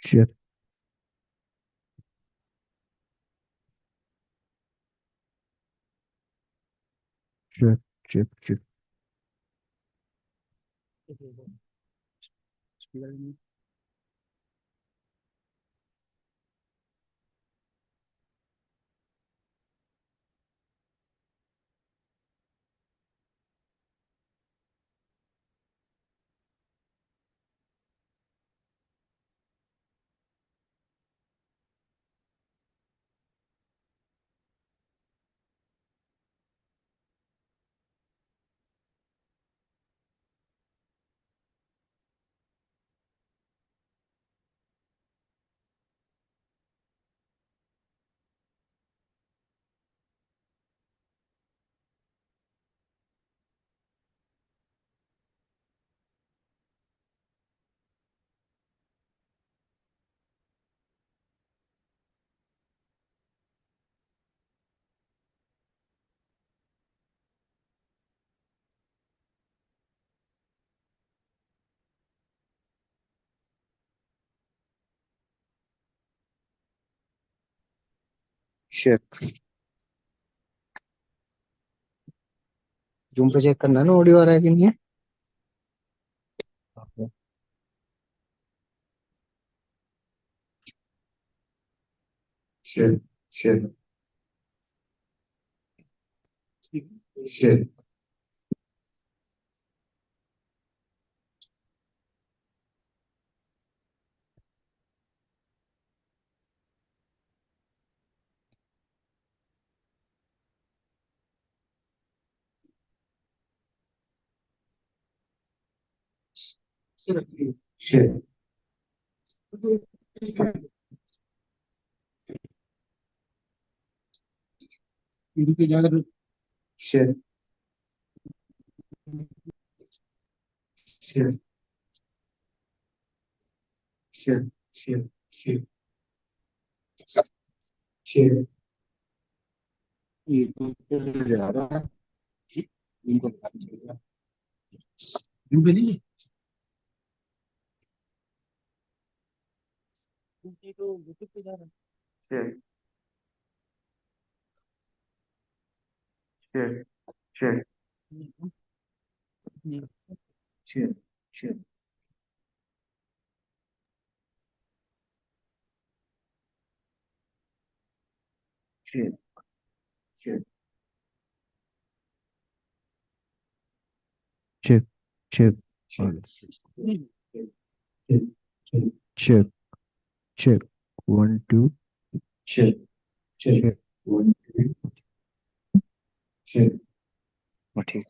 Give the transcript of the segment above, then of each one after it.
Check, check, check, check. Check. Zoom पे check करना है ना ऑडियो आ रहा है कि नहीं है। Okay. Check, check, check, check. Check, check, check, check, check, check. ये तो जा रहा है। इनको पता नहीं चलेगा। इनको नहीं। ये तो यूट्यूब पे जा रहा है। Check, check, check, check, check, check, check. Check, check, check, check, check, check. 1 2. Check, check, check. 1 2. Check. वो ठीक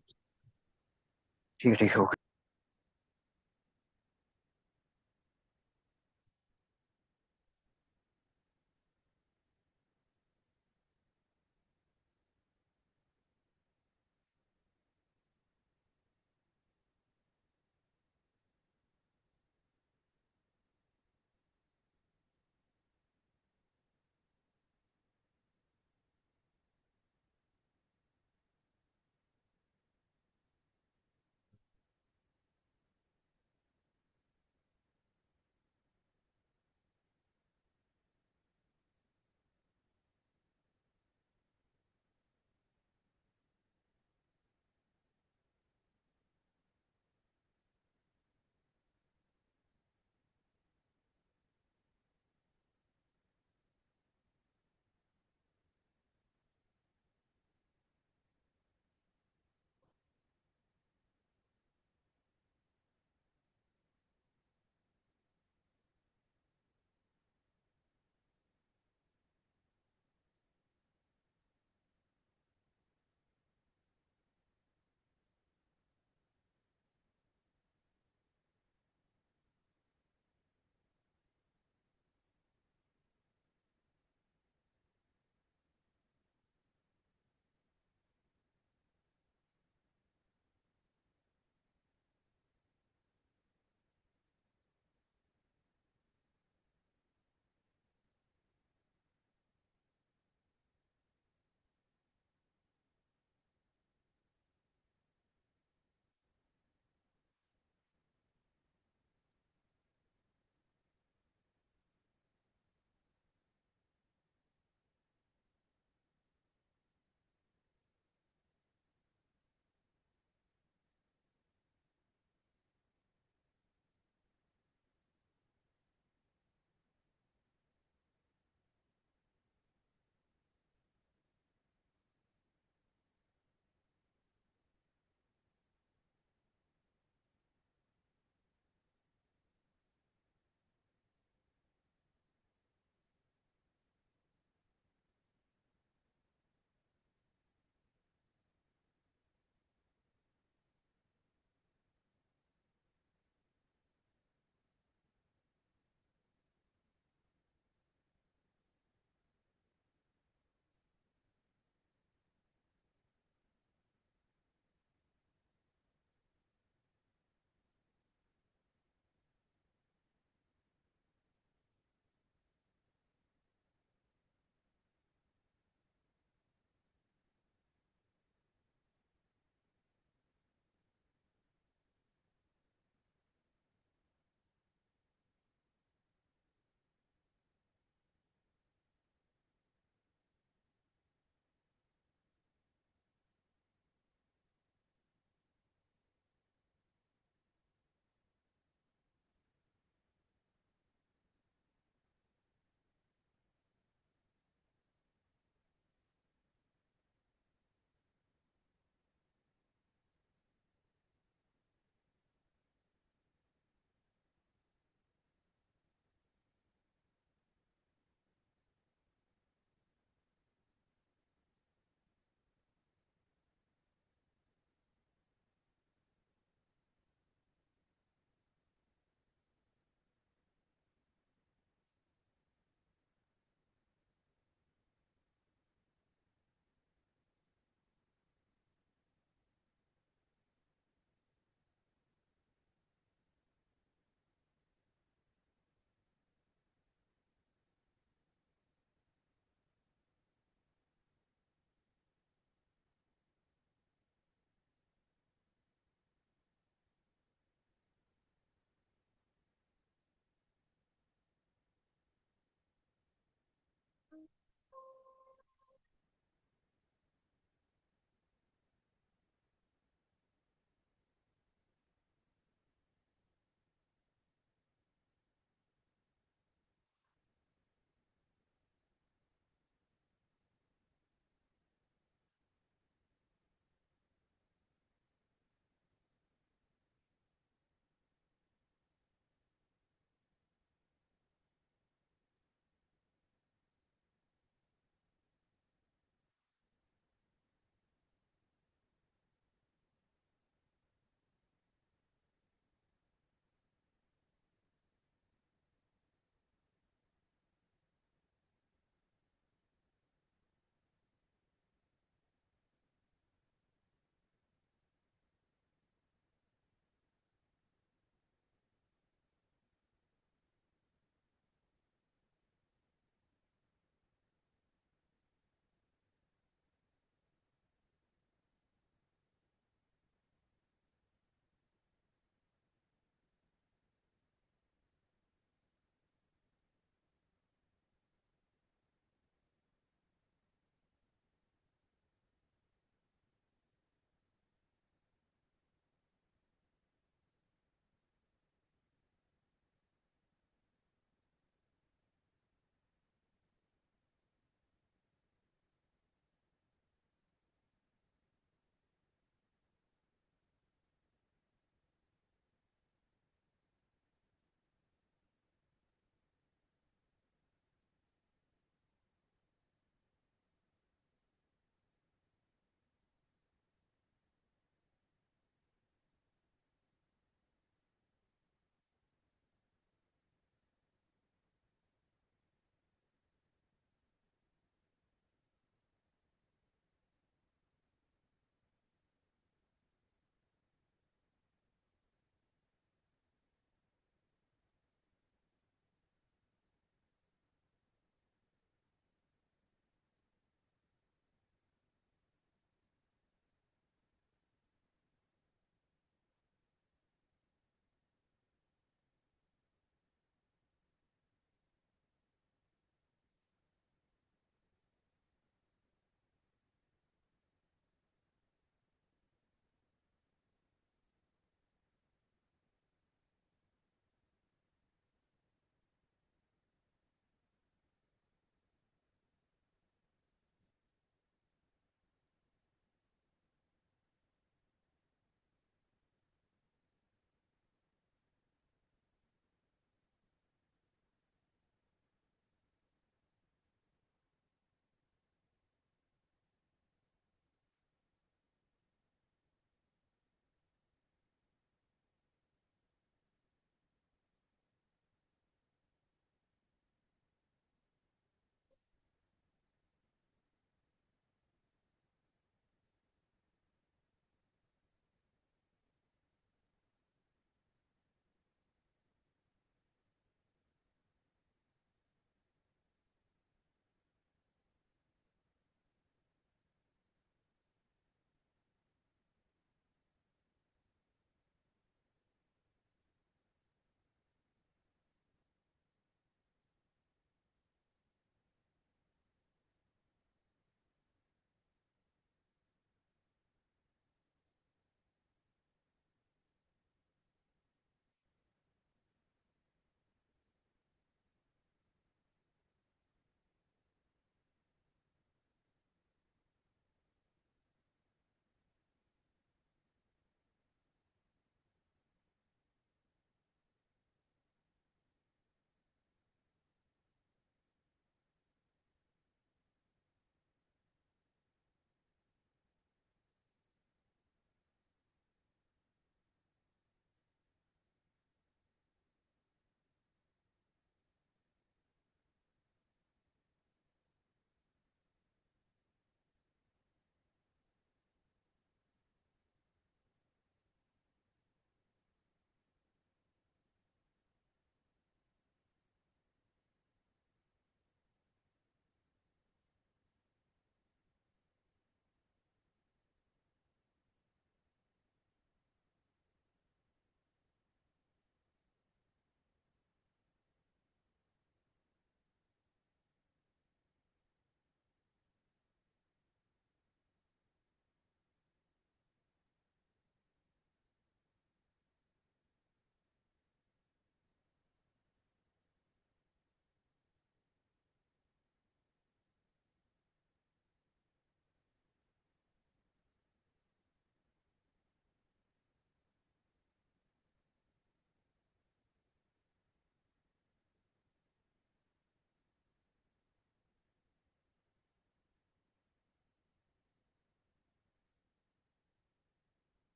ठीक ठीक हो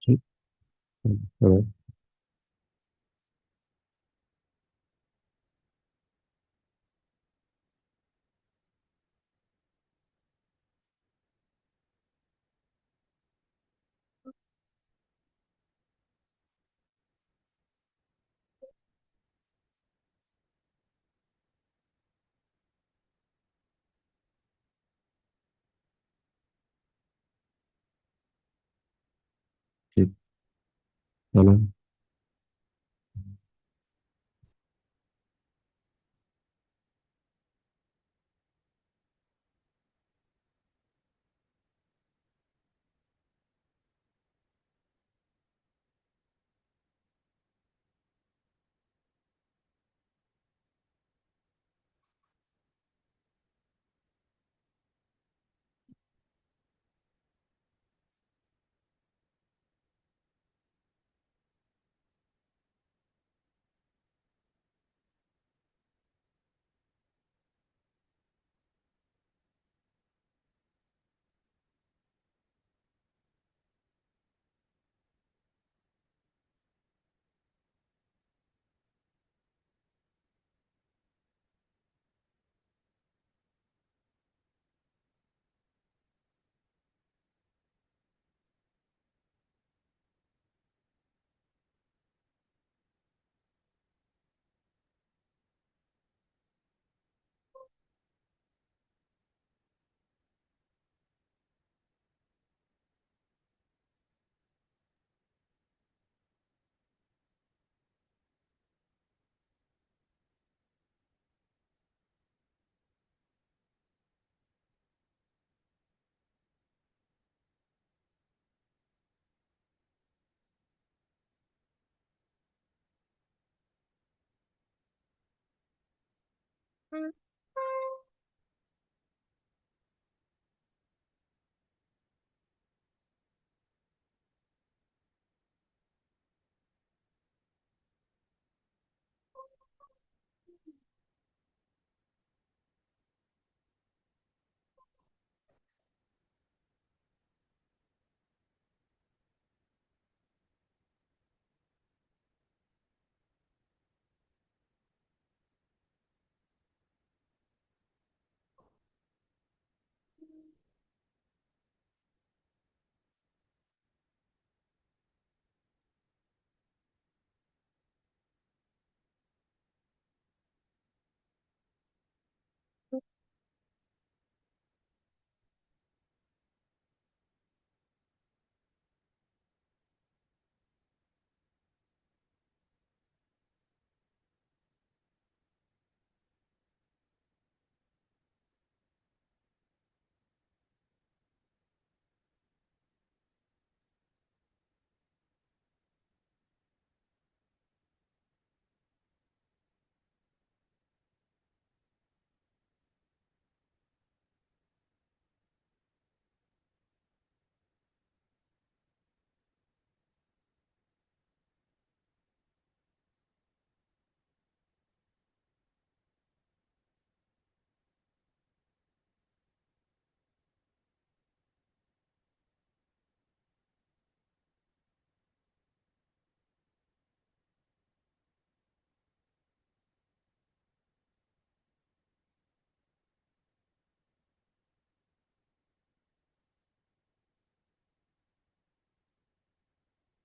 जी। Hello. تمام.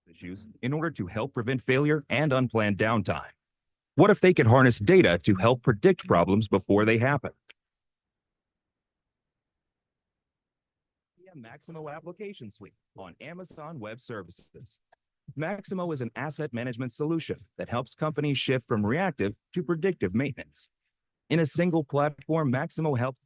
Issues in order to help prevent failure and unplanned downtime. What if they could harness data to help predict problems before they happen? Maximo Application Suite on Amazon Web Services. Maximo is an asset management solution that helps companies shift from reactive to predictive maintenance. In a single platform, Maximo helps.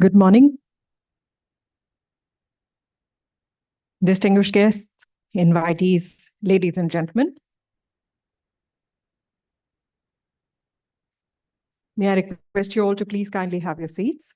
Good morning, distinguished guests, invitees, ladies and gentlemen. May I request you all to please kindly have your seats.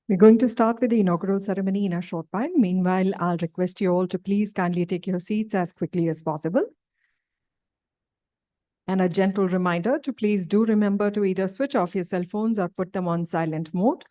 We're going to start with the inaugural ceremony in a short while. Meanwhile, I'll request you all to please kindly take your seats as quickly as possible. And a gentle reminder to please do remember to either switch off your cell phones or put them on silent mode.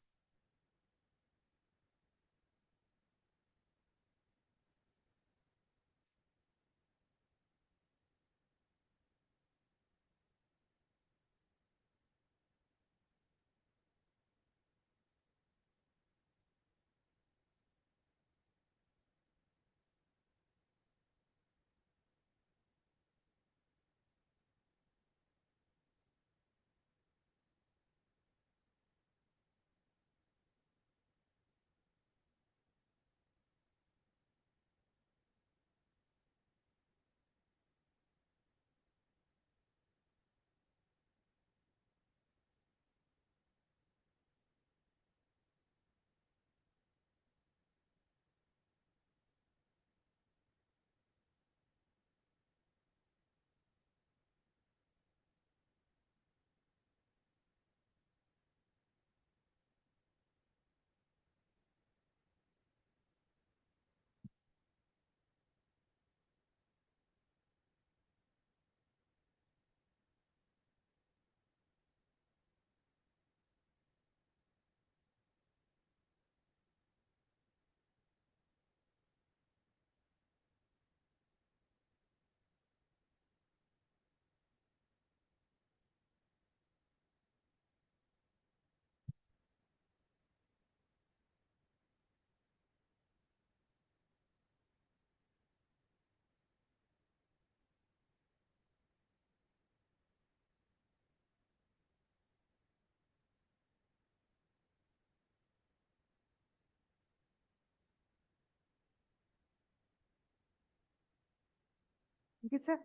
Yes, sir.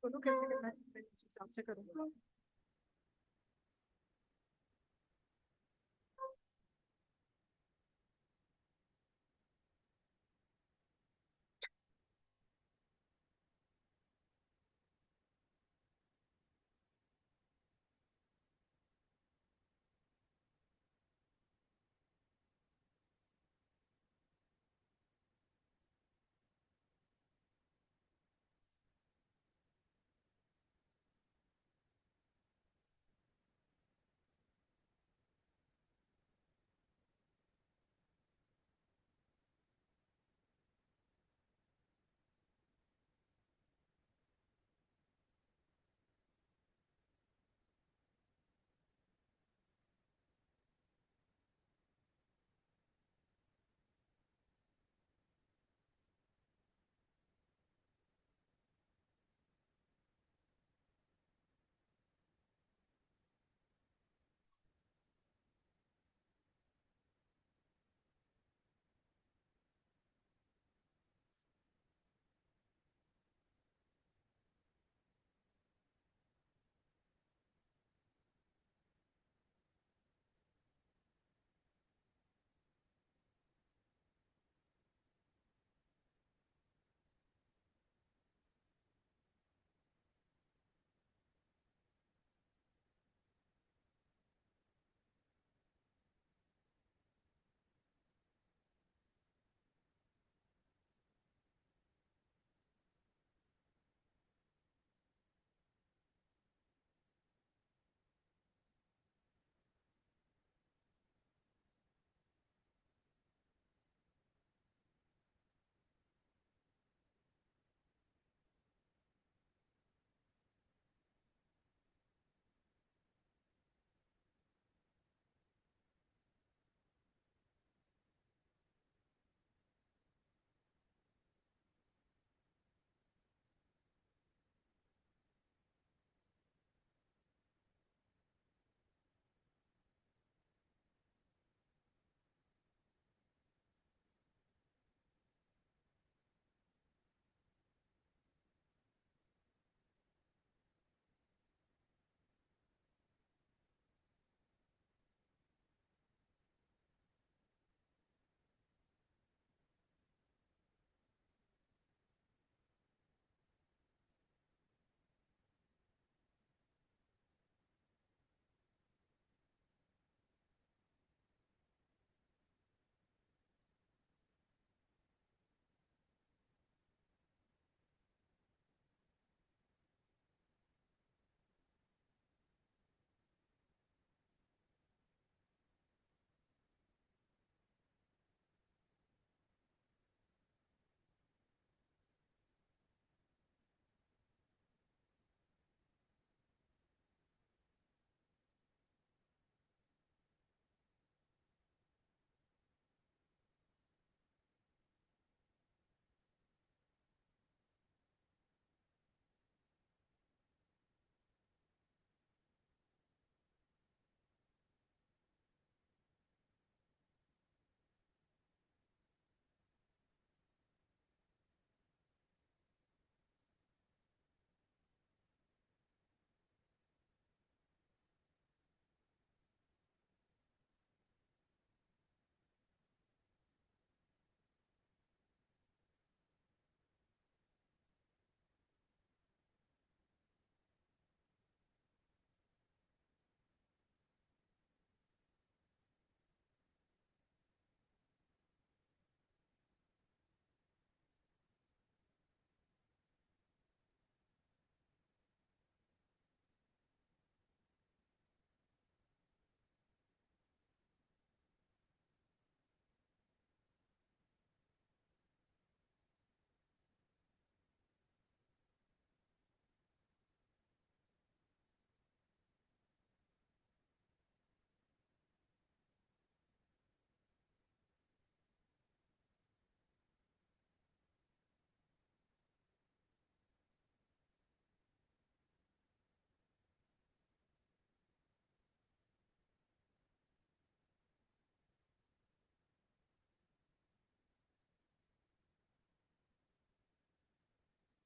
दोनों कैसे करना है मैं उस हिसाब से करूंगा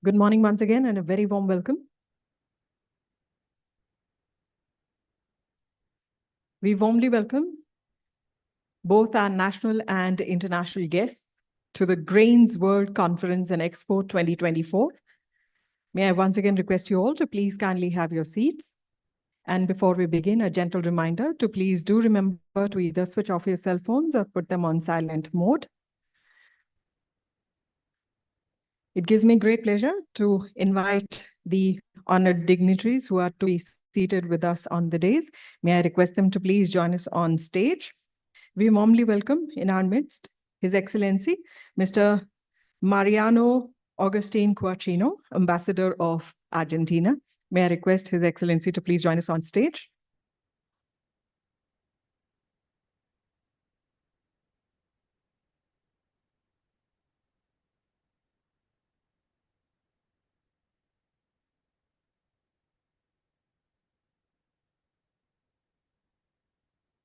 Good morning once again and a very warm welcome. We warmly welcome both our national and international guests to the GrainsWorld Conference and Expo 2024. May I once again request you all to please kindly have your seats. And before we begin, a gentle reminder to please do remember to either switch off your cell phones or put them on silent mode. It gives me great pleasure to invite the honored dignitaries who are to be seated with us on the dais. May I request them to please join us on stage. We warmly welcome in our midst His Excellency, Mr. Mariano Agustin Cuacino, Ambassador of Argentina. May I request His Excellency to please join us on stage.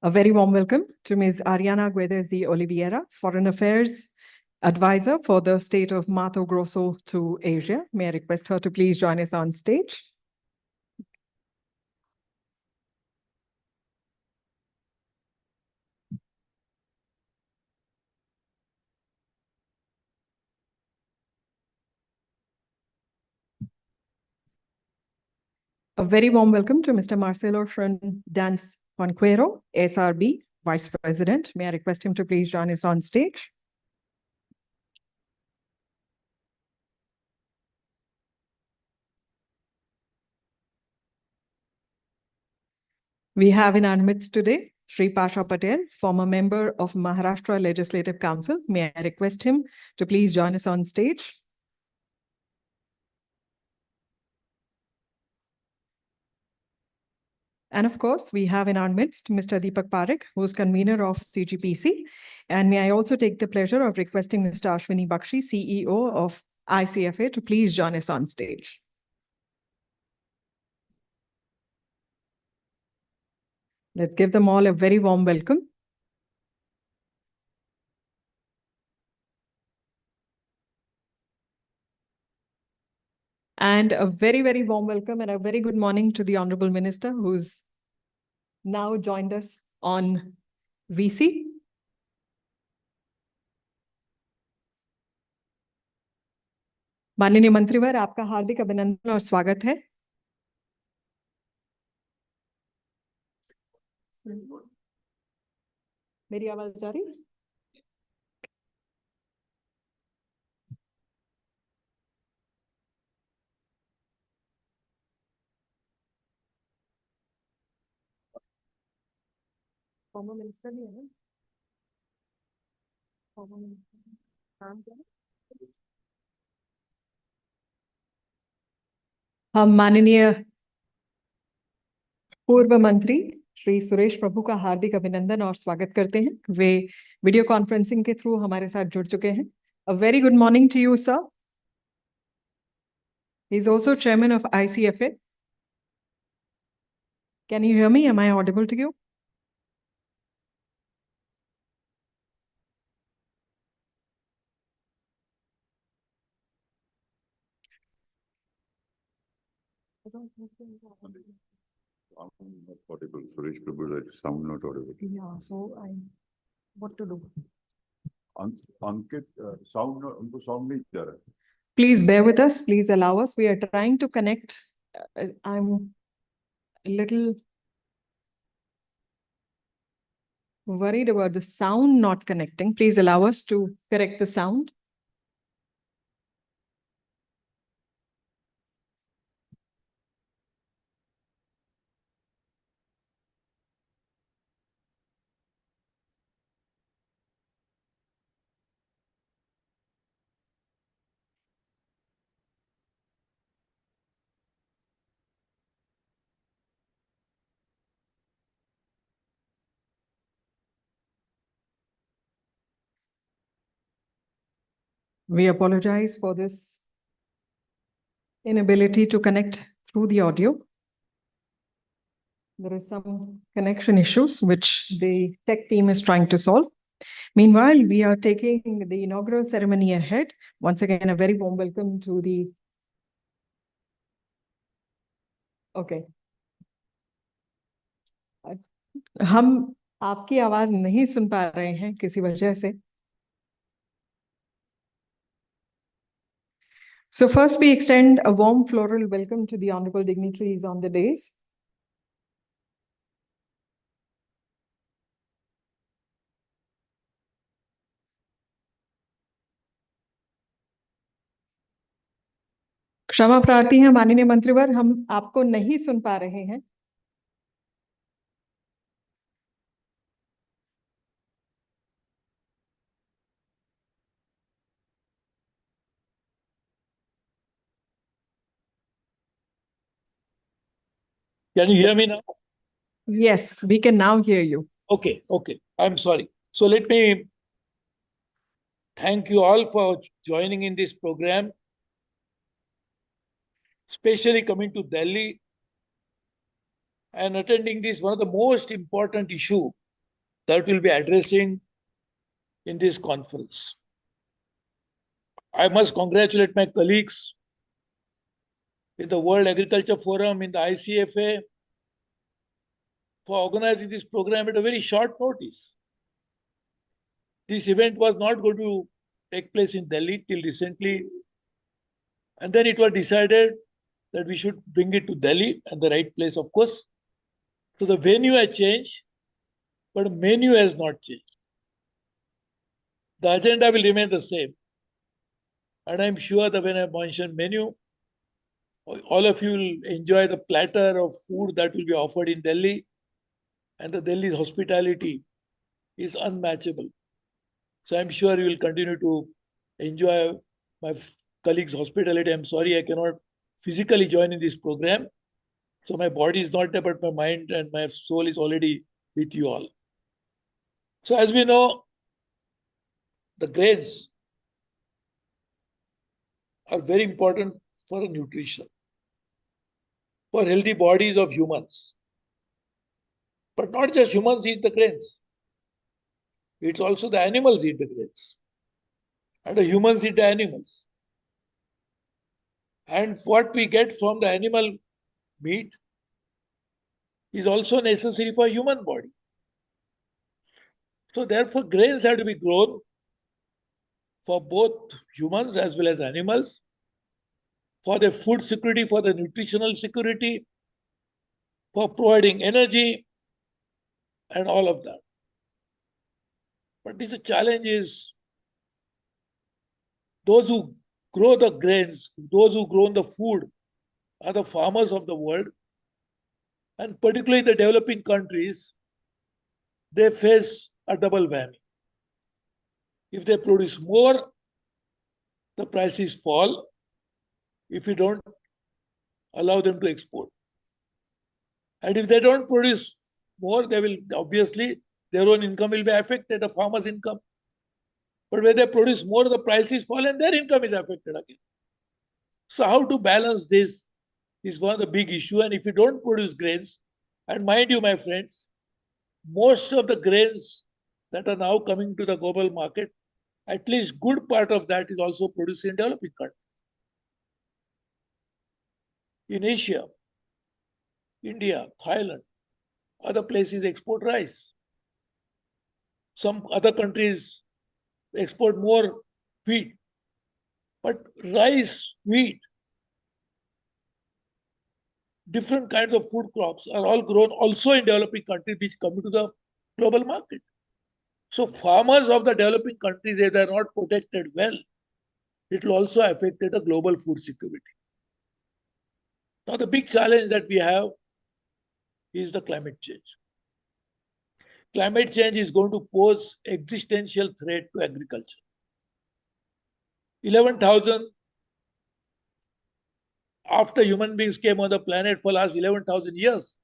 A very warm welcome to Ms. Ariana Guedes de Oliveira, Foreign Affairs Advisor for the state of Mato Grosso to Asia. May I request her to please join us on stage. A very warm welcome to Mr. Marcelo Dance Conquero, SRB Vice President. May I request him to please join us on stage. We have in our midst today Shri Pasha Patel, former member of Maharashtra Legislative Council. May I request him to please join us on stage. And of course, we have in our midst Mr. Deepak Parekh, who is convener of CGPC. And may I also take the pleasure of requesting Mr. Ashwini Bakshi, CEO of ICFA, to please join us on stage. Let's give them all a very warm welcome. And a very, very warm welcome and a very good morning to the Honorable Minister, who's now joined us on VC. माननीय मंत्रीवर, आपका हार्दिक अभिनंदन और स्वागत है. मेरी आवाज जा रही है? फॉर्मर मिनिस्टर नहीं है ना? फॉर्मर मिनिस्टर काम क्या है? हम माननीय पूर्व मंत्री श्री सुरेश प्रभु का हार्दिक अभिनंदन और स्वागत करते हैं. वे वीडियो कॉन्फ्रेंसिंग के थ्रू हमारे साथ जुड़ चुके हैं. A very good morning to you, sir. He is also chairman of ICFA. Can you hear me? Am I audible to you? I'm not audible. Suresh Prabhu, that sound not audible. Yeah, so what to do? Ankit, sound उनको sound नहीं जा रहा. Please bear with us. Please allow us. We are trying to connect. I'm a little worried about the sound not connecting. Please allow us to correct the sound. We apologize for this inability to connect through the audio. There is some connection issues which the tech team is trying to solve. Meanwhile, we are taking the inaugural ceremony ahead. Once again, a very warm welcome to the okay हम आपकी आवाज नहीं सुन पा रहे हैं किसी वजह से. So first we extend a warm floral welcome to the honorable dignitaries on the dais. क्षमा प्रार्थी हैं माननीय मंत्रीवर, हम आपको नहीं सुन पा रहे हैं. Can you hear me now? Yes, we can now hear you. Okay. I'm sorry. So let me thank you all for joining in this program, especially coming to Delhi and attending this one of the most important issue that we'll be addressing in this conference. I must congratulate my colleagues in the World Agriculture Forum, in the ICFA, for organizing this program at a very short notice. This event was not going to take place in Delhi till recently, and then it was decided that we should bring it to Delhi, and the right place, of course. So the venue has changed, but the menu has not changed. The agenda will remain the same. And I'm sure that when I mention menu, all of you will enjoy the platter of food that will be offered in Delhi. And the Delhi's hospitality is unmatchable. So I'm sure you will continue to enjoy my colleagues' hospitality. I'm sorry I cannot physically join in this program. So my body is not there, but my mind and my soul is already with you all. So as we know, the grains are very important for nutrition, for healthy bodies of humans. But not just humans eat the grains. It's also the animals eat the grains. And the humans eat the animals. And what we get from the animal meat is also necessary for human body. So therefore, grains have to be grown for both humans as well as animals, for their food security, for the nutritional security, for providing energy, and all of that. But this challenge is those who grow the grains, those who grow the food, are the farmers of the world. And particularly the developing countries, they face a double whammy. If they produce more, the prices fall. If you don't allow them to export. And if they don't produce more, they will obviously, their own income will be affected, a farmer's income. But when they produce more, the prices fall and their income is affected again. So how to balance this is one of the big issue. And if you don't produce grains, and mind you, my friends, most of the grains that are now coming to the global market, at least good part of that is also produced in developing countries. In Asia, India, Thailand, other places export rice. Some other countries export more wheat. But rice, wheat, different kinds of food crops are all grown also in developing countries which come to the global market. So farmers of the developing countries, if they are not protected well, it will also affect the global food security. Now the big challenge that we have is the climate change. Climate change is going to pose existential threat to agriculture. 11,000 after human beings came on the planet for last 11,000 years,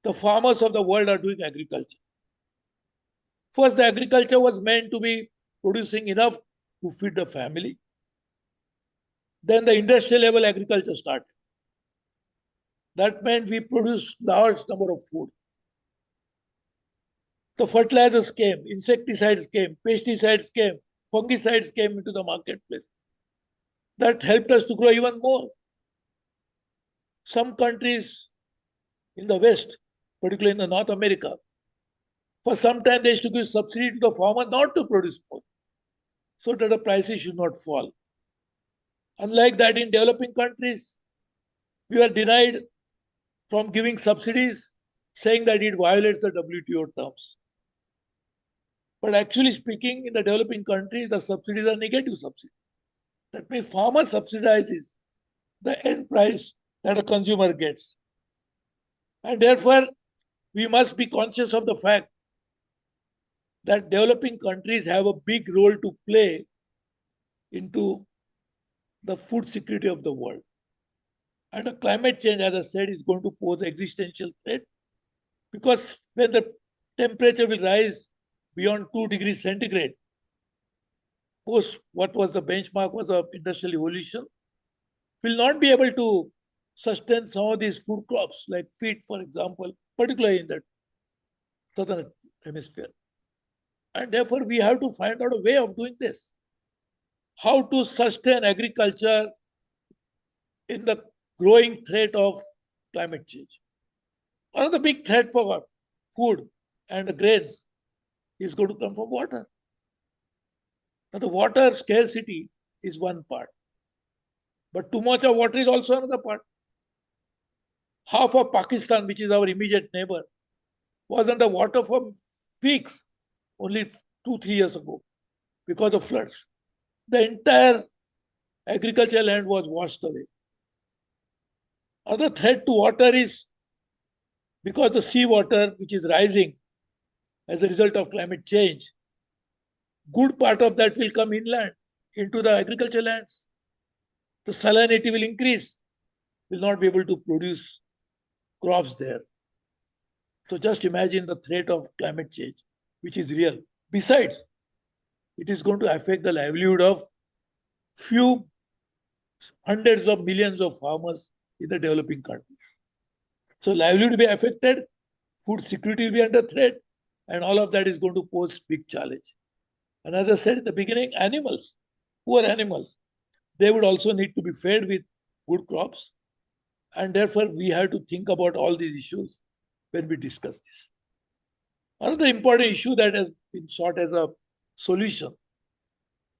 the farmers of the world are doing agriculture. First, the agriculture was meant to be producing enough to feed the family. Then the industrial level agriculture started. That meant we produced large number of food. The fertilizers came, insecticides came, pesticides came, fungicides came into the marketplace. That helped us to grow even more. Some countries in the West, particularly in the North America, for some time they used to give subsidy to the farmer not to produce more, so that the prices should not fall. Unlike that, in developing countries, we are denied from giving subsidies, saying that it violates the WTO terms. But actually speaking, in the developing countries, the subsidies are negative subsidies. That means farmer subsidizes the end price that a consumer gets. And therefore, we must be conscious of the fact that developing countries have a big role to play into the food security of the world. And the climate change, as I said, is going to pose existential threat, because when the temperature will rise beyond 2 degrees centigrade, post what was the benchmark was of industrial evolution, will not be able to sustain some of these food crops like wheat, for example, particularly in the southern hemisphere. And therefore, we have to find out a way of doing this. How to sustain agriculture in the growing threat of climate change. One of the big threat for food and the grains is going to come from water. Now, the water scarcity is one part, but too much of water is also another part. Half of Pakistan, which is our immediate neighbor, was under water for weeks only 2-3 years ago because of floods. The entire agricultural land was washed away. Another threat to water is because the seawater, which is rising as a result of climate change, good part of that will come inland into the agricultural lands. The salinity will increase, will not be able to produce crops there. So just imagine the threat of climate change, which is real. Besides, it is going to affect the livelihood of few hundreds of millions of farmers in the developing countries. So livelihood will be affected, food security will be under threat, and all of that is going to pose big challenge. And as I said in the beginning, animals, poor animals, they would also need to be fed with good crops. And therefore, we have to think about all these issues when we discuss this. Another important issue that has been sought as a solution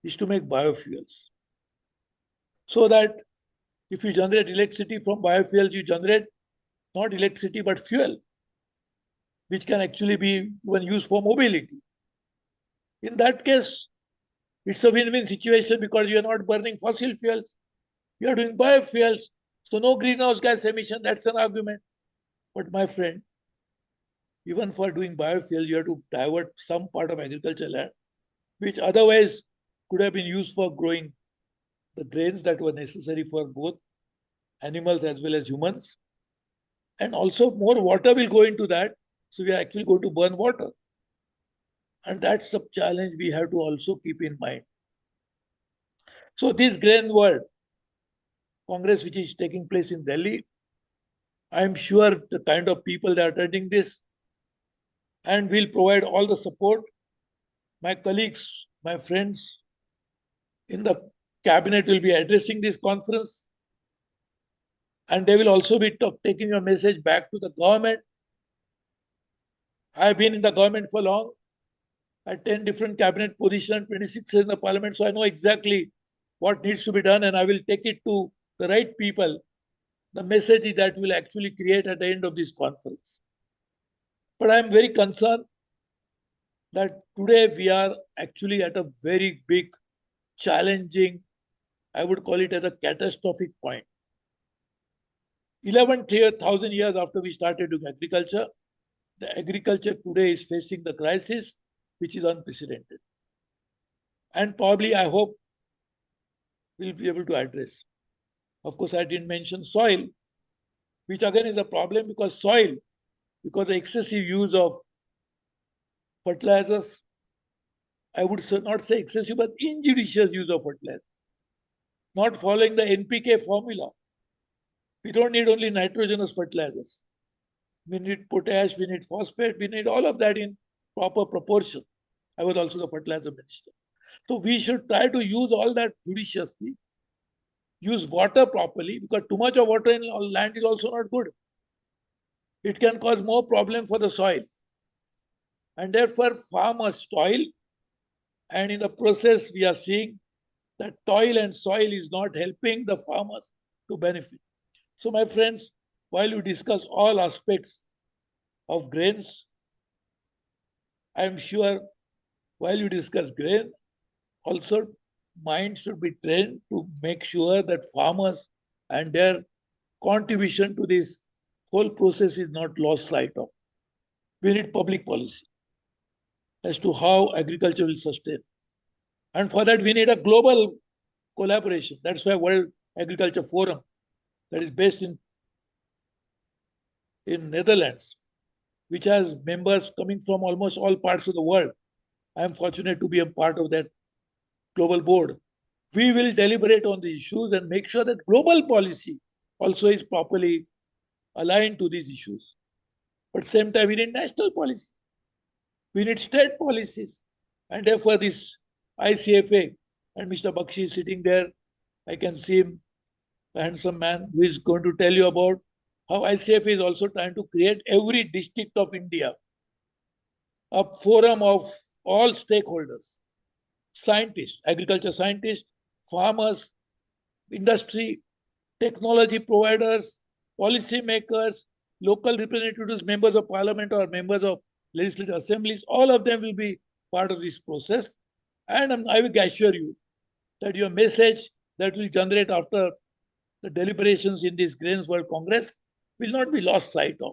is to make biofuels. So that if you generate electricity from biofuels, you generate not electricity but fuel, which can actually be even used for mobility. In that case, it's a win-win situation because you are not burning fossil fuels, you are doing biofuels, so no greenhouse gas emission. That's an argument. But my friend, even for doing biofuel, you have to divert some part of agricultural land, which otherwise could have been used for growing the grains that were necessary for both animals as well as humans. And also more water will go into that. So we are actually going to burn water. And that's the challenge we have to also keep in mind. So this GrainsWorld Congress, which is taking place in Delhi, I'm sure the kind of people that are attending this and will provide all the support. My colleagues, my friends in the cabinet will be addressing this conference. And they will also be taking your message back to the government. I have been in the government for long. I had 10 different cabinet positions, 26 in the parliament. So I know exactly what needs to be done, and I will take it to the right people. The message that will actually create at the end of this conference. But I am very concerned that today we are actually at a very big, challenging, I would call it as a catastrophic point. 11,000 years after we started doing agriculture, the agriculture today is facing the crisis, which is unprecedented. And probably, I hope, we'll be able to address. Of course, I didn't mention soil, which again is a problem because soil, because the excessive use of fertilizers, I would not say excessive, but injudicious use of fertilizer, not following the NPK formula. We don't need only nitrogenous fertilizers. We need potash, we need phosphate, we need all of that in proper proportion. I was also the fertilizer minister. So we should try to use all that judiciously use water properly, because too much of water in land is also not good. It can cause more problem for the soil. And therefore, farmers toil. And in the process, we are seeing that toil and soil is not helping the farmers to benefit. So, my friends, while you discuss all aspects of grains, I am sure while you discuss grain, also mind should be trained to make sure that farmers and their contribution to this whole process is not lost sight of. We need public policy as to how agriculture will sustain. And for that, we need a global collaboration. That's why World Agriculture Forum, that is based in Netherlands, which has members coming from almost all parts of the world. I am fortunate to be a part of that global board. We will deliberate on the issues and make sure that global policy also is properly aligned to these issues. But at the same time, we need national policy. We need state policies. And therefore, this ICFA and Mr. Bakshi is sitting there. I can see him, a handsome man, who is going to tell you about how ICFA is also trying to create every district of India a forum of all stakeholders, scientists, agriculture scientists, farmers, industry, technology providers, policy makers, local representatives, members of parliament or members of legislative assemblies, all of them will be part of this process. And I will assure you that your message that will generate after the deliberations in this GrainsWorld Congress will not be lost sight of.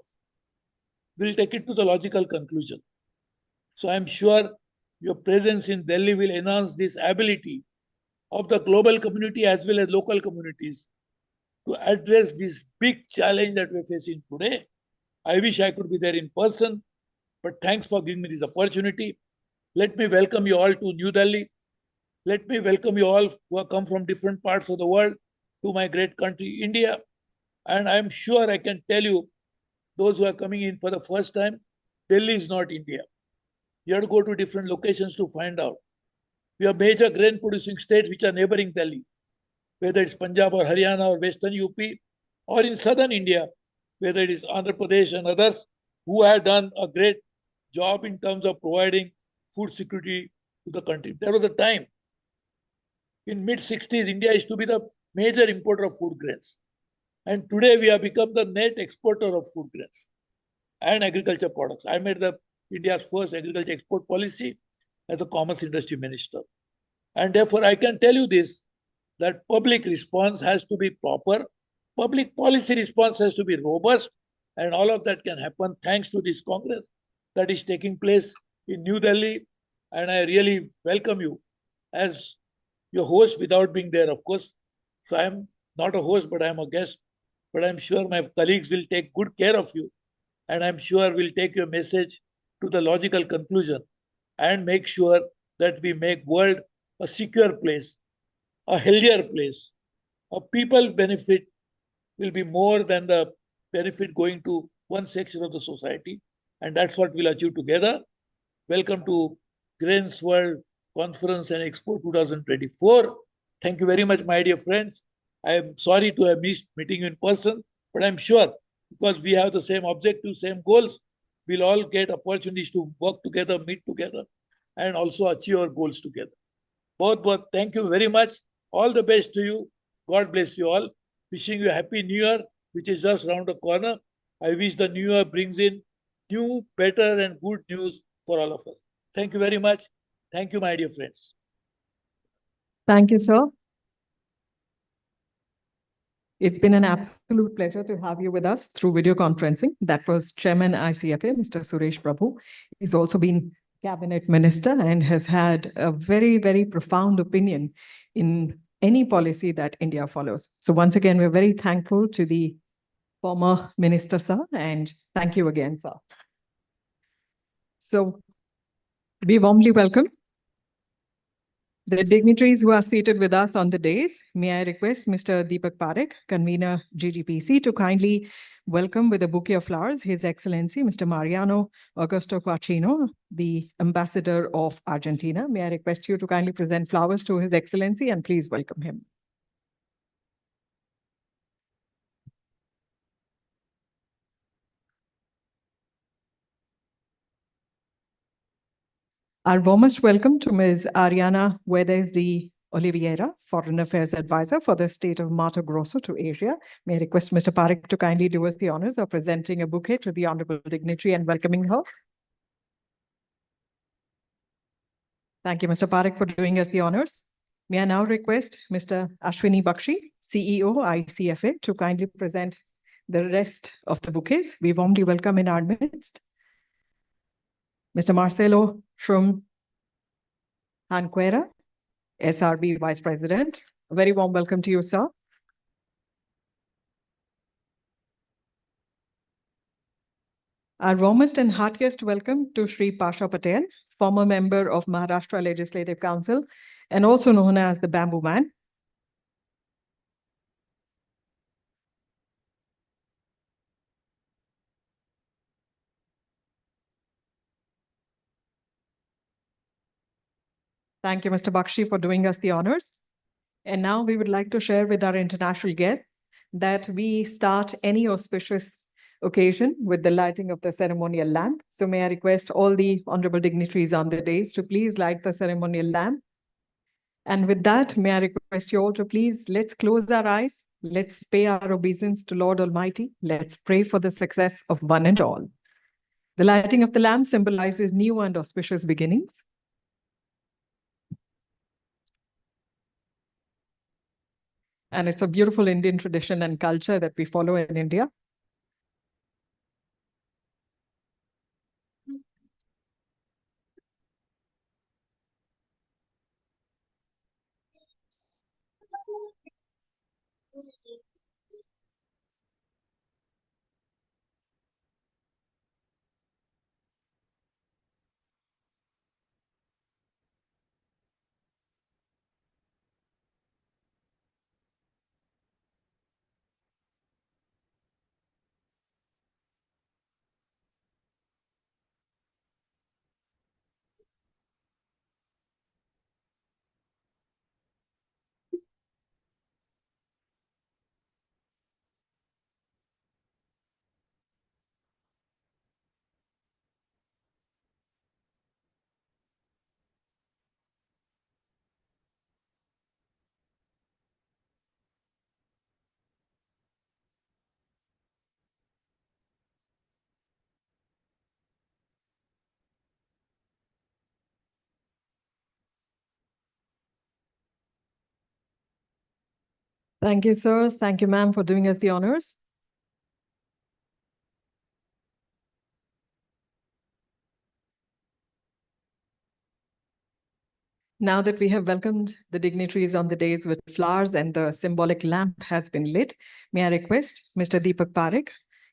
We'll take it to the logical conclusion. So I'm sure your presence in Delhi will enhance this ability of the global community as well as local communities to address this big challenge that we're facing today. I wish I could be there in person, but thanks for giving me this opportunity. Let me welcome you all to New Delhi. Let me welcome you all who have come from different parts of the world to my great country, India. And I'm sure I can tell you, those who are coming in for the first time, Delhi is not India. You have to go to different locations to find out. We have major grain producing states which are neighboring Delhi, whether it's Punjab or Haryana or Western UP, or in southern India, whether it is Andhra Pradesh and others, who have done a great job in terms of providing food security to the country. There was a time in mid-60s, India used to be the major importer of food grains. And today we have become the net exporter of food grains and agriculture products. I made India's first agriculture export policy as a commerce industry minister. And therefore, I can tell you this, that public response has to be proper, public policy response has to be robust, and all of that can happen thanks to this Congress that is taking place in New Delhi. And I really welcome you as your host without being there, of course. So I am not a host, but I am a guest. But I'm sure my colleagues will take good care of you. And I'm sure we'll take your message to the logical conclusion and make sure that we make world a secure place, a healthier place. A people benefit will be more than the benefit going to one section of the society. And that's what we'll achieve together. Welcome to GrainsWorld Conference and Expo 2024. Thank you very much, my dear friends. I am sorry to have missed meeting you in person, but I'm sure because we have the same objective, same goals, we'll all get opportunities to work together, meet together, and also achieve our goals together. Both, thank you very much. All the best to you. God bless you all. Wishing you a happy New Year, which is just around the corner. I wish the New Year brings in new, better, and good news for all of us. Thank you very much. Thank you, my dear friends. Thank you, sir. It's been an absolute pleasure to have you with us through video conferencing. That was Chairman ICFA, Mr. Suresh Prabhu. He's also been cabinet minister and has had a very, very profound opinion in any policy that India follows. So once again, we're very thankful to the former minister, sir, and thank you again, sir. So we warmly welcome the dignitaries who are seated with us on the dais. May I request Mr. Deepak Parekh, convener GGPC, to kindly welcome with a bouquet of flowers His Excellency Mr. Mariano Augusto Quachino, the Ambassador of Argentina. May I request you to kindly present flowers to His Excellency and please welcome him. Our warmest welcome to Ms. Ariana Guedes de Oliveira, Foreign Affairs Advisor for the state of Mato Grosso to Asia. May I request Mr. Parekh to kindly do us the honors of presenting a bouquet to the Honorable Dignitary and welcoming her. Thank you, Mr. Parekh, for doing us the honors. May I now request Mr. Ashwini Bakshi, CEO, ICFA, to kindly present the rest of the bouquets. We warmly welcome in our midst Mr. Marcelo from Hanquera, SRB Vice President. A very warm welcome to you, sir. Our warmest and heartiest welcome to Shri Pasha Patel, former member of Maharashtra Legislative Council and also known as the Bamboo Man. Thank you, Mr. Bakshi, for doing us the honors. And now we would like to share with our international guests that we start any auspicious occasion with the lighting of the ceremonial lamp. So may I request all the honorable dignitaries on the dais to please light the ceremonial lamp. And with that, may I request you all to please, let's close our eyes. Let's pay our obeisance to Lord Almighty. Let's pray for the success of one and all. The lighting of the lamp symbolizes new and auspicious beginnings. And it's a beautiful Indian tradition and culture that we follow in India. Thank you, sir. Thank you, ma'am, for doing us the honors. Now that we have welcomed the dignitaries on the dais with flowers and the symbolic lamp has been lit, may I request Mr. Deepak Parekh,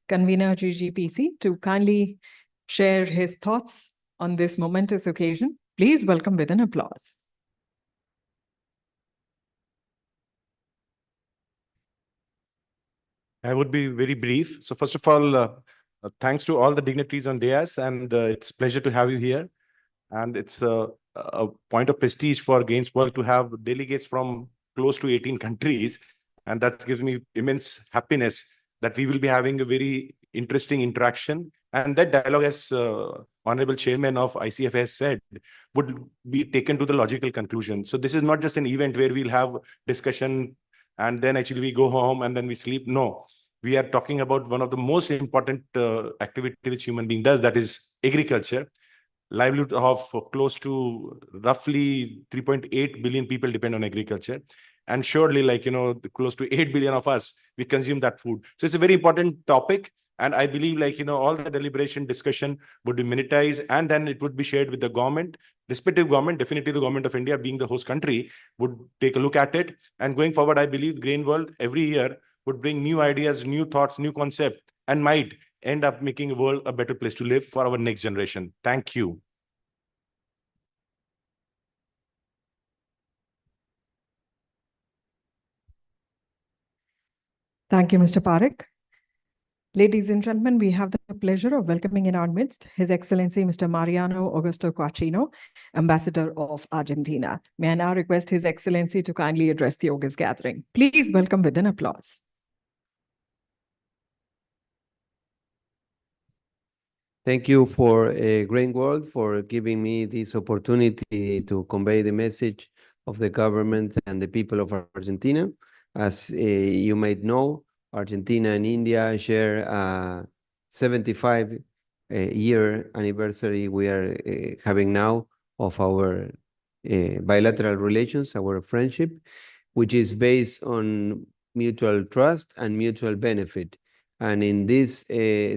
convener GGPC, to kindly share his thoughts on this momentous occasion. Please welcome with an applause. I would be very brief. So first of all, thanks to all the dignitaries on dais, and it's a pleasure to have you here. And it's a point of prestige for GrainsWorld to have delegates from close to 18 countries. And that gives me immense happiness that we will be having a very interesting interaction. And that dialogue, as Honorable Chairman of ICF has said, would be taken to the logical conclusion. So this is not just an event where we'll have discussion and then actually we go home and then we sleep. No, we are talking about one of the most important activity which human being does, that is agriculture. Livelihood of close to roughly 3.8 billion people depend on agriculture. And surely, close to 8 billion of us, we consume that food. So it's a very important topic. And I believe, all the deliberation discussion would be minutized and then it would be shared with the government. Respective government, definitely the government of India being the host country, would take a look at it. And going forward, I believe GrainsWorld every year would bring new ideas, new thoughts, new concepts, and might end up making the world a better place to live for our next generation. Thank you. Thank you, Mr. Parekh. Ladies and gentlemen, we have the pleasure of welcoming in our midst His Excellency Mr. Mariano Augusto Quachino, Ambassador of Argentina. May I now request His Excellency to kindly address the August gathering. Please welcome with an applause. Thank you for GrainsWorld for giving me this opportunity to convey the message of the government and the people of Argentina. As you might know, Argentina and India share a 75 year anniversary we are having now of our bilateral relations, our friendship, which is based on mutual trust and mutual benefit. And in this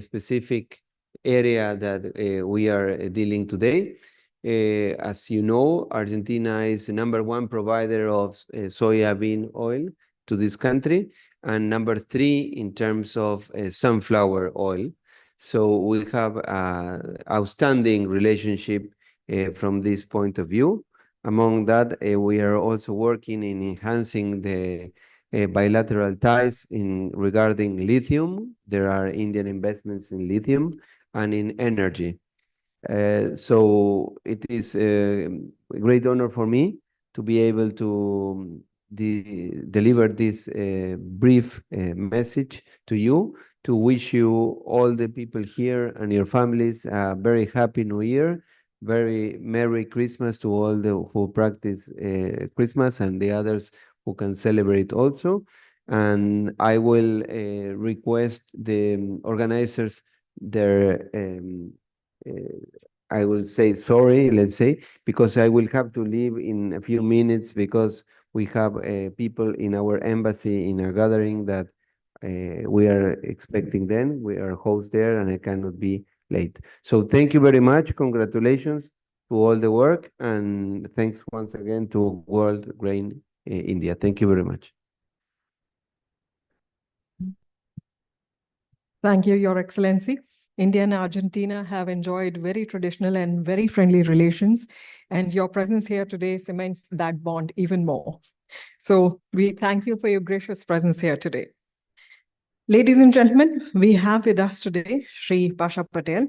specific area that we are dealing today, as you know, Argentina is the #1 provider of soybean oil to this country, and #3 in terms of sunflower oil. So we have an outstanding relationship from this point of view. Among that, we are also working in enhancing the bilateral ties in regarding lithium. There are Indian investments in lithium and in energy. So it is a great honor for me to be able to deliver this brief message to you, to wish you all the people here and your families a very happy New Year, very Merry Christmas to all who practice Christmas and the others who can celebrate also. And I will request the organizers their uh, I will say sorry, let's say, because I will have to leave in a few minutes because we have people in our embassy in a gathering that we are expecting them. We are hosts there and I cannot be late. So thank you very much. Congratulations to all the work and thanks once again to World Grain India. Thank you very much. Thank you, Your Excellency. India and Argentina have enjoyed very traditional and very friendly relations, and your presence here today cements that bond even more. So we thank you for your gracious presence here today. Ladies and gentlemen, we have with us today Shri Pasha Patel.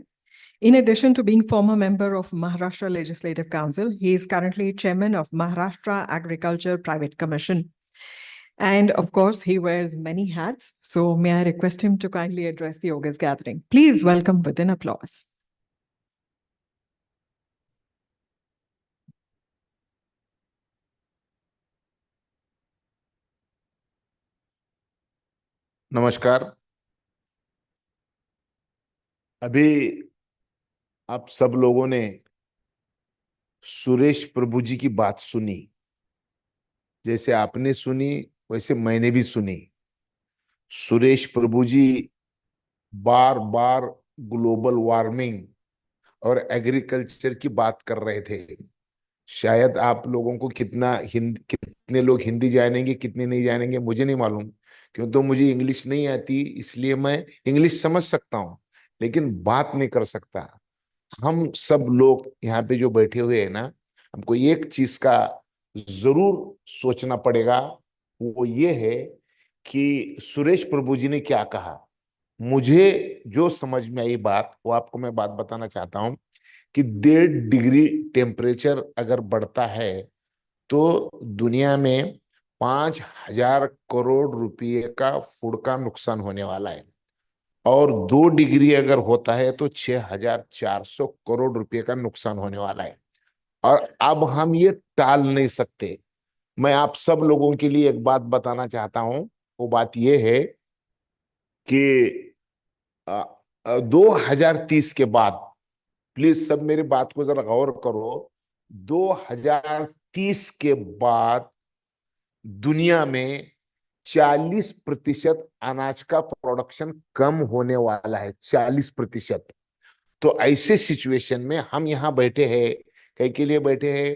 In addition to being former member of Maharashtra Legislative Council, he is currently chairman of Maharashtra Agriculture Private Commission. And of course, he wears many hats. So may I request him to kindly address the August gathering. Please welcome with an applause. नमस्कार। अभी आप सब लोगों ने सुरेश प्रभु जी की बात सुनी, जैसे आपने सुनी वैसे मैंने भी सुनी। सुरेश प्रभु जी बार बार ग्लोबल वार्मिंग और एग्रीकल्चर की बात कर रहे थे। शायद आप लोगों को कितने लोग हिंदी जानेंगे, कितने नहीं जानेंगे मुझे नहीं मालूम, क्यों तो मुझे इंग्लिश नहीं आती, इसलिए मैं इंग्लिश समझ सकता हूं लेकिन बात नहीं कर सकता। हम सब लोग यहाँ पे जो बैठे हुए हैं ना, हमको एक चीज का जरूर सोचना पड़ेगा, वो ये है कि सुरेश प्रभु जी ने क्या कहा। मुझे जो समझ में आई बात, वो आपको मैं बात बताना चाहता हूं कि 1.5 डिग्री टेम्परेचर अगर बढ़ता है तो दुनिया में 5,000 करोड़ रुपए का फूड का नुकसान होने वाला है, और 2 डिग्री अगर होता है तो 6,400 करोड़ रुपए का नुकसान होने वाला है। और अब हम ये टाल नहीं सकते। मैं आप सब लोगों के लिए एक बात बताना चाहता हूं, वो बात ये है कि 2030 के बाद, प्लीज सब मेरी बात को जरा गौर करो, 2030 के बाद दुनिया में 40% अनाज का प्रोडक्शन कम होने वाला है, 40%। तो ऐसे सिचुएशन में हम यहाँ बैठे हैं, कई के लिए बैठे हैं,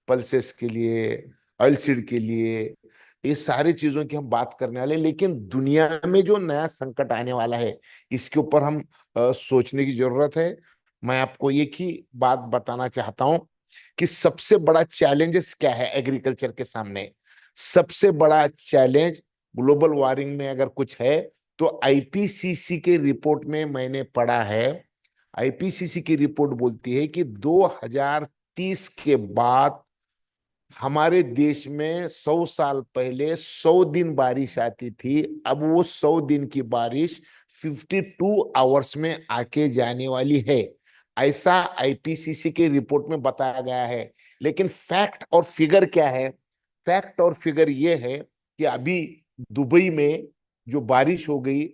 पल्सेस के लिए, ऑयल सीड के लिए, ये सारी चीजों की हम बात करने वाले। लेकिन दुनिया में जो नया संकट आने वाला है, इसके ऊपर हम सोचने की जरूरत है। मैं आपको एक ही बात बताना चाहता हूं कि सबसे बड़ा चैलेंजेस क्या है एग्रीकल्चर के सामने। सबसे बड़ा चैलेंज ग्लोबल वार्मिंग में अगर कुछ है तो आईपीसीसी के रिपोर्ट में मैंने पढ़ा है, आईपीसीसी की रिपोर्ट बोलती है कि 2030 के बाद हमारे देश में 100 साल पहले 100 दिन बारिश आती थी, अब वो 100 दिन की बारिश 52 आवर्स में आके जाने वाली है, ऐसा आईपीसीसी के रिपोर्ट में बताया गया है। लेकिन फैक्ट और फिगर क्या है? फैक्ट और फिगर ये है कि अभी दुबई में जो बारिश हो गई,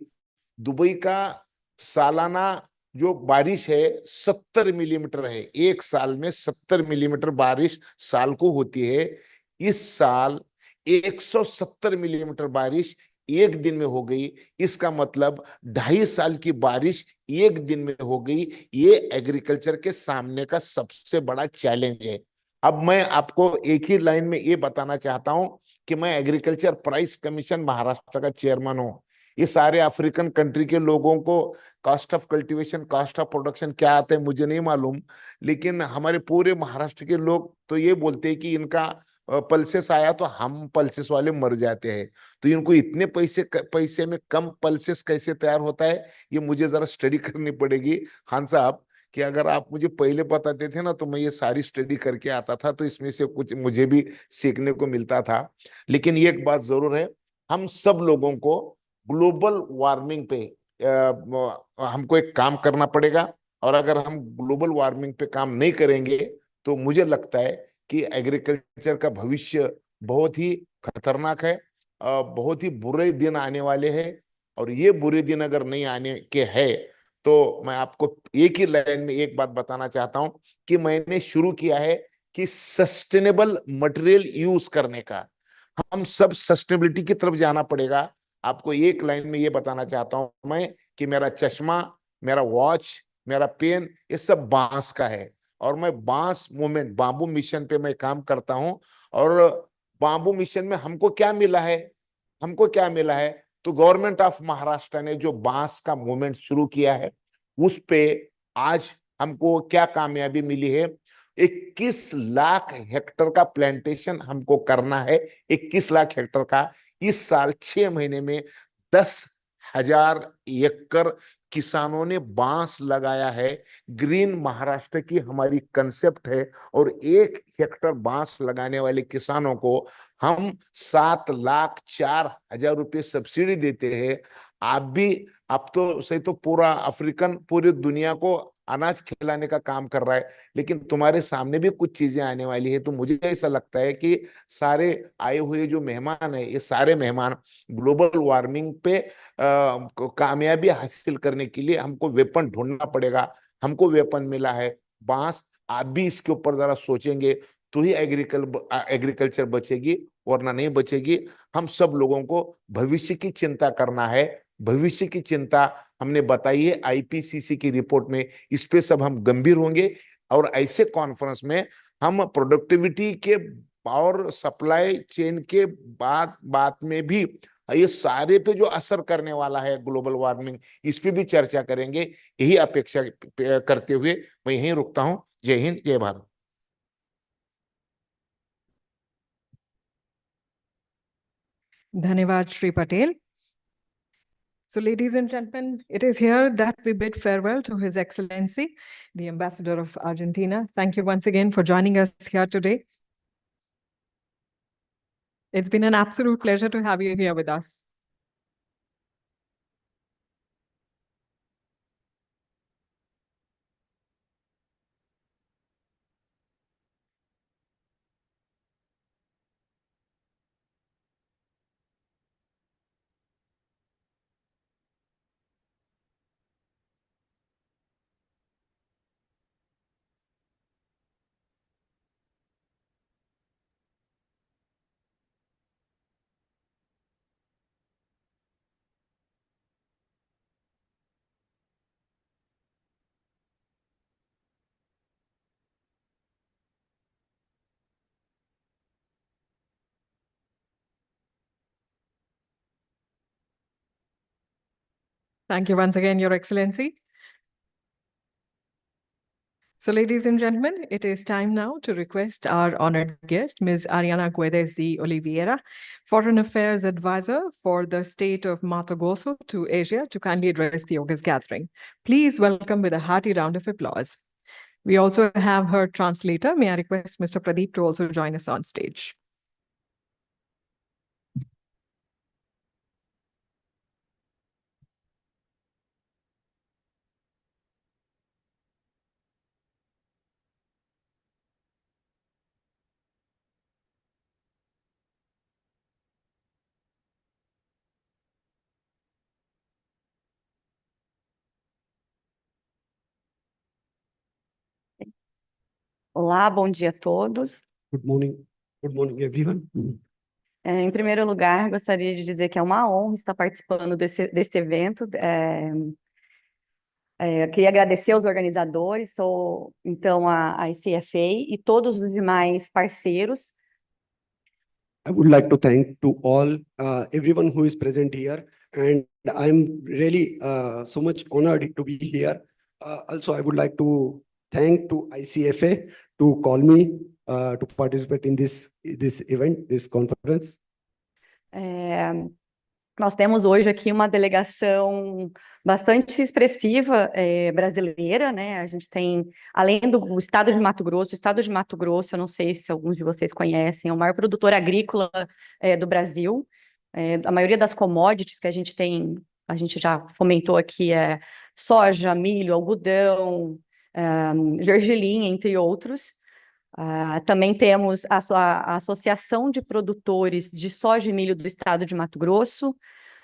दुबई का सालाना जो बारिश है 70 मिलीमीटर है। एक साल में 70 मिलीमीटर बारिश साल को होती है। इस साल 170 मिलीमीटर बारिश एक दिन में हो गई। इसका मतलब 2.5 साल की बारिश एक दिन में हो गई। ये एग्रीकल्चर के सामने का सबसे बड़ा चैलेंज है। अब मैं आपको एक ही लाइन में ये बताना चाहता हूं कि मैं एग्रीकल्चर प्राइस कमीशन महाराष्ट्र का चेयरमैन हूं। ये सारे अफ्रीकन कंट्री के लोगों को cost of cultivation, cost of production क्या आता है मुझे नहीं मालूम, लेकिन हमारे पूरे महाराष्ट्र के लोग तो ये बोलते हैं कि इनका पल्सेस आया तो हम पल्सेस वाले मर जाते हैं। तो इनको इतने पैसे में कम पल्सेस कैसे तैयार होता है, ये मुझे जरा स्टडी करनी पड़ेगी खान साहब। कि अगर आप मुझे पहले बताते थे ना तो मैं ये सारी स्टडी करके आता था, तो इसमें से कुछ मुझे भी सीखने को मिलता था। लेकिन ये एक बात जरूर है, हम सब लोगों को ग्लोबल वार्मिंग पे हमको एक काम करना पड़ेगा। और अगर हम ग्लोबल वार्मिंग पे काम नहीं करेंगे तो मुझे लगता है कि एग्रीकल्चर का भविष्य बहुत ही खतरनाक है। बहुत ही बुरे दिन आने वाले हैं। और ये बुरे दिन अगर नहीं आने के हैं तो मैं आपको एक ही लाइन में एक बात बताना चाहता हूं कि मैंने शुरू किया है कि सस्टेनेबल मटेरियल यूज करने का। हम सब सस्टेनेबिलिटी की तरफ जाना पड़ेगा। आपको एक लाइन में ये बताना चाहता हूं मैं कि मेरा चश्मा, मेरा वॉच, मेरा पेन, ये सब बांस का है। और मैं बांस मूवमेंट, बांबू मिशन पे मैं काम करता हूं। और बांबू मिशन में हमको क्या मिला है? हमको क्या मिला है? तो गवर्नमेंट ऑफ महाराष्ट्र ने जो बांस का मूवमेंट शुरू किया है उस पे आज हमको क्या कामयाबी मिली है? 21 लाख हेक्टर का प्लांटेशन हमको करना है। 21 लाख हेक्टर का। इस साल 6 महीने में 10,000 एकड़ किसानों ने बांस लगाया है। ग्रीन महाराष्ट्र की हमारी कंसेप्ट है। और 1 हेक्टर बांस लगाने वाले किसानों को हम 7,04,000 रुपये सब्सिडी देते हैं। आप भी, अब तो सही तो पूरा अफ्रीकन पूरी दुनिया को अनाज खिलाने का काम कर रहा है, लेकिन तुम्हारे सामने भी कुछ चीजें आने वाली है। तो मुझे ऐसा लगता है कि सारे आए हुए जो मेहमान है, ये सारे मेहमान ग्लोबल वार्मिंग पे कामयाबी हासिल करने के लिए हमको वेपन ढूंढना पड़ेगा। हमको वेपन मिला है बांस। आप भी इसके ऊपर जरा सोचेंगे तो ही एग्रीकल्चर बचेगी, वरना नहीं बचेगी। हम सब लोगों को भविष्य की चिंता करना है। भविष्य की चिंता हमने बताई है आईपीसीसी की रिपोर्ट में। इस पे सब हम गंभीर होंगे। और ऐसे कॉन्फ्रेंस में हम प्रोडक्टिविटी के और सप्लाई चेन के बात में भी ये सारे पे जो असर करने वाला है ग्लोबल वार्मिंग, इस पे भी चर्चा करेंगे। यही अपेक्षा करते हुए मैं यहीं रुकता हूं। जय हिंद, जय Bharat. Dhanyavad Shri Patel. So, ladies and gentlemen, it is here that we bid farewell to His Excellency, the Ambassador of Argentina. Thank you once again for joining us here today. It's been an absolute pleasure to have you here with us. Thank you once again, Your Excellency. So, ladies and gentlemen, it is time now to request our honored guest, Ms. Ariana Guedes de Oliveira, Foreign Affairs Advisor for the state of Mato Grosso to Asia, to kindly address the August gathering. Please welcome with a hearty round of applause. We also have her translator. May I request Mr. Pradeep to also join us on stage. Olá, bom dia a todos. Good morning, everyone. Em primeiro lugar, gostaria de dizer que é uma honra estar participando desse evento. Queria agradecer aos organizadores, sou então a ICFA e todos os demais parceiros. I would like to thank to all, everyone who is present here, and I'm really so much honored to be here. Also, I would like to thank to ICFA to call me to participate in this event, this conference. Nós temos hoje aqui uma delegação bastante expressiva brasileira, né? A gente tem, além do estado de Mato Grosso, o estado de Mato Grosso, eu não sei se alguns de vocês conhecem, é o maior produtor agrícola do Brasil. A maioria das commodities que a gente tem, a gente já fomentou aqui, é soja, milho, algodão, gergelim, entre outros. Também temos a Associação de Produtores de Soja e Milho do Estado de Mato Grosso,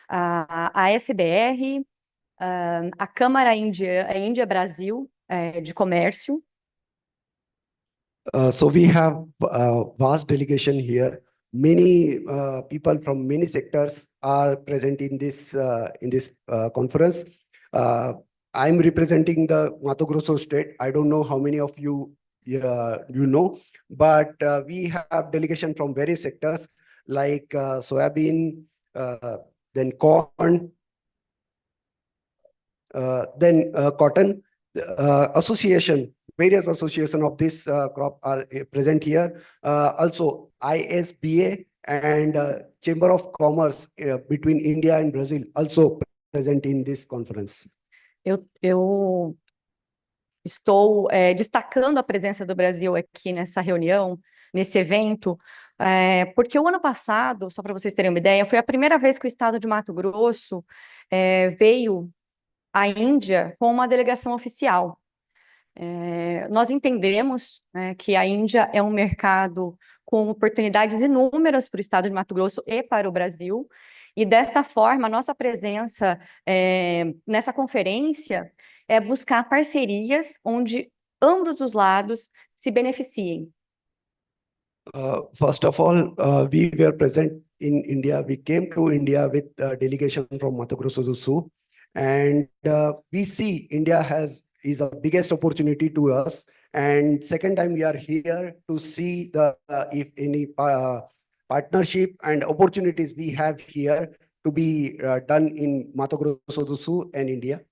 a SBR, a Câmara Índia Brasil de Comércio. So we have a vast delegation here. Many people from many sectors are present in this conference. I'm representing the Mato Grosso state. I don't know how many of you know, but we have delegation from various sectors like soybean, then corn, then cotton. Association, various association of this crop are present here. Also, ISBA and Chamber of Commerce between India and Brazil also present in this conference. Eu estou destacando a presença do Brasil aqui nessa reunião, nesse evento, porque o ano passado, só para vocês terem uma ideia, foi a primeira vez que o estado de Mato Grosso veio à Índia com uma delegação oficial. Nós entendemos que a Índia é um mercado com oportunidades inúmeras para o estado de Mato Grosso e para o Brasil, e desta forma, a nossa presença nessa conferência é buscar parcerias onde ambos os lados se beneficiem. First of all, we were present in India. We came to India with a delegation from Mato Grosso do Sul, and we see India is the biggest opportunity to us. And second time we are here to see if any partnership and opportunities we have here to be done in Mato Grosso do Sul and India.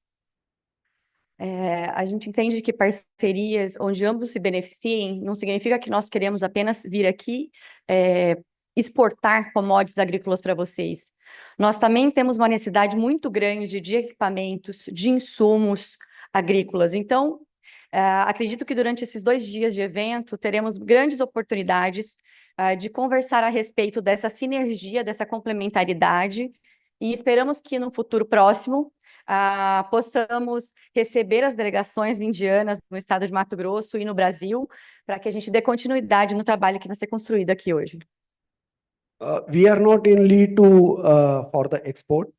A gente entende que parcerias onde ambos se beneficiem não significa que nós queremos apenas vir aqui exportar commodities agrícolas para vocês. Nós também temos uma necessidade muito grande de equipamentos, de insumos agrícolas. Então, acredito que durante esses 2 dias de evento teremos grandes oportunidades de conversar a respeito dessa sinergia, dessa complementaridade, e esperamos que no futuro próximo possamos receber as delegações indianas no estado de Mato Grosso e no Brasil, para que a gente dê continuidade no trabalho que vai ser construído aqui hoje. We are not only for the export,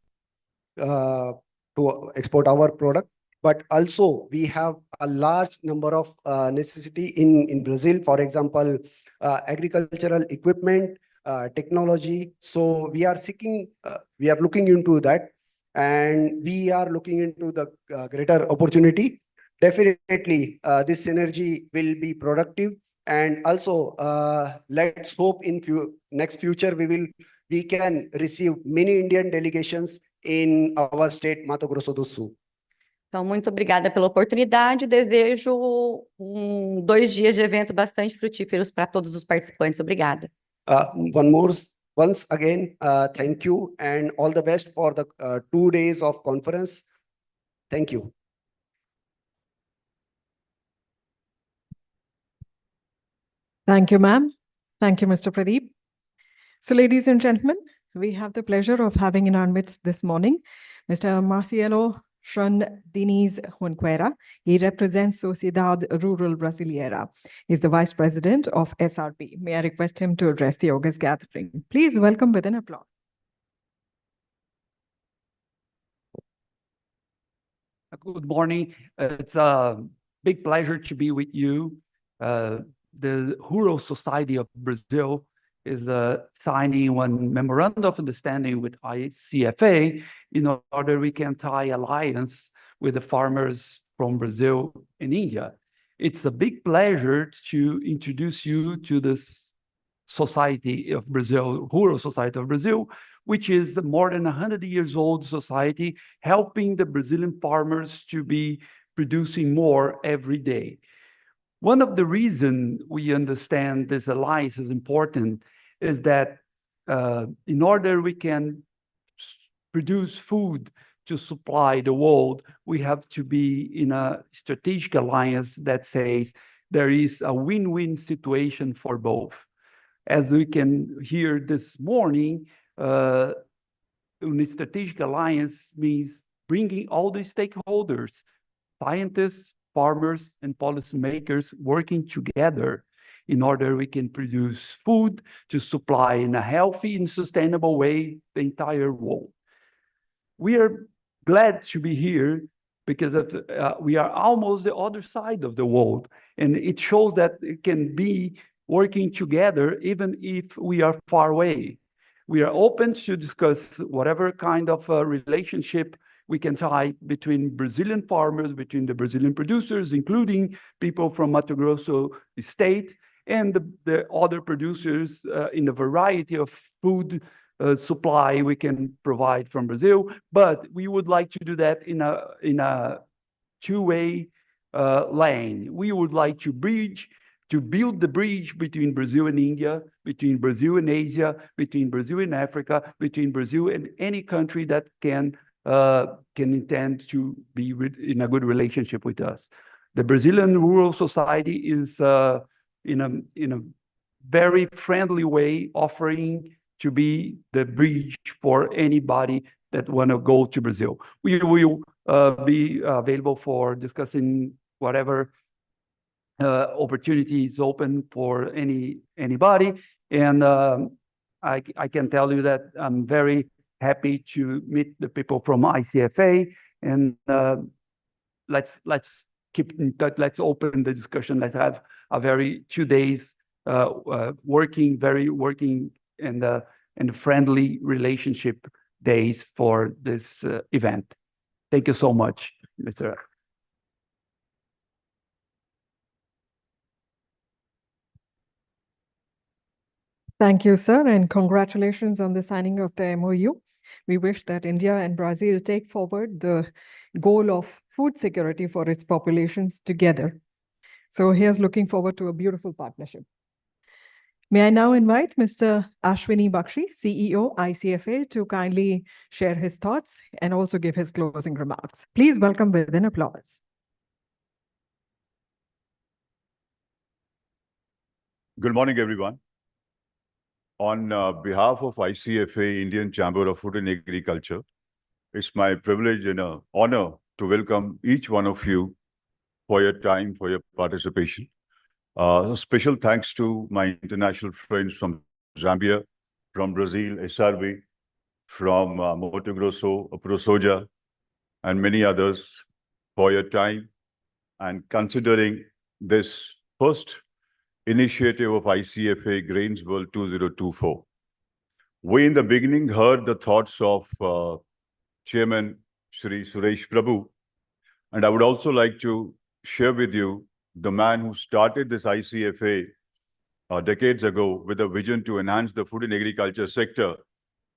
to export our product, but also we have a large number of necessity in Brazil, for example, agricultural equipment, technology. So we are looking into that, and we are looking into the greater opportunity. Definitely, this synergy will be productive, and also let's hope in next future we can receive many Indian delegations in our state, Mato Grosso do Sul. Então, muito obrigada pela oportunidade. Desejo 2 dias de evento bastante frutíferos para todos os participantes. Obrigada. Once again, thank you and all the best for the 2 days of conference. Thank you. Thank you, ma'am. Thank you, Mr. Pradeep. So, ladies and gentlemen, we have the pleasure of having in our midst this morning Mr. Marcelo Diniz Junqueira. He represents Sociedade Rural Brasileira. He's the Vice President of SRB. May I request him to address the August gathering? Please welcome with an applause. Good morning. It's a big pleasure to be with you the Rural Society of Brazil is signing one memorandum of understanding with ICFA in order we can tie alliance with the farmers from Brazil and India. It's a big pleasure to introduce you to this Society of Brazil, Rural Society of Brazil, which is more than 100 years old society, helping the Brazilian farmers to be producing more every day. One of the reasons we understand this alliance is important is that in order we can produce food to supply the world, we have to be in a strategic alliance that says there is a win-win situation for both. As we can hear this morning, a strategic alliance means bringing all the stakeholders, scientists, farmers, and policymakers working together in order we can produce food to supply in a healthy and sustainable way the entire world. We are glad to be here because we are almost the other side of the world, and it shows that it can be working together even if we are far away. We are open to discuss whatever kind of relationship we can tie between Brazilian farmers, between the Brazilian producers, including people from Mato Grosso state, and the other producers in a variety of food supply we can provide from Brazil. But we would like to do that in a two-way lane. We would like to build the bridge between Brazil and India, between Brazil and Asia, between Brazil and Africa, between Brazil and any country that can intend to be in a good relationship with us. The Brazilian Rural Society is in a very friendly way offering to be the bridge for anybody that want to go to Brazil. We will be available for discussing whatever opportunity is open for anybody. And I can tell you that I'm very happy to meet the people from ICFA, and let's keep in touch. Let's open the discussion. Let's have a very 2 days working and friendly relationship days for this event. Thank you so much, Mr. Thank you, sir, and congratulations on the signing of the MOU. We wish that India and Brazil take forward the goal of food security for its populations together. So here's looking forward to a beautiful partnership. May I now invite Mr. Ashwini Bakshi, CEO, ICFA, to kindly share his thoughts and also give his closing remarks. Please welcome with an applause. Good morning, everyone. On behalf of ICFA, Indian Chamber of Food and Agriculture, it's my privilege and an honor to welcome each one of you for your time, for your participation. Special thanks to my international friends from Zambia, from Brazil, SRB, from Mato Grosso, Prosoja, and many others for your time and considering this first initiative of ICFA GrainsWorld 2024. We in the beginning heard the thoughts of Chairman Shri Suresh Prabhu, and I would also like to share with you the man who started this ICFA decades ago with a vision to enhance the food and agriculture sector,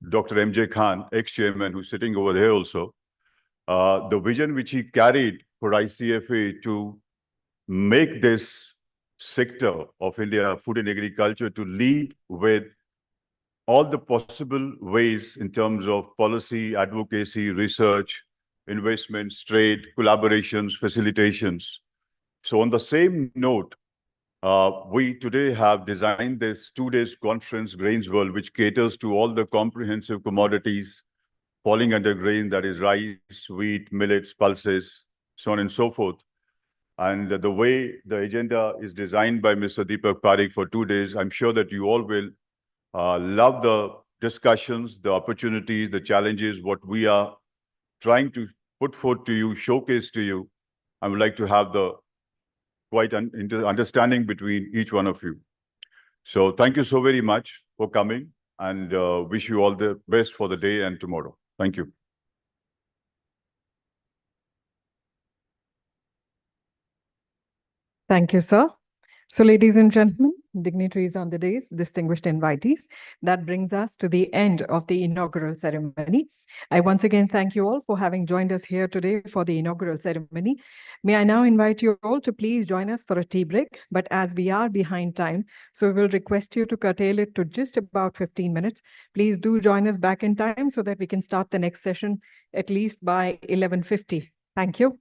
Dr. M.J. Khan, ex-chairman, who's sitting over there also. The vision which he carried for ICFA to make this sector of India, food and agriculture, to lead with all the possible ways in terms of policy, advocacy, research, investments, trade, collaborations, facilitations. So on the same note, we today have designed this 2 days conference, GrainsWorld, which caters to all the comprehensive commodities falling under grain, that is rice, wheat, millets, pulses, so on and so forth. And the way the agenda is designed by Mr. Deepak Parekh for 2 days, I'm sure that you all will love the discussions, the opportunities, the challenges, what we are trying to put forth to you, showcase to you. I would like to have the quite understanding between each one of you. So thank you so very much for coming, and wish you all the best for the day and tomorrow. Thank you. Thank you, sir. So, ladies and gentlemen, dignitaries on the days, distinguished invitees, that brings us to the end of the inaugural ceremony. I once again thank you all for having joined us here today for the inaugural ceremony. May I now invite you all to please join us for a tea break, but as we are behind time, so we will request you to curtail it to just about 15 minutes. Please do join us back in time so that we can start the next session at least by 11:50. Thank you.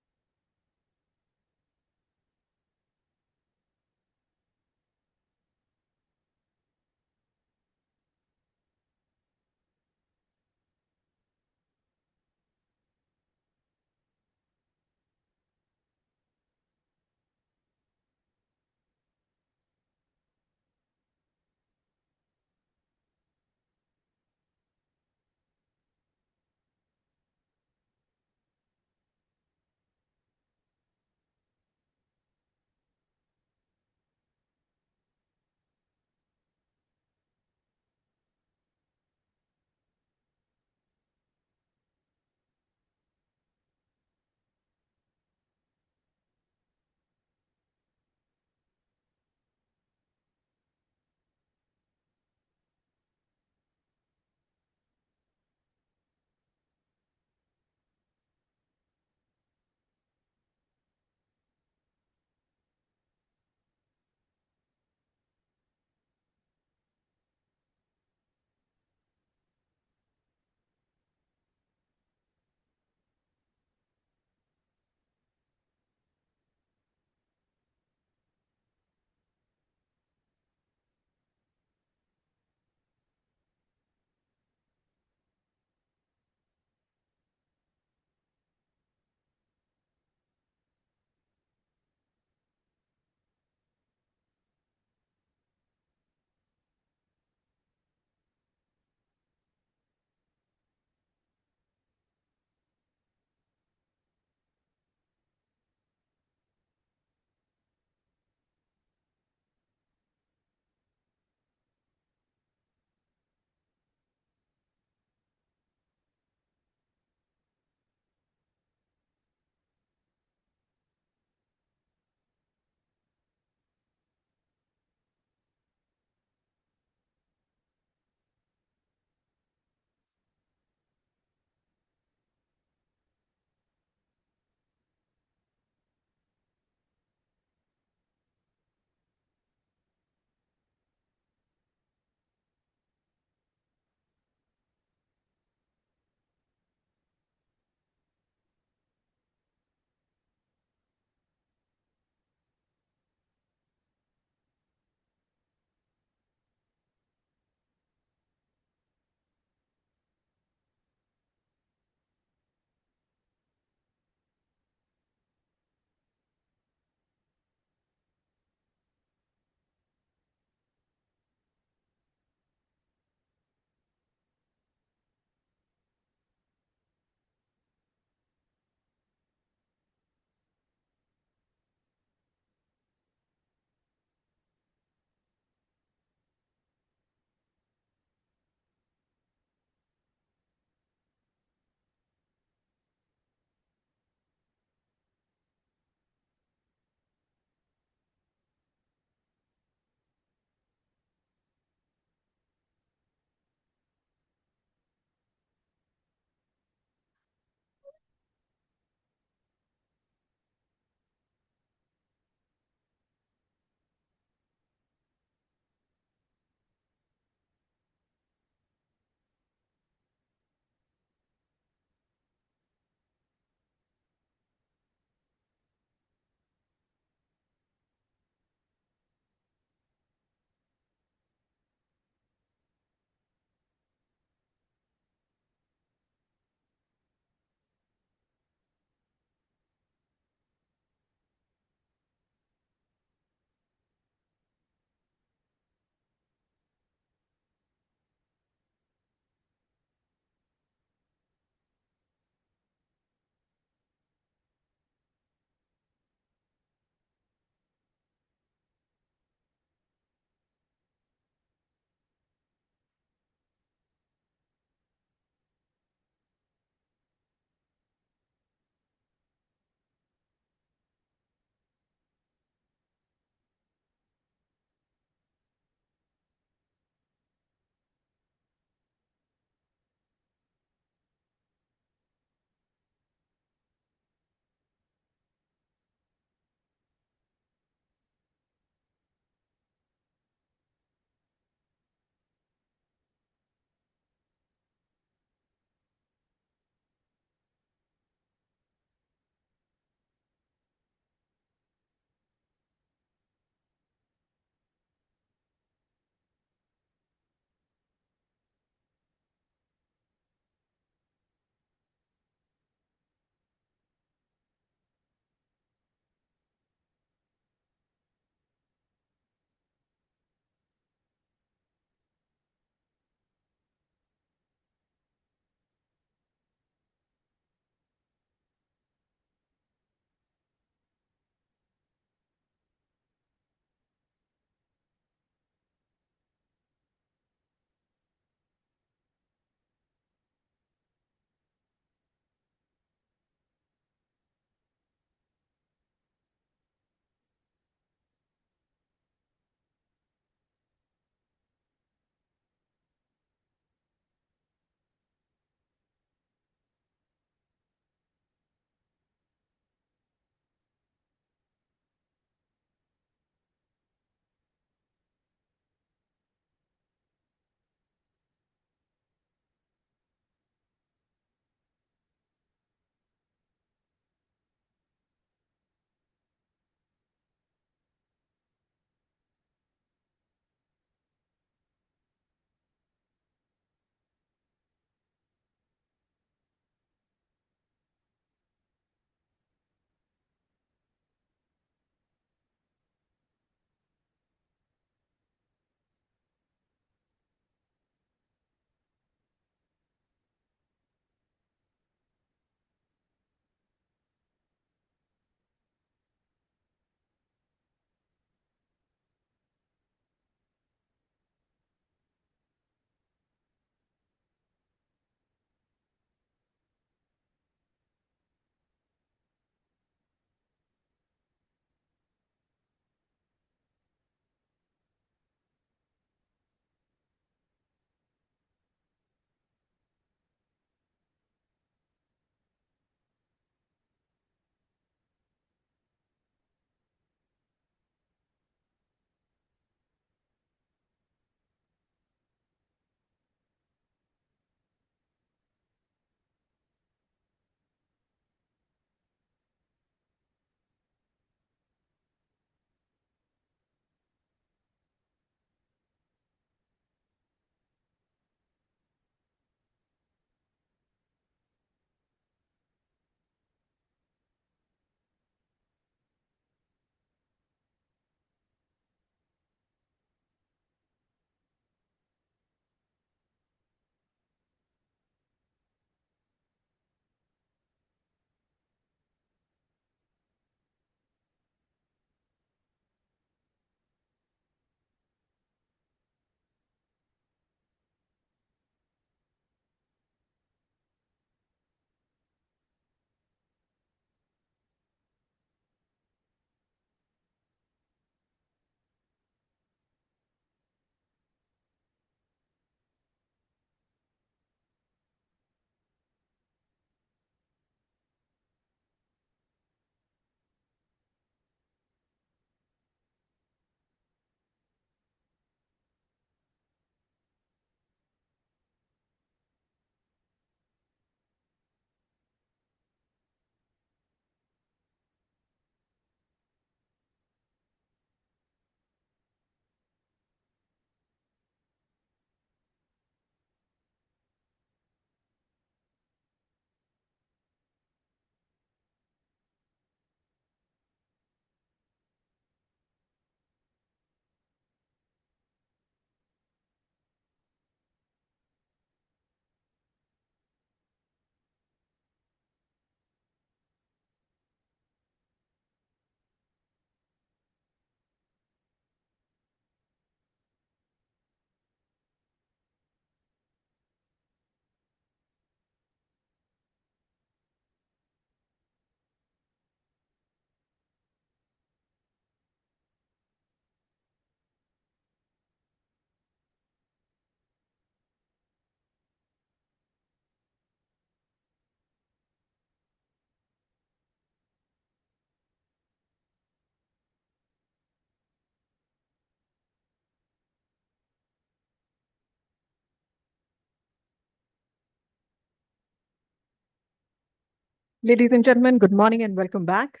Ladies and gentlemen, good morning and welcome back.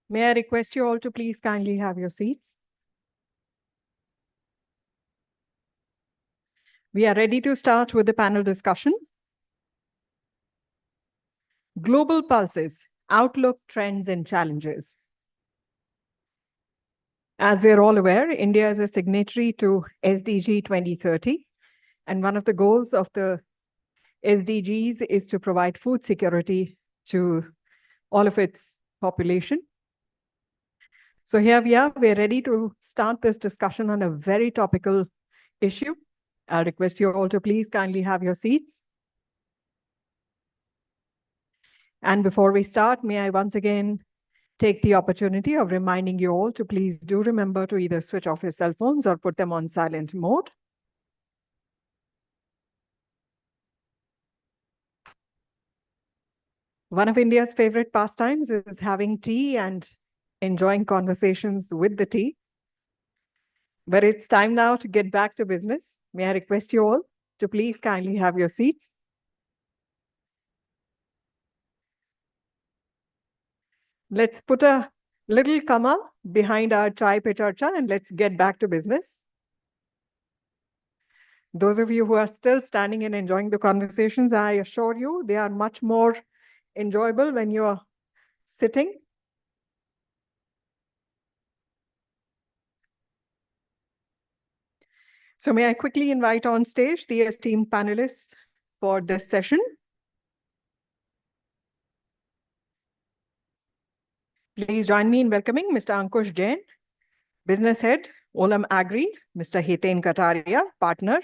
May I request you all to please kindly have your seats. We are ready to start with the panel discussion. Global Pulses, Outlook, Trends and Challenges. As we are all aware, India is a signatory to SDG 2030, and one of the goals of the SDGs is to provide food security to all of its population. So here we are, we're ready to start this discussion on a very topical issue. I'll request you all to please kindly have your seats. And before we start, may I once again take the opportunity of reminding you all to please do remember to either switch off your cell phones or put them on silent mode. One of India's favorite pastimes is having tea and enjoying conversations with the tea. But it's time now to get back to business. May I request you all to please kindly have your seats. Let's put a little comma behind our chai pe charcha and let's get back to business. Those of you who are still standing and enjoying the conversations, I assure you, they are much more enjoyable when you are sitting. So may I quickly invite on stage the esteemed panelists for this session. Please join me in welcoming Mr. Ankush Jain, Business Head, Olam Agri, Mr. Hiten Kataria, Partner,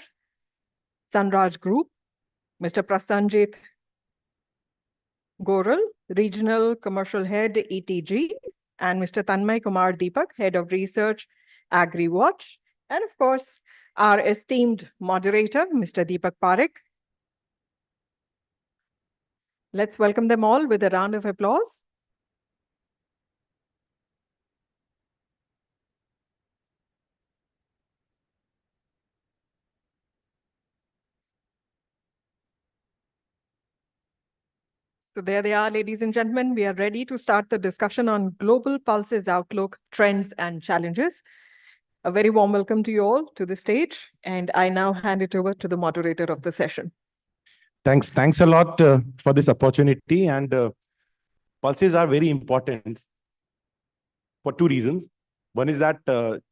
Sunraj Group, Mr. Prasanjit Goral, Regional Commercial Head, ETG, and Mr. Tanmay Kumar Deepak, Head of Research, AgriWatch, and of course, our esteemed moderator, Mr. Deepak Parekh. Let's welcome them all with a round of applause. So there they are, ladies and gentlemen. We are ready to start the discussion on Global Pulses Outlook, Trends and Challenges. A very warm welcome to you all to the stage, and I now hand it over to the moderator of the session. Thanks a lot for this opportunity. And pulses are very important for two reasons. One is that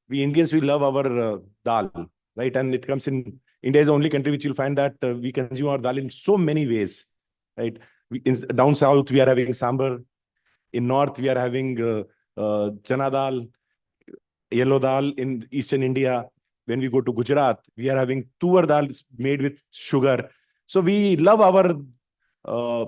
we Indians, we love our dal, right? And it comes in, India is the only country which you'll find that we consume our dal in so many ways, right? Down south, we are having sambar. In north, we are having chana dal, yellow dal. In eastern India, when we go to Gujarat, we are having tur dal made with sugar. So we love our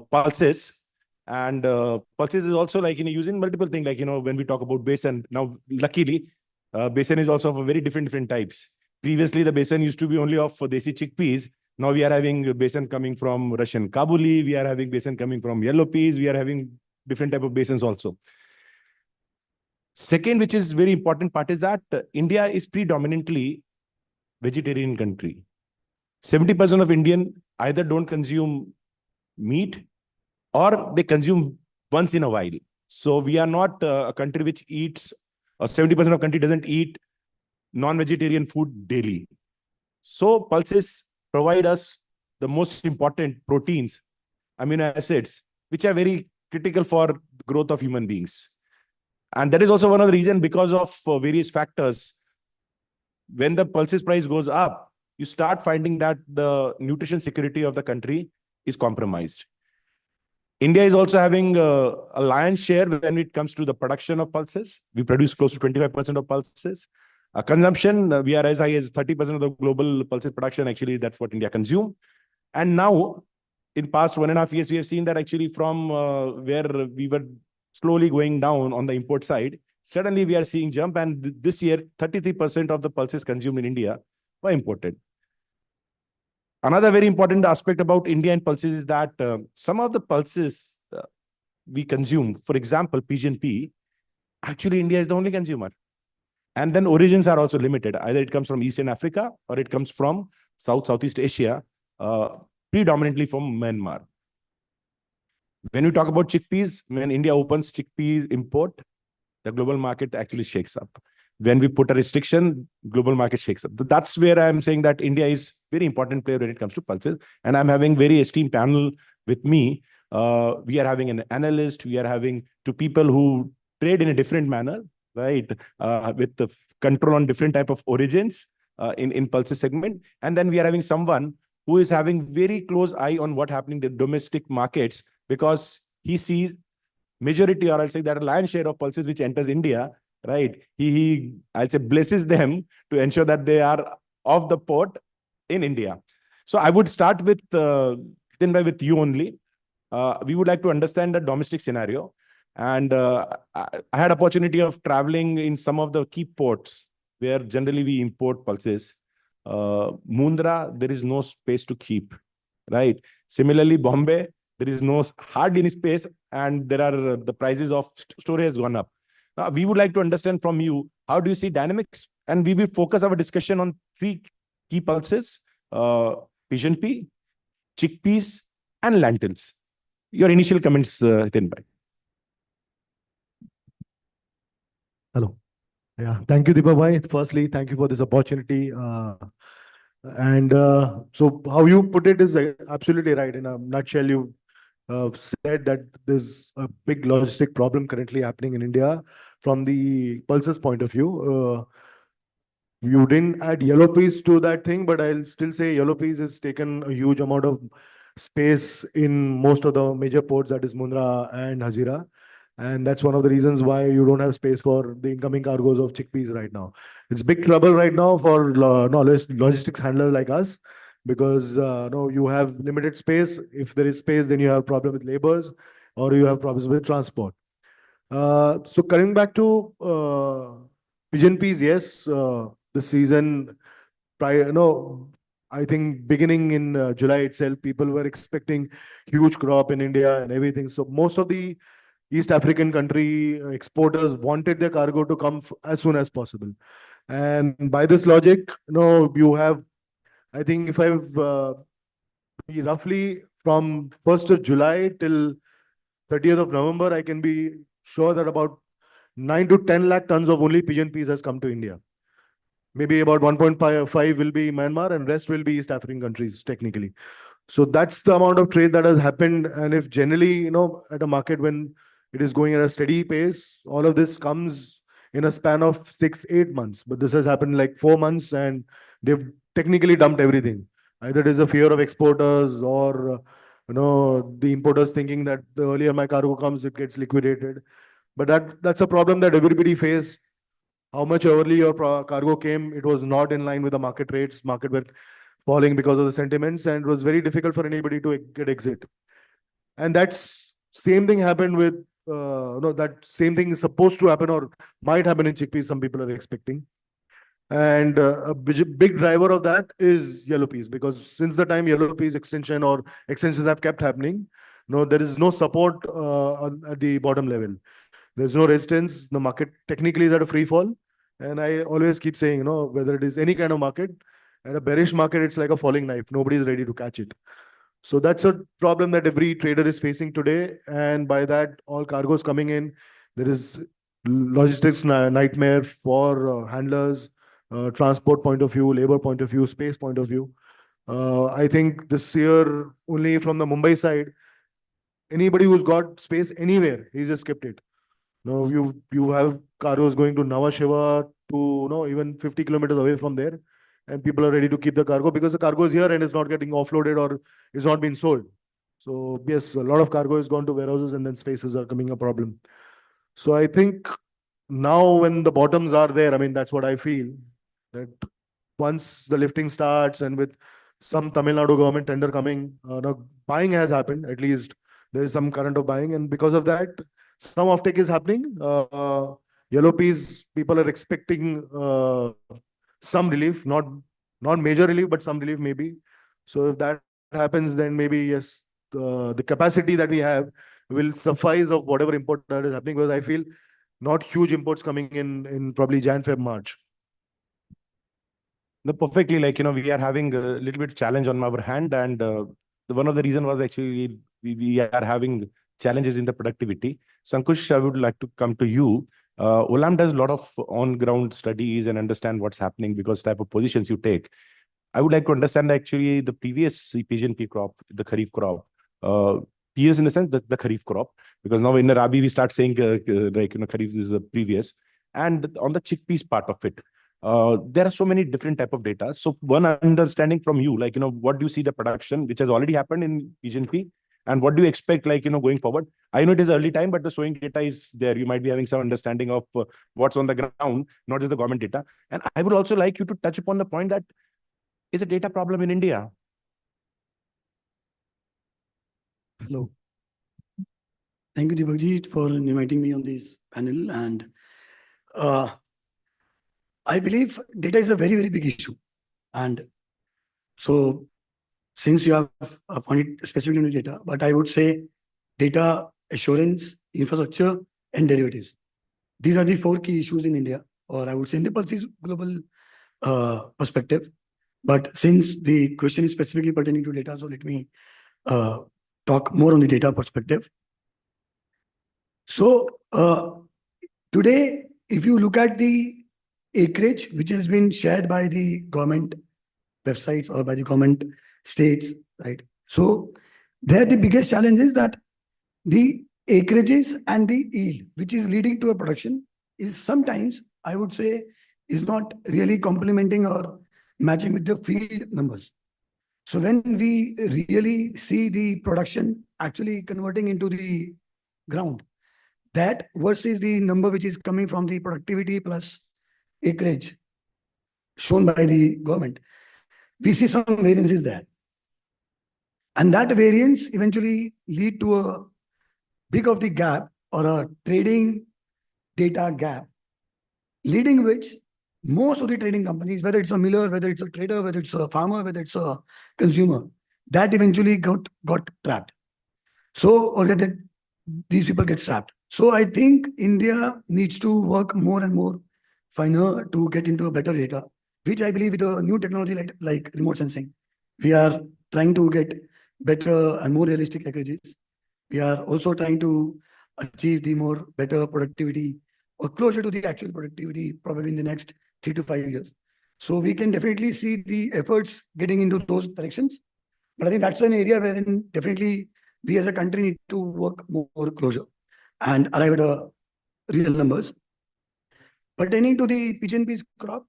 pulses. And pulses is also like, using multiple things, like, when we talk about besan. Now, luckily, besan is also of a very different types. Previously, the besan used to be only of desi chickpeas. Now we are having besan coming from Russian Kabuli. We are having besan coming from yellow peas. We are having different type of besans also. Second, which is very important part, is that India is predominantly vegetarian country. 70% of Indian either don't consume meat or they consume once in a while. So we are not a country which eats, or 70% of country doesn't eat non-vegetarian food daily. So pulses provide us the most important proteins, amino acids, which are very critical for growth of human beings. And that is also one of the reasons, because of various factors. When the pulses price goes up, you start finding that the nutrition security of the country is compromised. India is also having a lion's share when it comes to the production of pulses. We produce close to 25% of pulses. Consumption, we are as high as 30% of the global pulses production. Actually, that's what India consume. And now, in past 1.5 years, we have seen that actually from where we were slowly going down on the import side, suddenly we are seeing jump. And this year, 33% of the pulses consumed in India were imported. Another very important aspect about India and pulses is that some of the pulses we consume, for example, pigeon pea, actually India is the only consumer. And then origins are also limited. Either it comes from Eastern Africa or it comes from Southeast Asia. predominantly from Myanmar. When we talk about chickpeas, when India opens chickpeas import, the global market actually shakes up. When we put a restriction, global market shakes up. That's where I'm saying that India is very important player when it comes to pulses. And I'm having very esteemed panel with me. We are having an analyst. We are having two people who trade in a different manner, right? With the control on different type of origins in pulses segment. And then we are having someone who is having very close eye on what happening in the domestic markets, because he sees majority, or I'll say that a lion's share of pulses which enters India, right? I'll say blesses them to ensure that they are off the port in India. So I would start with with you only. We would like to understand the domestic scenario. And I had opportunity of traveling in some of the key ports where generally we import pulses. Mundra, there is no space to keep, right? Similarly, Bombay, there is no hardly any space, and there are the prices of storage has gone up. Now, we would like to understand from you, how do you see dynamics? And we will focus our discussion on three key pulses, pigeon pea, chickpeas, and lentils. Your initial comments, Hitin Bhai. Hello. Yeah, thank you, Deepa Bhai. Firstly, thank you for this opportunity. So how you put it is absolutely right. In a nutshell, you said that there's a big logistic problem currently happening in India from the pulses point of view. You didn't add yellow peas to that thing, but I'll still say yellow peas has taken a huge amount of space in most of the major ports, that is Mundra and Hazira. And that's one of the reasons why you don't have space for the incoming cargoes of chickpeas right now. It's big trouble right now for logistics handlers like us, because you have limited space. If there is space, then you have problem with labors, or you have problems with transport. So coming back to pigeon peas, yes, the season I think beginning in July itself, people were expecting huge crop in India and everything. So most of the East African country exporters wanted their cargo to come as soon as possible. And by this logic, you have, I think if I've roughly from 1st of July till 30th of November, I can be sure that about 9 to 10 lakh tons of only pigeon peas has come to India. Maybe about 1.5 will be Myanmar, and rest will be East African countries technically. So that's the amount of trade that has happened. And if generally, at a market when it is going at a steady pace, all of this comes in a span of 6-8 months. But this has happened like 4 months, and they've technically dumped everything. Either it is a fear of exporters, or the importers thinking that the earlier my cargo comes, it gets liquidated. But that's a problem that everybody faced. How much early your cargo came, it was not in line with the market rates. Market were falling because of the sentiments, and it was very difficult for anybody to get exit. And that's same thing happened with that same thing is supposed to happen or might happen in chickpeas. Some people are expecting. And a big driver of that is yellow peas, because since the time yellow peas extension or extensions have kept happening, there is no support at the bottom level. There's no resistance. The market technically is at a free fall. And I always keep saying, whether it is any kind of market, at a bearish market, it's like a falling knife. Nobody is ready to catch it. So that's a problem that every trader is facing today. And by that, all cargoes coming in, there is logistics nightmare for handlers, transport point of view, labor point of view, space point of view. I think this year, only from the Mumbai side, anybody who's got space anywhere, he just kept it. You have cargoes going to Nhava Sheva to even 50 kilometers away from there, and people are ready to keep the cargo because the cargo is here and it's not getting offloaded or is not being sold. So yes, a lot of cargo has gone to warehouses, and then spaces are becoming a problem. So I think now when the bottoms are there, I mean, that's what I feel, that once the lifting starts and with some Tamil Nadu government tender coming, buying has happened. At least there is some current of buying, and because of that, some offtake is happening. Yellow peas, people are expecting some relief, not major relief, but some relief maybe. So if that happens, then maybe yes, the capacity that we have will suffice of whatever import that is happening, because I feel not huge imports coming in probably Jan, Feb, March. No, perfectly, we are having a little bit challenge on our hand, and one of the reasons was actually we are having challenges in the productivity. So Ankush, I would like to come to you. Olam does a lot of on-ground studies and understand what's happening because type of positions you take. I would like to understand actually the previous pigeon pea crop, the Kharif crop. Peas in the sense that the Kharif crop, because now in the Rabi we start saying Kharif is the previous. And on the chickpeas part of it, there are so many different type of data. So one understanding from you, what do you see the production which has already happened in pigeon pea, and what do you expect, going forward? I know it is early time, but the sowing data is there. You might be having some understanding of what's on the ground, not just the government data. And I would also like you to touch upon the point that is a data problem in India. Hello. Thank you, Deepakji, for inviting me on this panel. And I believe data is a very, very big issue. And so since you have pointed specifically on data, but I would say data assurance, infrastructure, and derivatives. These are the 4 key issues in India, or I would say in the Pulse's global perspective. But since the question is specifically pertaining to data, so let me talk more on the data perspective. So today, if you look at the acreage which has been shared by the government websites or by the government states, right? So there the biggest challenge is that the acreages and the yield, which is leading to a production, is sometimes, I would say, is not really complementing or matching with the field numbers. So when we really see the production actually converting into the ground, that versus the number which is coming from the productivity plus acreage shown by the government, we see some variances there. And that variance eventually lead to a big of the gap or a trading data gap, leading which most of the trading companies, whether it's a miller, whether it's a trader, whether it's a farmer, whether it's a consumer, that eventually got trapped. So, or that these people get trapped. So I think India needs to work more and more finer to get into a better data, which I believe with a new technology like remote sensing, we are trying to get better and more realistic acreages. We are also trying to achieve the more better productivity or closer to the actual productivity probably in the next 3 to 5 years. So we can definitely see the efforts getting into those directions. But I think that's an area wherein definitely we as a country need to work more closer and arrive at real numbers. Pertaining to the pigeon peas crop,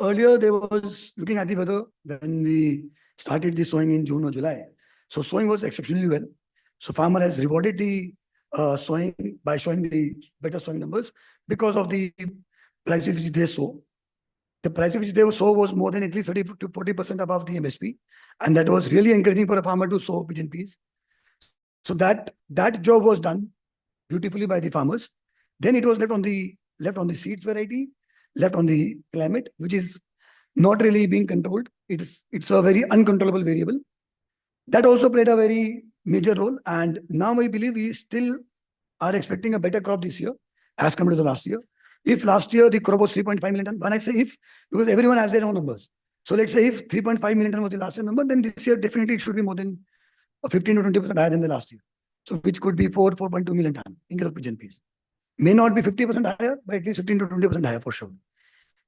earlier there was looking at the weather when we started the sowing in June or July. So sowing was exceptionally well. So farmer has rewarded the sowing by showing the better sowing numbers because of the prices which they sow. The price which they sow was more than at least 30 to 40% above the MSP. And that was really encouraging for a farmer to sow pigeon peas. So that job was done beautifully by the farmers. Then it was left on the seeds variety, left on the climate, which is not really being controlled. It's a very uncontrollable variable. That also played a very major role. And now I believe we still are expecting a better crop this year as compared to the last year. If last year the crop was 3.5 million ton, when I say if, because everyone has their own numbers. So let's say if 3.5 million ton was the last year number, then this year definitely it should be more than 15 to 20% higher than the last year. So which could be 4.2 million ton in case of pigeon peas. May not be 50% higher, but at least 15 to 20% higher for sure.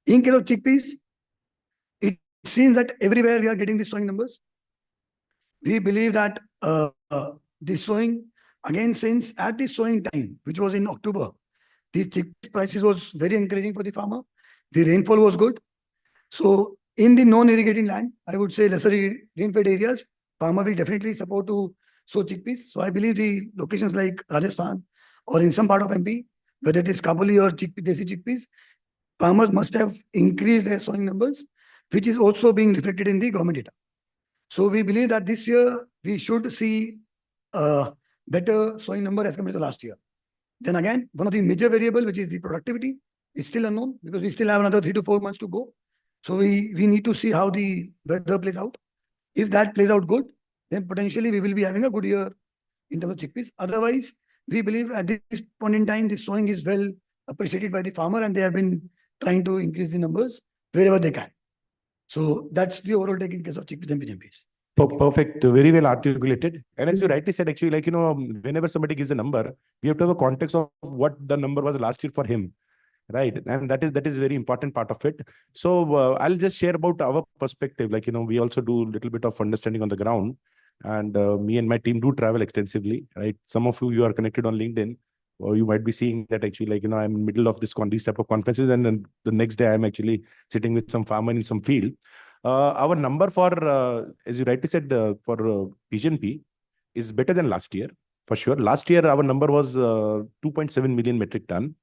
In case of chickpeas, it seems that everywhere we are getting the sowing numbers. We believe that the sowing, again, since at the sowing time, which was in October, the chickpea prices was very encouraging for the farmer. The rainfall was good. So in the non-irrigating land, I would say lesser rain-fed areas, farmer will definitely support to sow chickpeas. So I believe the locations like Rajasthan or in some part of MP, whether it is Kabuli or desi chickpeas, farmers must have increased their sowing numbers, which is also being reflected in the government data. So we believe that this year we should see a better sowing number as compared to last year. Then again, one of the major variable, which is the productivity, is still unknown because we still have another 3 to 4 months to go. So we need to see how the weather plays out. If that plays out good, then potentially we will be having a good year in terms of chickpeas. Otherwise, we believe at this point in time, the sowing is well appreciated by the farmer and they have been trying to increase the numbers wherever they can. So that's the overall take in case of chickpeas and pigeon peas. Perfect, very well articulated. And as you rightly said, actually, like, whenever somebody gives a number, we have to have a context of what the number was last year for him. Right. And that is very important part of it. So I'll just share about our perspective. Like, we also do a little bit of understanding on the ground. And me and my team do travel extensively, right? Some of you are connected on LinkedIn, or you might be seeing that actually, like, I'm in the middle of these type of conferences. And then the next day I'm actually sitting with some farmer in some field. Our number for, as you rightly said, for Pigeon P is better than last year, for sure. Last year, our number was 2.7 million metric ton.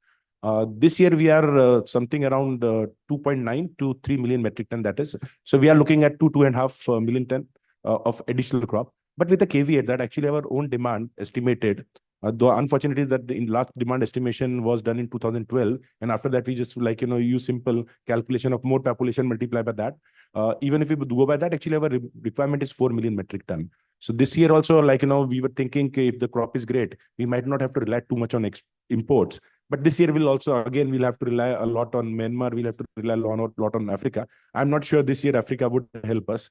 This year, we are something around 2.9 to 3 million metric ton, that is. So we are looking at 2.5 million ton of additional crop. But with the caveat that actually our own demand estimated, though unfortunately that the last demand estimation was done in 2012. And after that, we just use simple calculation of more population multiply by that. Even if we go by that, actually our requirement is 4 million metric ton. So this year also, we were thinking if the crop is great, we might not have to rely too much on imports. But this year we'll have to rely a lot on Myanmar. We'll have to rely a lot on Africa. I'm not sure this year Africa would help us,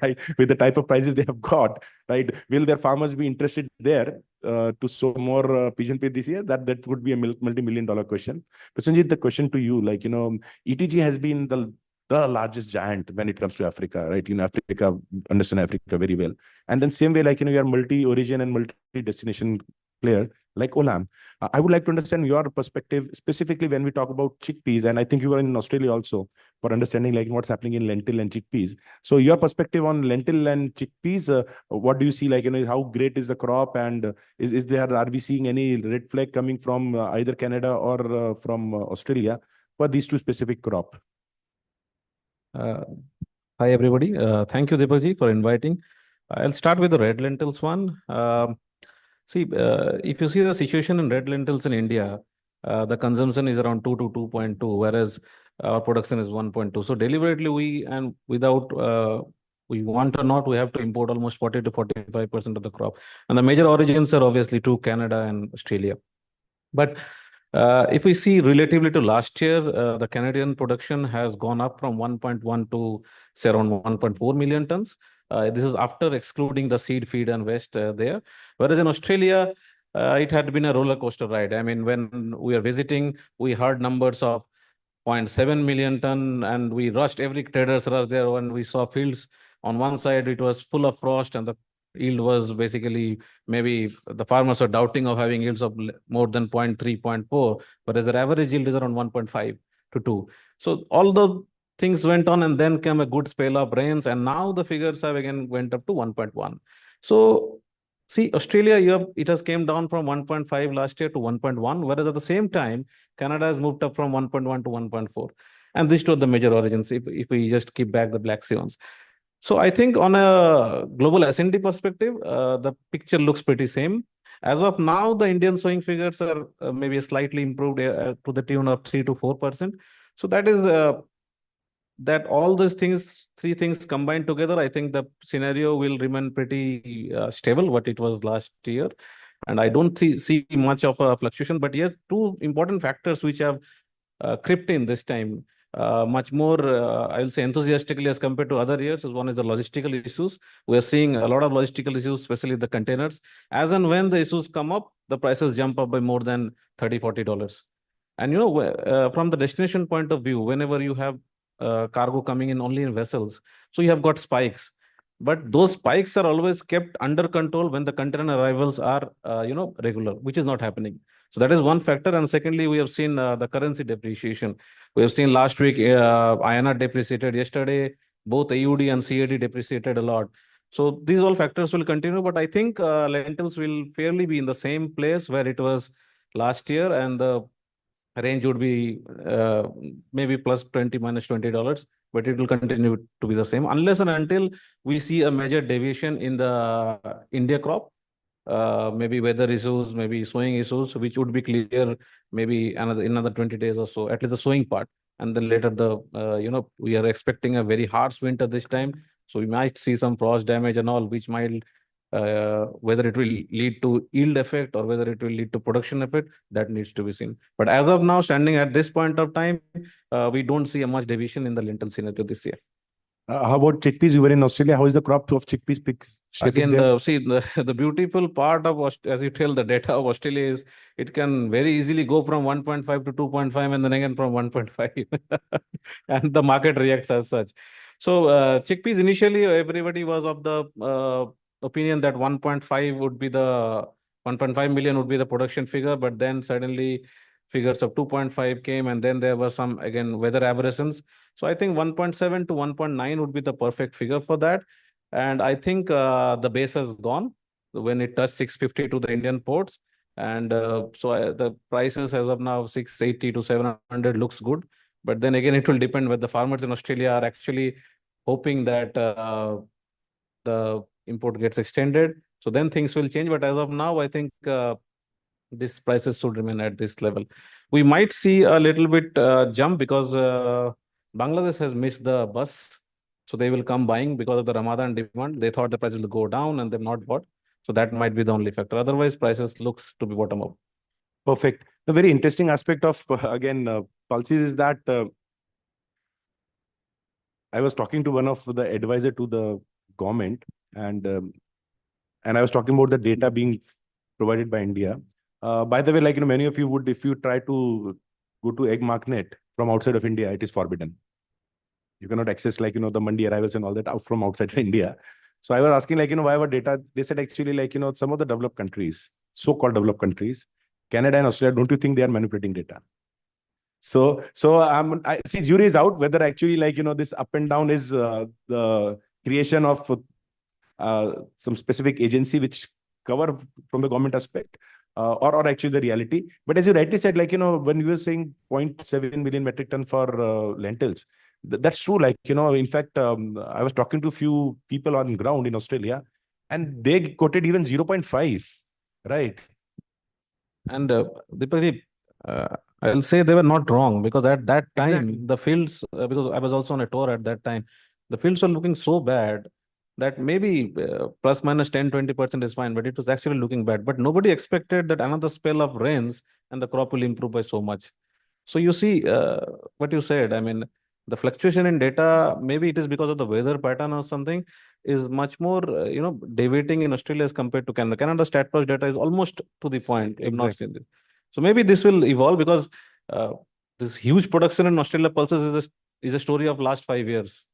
right? With the type of prices they have got, right? Will their farmers be interested there to sow more pigeon pea this year? That would be a multi-million-dollar question. But Sanjit, the question to you, ETG has been the largest giant when it comes to Africa, right? Africa, understand Africa very well. And then same way, you are multi-origin and multi-destination player like Olam. I would like to understand your perspective, specifically when we talk about chickpeas, and I think you were in Australia also for understanding what's happening in lentil and chickpeas. So your perspective on lentil and chickpeas, what do you see, how great is the crop, and are we seeing any red flag coming from either Canada or from Australia for these two specific crop? Hi, everybody. Thank you, Deepaji, for inviting. I'll start with the red lentils one. If you see the situation in red lentils in India, the consumption is around 2 to 2.2, whereas our production is 1.2. So deliberately, without we want or not, we have to import almost 40 to 45% of the crop. And the major origins are obviously to Canada and Australia. But if we see relatively to last year, the Canadian production has gone up from 1.1 to say around 1.4 million tons. This is after excluding the seed, feed, and waste there. Whereas in Australia, it had been a roller coaster ride. I mean, when we are visiting, we heard numbers of 0.7 million ton, and we rushed, every traders rushed there when we saw fields. On one side, it was full of frost, and the yield was basically, maybe the farmers are doubting of having yields of more than 0.3, 0.4, whereas their average yield is around 1.5 to 2. So all the things went on, and then came a good spell of rains, and now the figures have again went up to 1.1. So see, Australia, it has came down from 1.5 last year to 1.1, whereas at the same time, Canada has moved up from 1.1 to 1.4. And these two are the major origins, if we just keep back the black sea ones. So I think on a global S&D perspective, the picture looks pretty same. As of now, the Indian sowing figures are maybe slightly improved to the tune of 3 to 4%. So that is that all these things, three things combined together, I think the scenario will remain pretty stable, what it was last year. And I don't see much of a fluctuation. But yes, two important factors which have crept in this time, much more, I'll say, enthusiastically as compared to other years. One is the logistical issues. We are seeing a lot of logistical issues, especially the containers. As and when the issues come up, the prices jump up by more than $30, $40. And from the destination point of view, whenever you have cargo coming in only in vessels, so you have got spikes. But those spikes are always kept under control when the container arrivals are, regular, which is not happening. So that is one factor. And secondly, we have seen the currency depreciation. We have seen last week INR depreciated. Yesterday, both AUD and CAD depreciated a lot. So these all factors will continue. But I think lentils will fairly be in the same place where it was last year, and the range would be maybe plus 20, minus $20, but it will continue to be the same unless and until we see a major deviation in the India crop, maybe weather issues, maybe sowing issues, which would be clear maybe another 20 days or so, at least the sowing part. And then later we are expecting a very harsh winter this time. So we might see some frost damage and all, which might whether it will lead to yield effect or whether it will lead to production effect, that needs to be seen. But as of now, standing at this point of time, we don't see a much deviation in the lentil scenario this year. How about chickpeas? You were in Australia. How is the crop of chickpeas shaping Again, there? see, the beautiful part of, as you tell, the data of Australia is it can very easily go from 1.5 to 2.5 and then again from 1.5. And the market reacts as such. So chickpeas, initially, everybody was of the opinion that 1.5 would be the 1.5 million would be the production figure, but then suddenly figures of 2.5 came, and then there were some, again, weather aberrations. So I think 1.7 to 1.9 would be the perfect figure for that. And I think the base has gone when it touched 650 to the Indian ports. And the prices as of now, 680 to 700 looks good. But then again, it will depend whether the farmers in Australia are actually hoping that the import gets extended. So then things will change. But as of now, I think these prices should remain at this level. We might see a little bit jump because Bangladesh has missed the bus. So they will come buying because of the Ramadan demand. They thought the prices will go down and they've not bought. So that might be the only factor. Otherwise, prices looks to be bottom up. Perfect. The very interesting aspect of, again, pulses is that I was talking to one of the advisor to the government, and I was talking about the data being provided by India. By the way, like, many of you would, if you try to go to egg market from outside of India, it is forbidden. You cannot access, like, the mandi arrivals and all that out from outside India. So I was asking, like, why our data? They said actually, like, some of the developed countries, so-called developed countries, Canada and Australia, don't you think they are manipulating data? So I see jury is out whether actually, like, this up and down is the creation of some specific agency which cover from the government aspect, or actually the reality. But as you rightly said, like, when you were saying 0.7 million metric ton for lentils, that's true. Like, in fact, I was talking to a few people on ground in Australia, and they quoted even 0.5, right? And Deepaji, I'll say they were not wrong, because at that time, Exactly. the fields, because I was also on a tour at that time, the fields were looking so bad that maybe plus minus 10-20% is fine, but it was actually looking bad. But nobody expected that another spell of rains and the crop will improve by so much. So you see what you said. I mean, the fluctuation in data, maybe it is because of the weather pattern or something, is much more, deviating in Australia as compared to Canada. Canada StatPlus data is almost to the point. You've not seen this. So maybe this will evolve, because this huge production in Australia pulses is a story of last 5 years,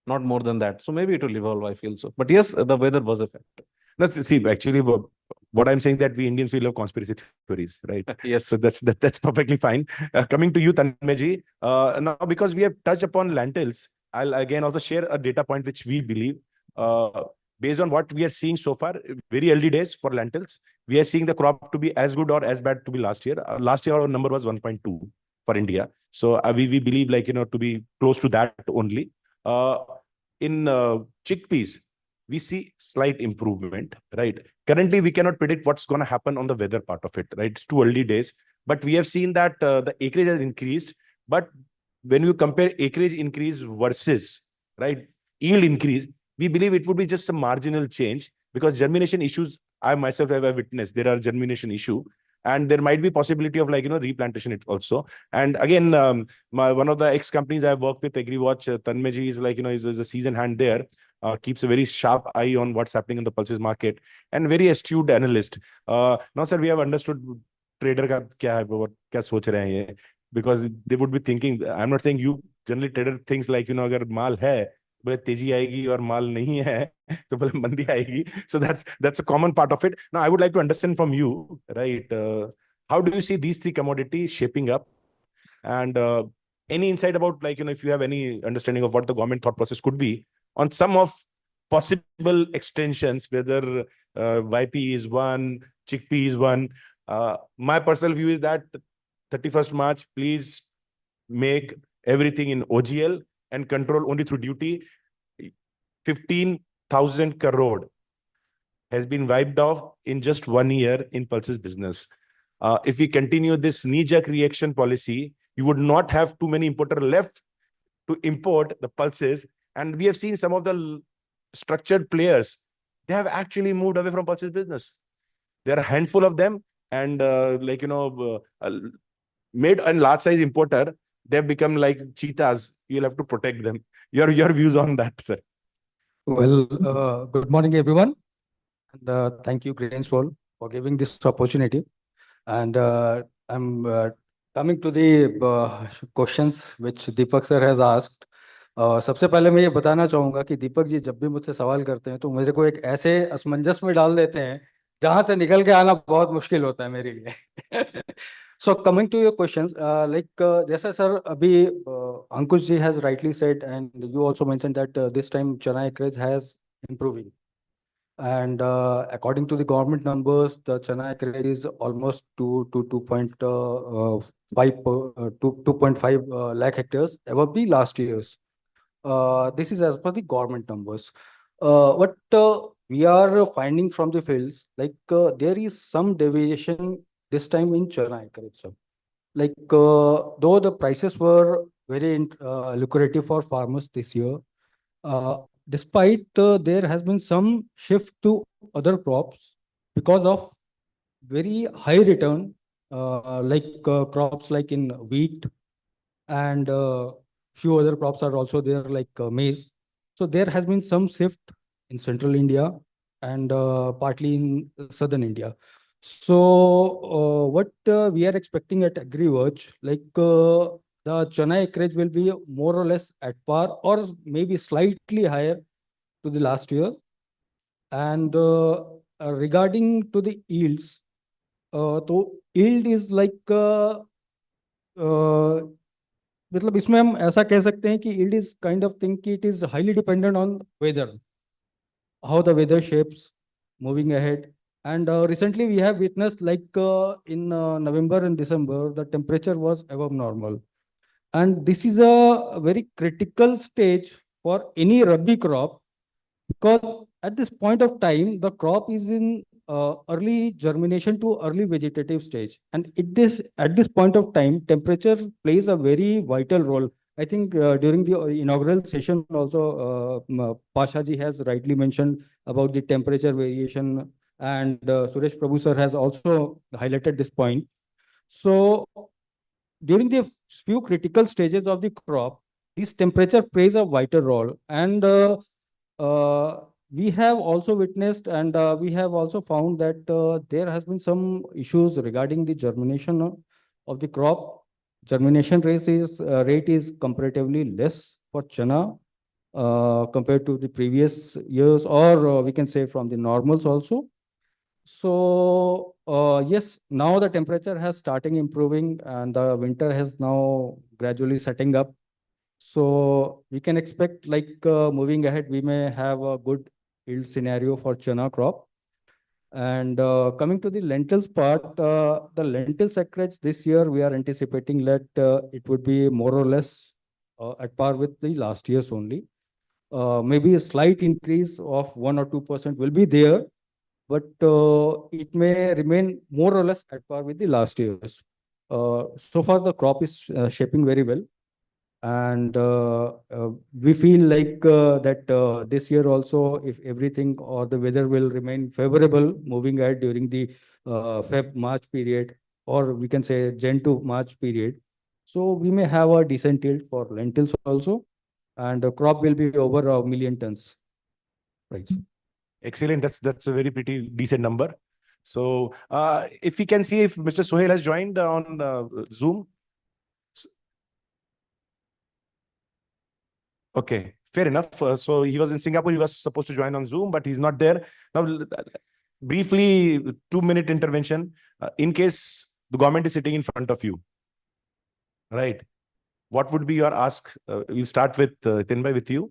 not more than that. So maybe it will evolve, I feel so. But yes, the weather was a factor. Let's see, actually, what I'm saying, that we Indians, we love conspiracy theories, right? Yes. So that's perfectly fine. Coming to you, Tanmay, now, because we have touched upon lentils, I'll again also share a data point which we believe, based on what we are seeing so far, very early days for lentils, we are seeing the crop to be as good or as bad to be last year. Last year, our number was 1.2 for India. So we believe, like, to be close to that only. In chickpeas, we see slight improvement, right? Currently, we cannot predict what's going to happen on the weather part of it, right? It's too early days. But we have seen that the acreage has increased. But when you compare acreage increase versus, right, yield increase, we believe it would be just a marginal change, because germination issues, I myself have witnessed, there are germination issue. And there might be possibility of, like, replantation it also. And again, one of the ex-companies I've worked with, AgriWatch, Tanmay is, like, is a seasoned hand there. Keeps a very sharp eye on what's happening in the pulses market, and very astute analyst. Now, sir, we have understood trader ka kya hai, what kya soch rahe hain ye, because they would be thinking, I'm not saying you, generally trader thinks, like, agar maal hai, बोले तेजी आएगी और माल नहीं है तो बोले मंदी आएगी. So that's a common part of it. Now, I would like to understand from you, right? How do you see these three commodities shaping up? And any insight about, like, if you have any understanding of what the government thought process could be on some of possible extensions, whether YP is one, chickpea is one. My personal view is that 31st March, please make everything in OGL and control only through duty. 15,000 crore has been wiped off in just 1 year in pulses business. If we continue this knee-jerk reaction policy, you would not have too many importers left to import the pulses. And we have seen some of the structured players, they have actually moved away from pulses business. There are a handful of them, and made a large size importer, they've become like cheetahs. You'll have to protect them. Your views on that, sir? Well, good morning, everyone. And thank you, GrainsWorld, for giving this opportunity. And I'm coming to the questions which Deepak sir has asked. सबसे पहले मैं ये बताना चाहूँगा कि दीपक जी जब भी मुझसे सवाल करते हैं तो मेरे को एक ऐसे असमंजस में डाल देते हैं जहाँ से निकल के आना बहुत मुश्किल होता है मेरे लिए. So coming to your questions, जैसा सर अभी अंकुश जी has rightly said and you also mentioned that this time chana acreage has improving. And according to the government numbers, the chana acreage is almost 2.5 lakh hectares above the last year's. This is as per the government numbers. What we are finding from the fields, there is some deviation this time in chana acreage. Though the prices were very lucrative for farmers this year, despite there has been some shift to other crops because of very high return, crops like in wheat and few other crops are also there like maize. So there has been some shift in central India and partly in southern India. So what we are expecting at AgriWatch, the chana acreage will be more or less at par or maybe slightly higher to the last year. And regarding to the yields, तो yield is मतलब इसमें हम ऐसा कह सकते हैं कि yield is kind of thing कि it is highly dependent on weather, how the weather shapes moving ahead. And recently we have witnessed in November and December, the temperature was above normal. And this is a very critical stage for any Rabi crop because at this point of time, the crop is in early germination to early vegetative stage. And at this point of time, temperature plays a very vital role. I think during the inaugural session also, Pasha ji has rightly mentioned about the temperature variation, and Suresh Prabhu sir has also highlighted this point. So during the few critical stages of the crop, this temperature plays a vital role. And we have also witnessed and we have also found that there has been some issues regarding the germination of the crop. Germination rate is comparatively less for chana compared to the previous years, or we can say from the normals also. So yes, now the temperature has starting improving and the winter has now gradually setting up. So we can expect moving ahead, we may have a good yield scenario for chana crop. And coming to the lentils part, the lentils acreage this year, we are anticipating that it would be more or less at par with the last year's only. Maybe a slight increase of 1 or 2% will be there, but it may remain more or less at par with the last year's. So far, the crop is shaping very well. And we feel that this year also, if everything or the weather will remain favorable moving ahead during the Feb-March period, or we can say Jan to March period, so we may have a decent yield for lentils also, and the crop will be over 1 million tons. Right. Excellent. That's a very pretty decent number. So if we can see if Mr. Sohail has joined on Zoom. Okay, fair enough. So he was in Singapore. He was supposed to join on Zoom, but he's not there. Now, briefly, 2-minute intervention. In case the government is sitting in front of you, right? What would be your ask? We'll start with Tinbhai, with you.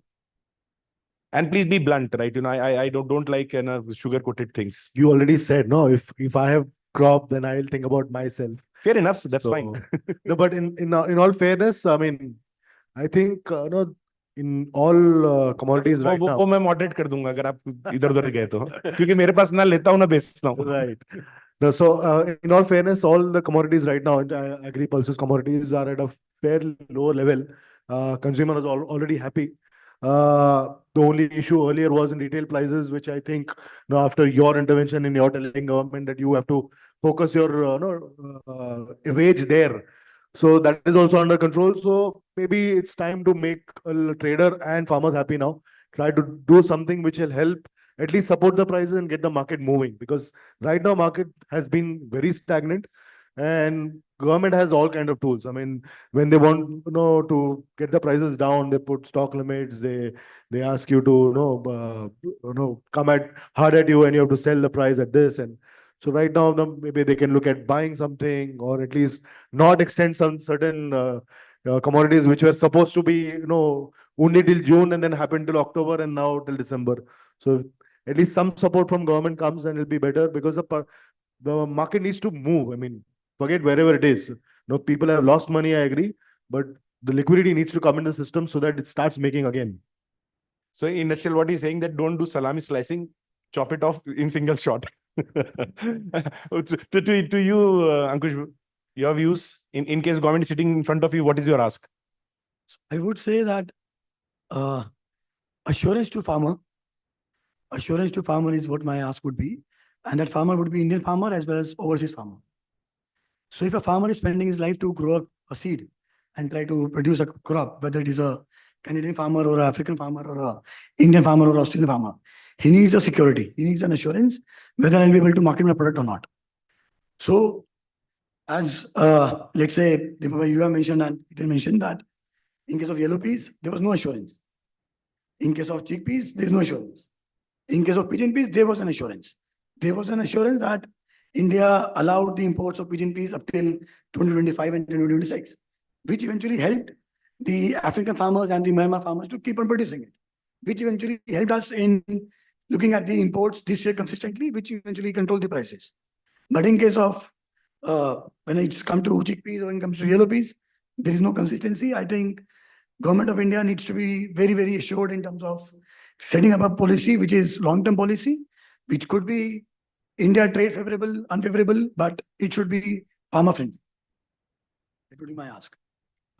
And please be blunt, right? You know, I don't like sugar-coated things. You already said, no, if I have crop, then I'll think about myself. Fair enough. That's fine. No, but in all fairness, I mean, I think no, in all commodities right now. वो मैं moderate कर दूंगा अगर आप इधर-उधर गए तो, क्योंकि मेरे पास ना लेता हूँ ना बेचता हूँ. Right. No, so in all fairness, all the commodities right now, agri-pulses commodities are at a fairly low level. Consumer is already happy. The only issue earlier was in retail prices, which I think after your intervention in your telling government that you have to focus your rage there. So that is also under control. So maybe it's time to make a trader and farmers happy now. Try to do something which will help at least support the prices and get the market moving, because right now market has been very stagnant and government has all kind of tools. I mean, when they want, to get the prices down, they put stock limits, they ask you to, come hard at you, and you have to sell the price at this. And so right now, maybe they can look at buying something, or at least not extend some certain commodities which were supposed to be, only till June and then happened till October and now till December. So if at least some support from government comes, then it'll be better, because the market needs to move. I mean, forget wherever it is. People have lost money, I agree, but the liquidity needs to come in the system so that it starts making again. So in a nutshell, what he's saying that don't do salami slicing, chop it off in single shot. to you, Ankush, your views in case government is sitting in front of you, what is your ask? I would say that assurance to farmer is what my ask would be, and that farmer would be Indian farmer as well as overseas farmer. So if a farmer is spending his life to grow a seed and try to produce a crop, whether it is a Canadian farmer or an African farmer or a Indian farmer or Australian farmer, he needs a security. He needs an assurance whether I'll be able to market my product or not. So as let's say, you have mentioned and it mentioned that in case of yellow peas, there was no assurance. In case of chickpeas, there is no assurance. In case of pigeon peas, there was an assurance. There was an assurance that India allowed the imports of pigeon peas up till 2025 and 2026, which eventually helped the African farmers and the Myanmar farmers to keep on producing it, which eventually helped us in looking at the imports this year consistently, which eventually controlled the prices. But in case of when it's come to chickpeas or when it comes to yellow peas, there is no consistency. I think Government of India needs to be very, very assured in terms of setting up a policy which is long-term policy, which could be India trade favorable, unfavorable, but it should be farmer friendly. That would be my ask.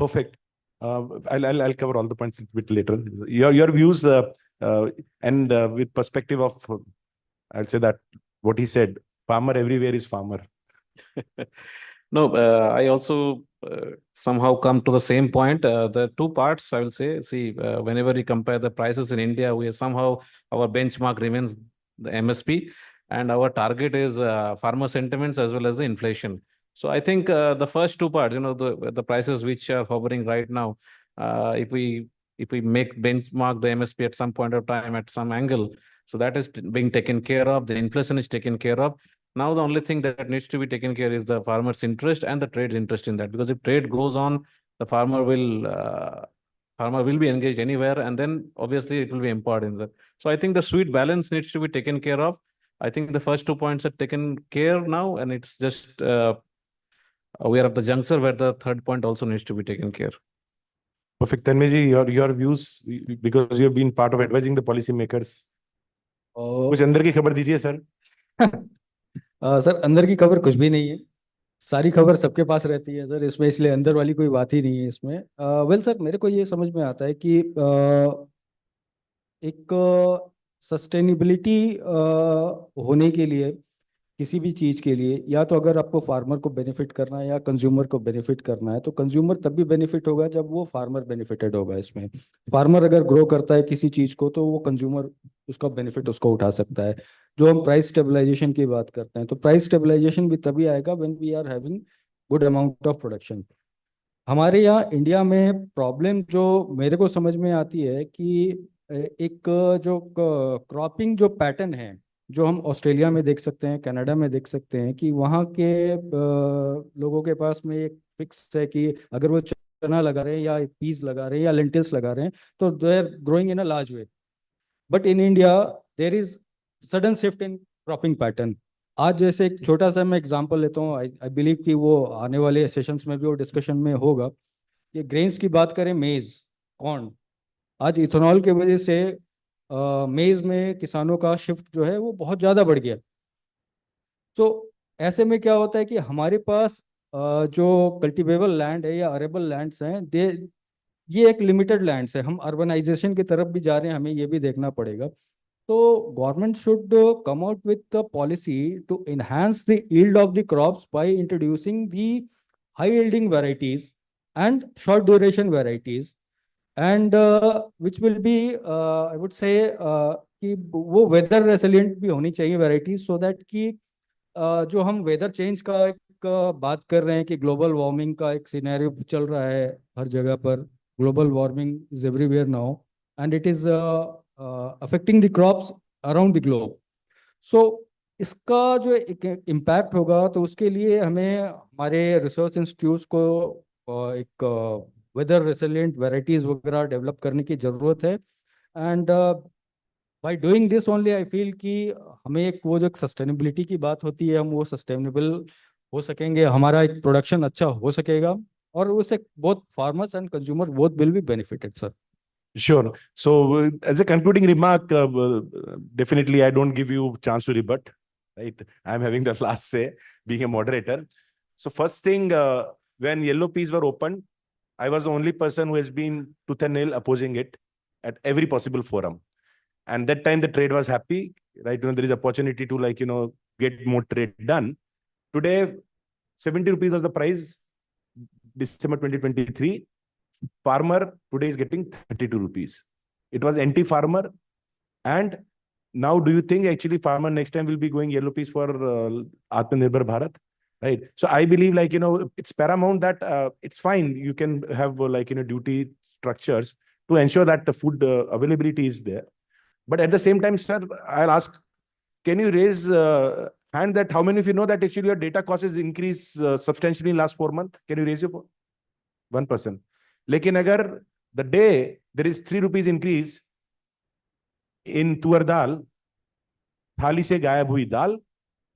Perfect. I'll cover all the points a bit later. Your views and with perspective of, I'll say that what he said, farmer everywhere is farmer. No, I also somehow come to the same point. There are two parts, I will say. See, whenever we compare the prices in India, we are somehow, our benchmark remains the MSP, and our target is farmer sentiments as well as the inflation. So I think the first two parts, the prices which are hovering right now, if we make benchmark the MSP at some point of time at some angle, so that is being taken care of. The inflation is taken care of. Now the only thing that needs to be taken care is the farmer's interest and the trade's interest in that. Because if trade goes on, the farmer will be engaged anywhere, and then obviously it will be empowered in that. So I think the sweet balance needs to be taken care of. I think the first 2 points are taken care now, and it's just we are at the juncture where the third point also needs to be taken care. Perfect. Tanmay, your views, because you have been part of advising the policymakers. कुछ अंदर की खबर दीजिए sir. Sir अंदर की खबर कुछ भी नहीं है, सारी खबर सबके पास रहती है सर, इसमें इसलिए अंदर वाली कोई बात ही नहीं है इसमें. वेल सर, मेरे को ये समझ में आता है कि एक सस्टेनेबिलिटी होने के लिए किसी भी चीज़ के लिए, या तो अगर आपको फार्मर को बेनिफिट करना है या कंज्यूमर को बेनिफिट करना है, तो कंज्यूमर तब भी बेनिफिट होगा जब वो फार्मर बेनिफिटेड होगा. इसमें फार्मर अगर ग्रो करता है किसी चीज़ को, तो वो कंज्यूमर उसका बेनिफिट उसको उठा सकता है. जो हम प्राइस स्टेबलाइजेशन की बात करते हैं, तो प्राइस स्टेबलाइजेशन भी तभी आएगा when we are having good amount of production. हमारे यहाँ इंडिया में प्रॉब्लम जो मेरे को समझ में आती है कि एक जो क्रॉपिंग जो पैटर्न है, जो हम ऑस्ट्रेलिया में देख सकते हैं, कनाडा में देख सकते हैं, कि वहाँ के लोगों के पास में एक फिक्स है कि अगर वो चना लगा रहे हैं या पीस लगा रहे हैं या लेंटिल्स लगा रहे हैं, तो they are growing in a large way. But in India there is sudden shift in cropping pattern. आज जैसे एक छोटा सा मैं एग्जांपल लेता हूँ, आई बिलीव कि वो आने वाले सेशंस में भी वो डिस्कशन में होगा. कि ग्रेन्स की बात करें, मेज, कॉर्न, आज इथेनॉल की वजह से मेज में किसानों का शिफ्ट जो है वो बहुत ज़्यादा बढ़ गया. तो ऐसे में क्या होता है कि हमारे पास जो कल्टिवेबल लैंड है या अरेबल लैंड्स हैं, ये एक लिमिटेड लैंड्स है. हम अर्बनाइजेशन की तरफ भी जा रहे हैं, हमें ये भी देखना पड़ेगा. तो government should come out with the policy to enhance the yield of the crops by introducing the high yielding varieties and short duration varieties, and which will be I would say कि वो weather resilient भी होनी चाहिए varieties, so that कि जो हम weather change का एक बात कर रहे हैं कि global warming का एक scenario चल रहा है हर जगह पर, global warming is everywhere now and it is affecting the crops around the globe. So इसका जो एक इम्पैक्ट होगा तो उसके लिए हमें हमारे रिसर्च इंस्टीट्यूट्स को एक वेदर रेसिलिएंट वैरायटीज वगैरह डेवलप करने की ज़रूरत है, and by doing this only I feel कि हमें एक वो जो सस्टेनेबिलिटी की बात होती है, हम वो सस्टेनेबल हो सकेंगे, हमारा एक प्रोडक्शन अच्छा हो सकेगा और उससे both farmers and consumer both will be benefited sir. Sure. So, as a concluding remark, definitely I don't give you chance to rebut, right? I'm having the last say, being a moderator. So, first thing, when yellow peas were opened, I was the only person who has been tooth and nail opposing it at every possible forum. And that time the trade was happy, right? There is opportunity to get more trade done. Today, 70 rupees was the price, December 2023. Farmer today is getting 32 rupees. It was anti-farmer. And now do you think actually farmer next time will be going yellow peas for Atmanirbhar Bharat? Right. So I believe it's paramount that it's fine. You can have duty structures to ensure that the food availability is there. But at the same time, sir, I'll ask, can you raise hand that how many of you know that actually your data cost has increased substantially in last 4 months? Can you raise your 1%? लेकिन अगर the day there is 3 rupees increase in तुअर दाल, थाली से गायब हुई दाल,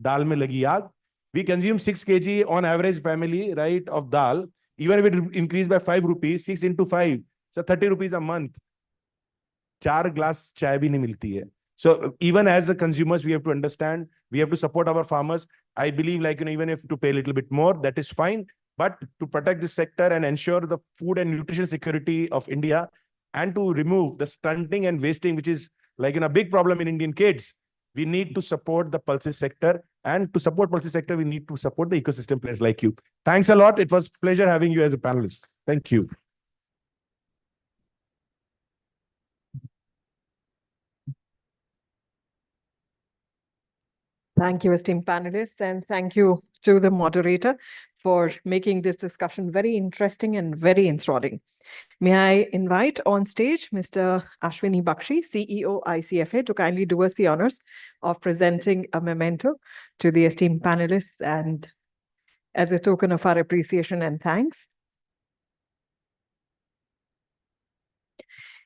दाल में लगी आग. We consume 6 kg on average family, right, of dal. Even if it increased by 5 rupees, 6 into 5, so 30 rupees a month. 4 glass chai bhi nahi milti hai. So even as the consumers, we have to understand, we have to support our farmers. I believe even if to pay a little bit more, that is fine. But to protect this sector and ensure the food and nutrition security of India, and to remove the stunting and wasting, which is a big problem in Indian kids, we need to support the pulses sector. And to support pulses sector, we need to support the ecosystem players like you. Thanks a lot. It was a pleasure having you as a panelist. Thank you. Thank you, esteemed panelists, and thank you to the moderator for making this discussion very interesting and very enthralling. May I invite on stage Mr. Ashwini Bakshi, CEO ICFA, to kindly do us the honors of presenting a memento to the esteemed panelists and as a token of our appreciation and thanks.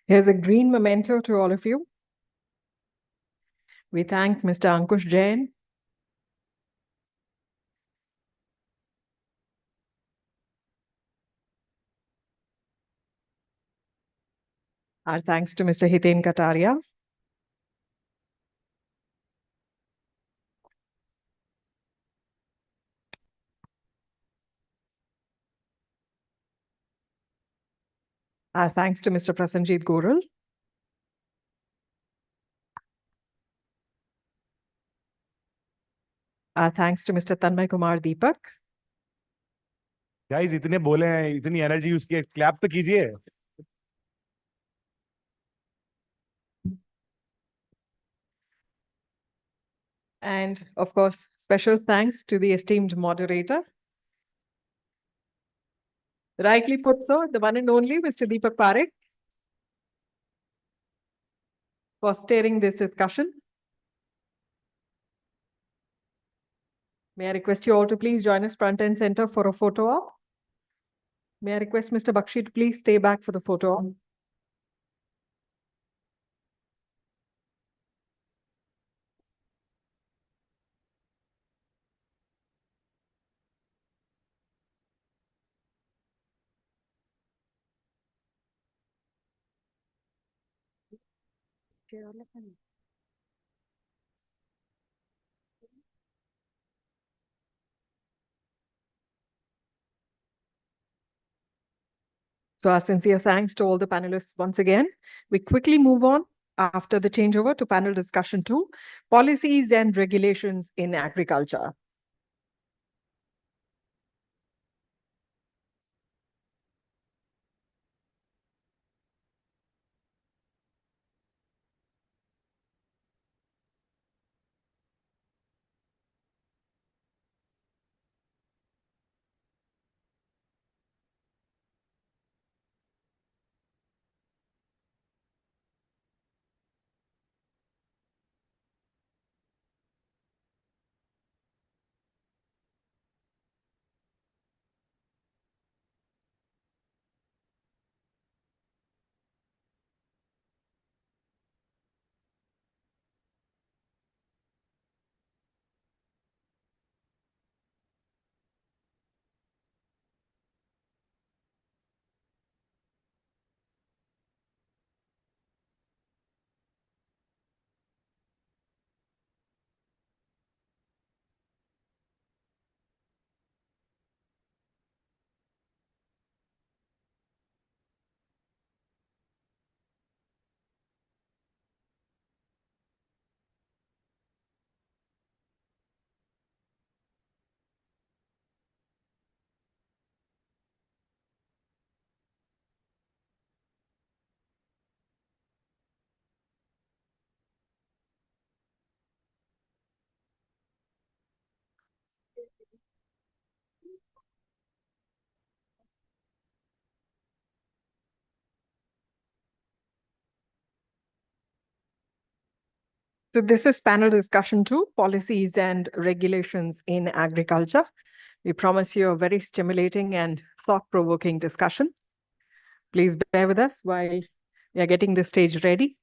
Here's a green memento to all of you. We thank Mr. Ankush Jain, our thanks to Mr. Hiten Kataria, our thanks to Mr. Prasanjit Goral, our thanks to Mr. Tanmay Kumar Deepak. Guys, इतने बोले हैं, इतनी energy use किए, clap तो कीजिए. And of course, special thanks to the esteemed moderator. Rightly put, sir, the one and only Mr. Deepak Parekh, for steering this discussion. May I request you all to please join us front and center for a photo op. May I request Mr. Bakshi to please stay back for the photo op. So our sincere thanks to all the panelists once again. We quickly move on after the changeover to panel discussion 2, policies and regulations in agriculture. So this is panel discussion 2, policies and regulations in agriculture. We promise you a very stimulating and thought-provoking discussion. Please bear with us while we are getting the stage ready.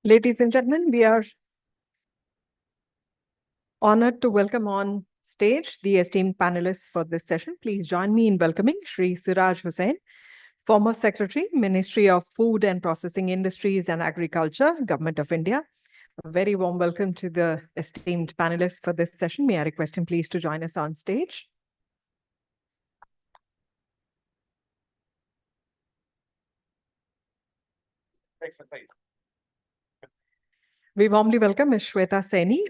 Ladies and gentlemen, we are honored to welcome on stage the esteemed panelists for this session. Please join me in welcoming Shri Siraj Hussain, former Secretary, Ministry of Food and Processing Industries and Agriculture, Government of India. A very warm welcome to the esteemed panelists for this session. May I request him please to join us on stage? Exercise. We warmly welcome Ms. Shweta Saini,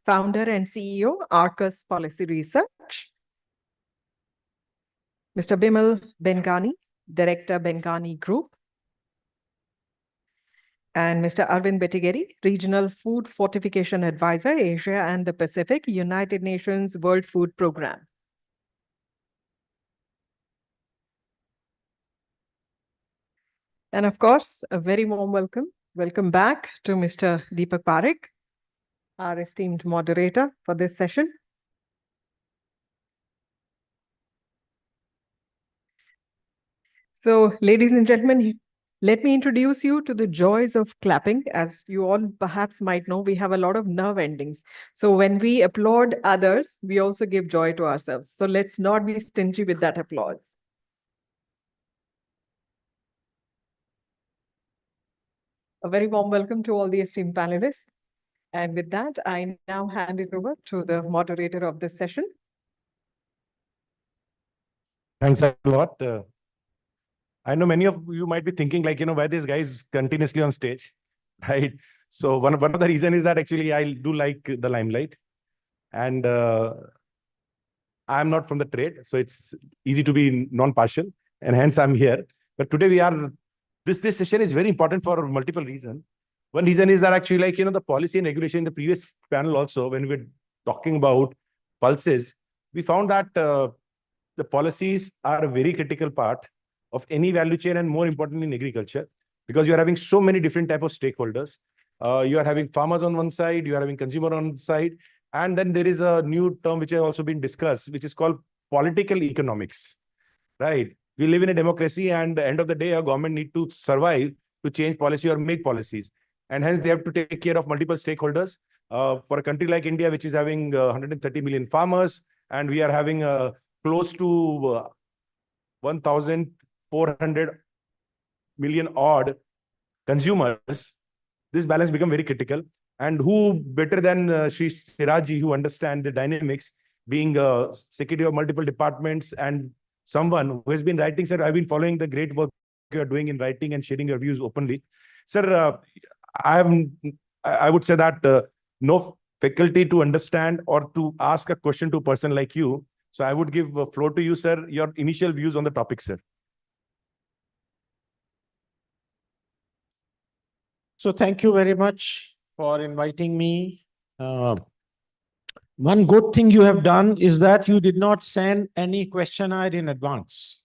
founder and CEO, Arcus Policy Research. Mr. Bimal Bengani, Director, Bengani Group. And Mr. Arvind Bettigeri, Regional Food Fortification Advisor, Asia and the Pacific, United Nations World Food Programme. And of course, a very warm welcome. Welcome back to Mr. Deepak Parekh, our esteemed moderator for this session. So, ladies and gentlemen, let me introduce you to the joys of clapping. As you all perhaps might know, we have a lot of nerve endings. So when we applaud others, we also give joy to ourselves. So let's not be stingy with that applause. A very warm welcome to all the esteemed panelists. And with that, I now hand it over to the moderator of this session. Thanks a lot. I know many of you might be thinking like, why this guy is continuously on stage, right? So one of the reasons is that actually I do like the limelight, and I'm not from the trade, so it's easy to be non-partial, and hence I'm here. But today this session is very important for multiple reasons. One reason is that actually the policy and regulation in the previous panel also, when we were talking about pulses, we found that the policies are a very critical part of any value chain, and more importantly in agriculture, because you're having so many different types of stakeholders. You are having farmers on one side, you are having consumer on the side, and then there is a new term which has also been discussed, which is called political economics, right? We live in a democracy, and at the end of the day, a government need to survive to change policy or make policies. And hence they have to take care of multiple stakeholders. For a country like India, which is having 130 million farmers, and we are having close to 1,400 million odd consumers, this balance become very critical. And who better than Sri Sirajji, who understand the dynamics, being secretary of multiple departments and someone who has been writing, sir, I've been following the great work you are doing in writing and sharing your views openly. Sir, I would say that no faculty to understand or to ask a question to a person like you. So I would give a floor to you, sir, your initial views on the topic, sir. So thank you very much for inviting me. One good thing you have done is that you did not send any questionnaire in advance.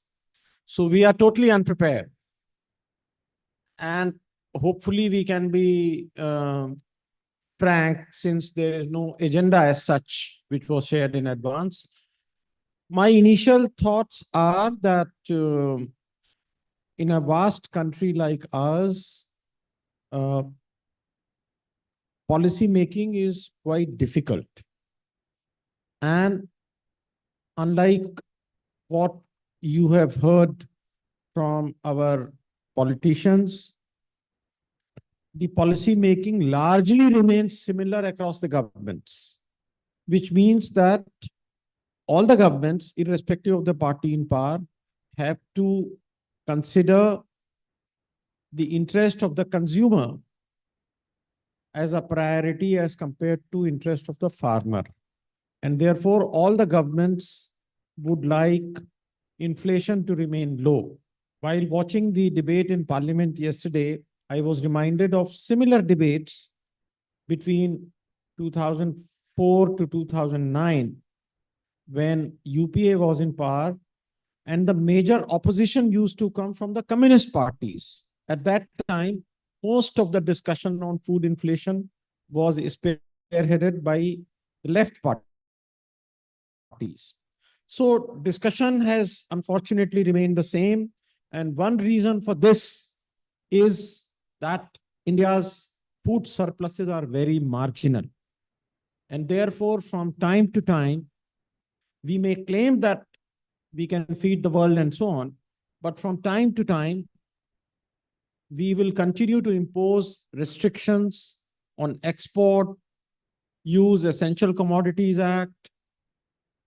So we are totally unprepared. And hopefully we can be frank, since there is no agenda as such, which was shared in advance. My initial thoughts are that in a vast country like ours, policy making is quite difficult. And unlike what you have heard from our politicians, the policy making largely remains similar across the governments, which means that all the governments, irrespective of the party in power, have to consider the interest of the consumer as a priority as compared to interest of the farmer. And therefore, all the governments would like inflation to remain low. While watching the debate in Parliament yesterday, I was reminded of similar debates between 2004 to 2009, when UPA was in power, and the major opposition used to come from the communist parties. At that time, most of the discussion on food inflation was spearheaded by the left parties. So discussion has unfortunately remained the same. And one reason for this is that India's food surpluses are very marginal. And therefore, from time to time, we may claim that we can feed the world and so on, but from time to time, we will continue to impose restrictions on export, use Essential Commodities Act,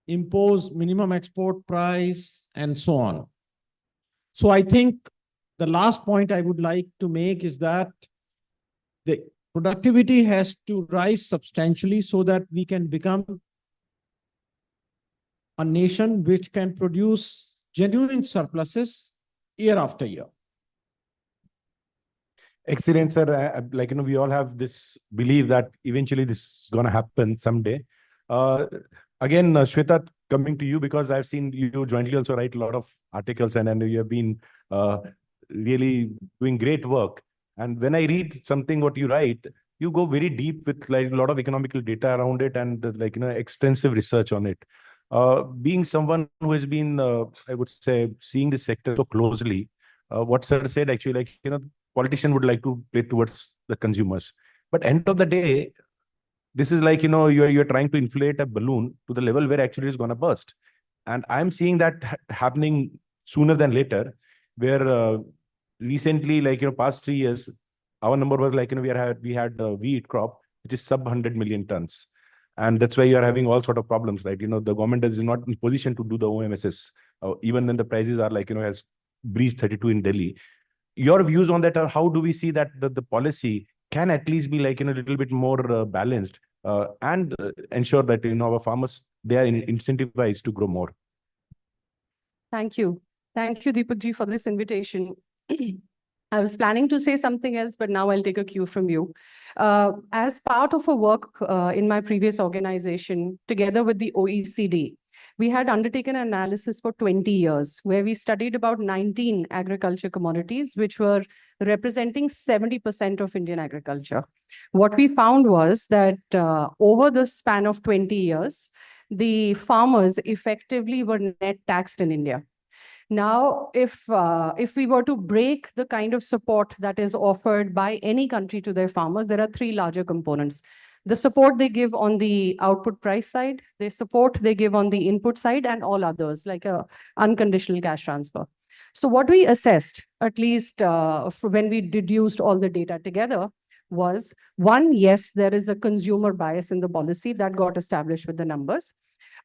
impose minimum export price, and so on. So I think the last point I would like to make is that the productivity has to rise substantially so that we can become a nation which can produce genuine surpluses year after year. Excellent, sir. Like, we all have this belief that eventually this is going to happen someday. Again, Shweta, coming to you, because I've seen you jointly also write a lot of articles, and you have been really doing great work. And when I read something what you write, you go very deep with like a lot of economical data around it and extensive research on it. Being someone who has been, I would say, seeing this sector so closely, what sir said actually, politician would like to play towards the consumers. But end of the day, this is like, you're trying to inflate a balloon to the level where actually it's going to burst. And I'm seeing that happening sooner than later, where recently, past 3 years, our number was like, we had a wheat crop, which is sub 100 million tons. And that's why you are having all sort of problems, right? The government is not in position to do the OMSs, even when the prices are like, has breached 32 in Delhi. Your views on that are, how do we see that the policy can at least be like, a little bit more balanced and ensure that, our farmers, they are incentivized to grow more? Thank you. Thank you, Deepak ji, for this invitation. I was planning to say something else, but now I'll take a cue from you. As part of a work in my previous organization, together with the OECD, we had undertaken an analysis for 20 years, where we studied about 19 agriculture commodities, which were representing 70% of Indian agriculture. What we found was that over the span of 20 years, the farmers effectively were net taxed in India. Now, if we were to break the kind of support that is offered by any country to their farmers, there are three larger components. The support they give on the output price side, the support they give on the input side, and all others, like a unconditional cash transfer. So what we assessed, at least when we deduced all the data together, was one, yes, there is a consumer bias in the policy that got established with the numbers.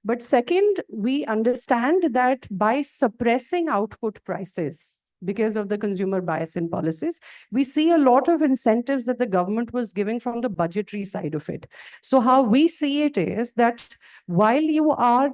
But second, we understand that by suppressing output prices, because of the consumer bias in policies. We see a lot of incentives that the government was giving from the budgetary side of it. So how we see it is that while you are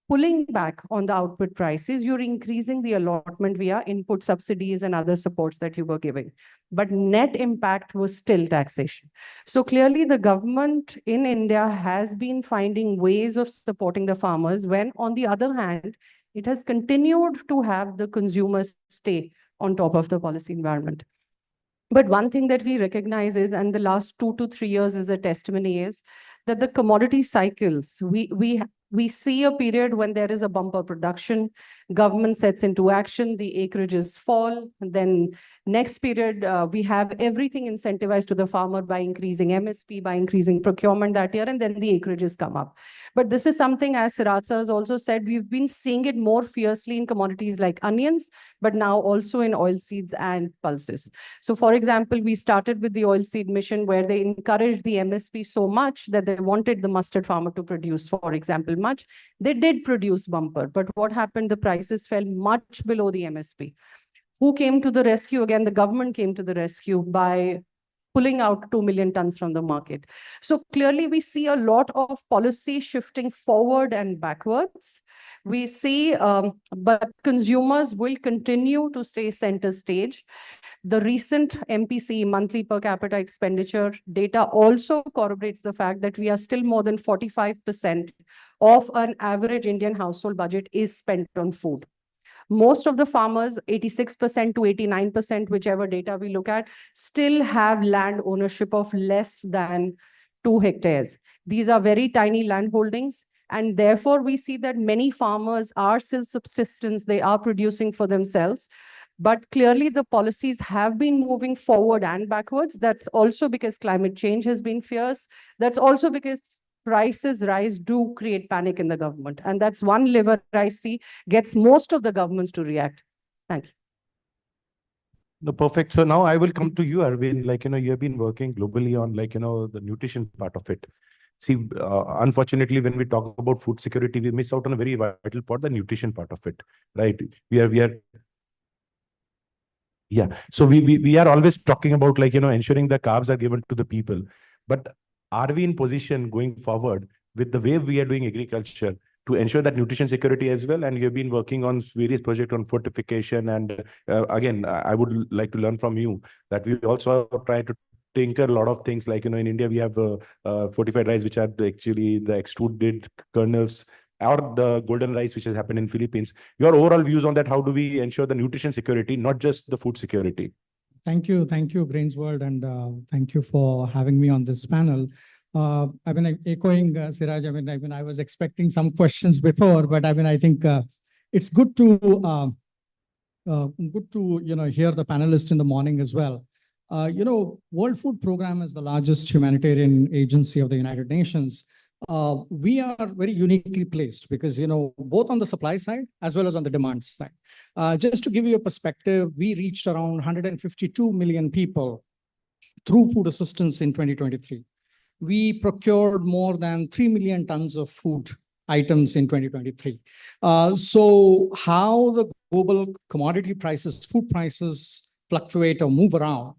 pulling back on the output prices, you're increasing the allotment via input subsidies and other supports that you were giving. But net impact was still taxation. So clearly the government in India has been finding ways of supporting the farmers when, on the other hand, it has continued to have the consumers stay on top of the policy environment. But one thing that we recognize is, and the last 2 to 3 years is a testimony, is that the commodity cycles, we see a period when there is a bumper production, government sets into action, the acreages fall, and then next period, we have everything incentivized to the farmer by increasing MSP, by increasing procurement that year, and then the acreages come up. But this is something, as Siraj has also said, we've been seeing it more fiercely in commodities like onions, but now also in oilseeds and pulses. So for example, we started with the oilseed mission where they encouraged the MSP so much that they wanted the mustard farmer to produce, for example, much. They did produce bumper, but what happened? The prices fell much below the MSP. Who came to the rescue? Again, the government came to the rescue by pulling out 2 million tons from the market. So clearly we see a lot of policy shifting forward and backwards. We see, but consumers will continue to stay center stage. The recent MPC, monthly per capita expenditure data, also corroborates the fact that we are still more than 45% of an average Indian household budget is spent on food. Most of the farmers, 86% to 89%, whichever data we look at, still have land ownership of less than 2 hectares. These are very tiny land holdings. And therefore, we see that many farmers are still subsistence. They are producing for themselves. But clearly, the policies have been moving forward and backwards. That's also because climate change has been fierce. That's also because prices rise do create panic in the government. And that's one lever I see gets most of the governments to react. Thank you. No, perfect. So now I will come to you, Arvind. You have been working globally on, the nutrition part of it. See, unfortunately, when we talk about food security, we miss out on a very vital part, the nutrition part of it, right? Yeah. So we are always talking about, ensuring the carbs are given to the people. But are we in position going forward with the way we are doing agriculture to ensure that nutrition security as well? And you've been working on various projects on fortification. And again, I would like to learn from you that we also try to tinker a lot of things. In India, we have fortified rice, which are actually the extruded kernels, or the golden rice, which has happened in Philippines. Your overall views on that, how do we ensure the nutrition security, not just the food security? Thank you, GrainsWorld, and thank you for having me on this panel. I've been echoing Siraj. I was expecting some questions before, but I think it's good to hear the panelists in the morning as well. World Food Program is the largest humanitarian agency of the United Nations. We are very uniquely placed because, both on the supply side as well as on the demand side. Just to give you a perspective, we reached around 152 million people through food assistance in 2023. We procured more than 3 million tons of food items in 2023. So how the global commodity prices, food prices fluctuate or move around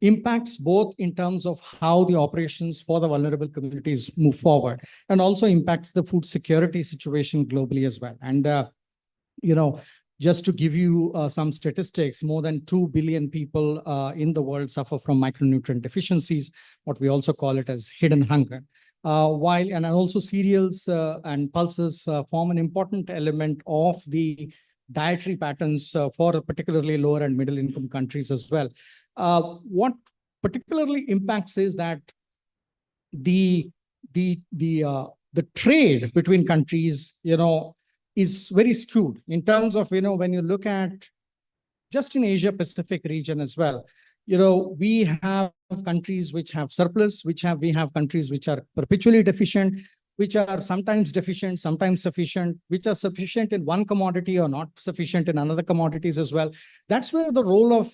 impacts both in terms of how the operations for the vulnerable communities move forward, and also impacts the food security situation globally as well. And, just to give you some statistics, more than 2 billion people in the world suffer from micronutrient deficiencies, what we also call it as hidden hunger. And also cereals and pulses form an important element of the dietary patterns for particularly lower and middle income countries as well. What particularly impacts is that the trade between countries, is very skewed in terms of, when you look at just in Asia Pacific region as well, we have countries which have surplus, we have countries which are perpetually deficient, which are sometimes deficient, sometimes sufficient, which are sufficient in one commodity or not sufficient in another commodities as well. That's where the role of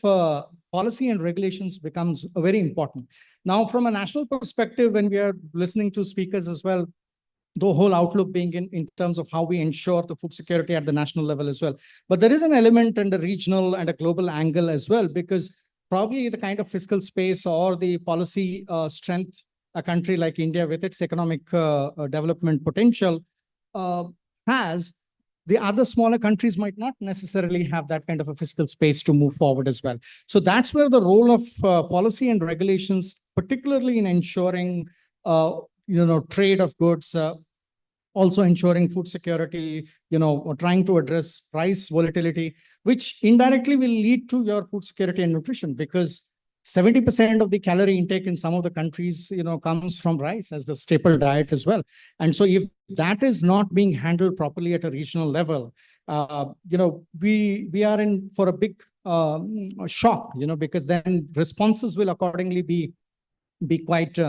policy and regulations becomes very important. Now, from a national perspective, when we are listening to speakers as well, the whole outlook being in terms of how we ensure the food security at the national level as well. But there is an element and a regional and a global angle as well, because probably the kind of fiscal space or the policy strength a country like India with its economic development potential has, the other smaller countries might not necessarily have that kind of a fiscal space to move forward as well. So that's where the role of policy and regulations, particularly in ensuring trade of goods, also ensuring food security, or trying to address price volatility, which indirectly will lead to your food security and nutrition, because 70% of the calorie intake in some of the countries, comes from rice as the staple diet as well. And so if that is not being handled properly at a regional level, we are in for a big shock, because then responses will accordingly be quite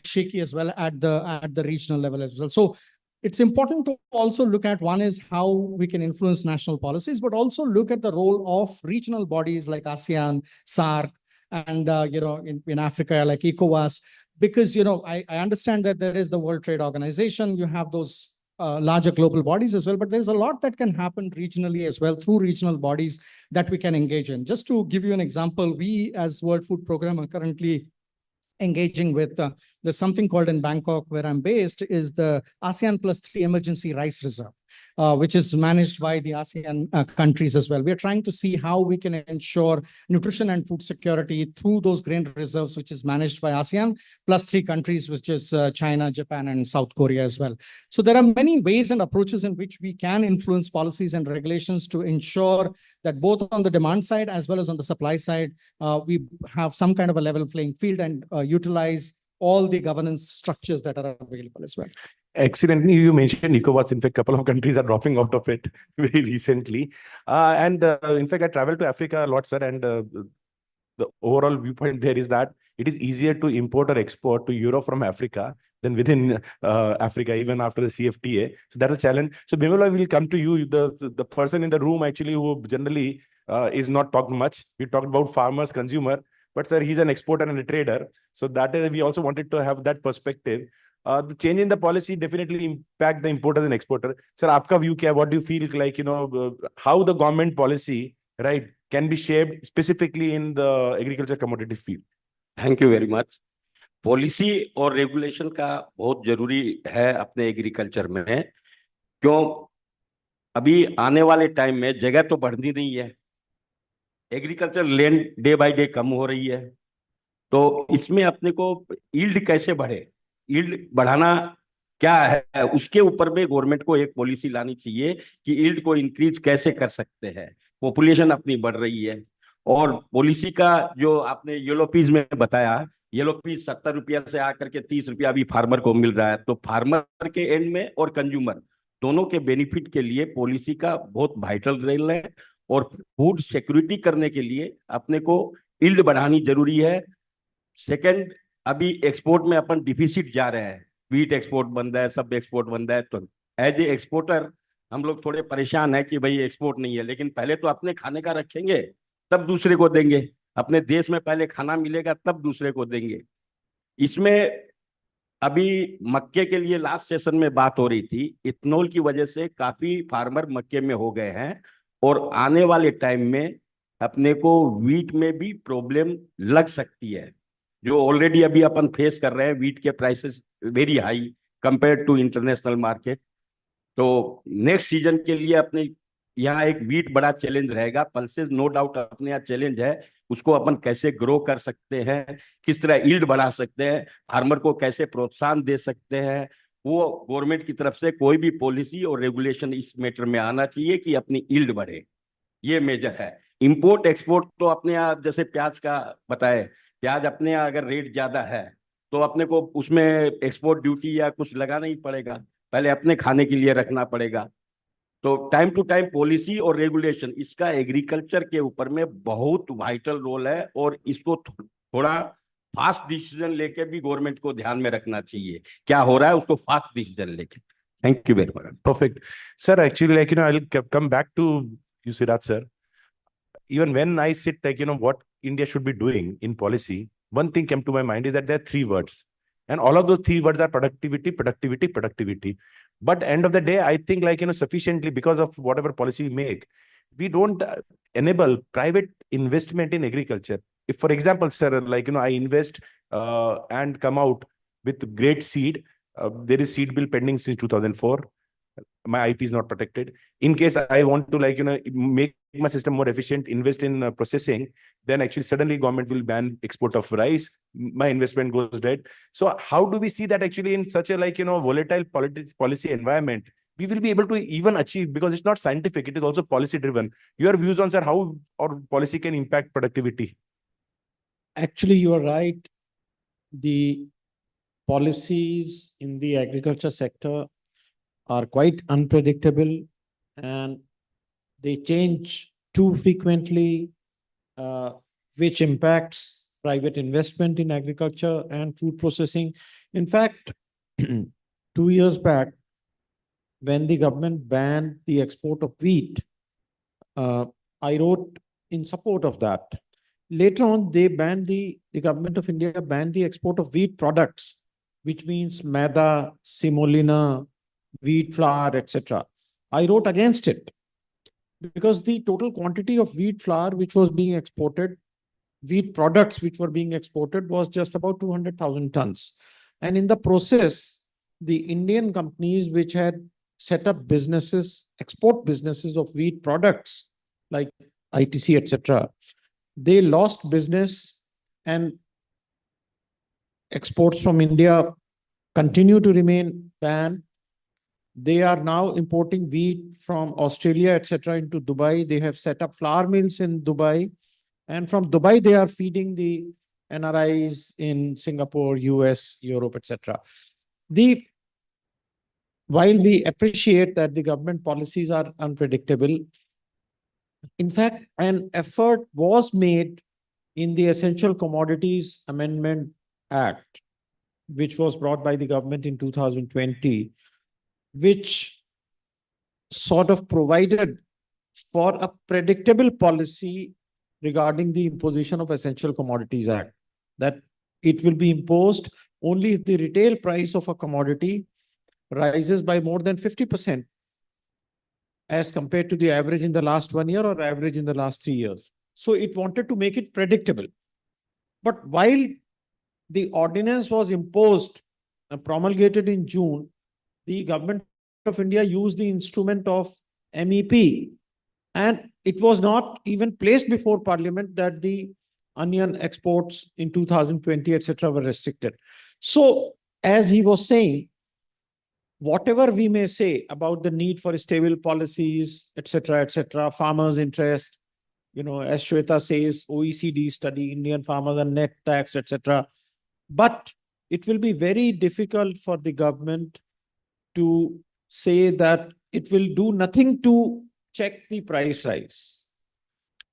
shaky as well at the regional level as well. So it's important to also look at, one is how we can influence national policies, but also look at the role of regional bodies like ASEAN, SAARC, and in Africa like ECOWAS, because I understand that there is the World Trade Organization, you have those larger global bodies as well, but there's a lot that can happen regionally as well through regional bodies that we can engage in. Just to give you an example, we as World Food Programme are currently engaging with, there's something called in Bangkok where I'm based, is the ASEAN +3 Emergency Rice Reserve, which is managed by the ASEAN countries as well. We are trying to see how we can ensure nutrition and food security through those grain reserves, which is managed by ASEAN +3 countries, which is China, Japan, and South Korea as well. So there are many ways and approaches in which we can influence policies and regulations to ensure that both on the demand side as well as on the supply side, we have some kind of a level playing field and utilize all the governance structures that are available as well. Excellently, you mentioned ECOWAS. In fact, a couple of countries are dropping out of it very recently. In fact, I traveled to Africa a lot, sir, and the overall viewpoint there is that it is easier to import or export to Europe from Africa than within Africa, even after the CFTA. So that's a challenge. So Bimala, will come to you, the person in the room actually who generally is not talking much. We talked about farmers, consumer, but sir, he's an exporter and a trader. So that is, we also wanted to have that perspective. The change in the policy definitely impact the importers and exporter. Sir, aapka view kya? What do you feel like, how the government policy, right, can be shaped specifically in the agriculture commodity field? Thank you very much. Policy और regulation का बहुत जरूरी है अपने agriculture में, क्यों अभी आने वाले टाइम में जगह तो बढ़नी नहीं है, agriculture land day by day कम हो रही है, तो इसमें अपने को यील्ड कैसे बढ़े, यील्ड बढ़ाना क्या है, उसके ऊपर में गवर्नमेंट को एक पॉलिसी लानी चाहिए कि यील्ड को इंक्रीज कैसे कर सकते हैं। पॉपुलेशन अपनी बढ़ रही है और पॉलिसी का जो आपने येलो पीस में बताया, येलो पीस 70 रुपया से आकर के 30 रुपया अभी फार्मर को मिल रहा है, तो फार्मर के एंड में और कंज्यूमर दोनों के बेनिफिट के लिए पॉलिसी का बहुत वाइटल रोल है और फूड सिक्योरिटी करने के लिए अपने को यील्ड बढ़ानी जरूरी है। सेकंड, अभी एक्सपोर्ट में अपन डिफिसिट जा रहे हैं, वीट एक्सपोर्ट बंद है, सब एक्सपोर्ट बंद है, तो एज ए एक्सपोर्टर हम लोग थोड़े परेशान है कि भाई एक्सपोर्ट नहीं है, लेकिन पहले तो अपने खाने का रखेंगे तब दूसरे को देंगे, अपने देश में पहले खाना मिलेगा तब दूसरे को देंगे। इसमें अभी मक्के के लिए लास्ट सेशन में बात हो रही थी, इथेनॉल की वजह से काफी फार्मर मक्के में हो गए हैं और आने वाले टाइम में अपने को वीट में भी प्रॉब्लम लग सकती है, जो ऑलरेडी अभी अपन फेस कर रहे हैं। वीट के prices very high compare to international market, तो नेक्स्ट सीजन के लिए अपने यहाँ एक वीट बड़ा चैलेंज रहेगा। पल्सेस नो डाउट अपने यहाँ चैलेंज है, उसको अपन कैसे ग्रो कर सकते हैं, किस तरह यील्ड बढ़ा सकते हैं, फार्मर को कैसे प्रोत्साहन दे सकते हैं, वो गवर्नमेंट की तरफ से कोई भी पॉलिसी और रेगुलेशन इस मैटर में आना चाहिए कि अपनी यील्ड बढ़े, ये मेजर है। इंपोर्ट एक्सपोर्ट तो अपने यहाँ जैसे प्याज का बताए, प्याज अपने यहाँ अगर रेट ज्यादा है तो अपने को उसमें एक्सपोर्ट ड्यूटी या कुछ लगाना ही पड़ेगा, पहले अपने खाने के लिए रखना पड़ेगा। तो टाइम टू टाइम पॉलिसी और रेगुलेशन, इसका एग्रीकल्चर के ऊपर में बहुत वाइटल रोल है और इसको थोड़ा फास्ट डिसीजन लेके भी गवर्नमेंट को ध्यान में रखना चाहिए, क्या हो रहा है उसको फास्ट डिसीजन लेके। Thank you very much. Perfect. Sir, actually, like, I'll come back to you, Siraj, sir. Even when I sit, like, what India should be doing in policy, one thing came to my mind is that there are three words: And all of those three words are productivity, productivity, productivity. But end of the day, I think sufficiently, because of whatever policy we make, we don't enable private investment in agriculture. If, for example, sir, I invest and come out with great seed, there is seed bill pending since 2004. My IP is not protected. In case I want to make my system more efficient, invest in processing, then actually suddenly government will ban export of rice. My investment goes dead. So how do we see that actually in such a volatile policy environment, we will be able to even achieve, because it's not scientific, it is also policy driven. Your views on, sir, how our policy can impact productivity? Actually, you are right. The policies in the agriculture sector are quite unpredictable, and they change too frequently, which impacts private investment in agriculture and food processing. In fact, 2 years back, when the government banned the export of wheat, I wrote in support of that. Later on, they banned the government of India banned the export of wheat products, which means maida, semolina, wheat flour, etc. I wrote against it because the total quantity of wheat flour which was being exported, wheat products which were being exported, was just about 200,000 tons. And in the process, the Indian companies which had set up businesses, export businesses of wheat products like ITC, etc., they lost business, and exports from India continue to remain banned. They are now importing wheat from Australia, etc., into Dubai. They have set up flour mills in Dubai. And from Dubai, they are feeding the NRIs in Singapore, US, Europe, etc. While we appreciate that the government policies are unpredictable, in fact, an effort was made in the Essential Commodities Amendment Act, which was brought by the government in 2020, which sort of provided for a predictable policy regarding the imposition of Essential Commodities Act, that it will be imposed only if the retail price of a commodity rises by more than 50% as compared to the average in the last 1 year or average in the last 3 years. So it wanted to make it predictable. But while the ordinance was imposed, promulgated in June, the government of India used the instrument of MEP, and it was not even placed before Parliament that the onion exports in 2020, etc., were restricted. So, as he was saying, whatever we may say about the need for stable policies, etc., farmers' interest, as Shweta says, OECD study, Indian farmers and net tax, etc. But it will be very difficult for the government to say that it will do nothing to check the price rise.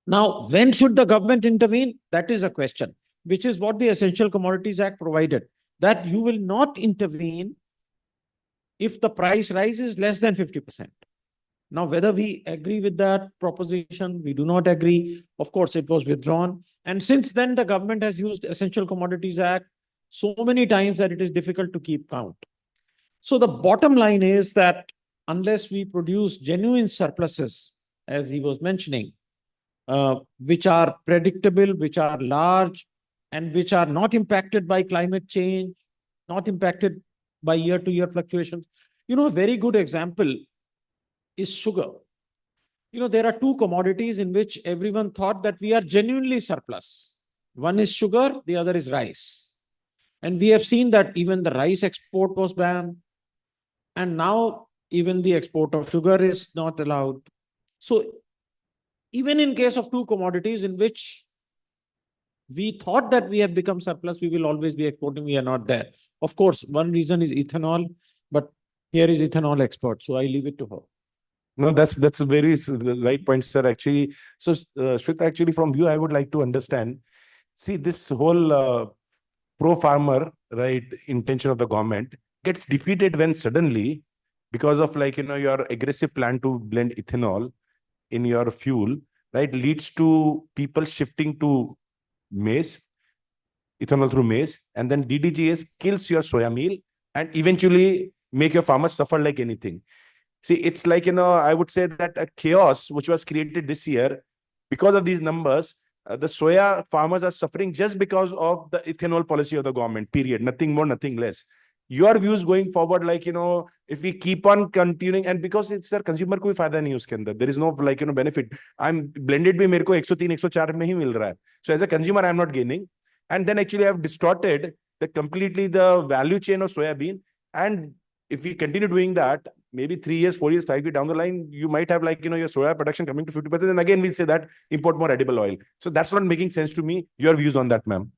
Now, when should the government intervene? That is a question, which is what the Essential Commodities Act provided, that you will not intervene if the price rise is less than 50%. Now, whether we agree with that proposition, we do not agree. Of course, it was withdrawn. And since then, the government has used Essential Commodities Act so many times that it is difficult to keep count. So the bottom line is that unless we produce genuine surpluses, as he was mentioning, which are predictable, which are large, and which are not impacted by climate change, not impacted by year-to-year fluctuations. A very good example is sugar. There are two commodities in which everyone thought that we are genuinely surplus. One is sugar, the other is rice. And we have seen that even the rice export was banned. And now even the export of sugar is not allowed. So even in case of two commodities in which we thought that we have become surplus, we will always be exporting, we are not there. Of course, one reason is ethanol, but here is ethanol expert. So I leave it to her. No, that's a very right point, sir. Actually, so Shweta, actually from you, I would like to understand. See, this whole pro-farmer, right, intention of the government gets defeated when suddenly, because of your aggressive plan to blend ethanol in your fuel, right, leads to people shifting to maize. ethanol through maize, and then DDGS kills your soya meal and eventually make your farmers suffer like anything. See, it's like, I would say that a chaos which was created this year because of these numbers. The soya farmers are suffering just because of the ethanol policy of the government, period. Nothing more, nothing less. Your views going forward, like, if we keep on continuing, and because it's sir, consumer को भी फायदा नहीं उसके अंदर, there is no like, benefit. I'm blended भी मेरे को 103, 104 में ही मिल रहा है. So as a consumer, I'm not gaining. And then actually I've distorted completely the value chain of soybean. And if we continue doing that, maybe 3 years, 4 years, 5 years down the line, you might have like, your soya production coming to 50%. And again, we'll say that import more edible oil. So that's not making sense to me. Your views on that, ma'am.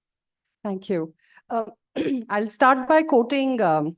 Thank you. I'll start by quoting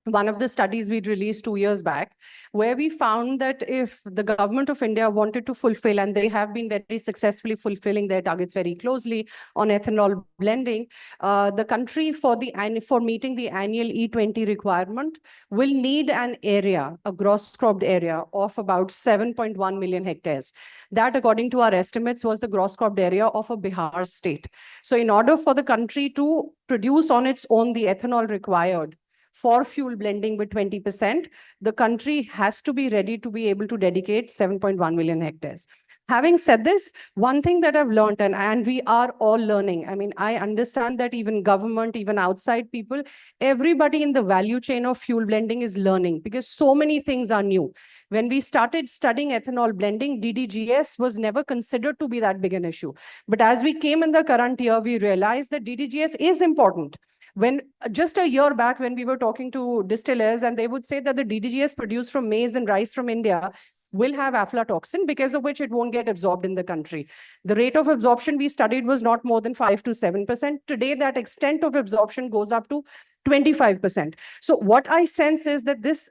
one of the studies we'd released 2 years back, where we found that if the government of India wanted to fulfill, and they have been very successfully fulfilling their targets very closely on ethanol blending, the country for meeting the annual E20 requirement will need an area, a gross cropped area of about 7.1 million hectares. That, according to our estimates, was the gross cropped area of a Bihar state. So in order for the country to produce on its own the ethanol required for fuel blending with 20%, the country has to be ready to be able to dedicate 7.1 million hectares. Having said this, one thing that I've learned, and we are all learning, I mean, I understand that even government, even outside people, everybody in the value chain of fuel blending is learning, because so many things are new. When we started studying ethanol blending, DDGS was never considered to be that big an issue. But as we came in the current year, we realized that DDGS is important. When just a year back, when we were talking to distillers, and they would say that the DDGS produced from maize and rice from India will have aflatoxin, because of which it won't get absorbed in the country. The rate of absorption we studied was not more than 5 to 7%. Today, that extent of absorption goes up to 25%. So what I sense is that this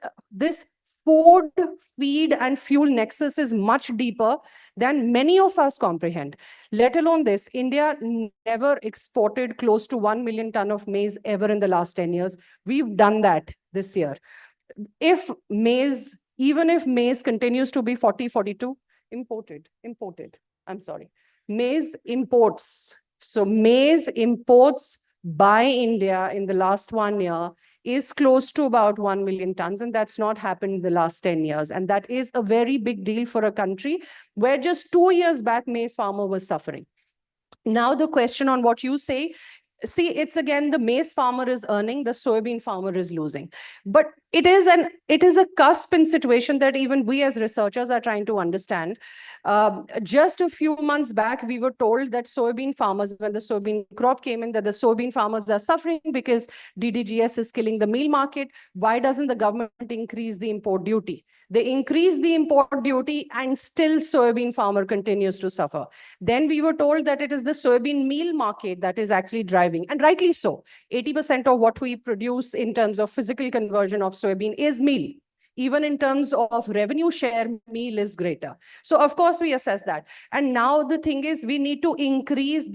food, feed, and fuel nexus is much deeper than many of us comprehend. Let alone this, India never exported close to 1 million ton of maize ever in the last 10 years. We've done that this year. Even if maize continues to be 42, maize imports. So maize imports by India in the last 1 year is close to about 1 million tons, and that's not happened in the last 10 years. And that is a very big deal for a country where just 2 years back, maize farmer was suffering. Now the question on what you say, see, it's again, the maize farmer is earning, the soybean farmer is losing. But it is a cusp in situation that even we as researchers are trying to understand. Just a few months back, we were told that soybean farmers, when the soybean crop came in, that the soybean farmers are suffering because DDGS is killing the meal market. Why doesn't the government increase the import duty? They increase the import duty and still soybean farmer continues to suffer. Then we were told that it is the soybean meal market that is actually driving, and rightly so. 80% of what we produce in terms of physical conversion of soybean is meal. Even in terms of revenue share, meal is greater. So of course we assess that. And now the thing is, we need to increase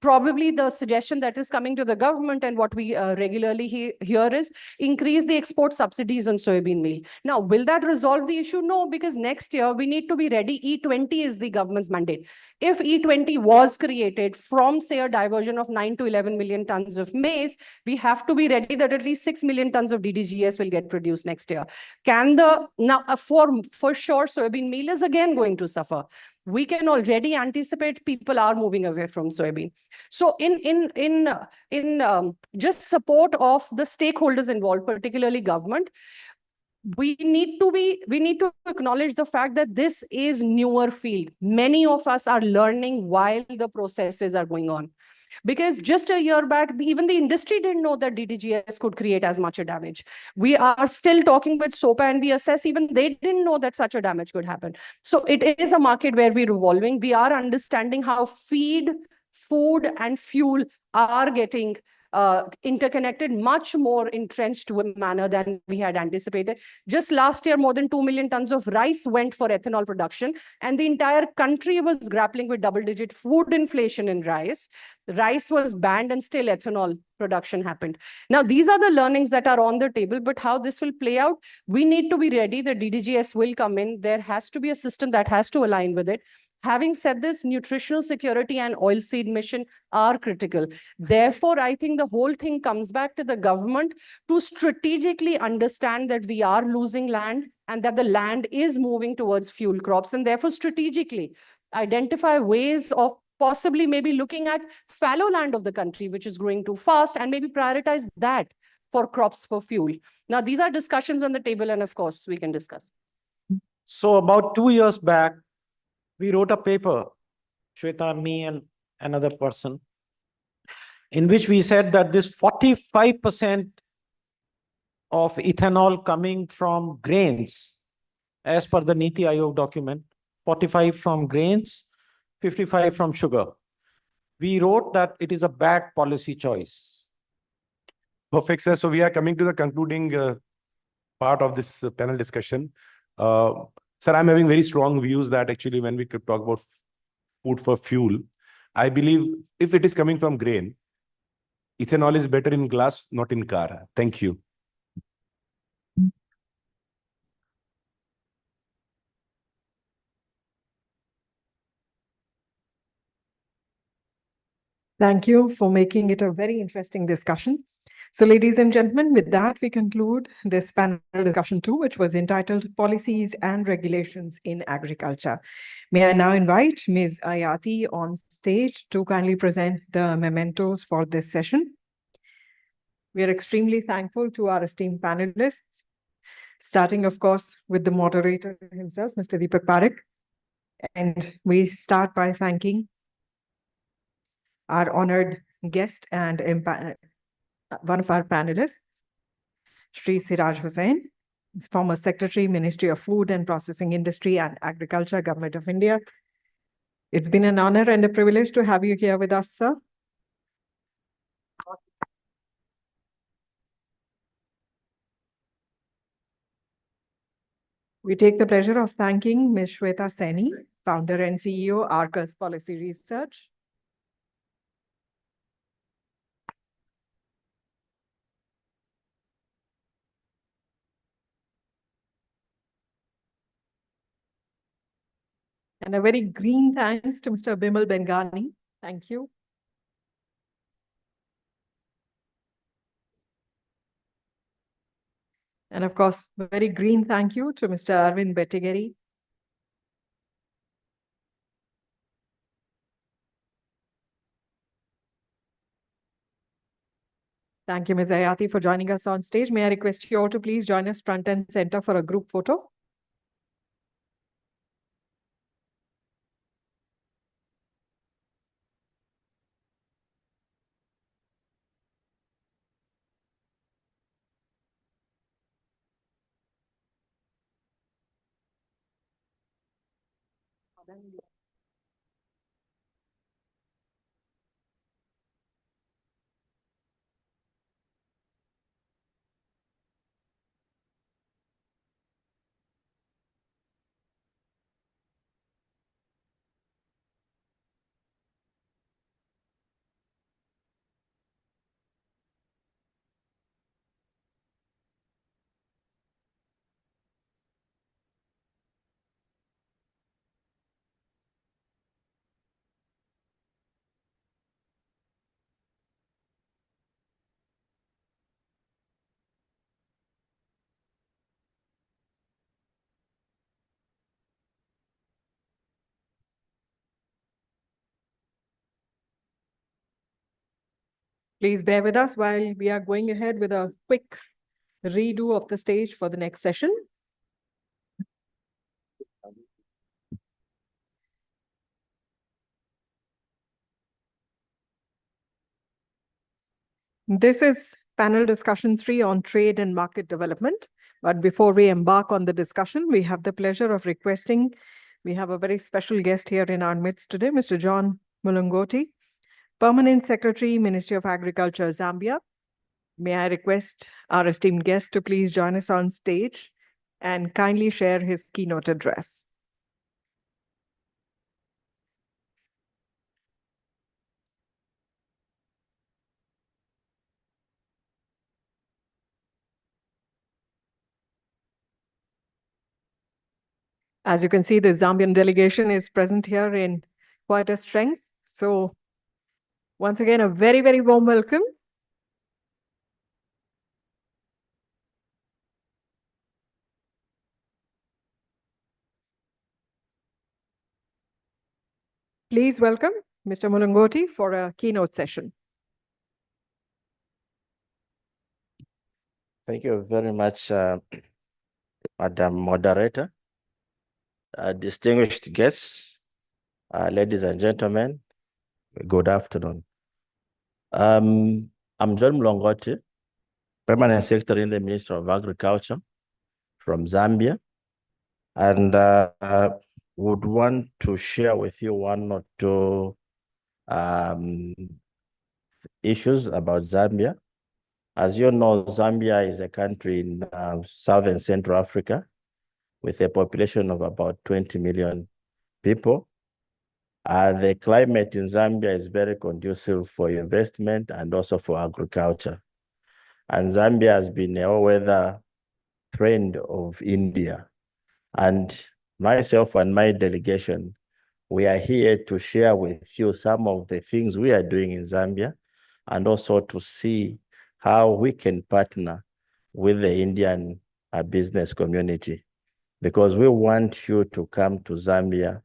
probably the suggestion that is coming to the government, and what we regularly hear is increase the export subsidies on soybean meal. Now, will that resolve the issue? No, because next year we need to be ready. E20 is the government's mandate. If E20 was created from, say, a diversion of 9 to 11 million tons of maize, we have to be ready that at least 6 million tons of DDGS will get produced next year. For sure, soybean meal is again going to suffer. We can already anticipate people are moving away from soybean. So in just support of the stakeholders involved, particularly government, we need to acknowledge the fact that this is newer field. Many of us are learning while the processes are going on. Because just a year back, even the industry didn't know that DDGS could create as much a damage. We are still talking with SOPA, and we assess even they didn't know that such a damage could happen. So it is a market where we're evolving. We are understanding how feed, food, and fuel are getting interconnected, much more entrenched manner than we had anticipated. Just last year, more than 2 million tons of rice went for ethanol production, and the entire country was grappling with double-digit food inflation in rice. Rice was banned and still ethanol production happened. Now, these are the learnings that are on the table, but how this will play out, we need to be ready. The DDGS will come in. There has to be a system that has to align with it. Having said this, nutritional security and oilseed mission are critical. Therefore, I think the whole thing comes back to the government to strategically understand that we are losing land and that the land is moving towards fuel crops, and therefore strategically identify ways of possibly maybe looking at fallow land of the country, which is growing too fast, and maybe prioritize that for crops for fuel. Now, these are discussions on the table, and of course, we can discuss. So about 2 years back, we wrote a paper, Shweta, me, and another person, in which we said that this 45% of ethanol coming from grains, as per the Niti Aayog document, 45 from grains, 55 from sugar. We wrote that it is a bad policy choice. Perfect, sir. So we are coming to the concluding part of this panel discussion. Sir, I'm having very strong views that actually when we could talk about food for fuel, I believe if it is coming from grain, ethanol is better in glass, not in car. Thank you. Thank you for making it a very interesting discussion. So, ladies and gentlemen, with that, we conclude this panel discussion 2, which was entitled Policies and Regulations in Agriculture. May I now invite Ms. Ayati on stage to kindly present the mementos for this session. We are extremely thankful to our esteemed panelists, starting, of course, with the moderator himself, Mr. Deepak Parekh. And we start by thanking our honored guest and one of our panelists, Shri Siraj Hussain, former Secretary, Ministry of Food and Processing Industry and Agriculture, Government of India. It's been an honor and a privilege to have you here with us, sir. We take the pleasure of thanking Ms. Shweta Saini, founder and CEO, Arcus Policy Research. And a very green thanks to Mr. Bimal Bengani. Thank you. And of course, very green thank you to Mr. Arvind Bettigeri. Thank you, Ms. Ayati, for joining us on stage. May I request you all to please join us front and center for a group photo. Please bear with us while we are going ahead with a quick redo of the stage for the next session. This is panel discussion 3 on trade and market development. But before we embark on the discussion, we have the pleasure of requesting, we have a very special guest here in our midst today, Mr. John Mulungoti, Permanent Secretary, Ministry of Agriculture, Zambia. May I request our esteemed guest to please join us on stage and kindly share his keynote address. As you can see, the Zambian delegation is present here in quite a strength. So once again, a very, very warm welcome. Please welcome Mr. Mulungoti for a keynote session. Thank you very much, Madam Moderator, distinguished guests, ladies and gentlemen, good afternoon. I'm John Mulungoti, Permanent Secretary in the Ministry of Agriculture from Zambia, and would want to share with you one or two issues about Zambia. As you know, Zambia is a country in Southern Central Africa with a population of about 20 million people. The climate in Zambia is very conducive for investment and also for agriculture. And Zambia has been a all-weather friend of India. And myself and my delegation, we are here to share with you some of the things we are doing in Zambia and also to see how we can partner with the Indian business community, because we want you to come to Zambia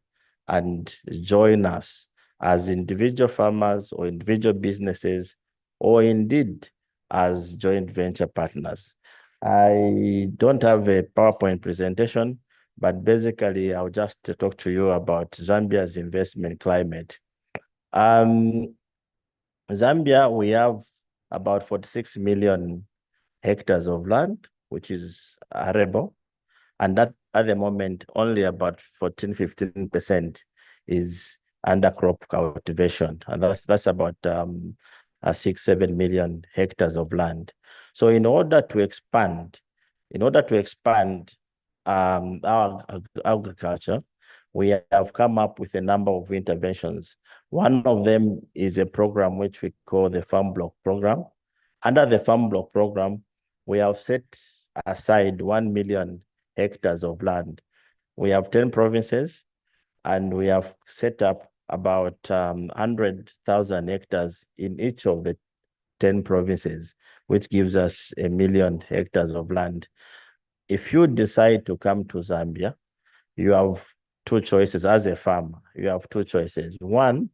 and join us as individual farmers or individual businesses, or indeed as joint venture partners. I don't have a PowerPoint presentation, but basically I'll just talk to you about Zambia's investment climate. Zambia, we have about 46 million hectares of land, which is arable. And that at the moment, only about 14–15% is under crop cultivation. And that's about 6–7 million hectares of land. So in order to expand our agriculture, we have come up with a number of interventions. One of them is a program which we call the Farm Block Program. Under the Farm Block Program, we have set aside 1 million hectares of land. We have 10 provinces, and we have set up about 100,000 hectares in each of the 10 provinces, which gives us 1 million hectares of land. If you decide to come to Zambia, you have two choices as a farmer. You have two choices. One,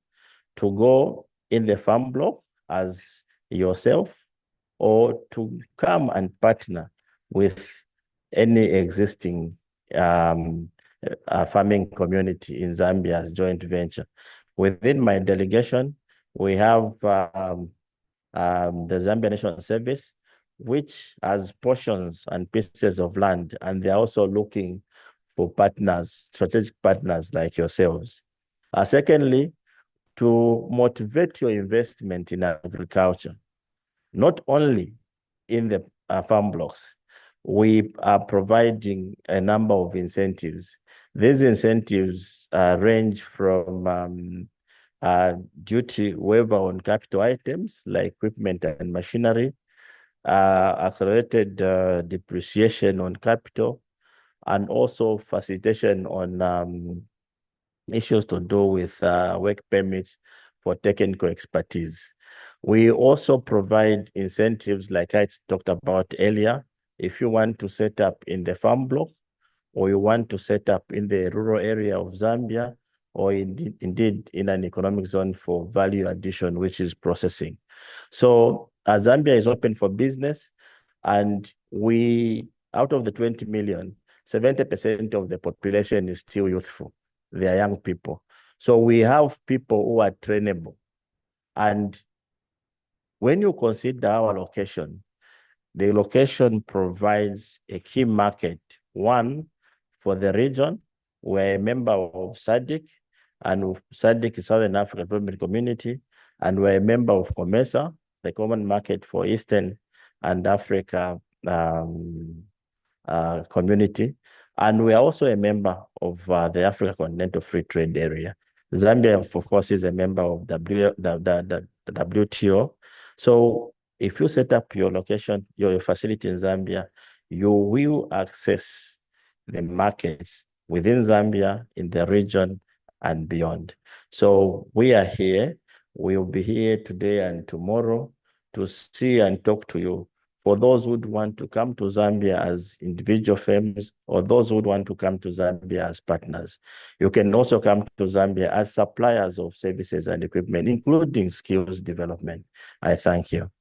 to go in the farm block as yourself, or to come and partner with any existing farming community in Zambia as joint venture. Within my delegation, we have the Zambia National Service, which has portions and pieces of land, and they're also looking for partners, strategic partners like yourselves. Secondly, to motivate your investment in agriculture, not only in the farm blocks, we are providing a number of incentives. These incentives range from duty waiver on capital items like equipment and machinery, accelerated depreciation on capital, and also facilitation on issues to do with work permits for technical expertise. We also provide incentives like I talked about earlier. If you want to set up in the farm block, or you want to set up in the rural area of Zambia, or indeed in an economic zone for value addition, which is processing. So Zambia is open for business, and we, out of the 20 million, 70% of the population is still youthful. They are young people. So we have people who are trainable. And when you consider our location, the location provides a key market, one, for the region. We're a member of SADC, and SADC is Southern African Development Community, and we're a member of COMESA, the Common Market for Eastern and Africa community. And we are also a member of the Africa Continental Free Trade Area. Zambia, of course, is a member of the WTO. So if you set up your location, your facility in Zambia, you will access the markets within Zambia, in the region, and beyond. So we are here. We'll be here today and tomorrow to see and talk to you. For those who would want to come to Zambia as individual firms, or those who would want to come to Zambia as partners, you can also come to Zambia as suppliers of services and equipment, including skills development. I thank you.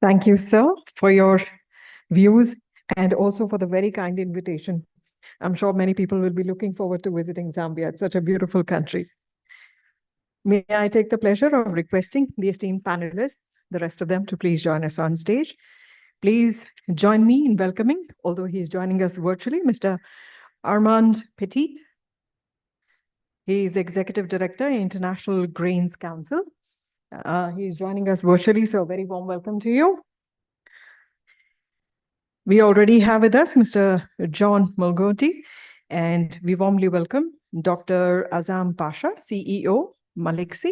Thank you, sir, for your views and also for the very kind invitation. I'm sure many people will be looking forward to visiting Zambia. It's such a beautiful country. May I take the pleasure of requesting the esteemed panelists, the rest of them, to please join us on stage. Please join me in welcoming, although he's joining us virtually, Mr. Armand Petit. He is Executive Director, International Grains Council. He's joining us virtually, so a very warm welcome to you. We already have with us Mr. John Mulgoti, and we warmly welcome Dr. Azam Pasha, CEO, Maliksi.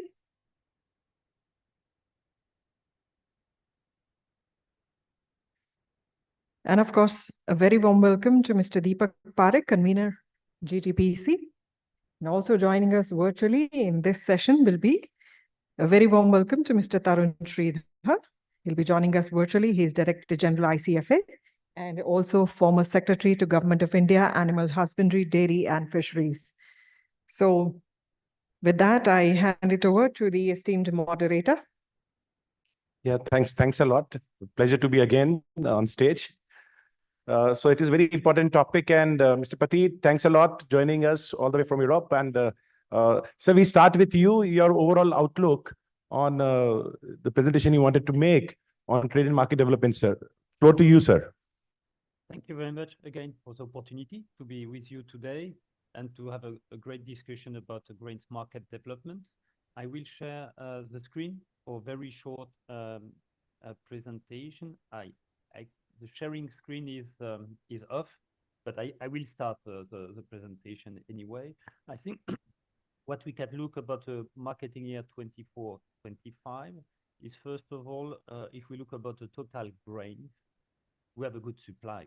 And of course, a very warm welcome to Mr. Deepak Parekh, convener, GTPC. And also joining us virtually in this session will be a very warm welcome to Mr. Tarun Sridhar. He'll be joining us virtually. He's Director General ICFA and also former Secretary to Government of India, Animal Husbandry, Dairy and Fisheries. So with that, I hand it over to the esteemed moderator. Yeah, thanks a lot. Pleasure to be again on stage. So it is a very important topic, and Mr. Petit, thanks a lot joining us all the way from Europe. And so we start with you, your overall outlook on the presentation you wanted to make on trade and market development, sir. Floor to you, sir. Thank you very much again for the opportunity to be with you today and to have a great discussion about the grains market development. I will share the screen for a very short presentation. The sharing screen is off, but I will start the presentation anyway. I think what we can look about the marketing year 24-25 is, first of all, if we look about the total grains, we have a good supply.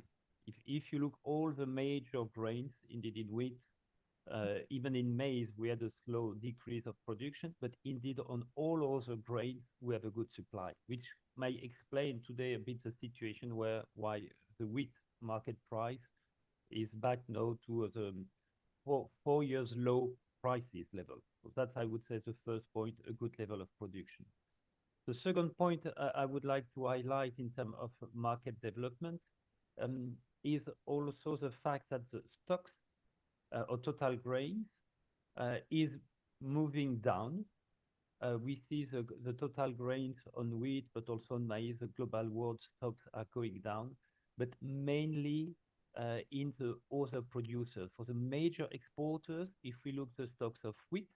If you look all the major grains, indeed in wheat, even in maize, we had a slow decrease of production, but indeed on all other grains, we have a good supply, which may explain today a bit the situation why the wheat market price is back now to the 4 years low prices level. So that's, I would say, the first point, a good level of production. The second point I would like to highlight in terms of market development is also the fact that the stocks or total grains is moving down. We see the total grains on wheat, but also on maize, the global world stocks are going down, but mainly in the other producers. For the major exporters, if we look at the stocks of wheat,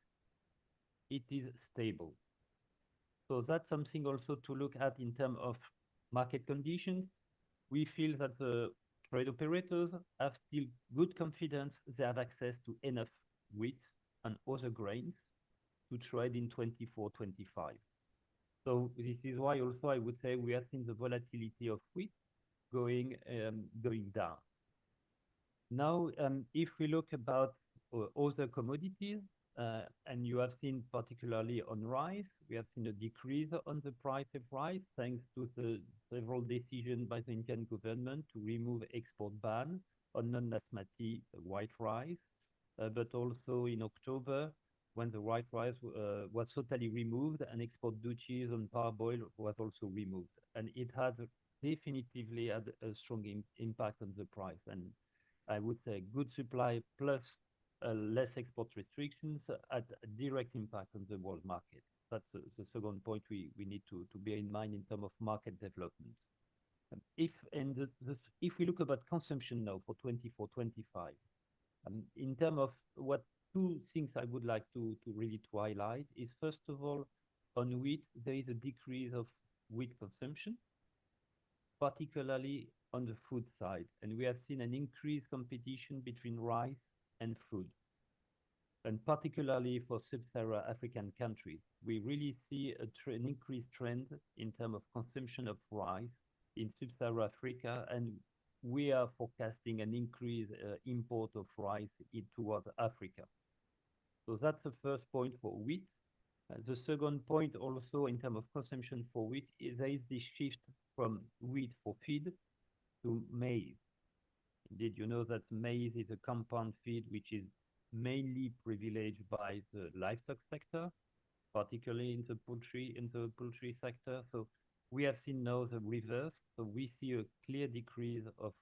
it is stable. So that's something also to look at in terms of market conditions. We feel that the trade operators have still good confidence they have access to enough wheat and other grains to trade in 24-25. So this is why also I would say we have seen the volatility of wheat going down. Now, if we look about other commodities, and you have seen particularly on rice, we have seen a decrease on the price of rice thanks to the several decisions by the Indian government to remove export ban on non-basmati white rice, but also in October when the white rice was totally removed and export duties on parboil was also removed, and it had definitively had a strong impact on the price. And I would say good supply plus less export restrictions had a direct impact on the world market. That's the second point we need to bear in mind in terms of market development. If we look about consumption now for 24-25, in terms of what two things I would like to really highlight is, first of all, on wheat, there is a decrease of wheat consumption, particularly on the food side. And we have seen an increased competition between rice and food. and particularly for sub-Saharan African countries. We really see an increased trend in terms of consumption of rice in sub-Saharan Africa, and we are forecasting an increased import of rice towards Africa. So that's the first point for wheat. The second point also in terms of consumption for wheat is there is this shift from wheat for feed to maize. Indeed, you know that maize is a compound feed which is mainly privileged by the livestock sector, particularly in the poultry sector. So we have seen now the reverse. So we see a clear decrease of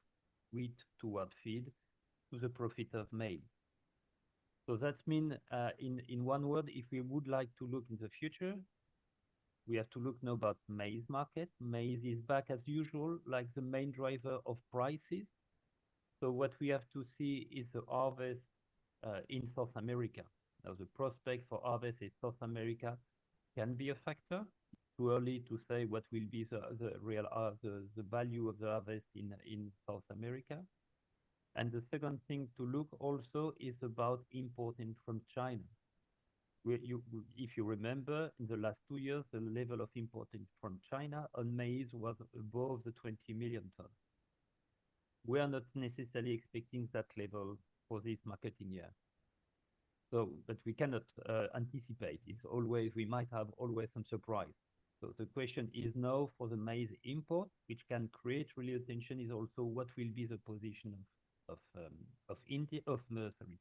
wheat toward feed to the profit of maize. So that means, in one word, if we would like to look in the future, we have to look now about maize market. Maize is back as usual, like the main driver of prices. So what we have to see is the harvest in South America. Now the prospect for harvest in South America can be a factor. Too early to say what will be the real the value of the harvest in South America. And the second thing to look also is about importing from China. If you remember, in the last 2 years, the level of importing from China on maize was above the 20 million tons. We are not necessarily expecting that level for this marketing year. So, but we cannot anticipate. It's always, we might have always some surprise. So the question is now for the maize import, which can create really attention, is also what will be the position of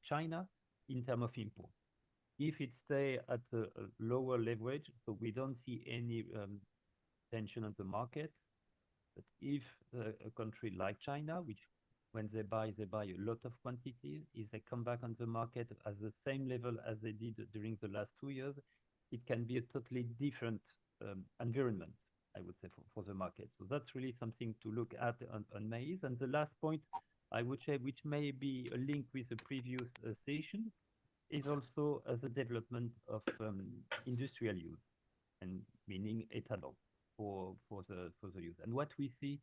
China in terms of import. If it stay at a lower leverage, so we don't see any tension on the market. But if a country like China, which when they buy a lot of quantities, if they come back on the market at the same level as they did during the last 2 years, it can be a totally different environment, I would say, for the market. So that's really something to look at on maize. And the last point, I would say, which may be a link with the previous session, is also the development of industrial use, and meaning ethanol for the use. And what we see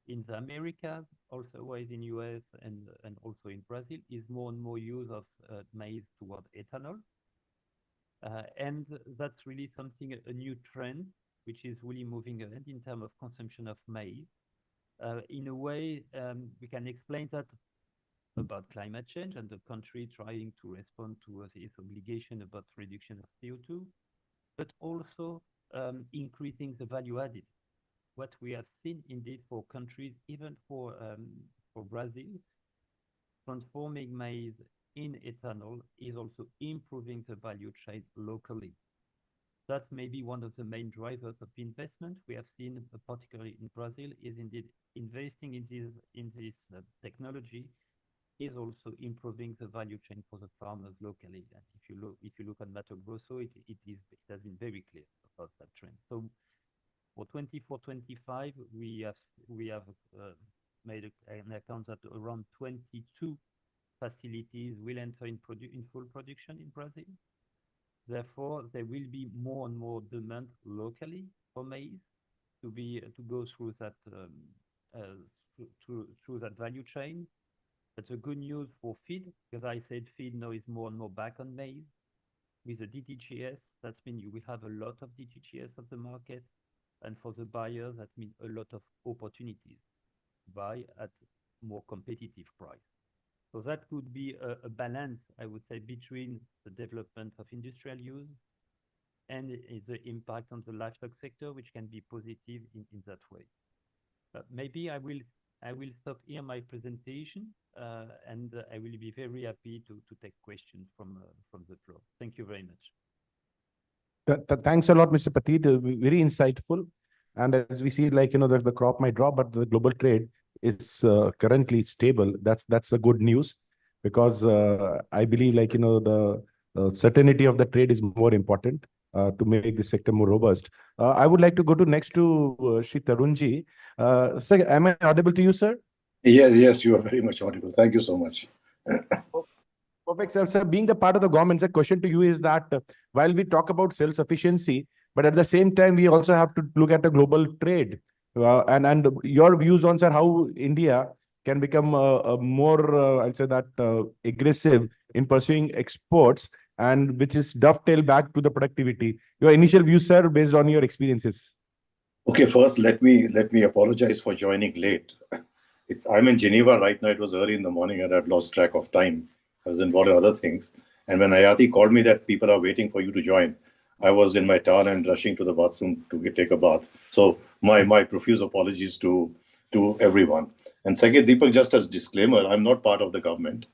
in the Americas, also in US and also in Brazil, is more and more use of maize toward ethanol. And that's really something, a new trend, which is really moving ahead in terms of consumption of maize. In a way, we can explain that about climate change and the country trying to respond to its obligation about reduction of CO2, but also increasing the value added. What we have seen indeed for countries, even for Brazil, transforming maize in ethanol is also improving the value chain locally. That may be one of the main drivers of investment we have seen, particularly in Brazil, is indeed investing in this technology is also improving the value chain for the farmers locally. And if you look at Mato Grosso, it has been very clear about that trend. So for 24-25, we have made an account that around 22 facilities will enter in full production in Brazil. Therefore, there will be more and more demand locally for maize to go through that through that value chain. That's a good news for feed, because I said feed now is more and more back on maize. With the DTGS, that means you will have a lot of DTGS of the market. And for the buyers, that means a lot of opportunities to buy at more competitive price. So that could be a balance, I would say, between the development of industrial use and the impact on the livestock sector, which can be positive in that way. Maybe I will stop here my presentation, and I will be very happy to take questions from the floor. Thank you very much. Thanks a lot, Mr. Petit. Very insightful. And as we see, like, the crop might drop, but the global trade is currently stable. That's a good news, because I believe, like, the certainty of the trade is more important to make the sector more robust. I would like to go next to Shri Tarunji. Sir, am I audible to you, sir? Yes, you are very much audible. Thank you so much. Perfect, sir. Sir, being the part of the government, the question to you is that while we talk about self-sufficiency, but at the same time, we also have to look at the global trade. And your views on, sir, how India can become more, I'll say that, aggressive in pursuing exports, and which is dovetail back to the productivity. Your initial views, sir, based on your experiences. Okay, first let me apologize for joining late. I'm in Geneva right now. It was early in the morning and I'd lost track of time. I was involved in other things. And when Ayati called me that people are waiting for you to join, I was in my town and rushing to the bathroom to take a bath. So my profuse apologies to everyone. And second, Deepak, just as disclaimer, I'm not part of the government.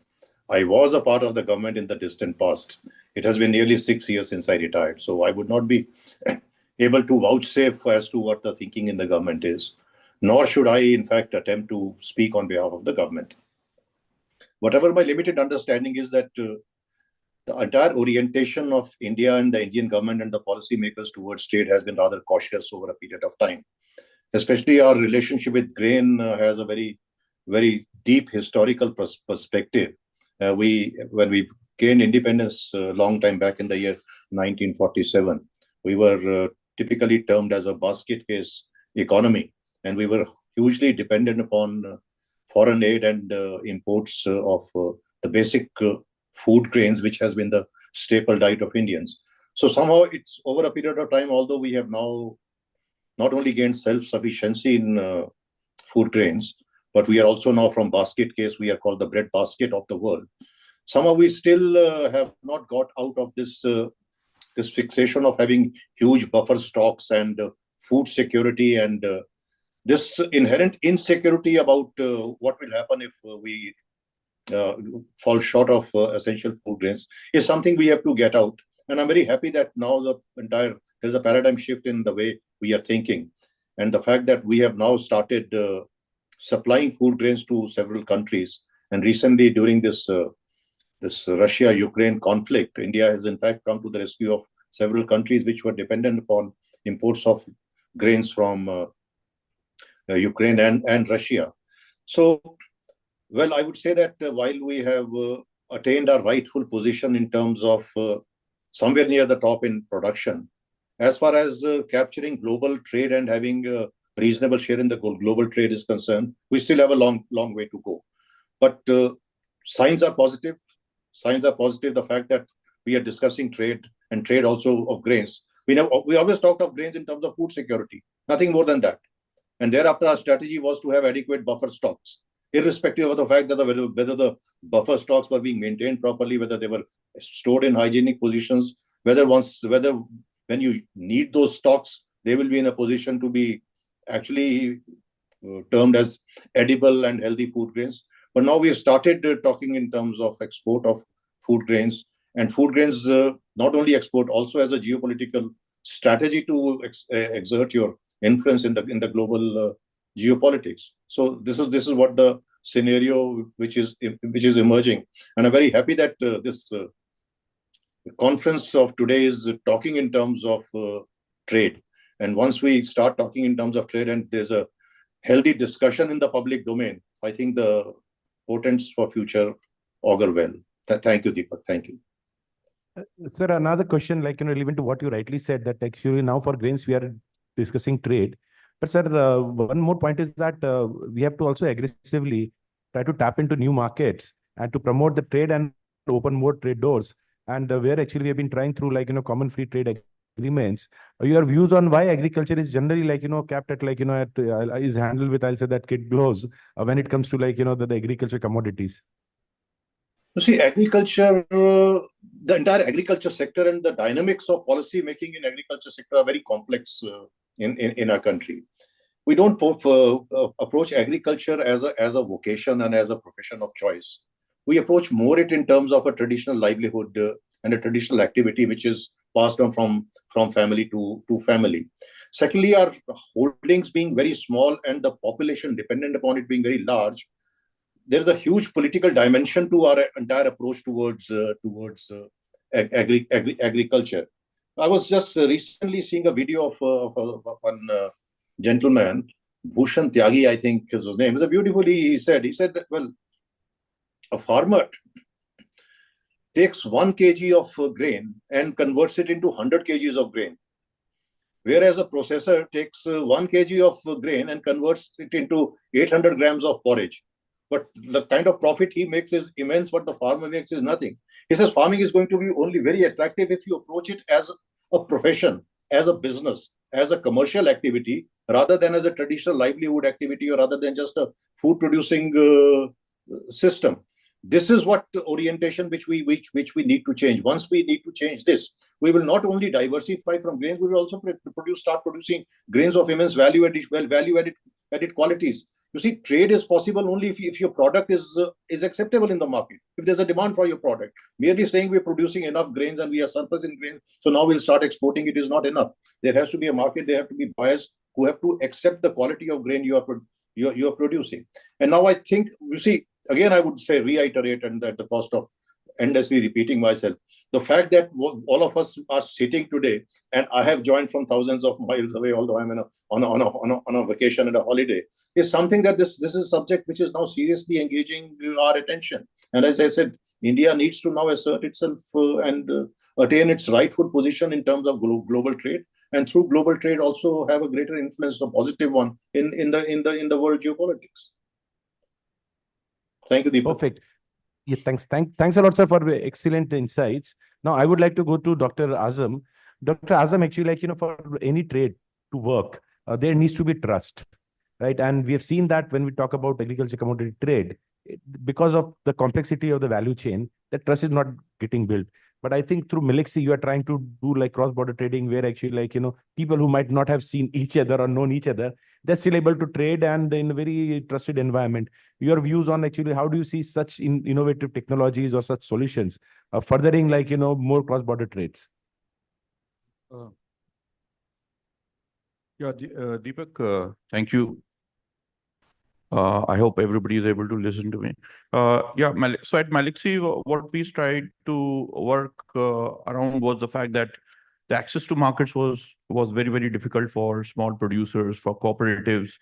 I was a part of the government in the distant past. It has been nearly 6 years since I retired. So I would not be able to vouchsafe as to what the thinking in the government is, nor should I, in fact, attempt to speak on behalf of the government. Whatever my limited understanding is that the entire orientation of India and the Indian government and the policymakers towards trade has been rather cautious over a period of time. Especially our relationship with grain has a very, very deep historical perspective. When we gained independence a long time back in the year 1947, we were typically termed as a basket case economy, and we were hugely dependent upon foreign aid and imports of the basic food grains, which has been the staple diet of Indians. So somehow it's over a period of time, although we have now not only gained self-sufficiency in food grains, but we are also now from basket case, we are called the bread basket of the world. Somehow we still have not got out of this this fixation of having huge buffer stocks and food security and this inherent insecurity about what will happen if we fall short of essential food grains is something we have to get out. And I'm very happy that now there's a paradigm shift in the way we are thinking. And the fact that we have now started supplying food grains to several countries. And recently during this Russia-Ukraine conflict, India has in fact come to the rescue of several countries which were dependent upon imports of grains from Ukraine and Russia. So, well, I would say that while we have attained our rightful position in terms of somewhere near the top in production, as far as capturing global trade and having a reasonable share in the global trade is concerned, we still have a long way to go. But signs are positive. Signs are positive. The fact that we are discussing trade and trade also of grains. We always talked of grains in terms of food security, nothing more than that. And thereafter, our strategy was to have adequate buffer stocks, irrespective of the fact that whether the buffer stocks were being maintained properly, whether they were stored in hygienic positions, whether when you need those stocks, they will be in a position to be actually termed as edible and healthy food grains. But now we have started talking in terms of export of food grains, and food grains not only export, also as a geopolitical strategy to exert your influence in the global geopolitics. So this is what the scenario which is emerging, and I'm very happy that this conference of today is talking in terms of trade. And once we start talking in terms of trade, and there's a healthy discussion in the public domain, I think the portents for future augur well. Thank you, Deepak. Thank you. Sir, another question, relevant to what you rightly said, that actually now for grains we are discussing trade. But sir, one more point is that we have to also aggressively try to tap into new markets and to promote the trade and open more trade doors. And where actually we have been trying through common free trade agreements. Your views on why agriculture is generally capped at is handled with, I'll say, that kid gloves when it comes to the agriculture commodities. You see, agriculture, the entire agriculture sector and the dynamics of policy making in agriculture sector are very complex in our country. We don't approach agriculture as a vocation and as a profession of choice. We approach more it in terms of a traditional livelihood and a traditional activity which is passed on from family to family. Secondly, our holdings being very small and the population dependent upon it being very large, there's a huge political dimension to our entire approach towards agriculture. I was just recently seeing a video of one gentleman, Bhushan Tyagi, I think is his name. It's beautifully he said that, well, a farmer takes 1 kg of grain and converts it into 100 kgs of grain, whereas a processor takes 1 kg of grain and converts it into 800 grams of porridge. but the kind of profit he makes is immense, what the farmer makes is nothing. He says farming is going to be only very attractive if you approach it as a profession, as a business, as a commercial activity, rather than as a traditional livelihood activity, or rather than just a food producing system. This is what orientation which we need to change. Once we need to change this, we will not only diversify from grains, we will also start producing grains of immense value added qualities. You see, trade is possible only if your product is acceptable in the market, if there's a demand for your product. Merely saying we're producing enough grains and we are surplus in grains, so now we'll start exporting, it is not enough. There has to be a market, there have to be buyers who have to accept the quality of grain you are producing. And now I think, you see, again, I would say reiterate, and at the cost of endlessly repeating myself, the fact that all of us are sitting today, and I have joined from thousands of miles away, although I'm on a vacation and a holiday, is something that this is a subject which is now seriously engaging our attention. And as I said, India needs to now assert itself and attain its rightful position in terms of global trade, and through global trade also have a greater influence, a positive one, in the world geopolitics. Thank you, Deepak. Perfect. Yeah, thanks a lot, sir, for the excellent insights. Now, I would like to go to Dr. Azam. Dr. Azam, actually, for any trade to work, there needs to be trust, right? And we have seen that when we talk about agriculture commodity trade, because of the complexity of the value chain, that trust is not getting built. But I think through Milexi, you are trying to do like cross-border trading, where actually people who might not have seen each other or known each other, they're still able to trade and in a very trusted environment. Your views on actually how do you see such innovative technologies or such solutions furthering more cross-border trades? Deepak, thank you. I hope everybody is able to listen to me. So at Milexi, what we tried to work around was the fact that the access to markets was very, very difficult for small producers, for cooperatives,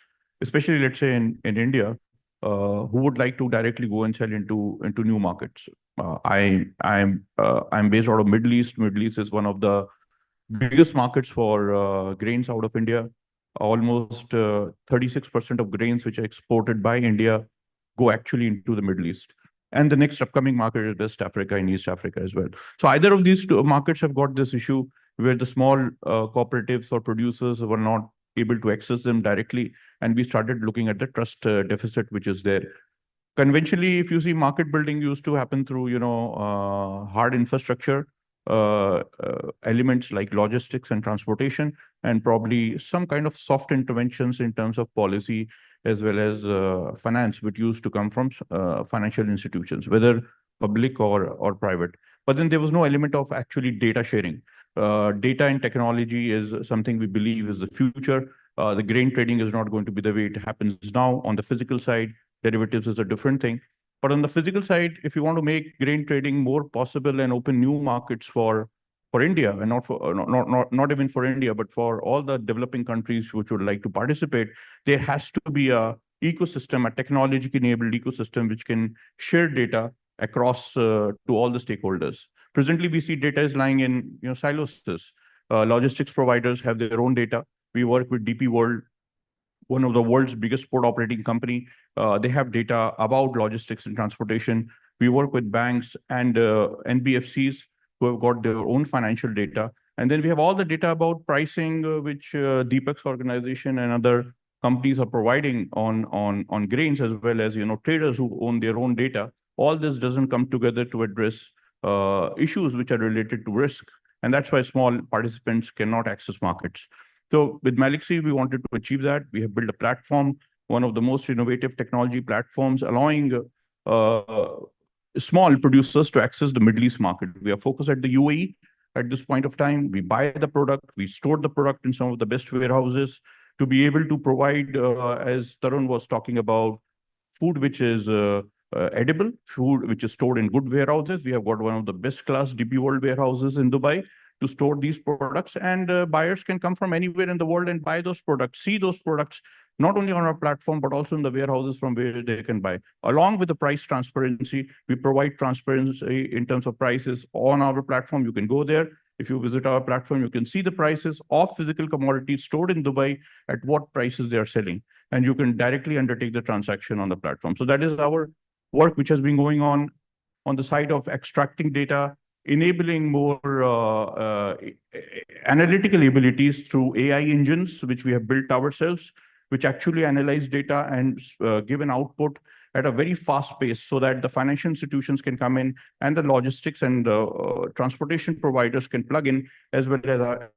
especially, let's say, in India, who would like to directly go and sell into new markets. I'm based out of Middle East. Middle East is one of the biggest markets for grains out of India. Almost 36% of grains which are exported by India go actually into the Middle East. And the next upcoming market is West Africa and East Africa as well. So either of these two markets have got this issue where the small cooperatives or producers were not able to access them directly. And we started looking at the trust deficit which is there. Conventionally, if you see, market building used to happen through, hard infrastructure, elements like logistics and transportation, and probably some kind of soft interventions in terms of policy as well as finance, which used to come from financial institutions, whether public or private. But then there was no element of actually data sharing. Data and technology is something we believe is the future. The grain trading is not going to be the way it happens now. On the physical side, derivatives is a different thing. But on the physical side, if you want to make grain trading more possible and open new markets for India, and not even for India, but for all the developing countries which would like to participate, there has to be a ecosystem, a technology-enabled ecosystem which can share data across to all the stakeholders. Presently, we see data is lying in silos. Logistics providers have their own data. We work with DP World, one of the world's biggest port operating company. They have data about logistics and transportation. We work with banks and NBFCs who have got their own financial data. And then we have all the data about pricing, which Deepak's organization and other companies are providing on grains, as well as traders who own their own data. All this doesn't come together to address issues which are related to risk. And that's why small participants cannot access markets. So with Milexi, we wanted to achieve that. We have built a platform, one of the most innovative technology platforms, allowing small producers to access the Middle East market. We are focused at the UAE at this point of time. We buy the product, we store the product in some of the best warehouses to be able to provide, as Tarun was talking about, food which is edible, food which is stored in good warehouses. We have got one of the best class DP World warehouses in Dubai to store these products, and buyers can come from anywhere in the world and buy those products, see those products, not only on our platform, but also in the warehouses from where they can buy. Along with the price transparency, we provide transparency in terms of prices on our platform. You can go there. If you visit our platform, you can see the prices of physical commodities stored in Dubai at what prices they are selling. and you can directly undertake the transaction on the platform. So that is our work which has been going on the side of extracting data, enabling more analytical abilities through AI engines, which we have built ourselves, which actually analyze data and give an output at a very fast pace so that the financial institutions can come in and the logistics and transportation providers can plug in, as well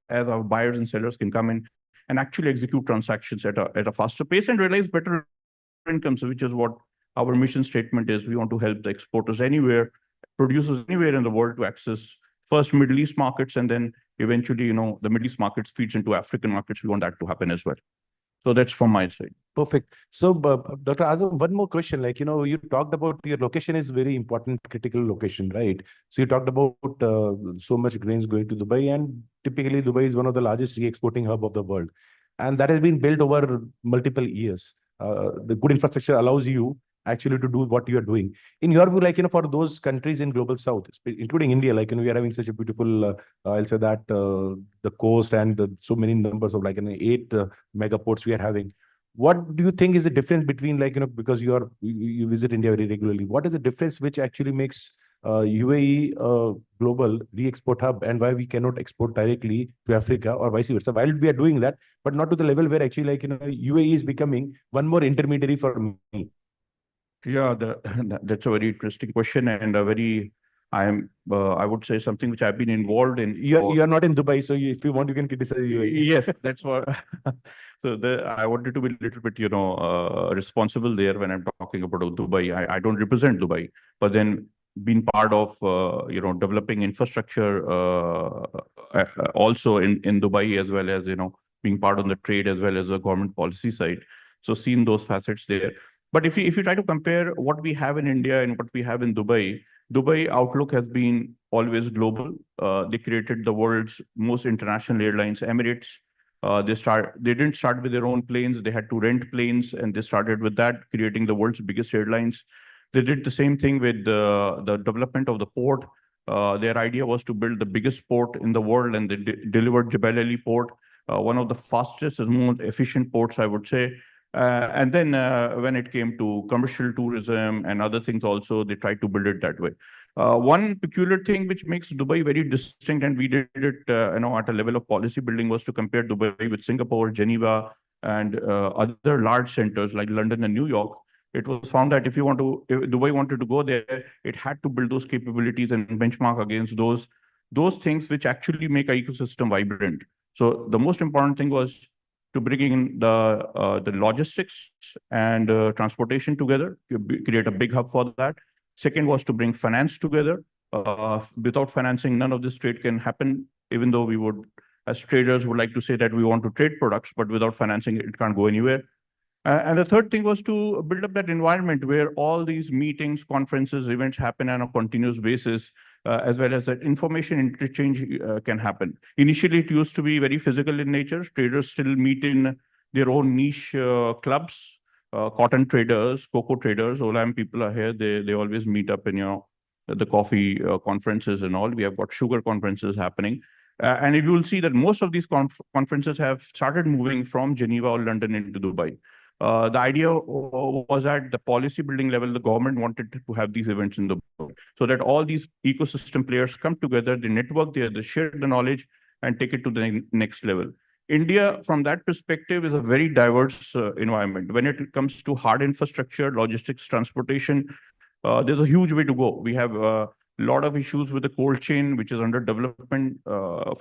as our buyers and sellers can come in and actually execute transactions at a faster pace and realize better incomes, which is what our mission statement is. We want to help the exporters anywhere, producers anywhere in the world to access first Middle East markets, and then eventually, the Middle East markets feeds into African markets. We want that to happen as well. So that's from my side. Perfect. So, Dr. Azam, one more question. You talked about your location is very important, critical location, right? So you talked about so much grains going to Dubai, and typically Dubai is one of the largest re-exporting hub of the world. And that has been built over multiple years. The good infrastructure allows you actually to do what you are doing. In your view, for those countries in Global South, including India, we are having such a beautiful, I'll say that the coast and so many numbers of 8 mega ports we are having. What do you think is the difference between because you visit India very regularly, what is the difference which actually makes UAE global re-export hub, and why we cannot export directly to Africa or vice versa? While we are doing that, but not to the level where actually UAE is becoming one more intermediary for me. Yeah, that's a very interesting question, and I would say something which I've been involved in. You're not in Dubai, so if you want, you can criticize UAE. Yes, that's what. So I wanted to be a little bit, responsible there when I'm talking about Dubai. I don't represent Dubai, but then being part of, developing infrastructure also in Dubai, as well as, being part on the trade as well as the government policy side. So seen those facets there. But if you try to compare what we have in India and what we have in Dubai, Dubai outlook has been always global. They created the world's most international airlines, Emirates. They didn't start with their own planes. They had to rent planes, and they started with that, creating the world's biggest airlines. They did the same thing with the development of the port. Their idea was to build the biggest port in the world, and they delivered Jebel Ali port, one of the fastest and most efficient ports, I would say. And then when it came to commercial tourism and other things also, they tried to build it that way. One peculiar thing which makes Dubai very distinct, and we did it at a level of policy building, was to compare Dubai with Singapore, Geneva, and other large centers like London and New York. It was found that if Dubai wanted to go there, it had to build those capabilities and benchmark against those things which actually make an ecosystem vibrant. So the most important thing was to bring in the logistics and transportation together, create a big hub for that. Second was to bring finance together. Without financing, none of this trade can happen, even though we would, as traders, would like to say that we want to trade products, but without financing, it can't go anywhere. And the third thing was to build up that environment where all these meetings, conferences, events happen on a continuous basis, as well as that information interchange can happen. Initially, it used to be very physical in nature. Traders still meet in their own niche clubs, cotton traders, cocoa traders, Olam people are here. They always meet up in, the coffee conferences and all. We have got sugar conferences happening. And you will see that most of these conferences have started moving from Geneva or London into Dubai. The idea was at the policy building level, the government wanted to have these events in the world so that all these ecosystem players come together, they network, they share the knowledge and take it to the next level. India, from that perspective, is a very diverse environment. When it comes to hard infrastructure, logistics, transportation, there's a huge way to go. We have a lot of issues with the cold chain, which is under development.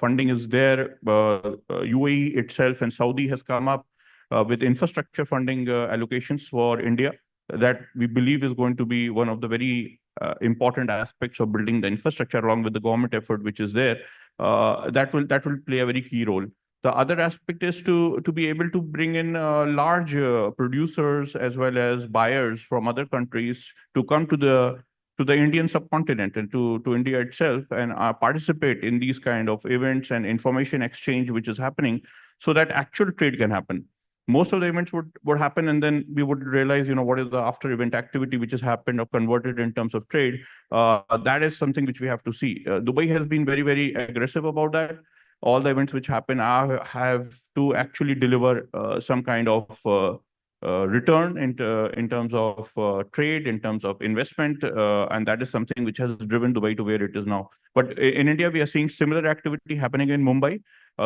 Funding is there. UAE itself and Saudi has come up with infrastructure funding allocations for India that we believe is going to be one of the very important aspects of building the infrastructure along with the government effort, which is there. That will play a very key role. The other aspect is to be able to bring in large producers as well as buyers from other countries to come to the Indian subcontinent and to India itself and participate in these kind of events and information exchange which is happening so that actual trade can happen. Most of the events would happen, and then we would realize, what is the after-event activity which has happened or converted in terms of trade. That is something which we have to see. Dubai has been very, very aggressive about that. All the events which happen have to actually deliver some kind of return in terms of trade, in terms of investment, and that is something which has driven Dubai to where it is now. But in India, we are seeing similar activity happening in Mumbai.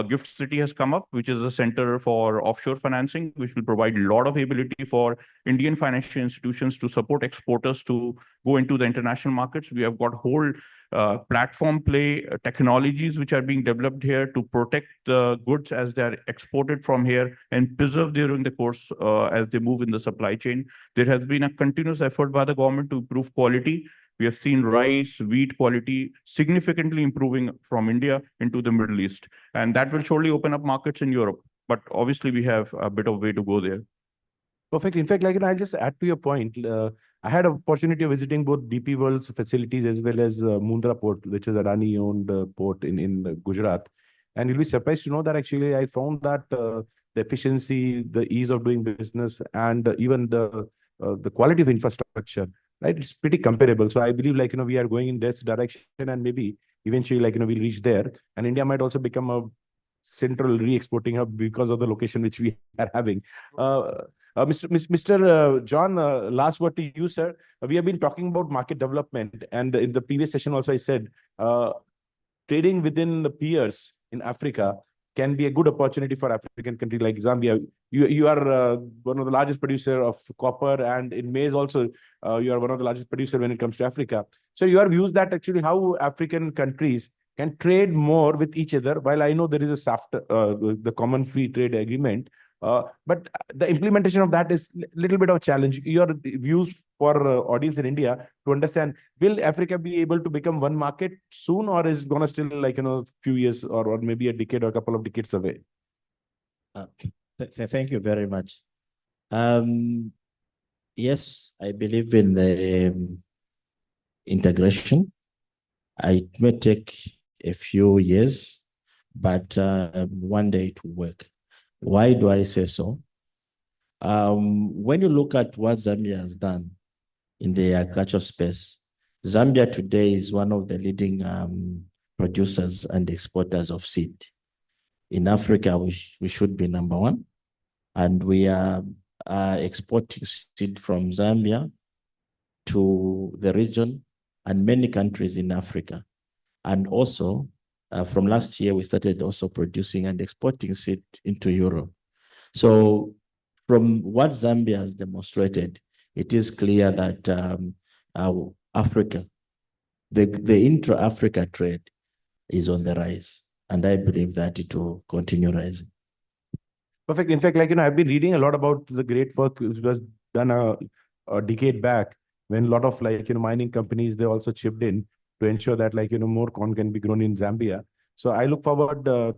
Gift City has come up, which is a center for offshore financing, which will provide a lot of ability for Indian financial institutions to support exporters to go into the international markets. We have got whole platform play technologies which are being developed here to protect the goods as they are exported from here and preserve during the course as they move in the supply chain. There has been a continuous effort by the government to improve quality. We have seen rice, wheat quality significantly improving from India into the Middle East. And that will surely open up markets in Europe. But obviously, we have a bit of way to go there. Perfect. In fact, I'll just add to your point. I had an opportunity of visiting both DP World's facilities as well as Mundra Port, which is Adani-owned port in Gujarat. And you'll be surprised to know that actually I found that the efficiency, the ease of doing business, and even the quality of infrastructure, right? It's pretty comparable. So I believe we are going in this direction, and maybe eventually we'll reach there. And India might also become a central re-exporting hub because of the location which we are having. Mr. John, last word to you, sir. We have been talking about market development, and in the previous session also I said trading within the peers in Africa can be a good opportunity for African country like Zambia. You are one of the largest producer of copper, and in maize also you are one of the largest producer when it comes to Africa. So your views that actually how African countries can trade more with each other, while I know there is a SAFTA, the Common Free Trade Agreement, but the implementation of that is a little bit of a challenge. Your views for audience in India to understand, will Africa be able to become one market soon, or is it going to still few years or maybe a decade or a couple of decades away? Thank you very much. Yes, I believe in the integration. It may take a few years, but one day it will work. Why do I say so? When you look at what Zambia has done in the agricultural space, Zambia today is one of the leading producers and exporters of seed. In Africa, we should be number one, and we are exporting seed from Zambia to the region and many countries in Africa. And also, from last year, we started also producing and exporting seed into Europe. So from what Zambia has demonstrated, it is clear that Africa, the intra-Africa trade is on the rise. And I believe that it will continue rising. Perfect. In fact, I've been reading a lot about the great work which was done a decade back when a lot of mining companies, they also chipped in to ensure that more corn can be grown in Zambia. So I look forward to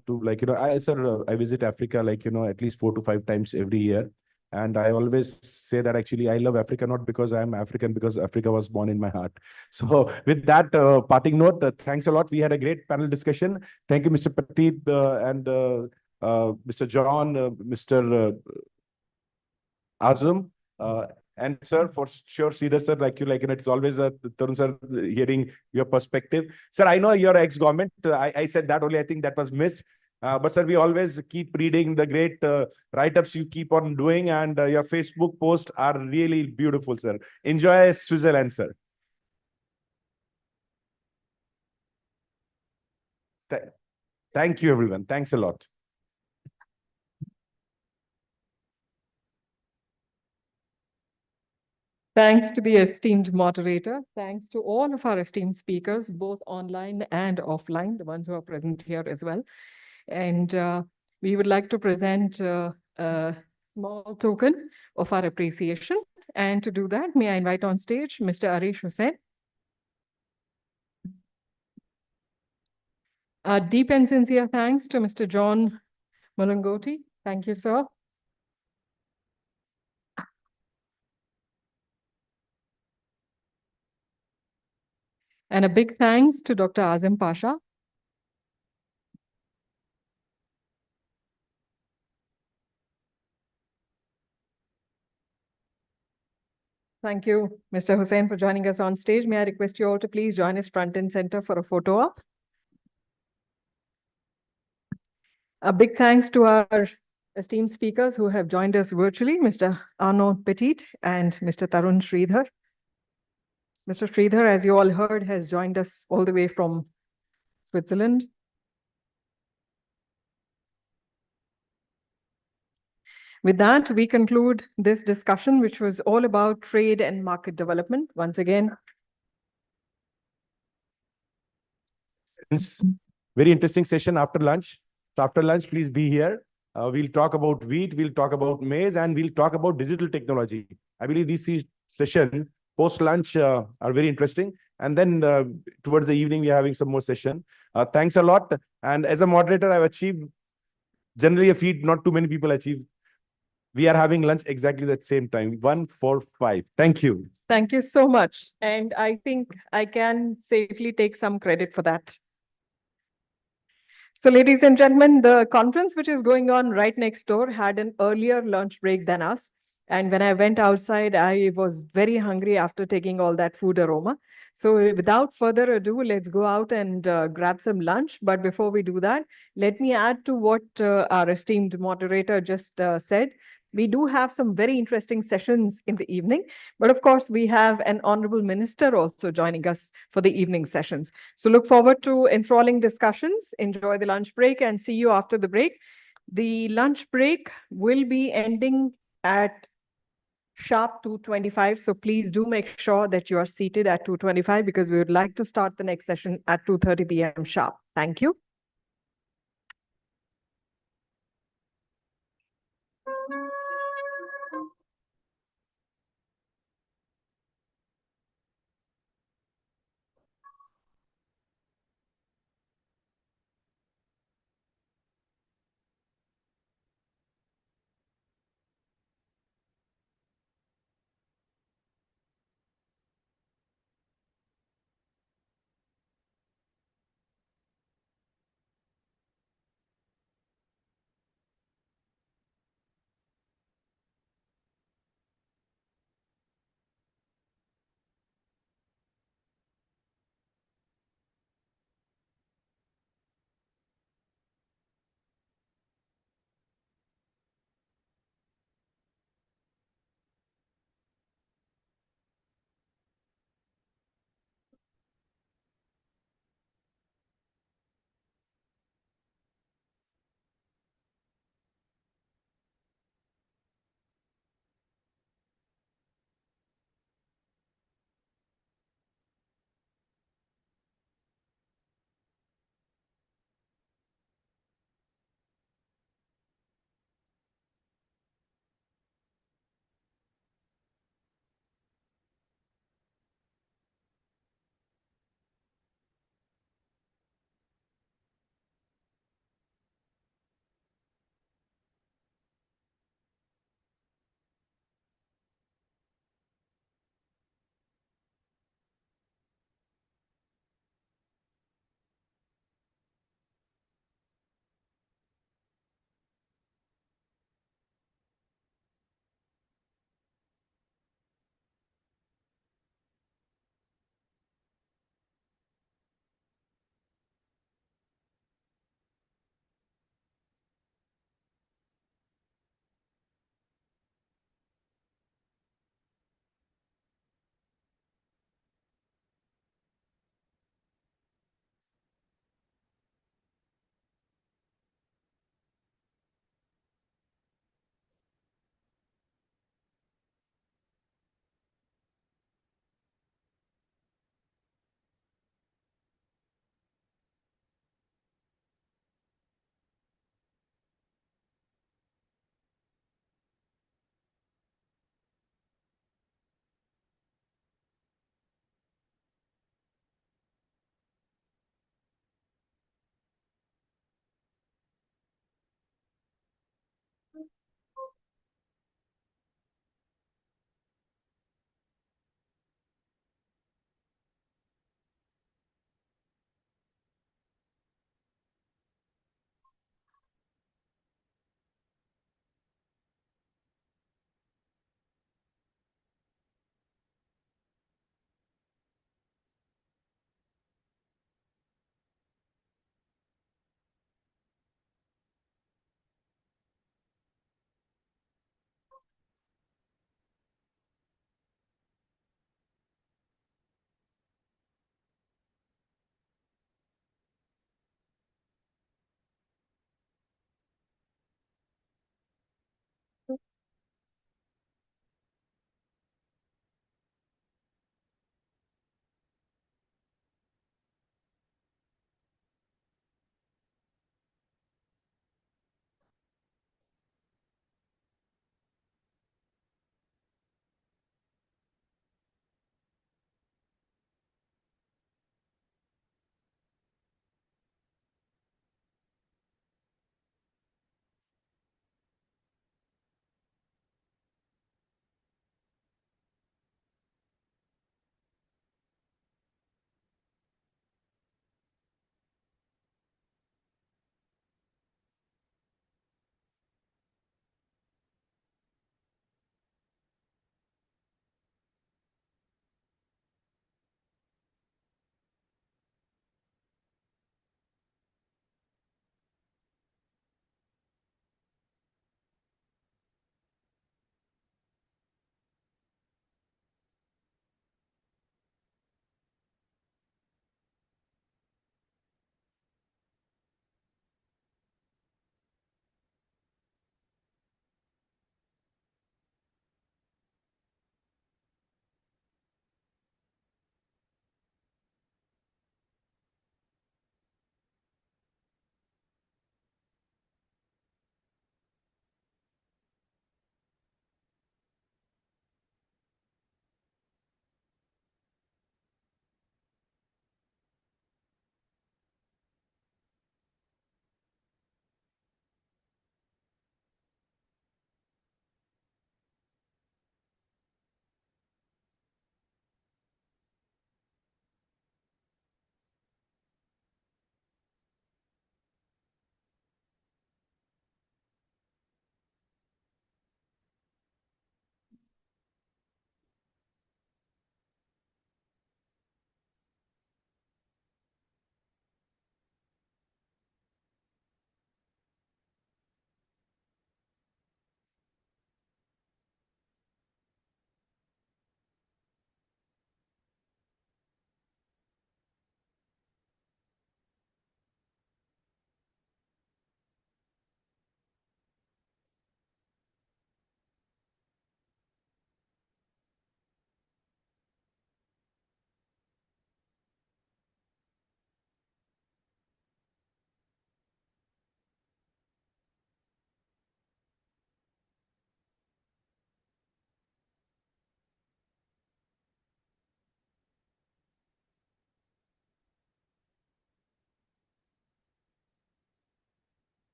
I visit Africa at least 4 to 5 times every year. And I always say that actually I love Africa, not because I'm African, because Africa was born in my heart. So with that parting note, thanks a lot. We had a great panel discussion. Thank you, Mr. Prateep and Mr. John, Mr. Azam, and sir, for sure, Sridhar sir, it's always a Tarun sir hearing your perspective. Sir, I know you're ex-government. I said that only, I think that was missed. But sir, we always keep reading the great write-ups you keep on doing, and your Facebook posts are really beautiful, sir. Enjoy Switzerland, sir. Thank you, everyone. Thanks a lot. Thanks to the esteemed moderator. Thanks to all of our esteemed speakers, both online and offline, the ones who are present here as well. And we would like to present a small token of our appreciation. And to do that, may I invite on stage Mr. Arish Hussain. A deep and sincere thanks to Mr. John Mulungoti. Thank you, sir. And a big thanks to Dr. Azim Pasha. Thank you, Mr. Hussain, for joining us on stage. May I request you all to please join us front and center for a photo op. A big thanks to our esteemed speakers who have joined us virtually, Mr. Arnaud Petit and Mr. Tarun Sridhar. Mr. Sridhar, as you all heard, has joined us all the way from Switzerland. With that, we conclude this discussion, which was all about trade and market development. Once again, very interesting session after lunch. So after lunch, please be here. We'll talk about wheat, we'll talk about maize, and we'll talk about digital technology. I believe these three sessions post-lunch are very interesting. And then towards the evening, we're having some more session. Thanks a lot. And as a moderator, I've achieved generally a feat not too many people achieve. We are having lunch exactly at the same time, 1:45. Thank you. thank you so much. And I think I can safely take some credit for that. So, ladies and gentlemen, the conference which is going on right next door had an earlier lunch break than us. And when I went outside, I was very hungry after taking all that food aroma. So without further ado, let's go out and grab some lunch. But before we do that, let me add to what our esteemed moderator just said. We do have some very interesting sessions in the evening, but of course we have an honorable minister also joining us for the evening sessions. So look forward to enthralling discussions. Enjoy the lunch break and see you after the break. The lunch break will be ending at sharp 2:25. So please do make sure that you are seated at 2:25 because we would like to start the next session at 2:30 p.m. sharp. Thank you.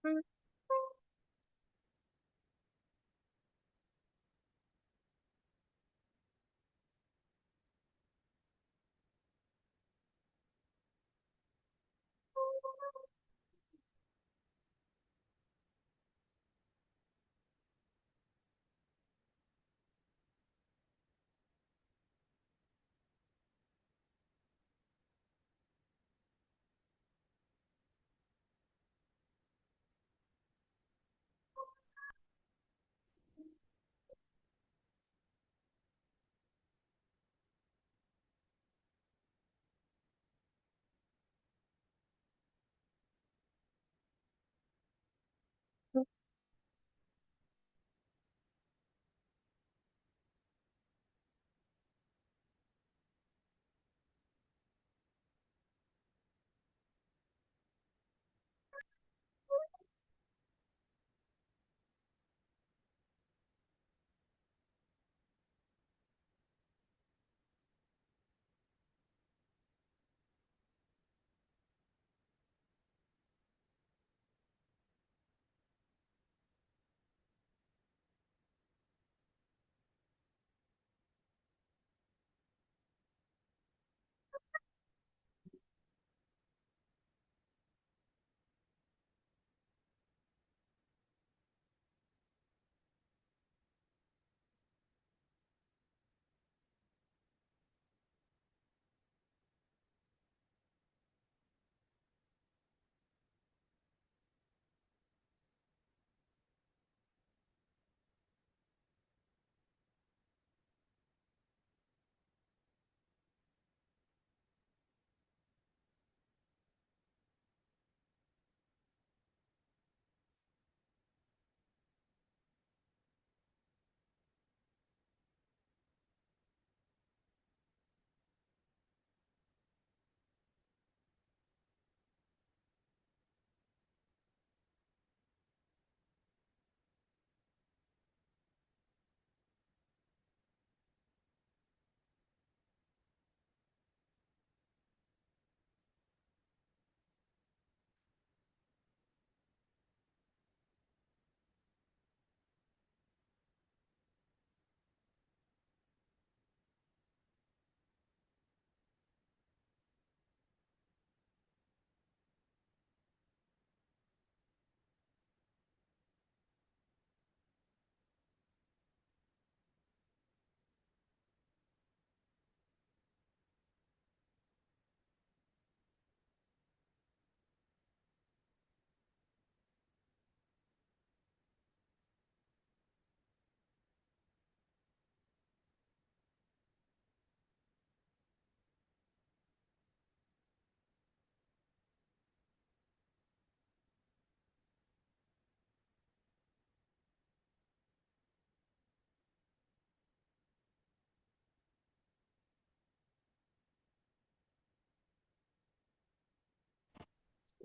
Hello.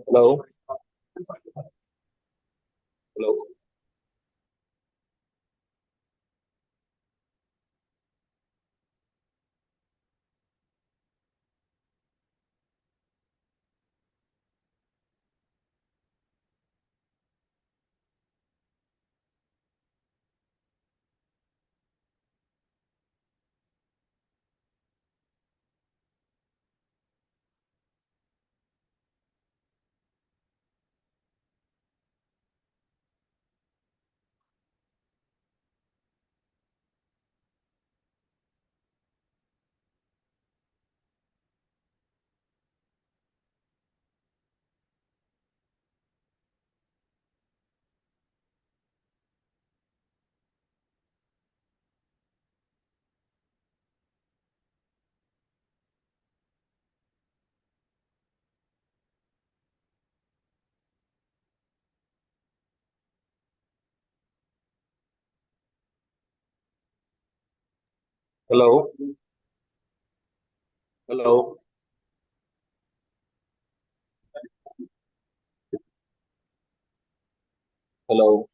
Hello. Hello. Hello. Hello.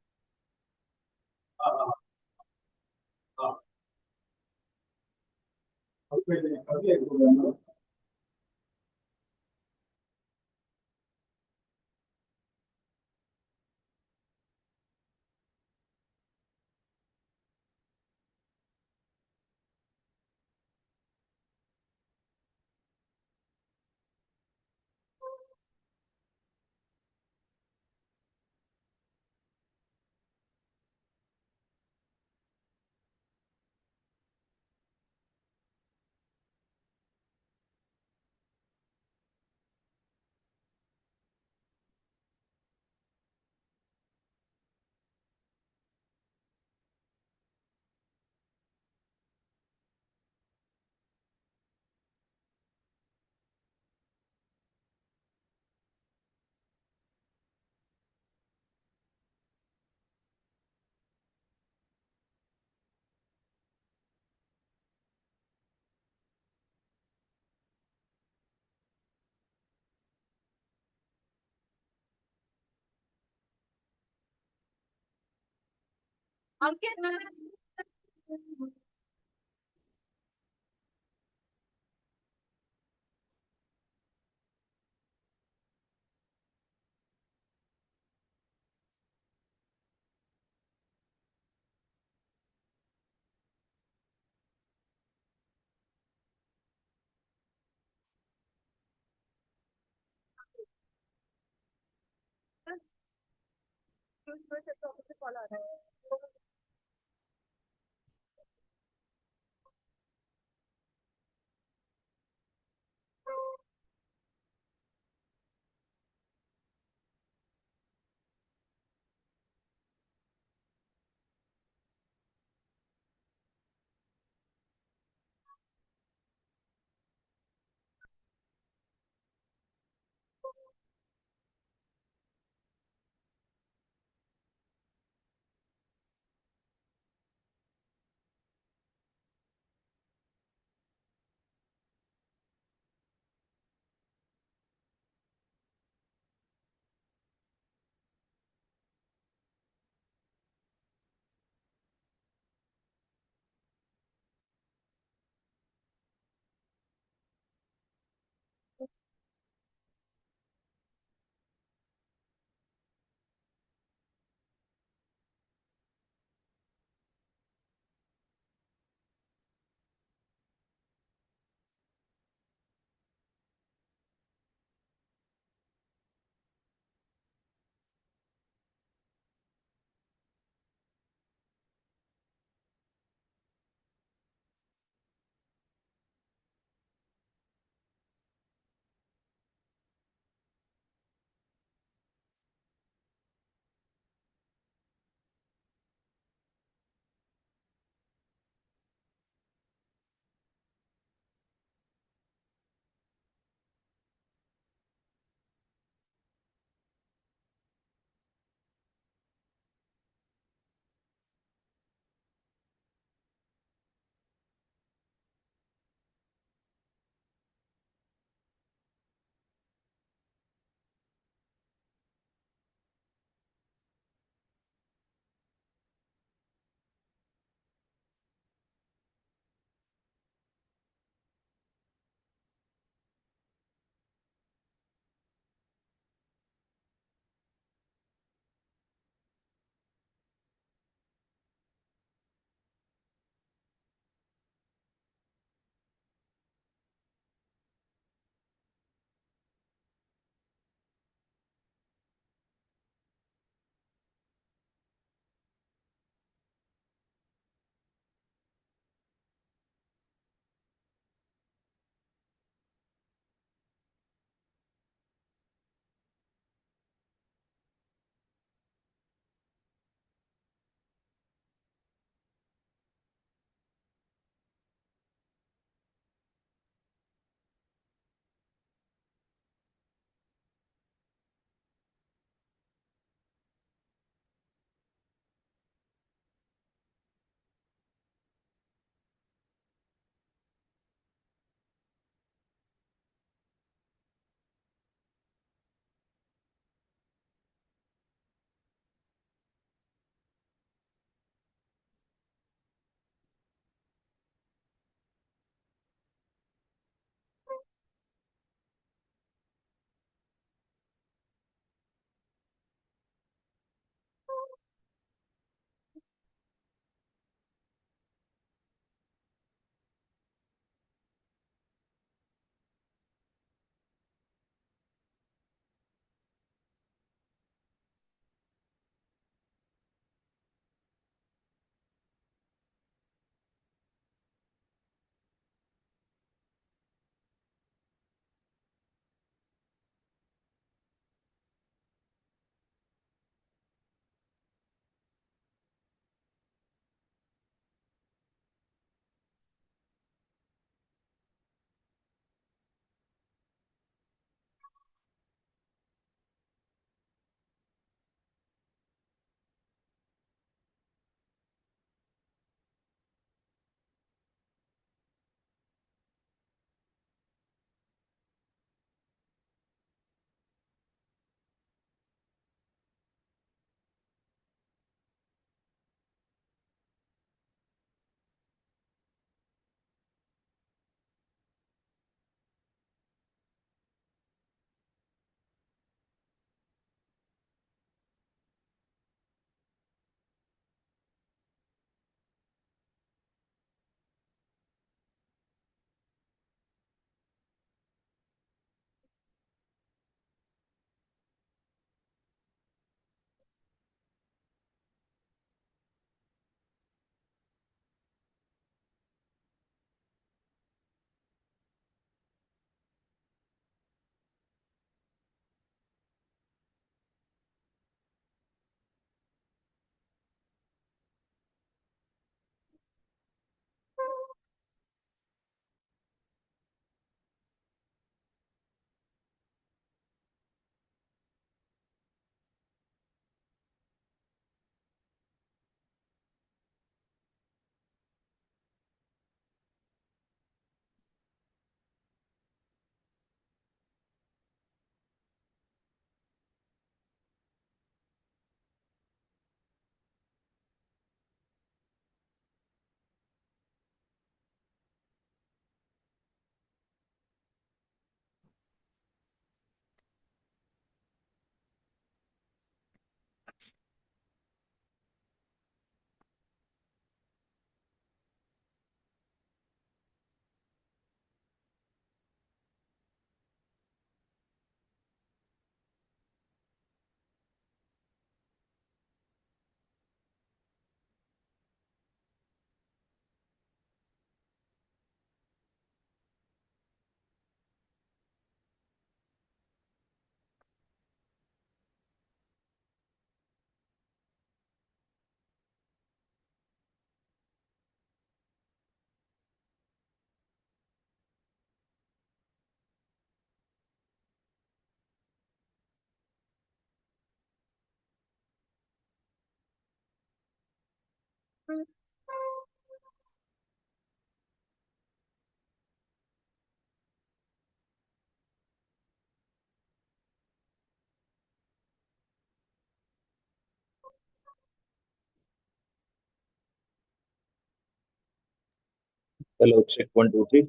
Hello check 1 2 3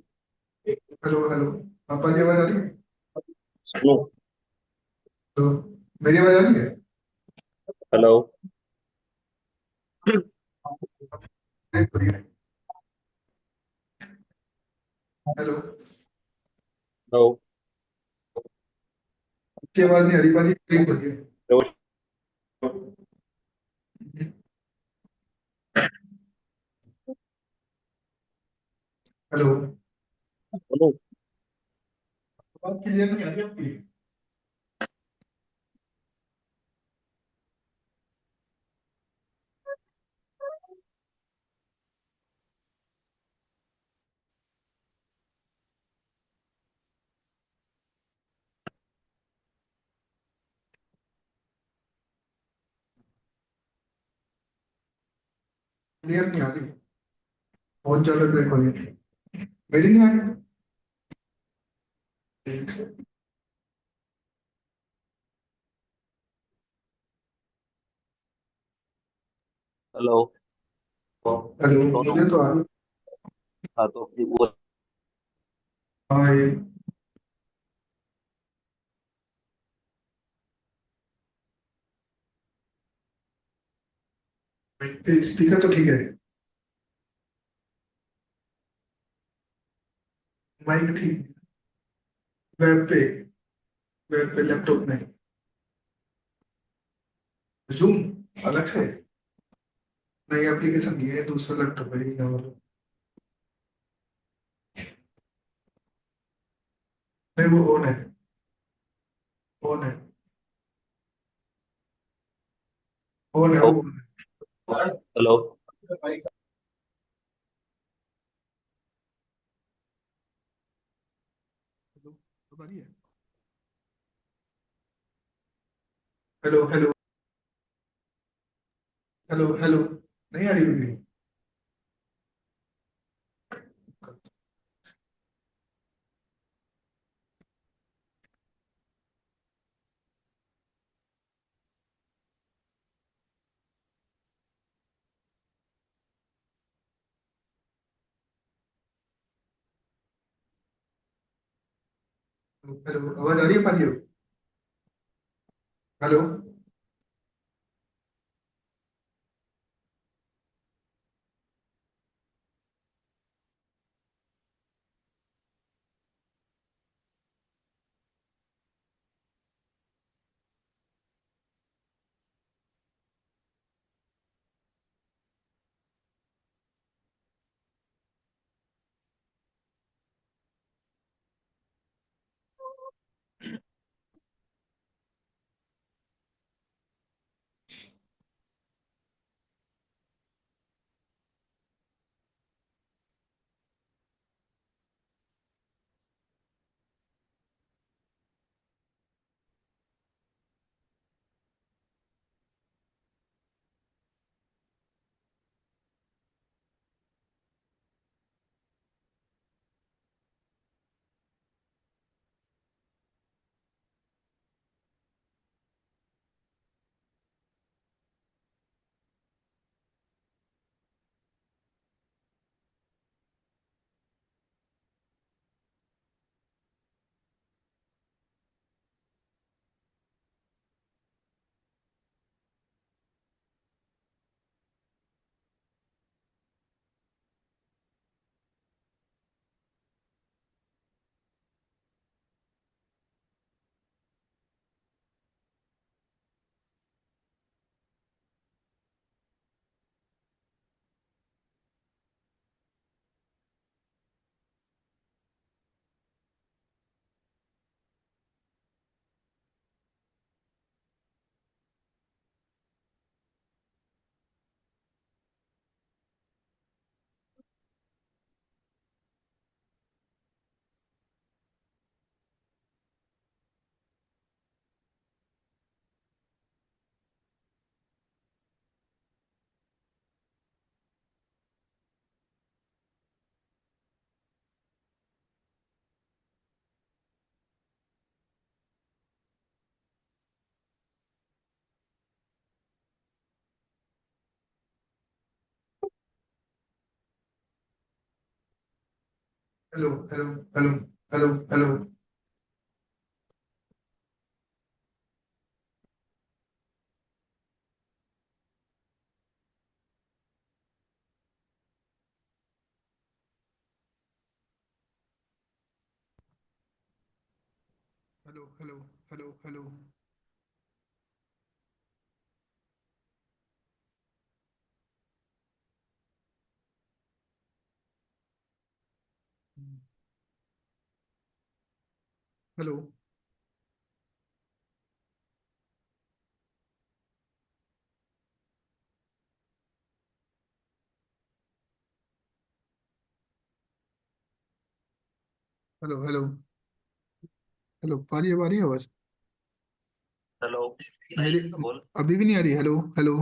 hello hello. पापा की आवाज आ रही है? सुनो hello, मेरी आवाज आ रही है? हेलो हेलो, हेलो आपकी आवाज नहीं आ रही पाजी, ठीक हो गई। हेलो, हेलो आवाज क्लियर नहीं आ रही आपकी। क्लियर नहीं आ रही, बहुत ज्यादा ब्रेक हो रही है। मेरी नहीं आ रही। हेलो हेलो, मुझे तो आ रही। हाँ तो वो हाँ ये स्पीकर तो ठीक है, माइक ठीक, वेब पे, वेब पे लैपटॉप में, जूम अलग से नई एप्लीकेशन की है, दूसरा लैपटॉप है ये वाला। नहीं वो ऑन है, ऑन है, ऑन है वो। हेलो अब आ रही है? हेलो हेलो हेलो हेलो, नहीं आ रही अभी? हेलो, आवाज आ रही है पाजी? Hello Hello, hello, hello, hello, hello. Hello, hello, hello, hello. Hello. Hello hello hello आ रही है आवाज हेलो मेरी नहीं बोल अभी भी नहीं आ रही हेलो हेलो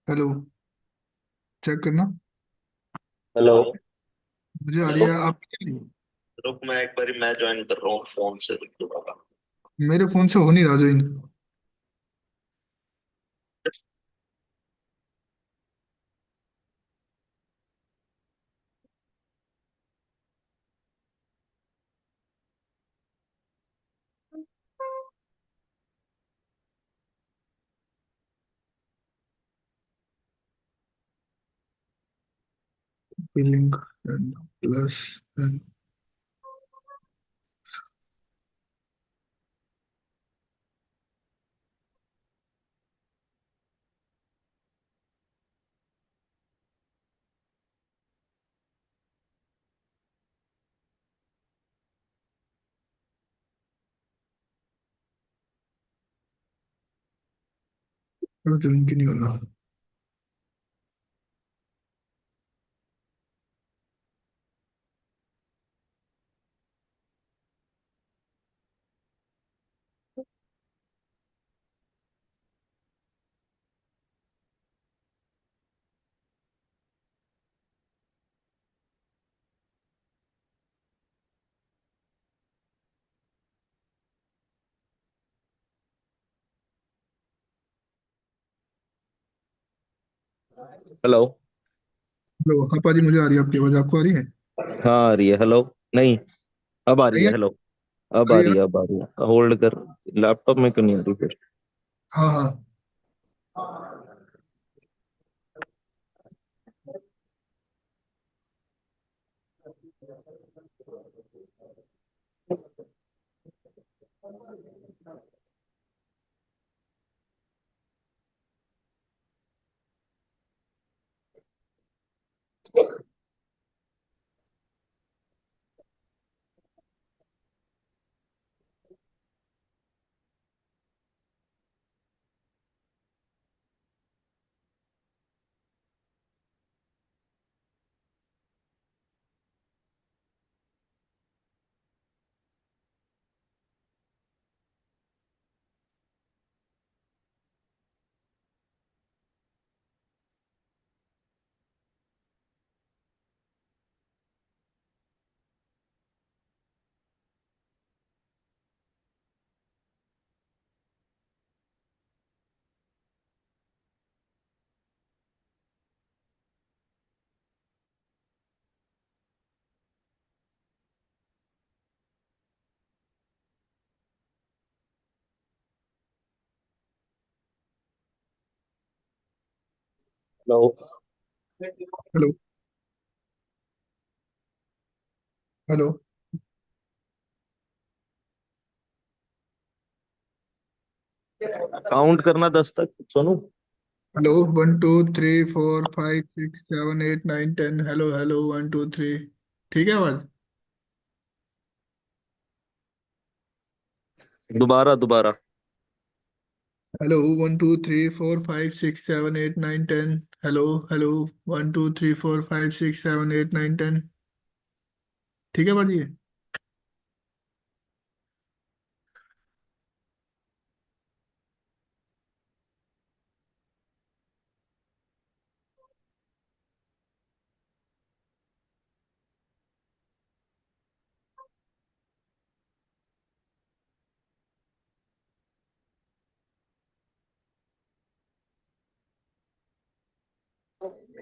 हेलो चेक करना हेलो मुझे आ रही हेलो है आप नहीं आ रही? रुक मैं एक बारी मैं ज्वाइन कर रहा हूँ फोन से दोबारा मेरे फोन से हो नहीं रहा join link and plus and join क्यों नहीं हो रहा हेलो हेलो हाँ पाजी मुझे आ रही है आपकी आवाज आपको आ रही है हाँ आ रही है हेलो नहीं अब आ रही नहीं है है हेलो अब आ आ रही है रही ना है अब आ रही है होल्ड कर लैपटॉप में क्यों नहीं आ रही फिर हाँ हाँ हेलो हेलो हेलो काउंट करना 10 तक सोनू हेलो 1 2 3 4 5 6 7 8 9 10 हेलो हेलो 1 2 3 ठीक है आवाज दोबारा दोबारा हेलो 1 2 3 4 5 6 7 8 9 10 हेलो हेलो 1 2 3 4 5 6 7 8 9 10 ठीक है बाजी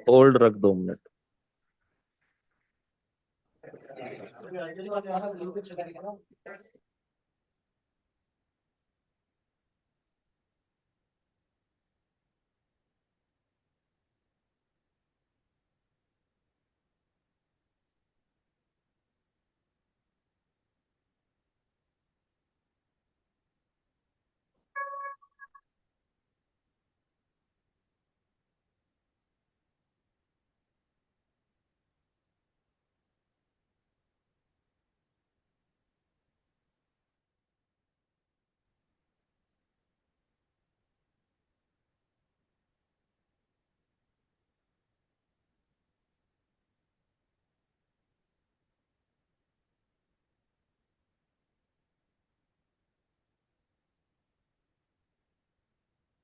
होल्ड रख 2 मिनट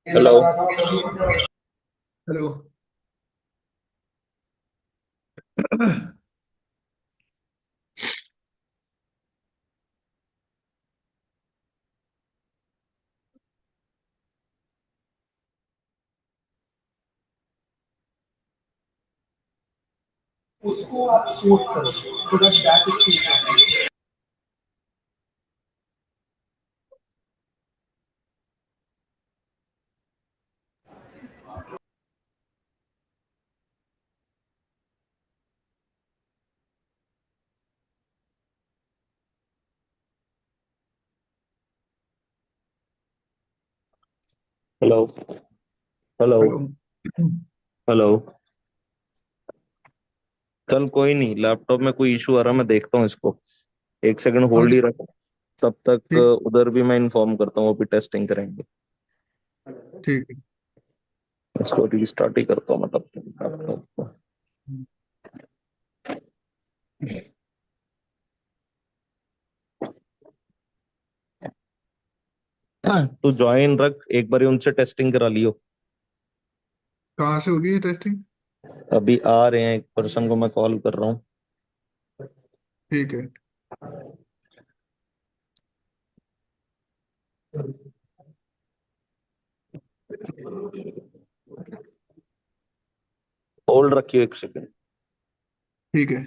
Hello. Hello. उसको आप कोट करो so that is Hello. Hello. Hello. चल कोई नहीं, लैपटॉप में कोई इशू आ रहा, मैं देखता हूँ इसको। एक सेकंड होल्ड ही रख, तब तक उधर भी मैं इन्फॉर्म करता हूँ, वो भी टेस्टिंग करेंगे। ठीक है। इसको रीस्टार्ट ही करता हूँ मैं तब तक लैपटॉप को। तू ज्वाइन रख, एक बार उनसे टेस्टिंग करा लियो। कहाँ से होगी ये टेस्टिंग? अभी आ रहे हैं, एक पर्सन को मैं कॉल कर रहा हूँ। ठीक है। होल्ड रखियो एक सेकंड। ठीक है।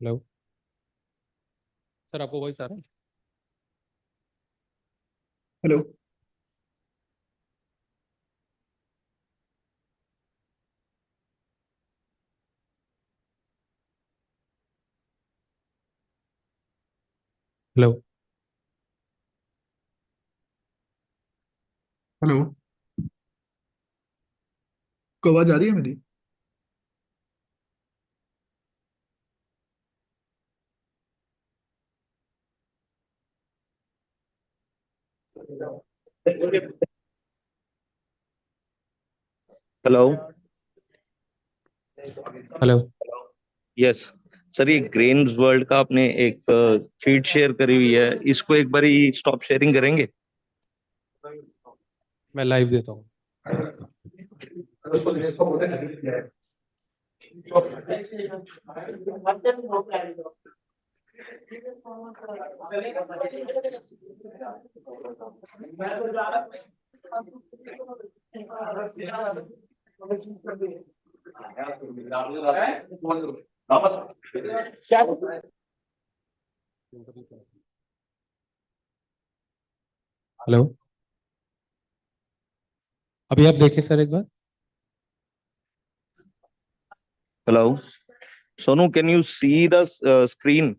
हेलो सर, आपको वॉइस आ रहा है? हेलो। Hello hello. को आवाज आ रही है मेरी? हेलो। हेलो। यस सर, ये ग्रेन्स वर्ल्ड का आपने एक फीड शेयर करी हुई है, इसको एक बारी स्टॉप शेयरिंग करेंगे? मैं लाइव देता हूँ। हेलो, अभी आप देखें सर एक बार। Hello Sonu, can you see the screen?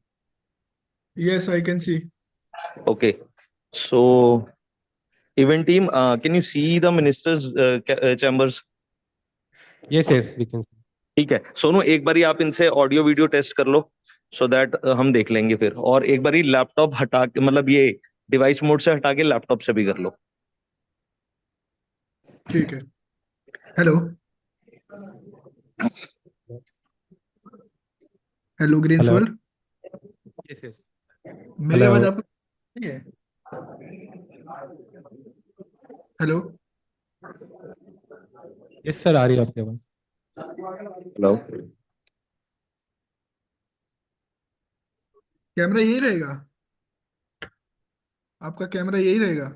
Yes, I can see. Okay, so event team, can you see the ministers chambers? Yes yes we can. ठीक है सोनू, एक बारी आप इनसे ऑडियो वीडियो टेस्ट कर लो, सो दैट हम देख लेंगे फिर। और एक बारी लैपटॉप हटा के, मतलब ये डिवाइस मोड से हटा के लैपटॉप से भी कर लो। ठीक है। हेलो हेलो ग्रेन्सवर्ल्ड, यस यस मेरी हेलो आवाज आपको नहीं है? हेलो यस सर आ रही है आपके पास हेलो। कैमरा यही रहेगा? आपका कैमरा यही रहेगा?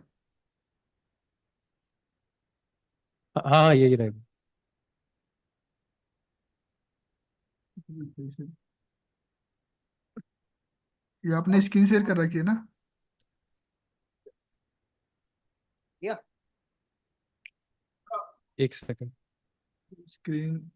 हाँ यही रहेगा ये आपने स्क्रीन शेयर कर रखी है ना? एक second screen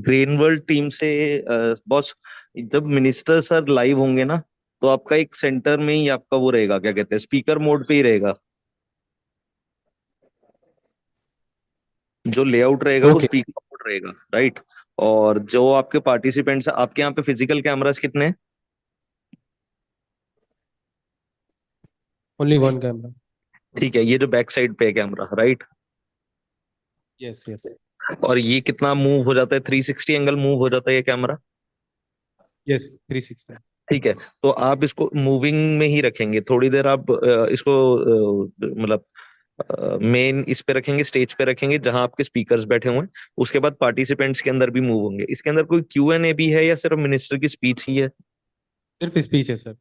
grain world team से बॉस, जब मिनिस्टर सर लाइव होंगे ना, तो आपका एक सेंटर में ही आपका वो रहेगा, क्या कहते हैं, स्पीकर मोड पे ही रहेगा। जो लेआउट रहेगा वो ओके स्पीकर मोड रहेगा, राइट। और जो आपके पार्टिसिपेंट्स हैं, आपके यहाँ पे फिजिकल कैमरास कितने हैं? ओनली वन कैमरा ठीक है, ये जो बैक साइड पे है कैमरा, राइट। यस यस और ये कितना मूव हो जाता है? 360 एंगल मूव हो जाता है ये कैमरा। यस 360 ठीक है, तो आप इसको मूविंग में ही रखेंगे थोड़ी देर। आप इसको मतलब मेन इस पे रखेंगे, स्टेज पे रखेंगे जहां आपके स्पीकर्स बैठे हुए हैं। उसके बाद पार्टिसिपेंट्स के अंदर भी मूव होंगे। इसके अंदर कोई Q&A भी है या सिर्फ मिनिस्टर की स्पीच ही है? सिर्फ स्पीच है सर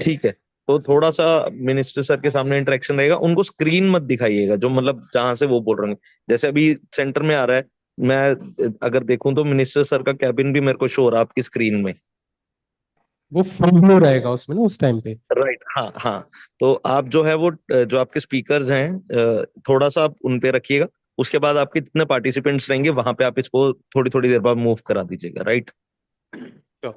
ठीक है, तो थोड़ा सा मिनिस्टर सर के सामने इंटरेक्शन रहेगा। उनको स्क्रीन मत दिखाइएगा, जो मतलब जहां से वो बोल रहे हैं। जैसे अभी सेंटर में आ रहा है, मैं अगर देखूं तो मिनिस्टर सर का कैबिन भी मेरे को शो हो रहा है आपकी स्क्रीन में। वो फुल ब्लू रहेगा उसमें ना उस टाइम पे राइट, हाँ हाँ। तो आप जो है वो जो आपके स्पीकर्स हैं, थोड़ा सा आप उन पे रखिएगा। उसके बाद आपके जितने पार्टिसिपेंट्स रहेंगे वहां पे आप इसको थोड़ी थोड़ी देर बाद मूव करा दीजिएगा, राइट। Sure.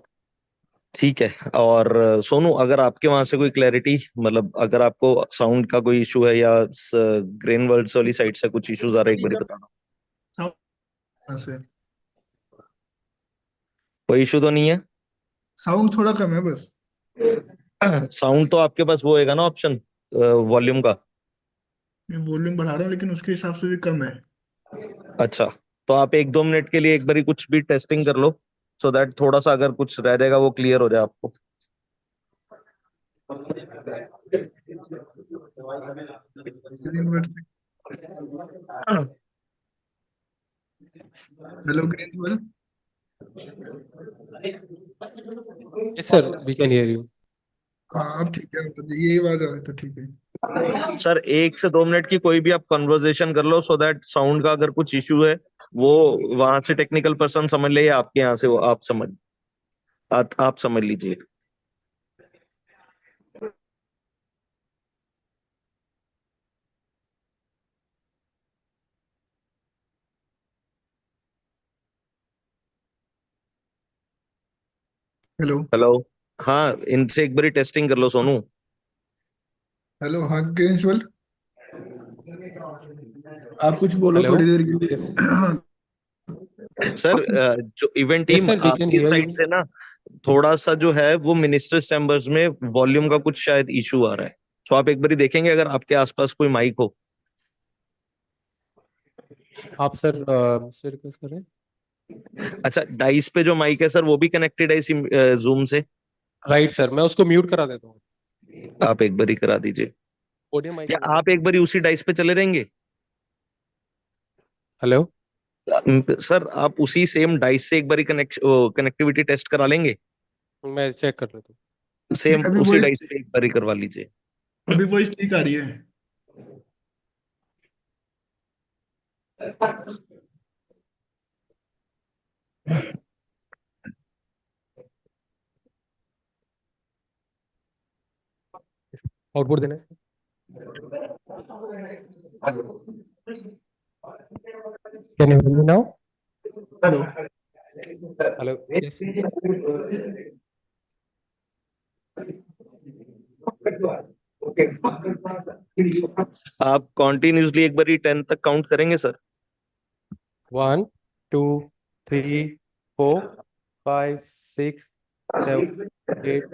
ठीक है। और सोनू, अगर आपके वहां से कोई क्लैरिटी, मतलब अगर आपको साउंड का कोई इशू है या ग्रेन वर्ल्ड वाली साइड से कुछ इश्यूज आ रहे हैं, एक बार बताना। से कोई इशू तो नहीं है? साउंड थोड़ा कम है बस। साउंड तो आपके पास वो होएगा ना ऑप्शन वॉल्यूम का। मैं वॉल्यूम बढ़ा रहा हूँ लेकिन उसके हिसाब से भी कम है। अच्छा, तो आप 1-2 मिनट के लिए एक बारी कुछ भी टेस्टिंग कर लो, सो दैट थोड़ा सा अगर कुछ रह जाएगा वो क्लियर हो जाए आपको। हेलो ग्रेन्सवर्ल्ड, yes sir we can hear you हाँ अब ठीक है, ये आवाज आ रही तो ठीक है। सर 1 से 2 मिनट की कोई भी आप कन्वर्सेशन कर लो, सो दैट साउंड का अगर कुछ इश्यू है वो वहां से टेक्निकल पर्सन समझ ले, या आपके यहाँ से वो आप समझ लीजिए। हेलो हेलो, हाँ, इनसे एक बारी टेस्टिंग कर लो सोनू। हेलो, हाँ ग्रेन्सवर्ल्ड, आप कुछ बोलो हेलो थोड़ी देर के लिए। यस सर जो event yes team sir we can आपकी हियर साइड यू से ना, थोड़ा सा जो है वो मिनिस्टर्स चैम्बर्स में वॉल्यूम का कुछ शायद इशू आ रहा है। सो आप एक बारी देखेंगे अगर आपके आसपास कोई माइक हो। आप सर सर रिक्वेस्ट कर रहे हैं अच्छा, डाइस पे जो माइक है सर वो भी कनेक्टेड है इसी जूम से? राइट सर मैं उसको म्यूट करा देता हूँ आप एक बारी करा दीजिए, ऑडियो माइक या में बोलो आप एक बारी उसी डाइस पे चले रहेंगे। हेलो सर आप उसी सेम डाइस से एक बारी कनेक्टिविटी टेस्ट करा लेंगे। मैं चेक कर लेता हूँ सेम अभी उसी वॉइस डाइस पे एक बारी करवा लीजिए। अभी वॉइस ठीक आ रही है? आउटपुट देना है Can you hear me now? Hello. Hello. Yes. आप कॉन्टिन्यूसली एक बार 10 तक काउंट करेंगे सर? 1, 2, 3, 4, 5, 6, 7, 8,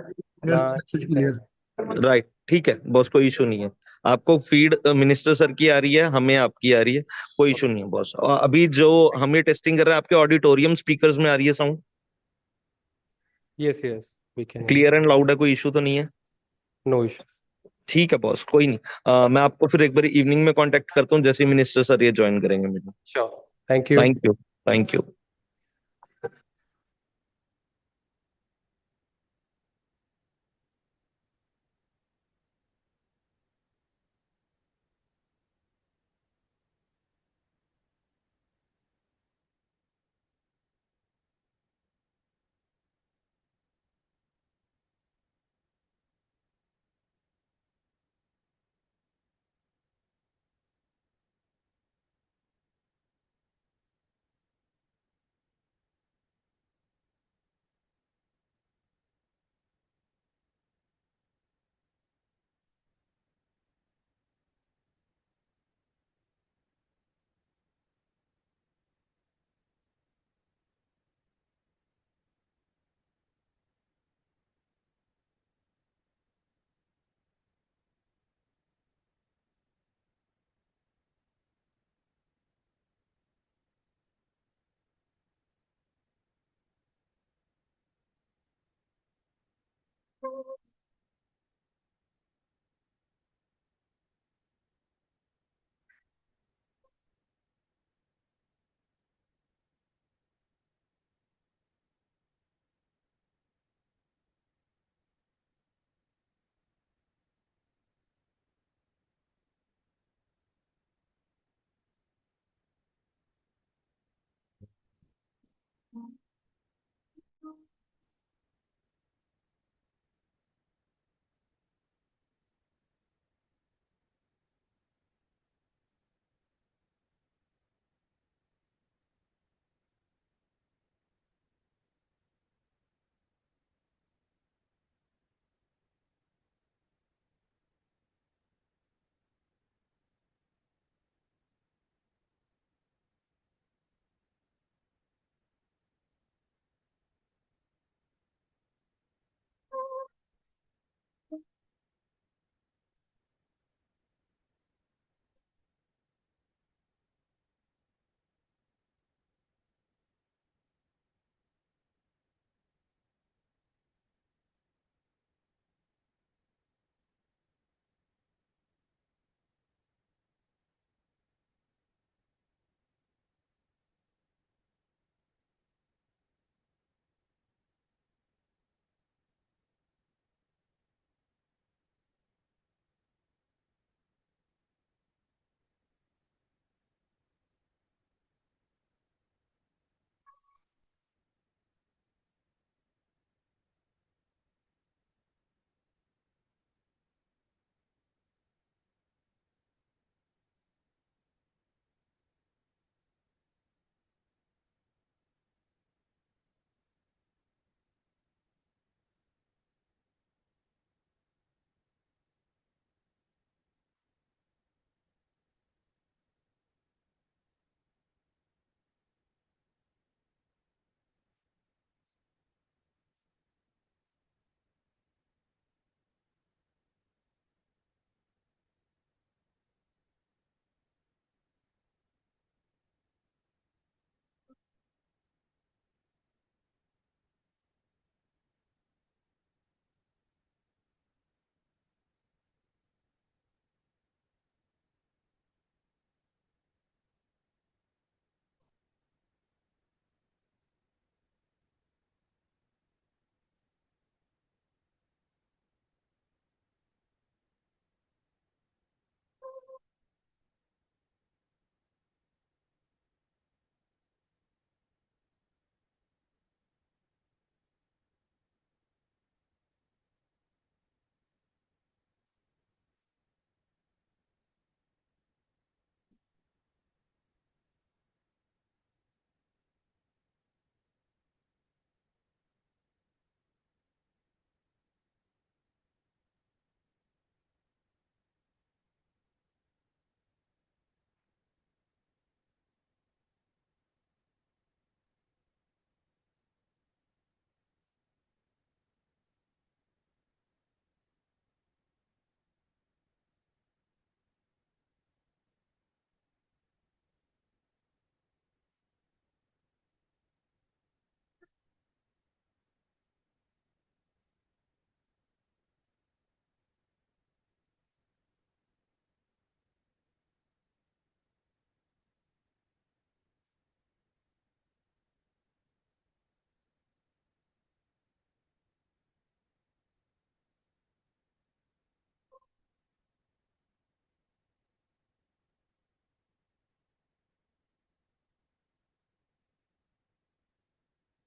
9. राइट, ठीक है बॉस, कोई इशू नहीं है। आपको फीड मिनिस्टर सर की आ रही है, हमें आपकी आ रही है, कोई इशू नहीं है बॉस। अभी जो हम ये टेस्टिंग कर रहे हैं, आपके ऑडिटोरियम स्पीकर्स में आ रही है sound Yes, yes. We can. Clear and loud है? कोई इशू तो नहीं है? No issue. ठीक है बॉस, कोई नहीं। मैं आपको फिर एक बार इवनिंग में कांटेक्ट करता हूँ, जैसे ही मिनिस्टर सर ये ज्वाइन करेंगे मेरे। Sure. Thank you. Thank you, thank you.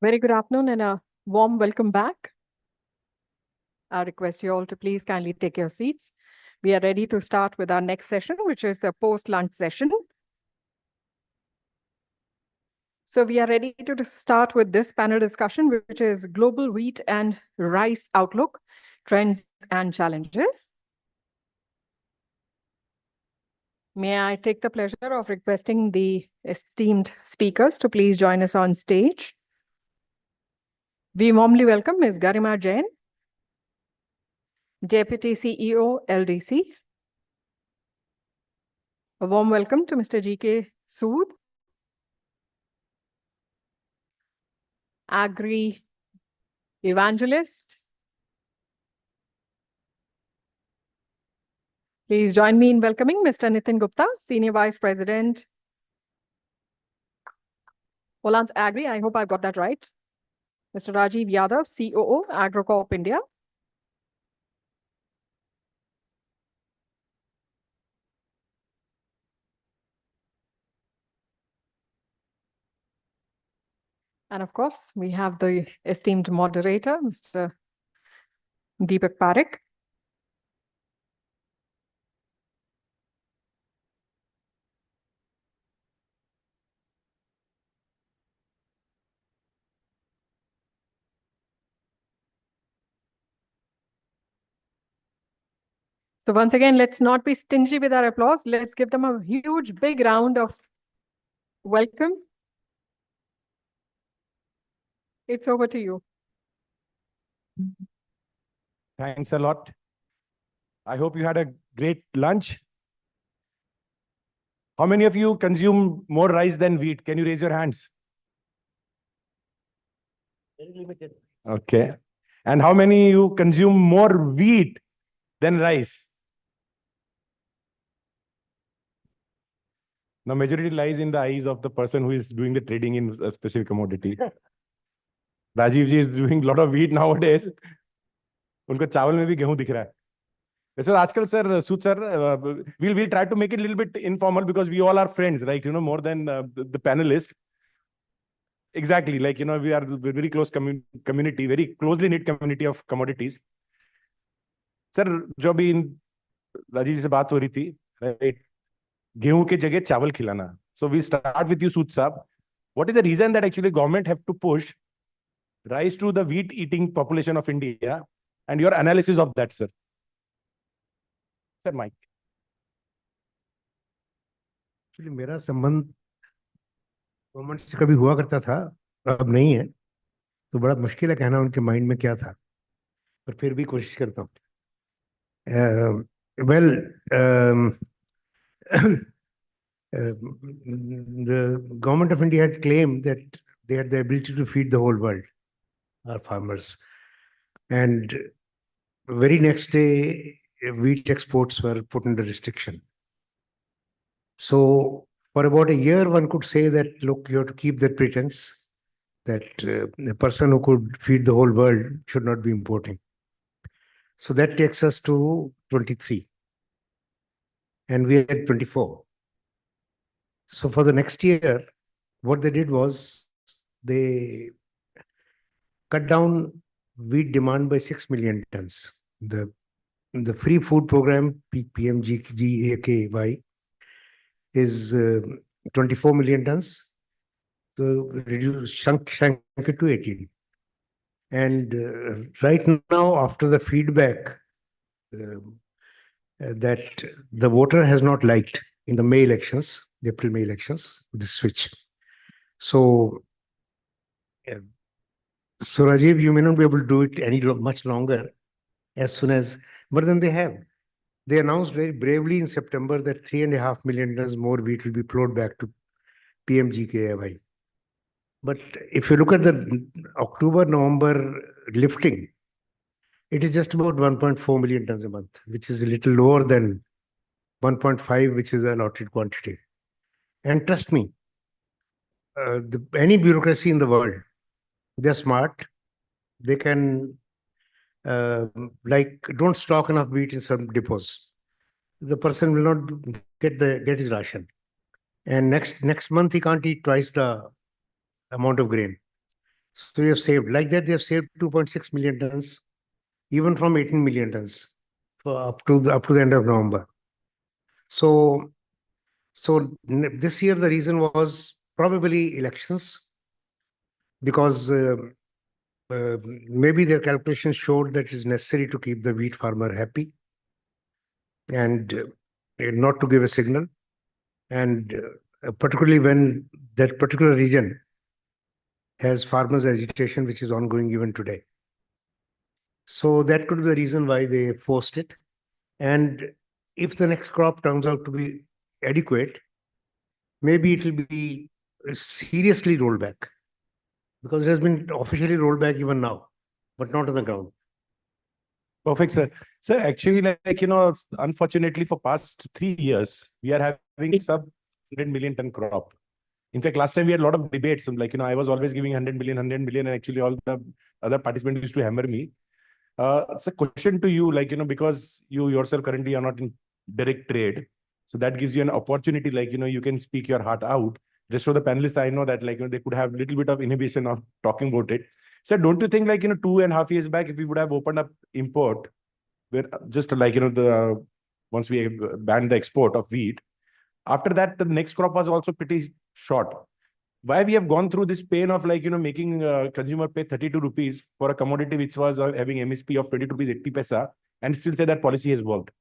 Very good afternoon and a warm welcome back. I request you all to please kindly take your seats. We are ready to start with our next session, which is the post-lunch session. So we are ready to start with this panel discussion, which is Global Wheat and Rice Outlook, Trends and Challenges. May I take the pleasure of requesting the esteemed speakers to please join us on stage. We warmly welcome Ms. Garima Jain, Deputy CEO, LDC. A warm welcome to Mr. G.K. Sood, Agri Evangelist. Please join me in welcoming Mr. Nitin Gupta, Senior Vice President, Holland Agri. I hope I've got that right. Mr. Rajiv Yadav, COO, AgroCorp India. And of course, we have the esteemed moderator, Mr. Deepak Parekh. So once again, let's not be stingy with our applause. Let's give them a huge, big round of welcome. It's over to you. Thanks a lot. I hope you had a great lunch. How many of you consume more rice than wheat? Can you raise your hands? Very limited. Okay. And how many you consume more wheat than rice? Now, majority lies in the eyes of the person who is doing the trading in a specific commodity. Rajiv ji is doing a lot of wheat nowadays. उनको चावल में भी गेहूं दिख रहा है. वैसे आजकल sir Sood sir, we'll try to make it a little bit informal because we all are friends, right? You know, more than the panelists. Exactly, like you know, we are very close community, very closely knit community of commodities. Sir, जो भी राजीव से बात हो रही थी, right? गेहूं के जगह चावल खिलाना. So we start with you, Sood sahab. What is the reason that actually government have to push rice to the wheat eating population of India, and your analysis of that, sir? Sir, Mike. Actually, मेरा संबंध government से कभी हुआ करता था, अब नहीं है, तो बड़ा मुश्किल है कहना उनके माइंड में क्या था, पर फिर भी कोशिश करता हूँ. The government of India had claimed that they had the ability to feed the whole world, our farmers. And the very next day, wheat exports were put under restriction. So for about a year, one could say that, look, you have to keep that pretense that a person who could feed the whole world should not be importing. So that takes us to 23. And we had 24. So for the next year, what they did was they cut down wheat demand by 6 million tons. The free food program, PMGAKY, is 24 million tons. So shrunk it to 18. And right now, after the feedback that the voter has not liked in the May elections, the April-May elections, the switch. So Rajiv, you may not be able to do it much longer as soon as, but then they have. They announced very bravely in September that 3.5 million tons more wheat will be flowed back to PMGKY. But if you look at the October-November lifting, it is just about 1.4 million tons a month, which is a little lower than 1.5, which is the allotted quantity. And trust me, any bureaucracy in the world, they're smart. They can, don't stock enough wheat in some depots. The person will not get his ration. And next month, he can't eat twice the amount of grain. So we have saved, like that, they have saved 2.6 million tons, even from 18 million tons for up to the end of November. So this year the reason was probably elections, because maybe their calculations showed that it is necessary to keep the wheat farmer happy and not to give a signal, and particularly when that particular region has farmers' agitation, which is ongoing even today. So that could be the reason why they forced it. And if the next crop turns out to be adequate, maybe it will be seriously rolled back, because it has been officially rolled back even now, but not on the ground. Perfect, sir. Sir, actually, unfortunately, for past 3 years, we are having sub 100 million ton crop. In fact, last time we had a lot of debates. I was always giving 100 million, and actually all the other participants used to hammer me. It's a question to you, because you yourself currently are not in direct trade. So that gives you an opportunity, you can speak your heart out. Just so the panelists, I know that, they could have a little bit of inhibition of talking about it. So don't you think, 2.5 years back, if we would have opened up import, where just once we banned the export of wheat, after that, the next crop was also pretty short. Why we have gone through this pain of making consumer pay 32 rupees for a commodity which was having MSP of 20 rupees 80 paisa, and still say that policy has worked?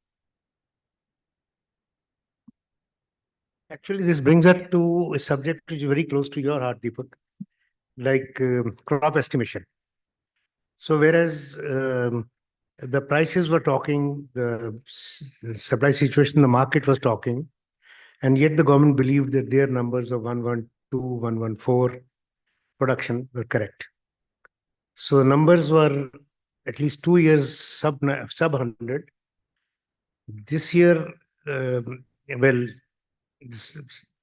Actually, this brings us to a subject which is very close to your heart, Deepak, like crop estimation. So whereas the prices were talking, the supply situation in the market was talking, and yet the government believed that their numbers of 112, 114 production were correct. So the numbers were at least 2 years sub 100. This year, well,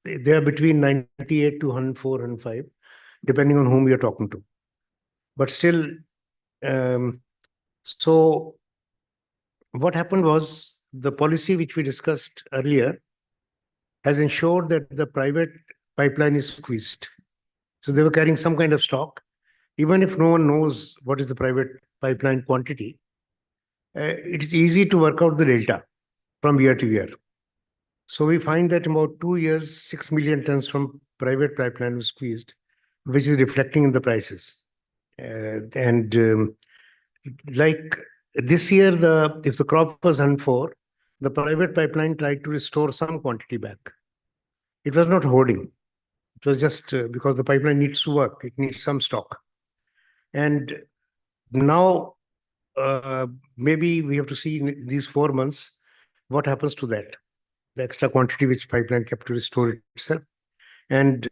they are between 98 to 104, 105, depending on whom you're talking to. But still, so what happened was the policy which we discussed earlier has ensured that the private pipeline is squeezed. So they were carrying some kind of stock. Even if no one knows what is the private pipeline quantity, it's easy to work out the delta from year to year. So we find that in about 2 years, 6 million tons from private pipeline was squeezed, which is reflecting in the prices. Like this year, if the crop was 104, the private pipeline tried to restore some quantity back. It was not hoarding. It was just because the pipeline needs to work. It needs some stock. And now, maybe we have to see in these 4 months what happens to that, the extra quantity which pipeline kept to restore itself. And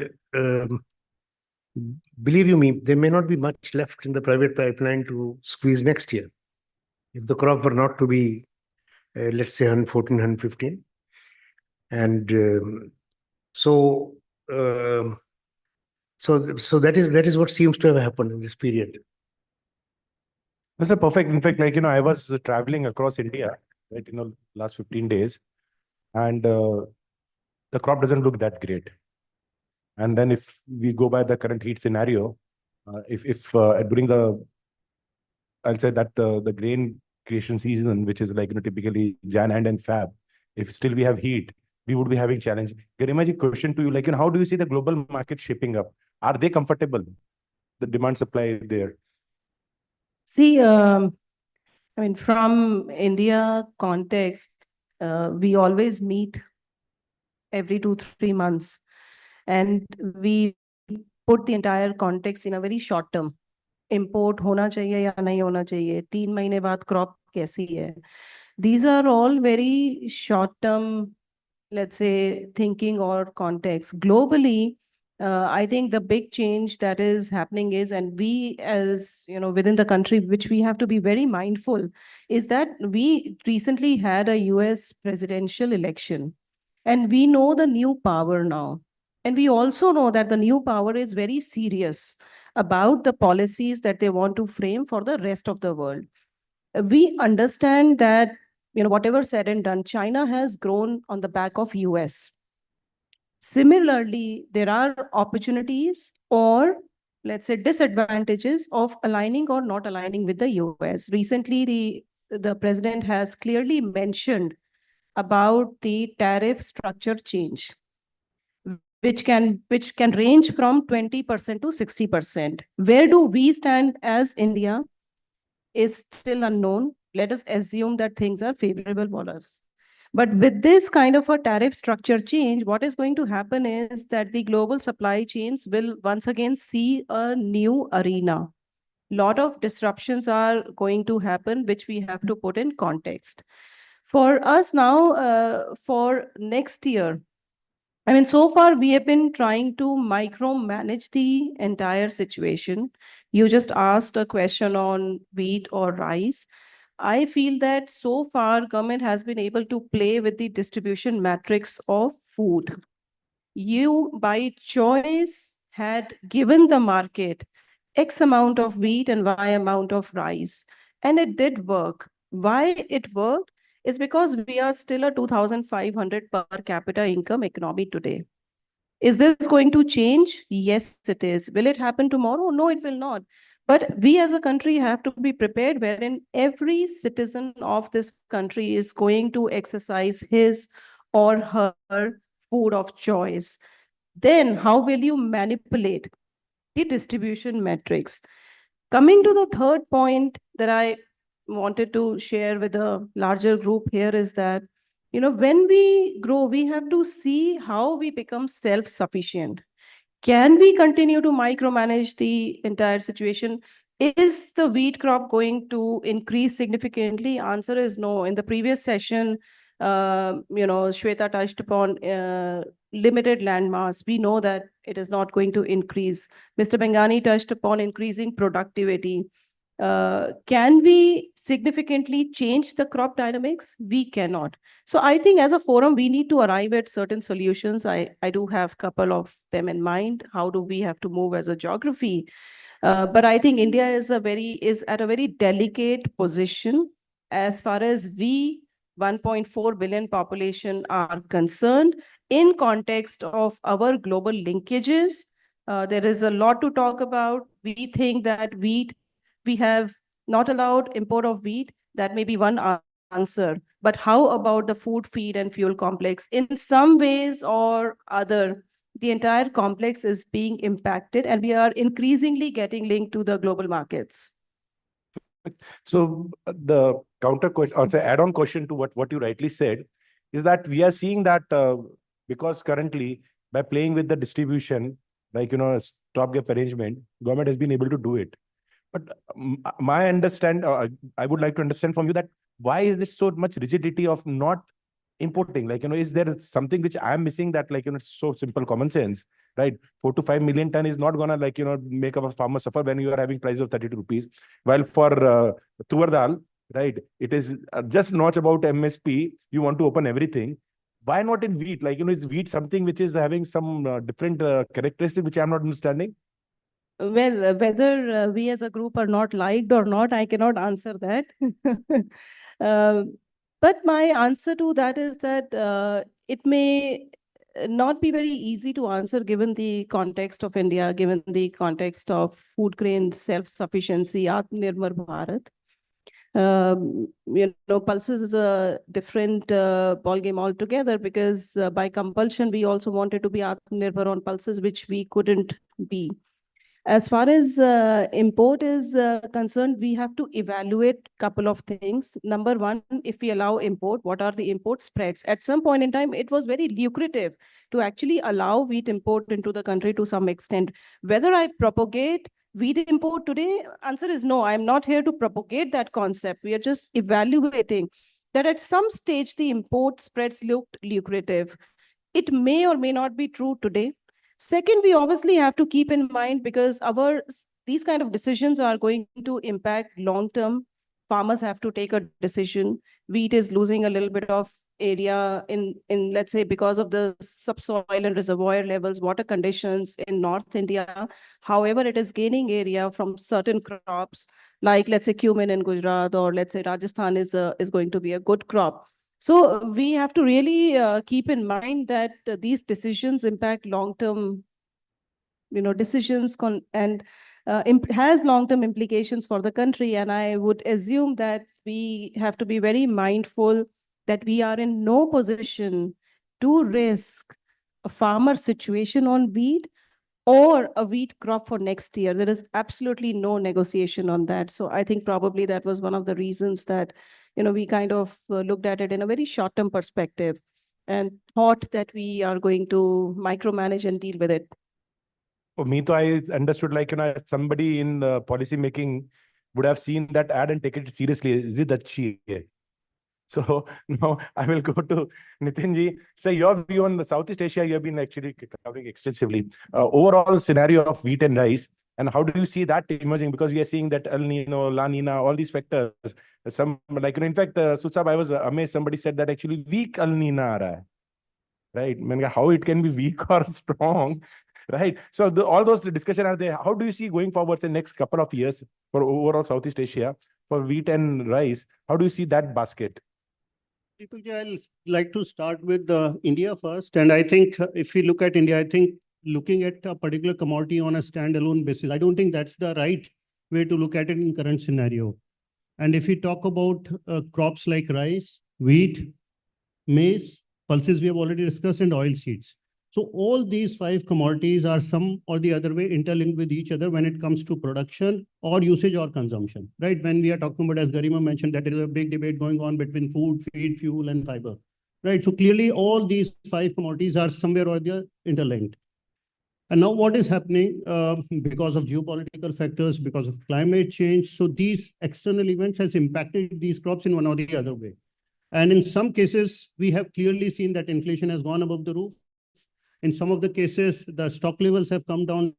believe you me, there may not be much left in the private pipeline to squeeze next year. If the crop were not to be, let's say, 114, 115. And so that is what seems to have happened in this period. That's a perfect. In fact, I was traveling across India, right, last 15 days, and the crop doesn't look that great. And then if we go by the current heat scenario, if during I'll say that the grain creation season, which is typically Jan and Fab, if still we have heat, we would be having challenge. Garimaji, question to you, how do you see the global market shaping up? Are they comfortable? The demand supply there? See, from India context, we always meet every 2-3 months, and we put the entire context in a very short term. Import होना चाहिए या नहीं होना चाहिए, 3 महीने बाद crop कैसी है. These are all very short term, let's say, thinking or context. Globally, I think the big change that is happening is, and we as, within the country, which we have to be very mindful, is that we recently had a US presidential election, and we know the new power now. And we also know that the new power is very serious about the policies that they want to frame for the rest of the world. We understand that, whatever said and done, China has grown on the back of US. Similarly, there are opportunities or let's say, disadvantages of aligning or not aligning with the US. Recently, the president has clearly mentioned about the tariff structure change, which can range from 20% to 60%. Where do we stand as India is still unknown. Let us assume that things are favorable for us. But with this kind of a tariff structure change, what is going to happen is that the global supply chains will once again see a new arena. Lot of disruptions are going to happen, which we have to put in context. For us now, for next year, I mean, so far we have been trying to micromanage the entire situation. You just asked a question on wheat or rice. I feel that so far government has been able to play with the distribution matrix of food. You by choice had given the market X amount of wheat and Y amount of rice, and it did work. Why it worked is because we are still a 2,500 per capita income economy today. Is this going to change? Yes, it is. Will it happen tomorrow? No, it will not. But we as a country have to be prepared wherein every citizen of this country is going to exercise his or her food of choice. Then how will you manipulate the distribution metrics? Coming to the third point that I wanted to share with a larger group here is that, when we grow, we have to see how we become self-sufficient. Can we continue to micromanage the entire situation? Is the wheat crop going to increase significantly? Answer is no. In the previous session, Shweta touched upon limited land mass. We know that it is not going to increase. Mr. Bengani touched upon increasing productivity. Can we significantly change the crop dynamics? We cannot. So I think as a forum, we need to arrive at certain solutions. I do have a couple of them in mind. How do we have to move as a geography? But I think India is at a very delicate position as far as we 1.4 billion population are concerned in context of our global linkages. There is a lot to talk about. We think that we have not allowed import of wheat. That may be one answer. But how about the food, feed, and fuel complex? In some ways or other, the entire complex is being impacted, and we are increasingly getting linked to the global markets. So the counter question, or say add-on question to what you rightly said, is that we are seeing that because currently by playing with the distribution, like, stopgap arrangement, government has been able to do it. But I would like to understand from you that why is there so much rigidity of not importing? Like, is there something which I am missing that, like, it's so simple common sense, right? 4 to 5 million ton is not gonna, like, make a farmer suffer when you are having price of 32 rupees. While for tuvar dal, right, it is just not about MSP. You want to open everything. Why not in wheat? Like, is wheat something which is having some different characteristic which I'm not understanding? Well, whether we as a group are not liked or not, I cannot answer that. But my answer to that is that it may not be very easy to answer given the context of India, given the context of food grain self-sufficiency, Atmanirbhar Bharat. Pulses is a different ballgame altogether because by compulsion, we also wanted to be Atmanirbhar on pulses, which we couldn't be. As far as import is concerned, we have to evaluate a couple of things. Number one, if we allow import, what are the import spreads? At some point in time, it was very lucrative to actually allow wheat import into the country to some extent. Whether I propagate wheat import today, answer is no. I'm not here to propagate that concept. We are just evaluating that at some stage, the import spreads looked lucrative. It may or may not be true today. Second, we obviously have to keep in mind because these kind of decisions are going to impact long-term. Farmers have to take a decision. Wheat is losing a little bit of area in let's say, because of the subsoil and reservoir levels, water conditions in North India. However, it is gaining area from certain crops, like let's say cumin in Gujarat, or let's say Rajasthan is going to be a good crop. So we have to really keep in mind that these decisions impact long-term decisions and has long-term implications for the country. And I would assume that we have to be very mindful that we are in no position to risk a farmer situation on wheat or a wheat crop for next year. There is absolutely no negotiation on that. So I think probably that was one of the reasons that, we kind of looked at it in a very short-term perspective and thought that we are going to micromanage and deal with it. For me, I understood somebody in the policy making would have seen that ad and taken it seriously. Is it that she? So now I will go to Nitinji. Say your view on the Southeast Asia, you have been actually covering extensively. Overall scenario of wheat and rice, and how do you see that emerging? Because we are seeing that El Nino, La Nina, all these factors. Some in fact, Sutsab, I was amazed. Somebody said that actually weak El Nina aa raha hai. Right? How it can be weak or strong, right? So all those discussions are there. How do you see going forward, say next couple of years for overall Southeast Asia for wheat and rice? How do you see that basket? I'll like to start with India first. And I think if we look at India, I think looking at a particular commodity on a standalone basis, I don't think that's the right way to look at it in current scenario. And if we talk about crops like rice, wheat, maize, pulses we have already discussed, and oil seeds. So all these 5 commodities are some or the other way interlinked with each other when it comes to production or usage or consumption, right? When we are talking about, as Garima mentioned, that there is a big debate going on between food, feed, fuel, and fiber, right? So clearly all these 5 commodities are somewhere or the other interlinked. And now what is happening because of geopolitical factors, because of climate change, so these external events has impacted these crops in one or the other way. And in some cases, we have clearly seen that inflation has gone above the roof. In some of the cases, the stock levels have come down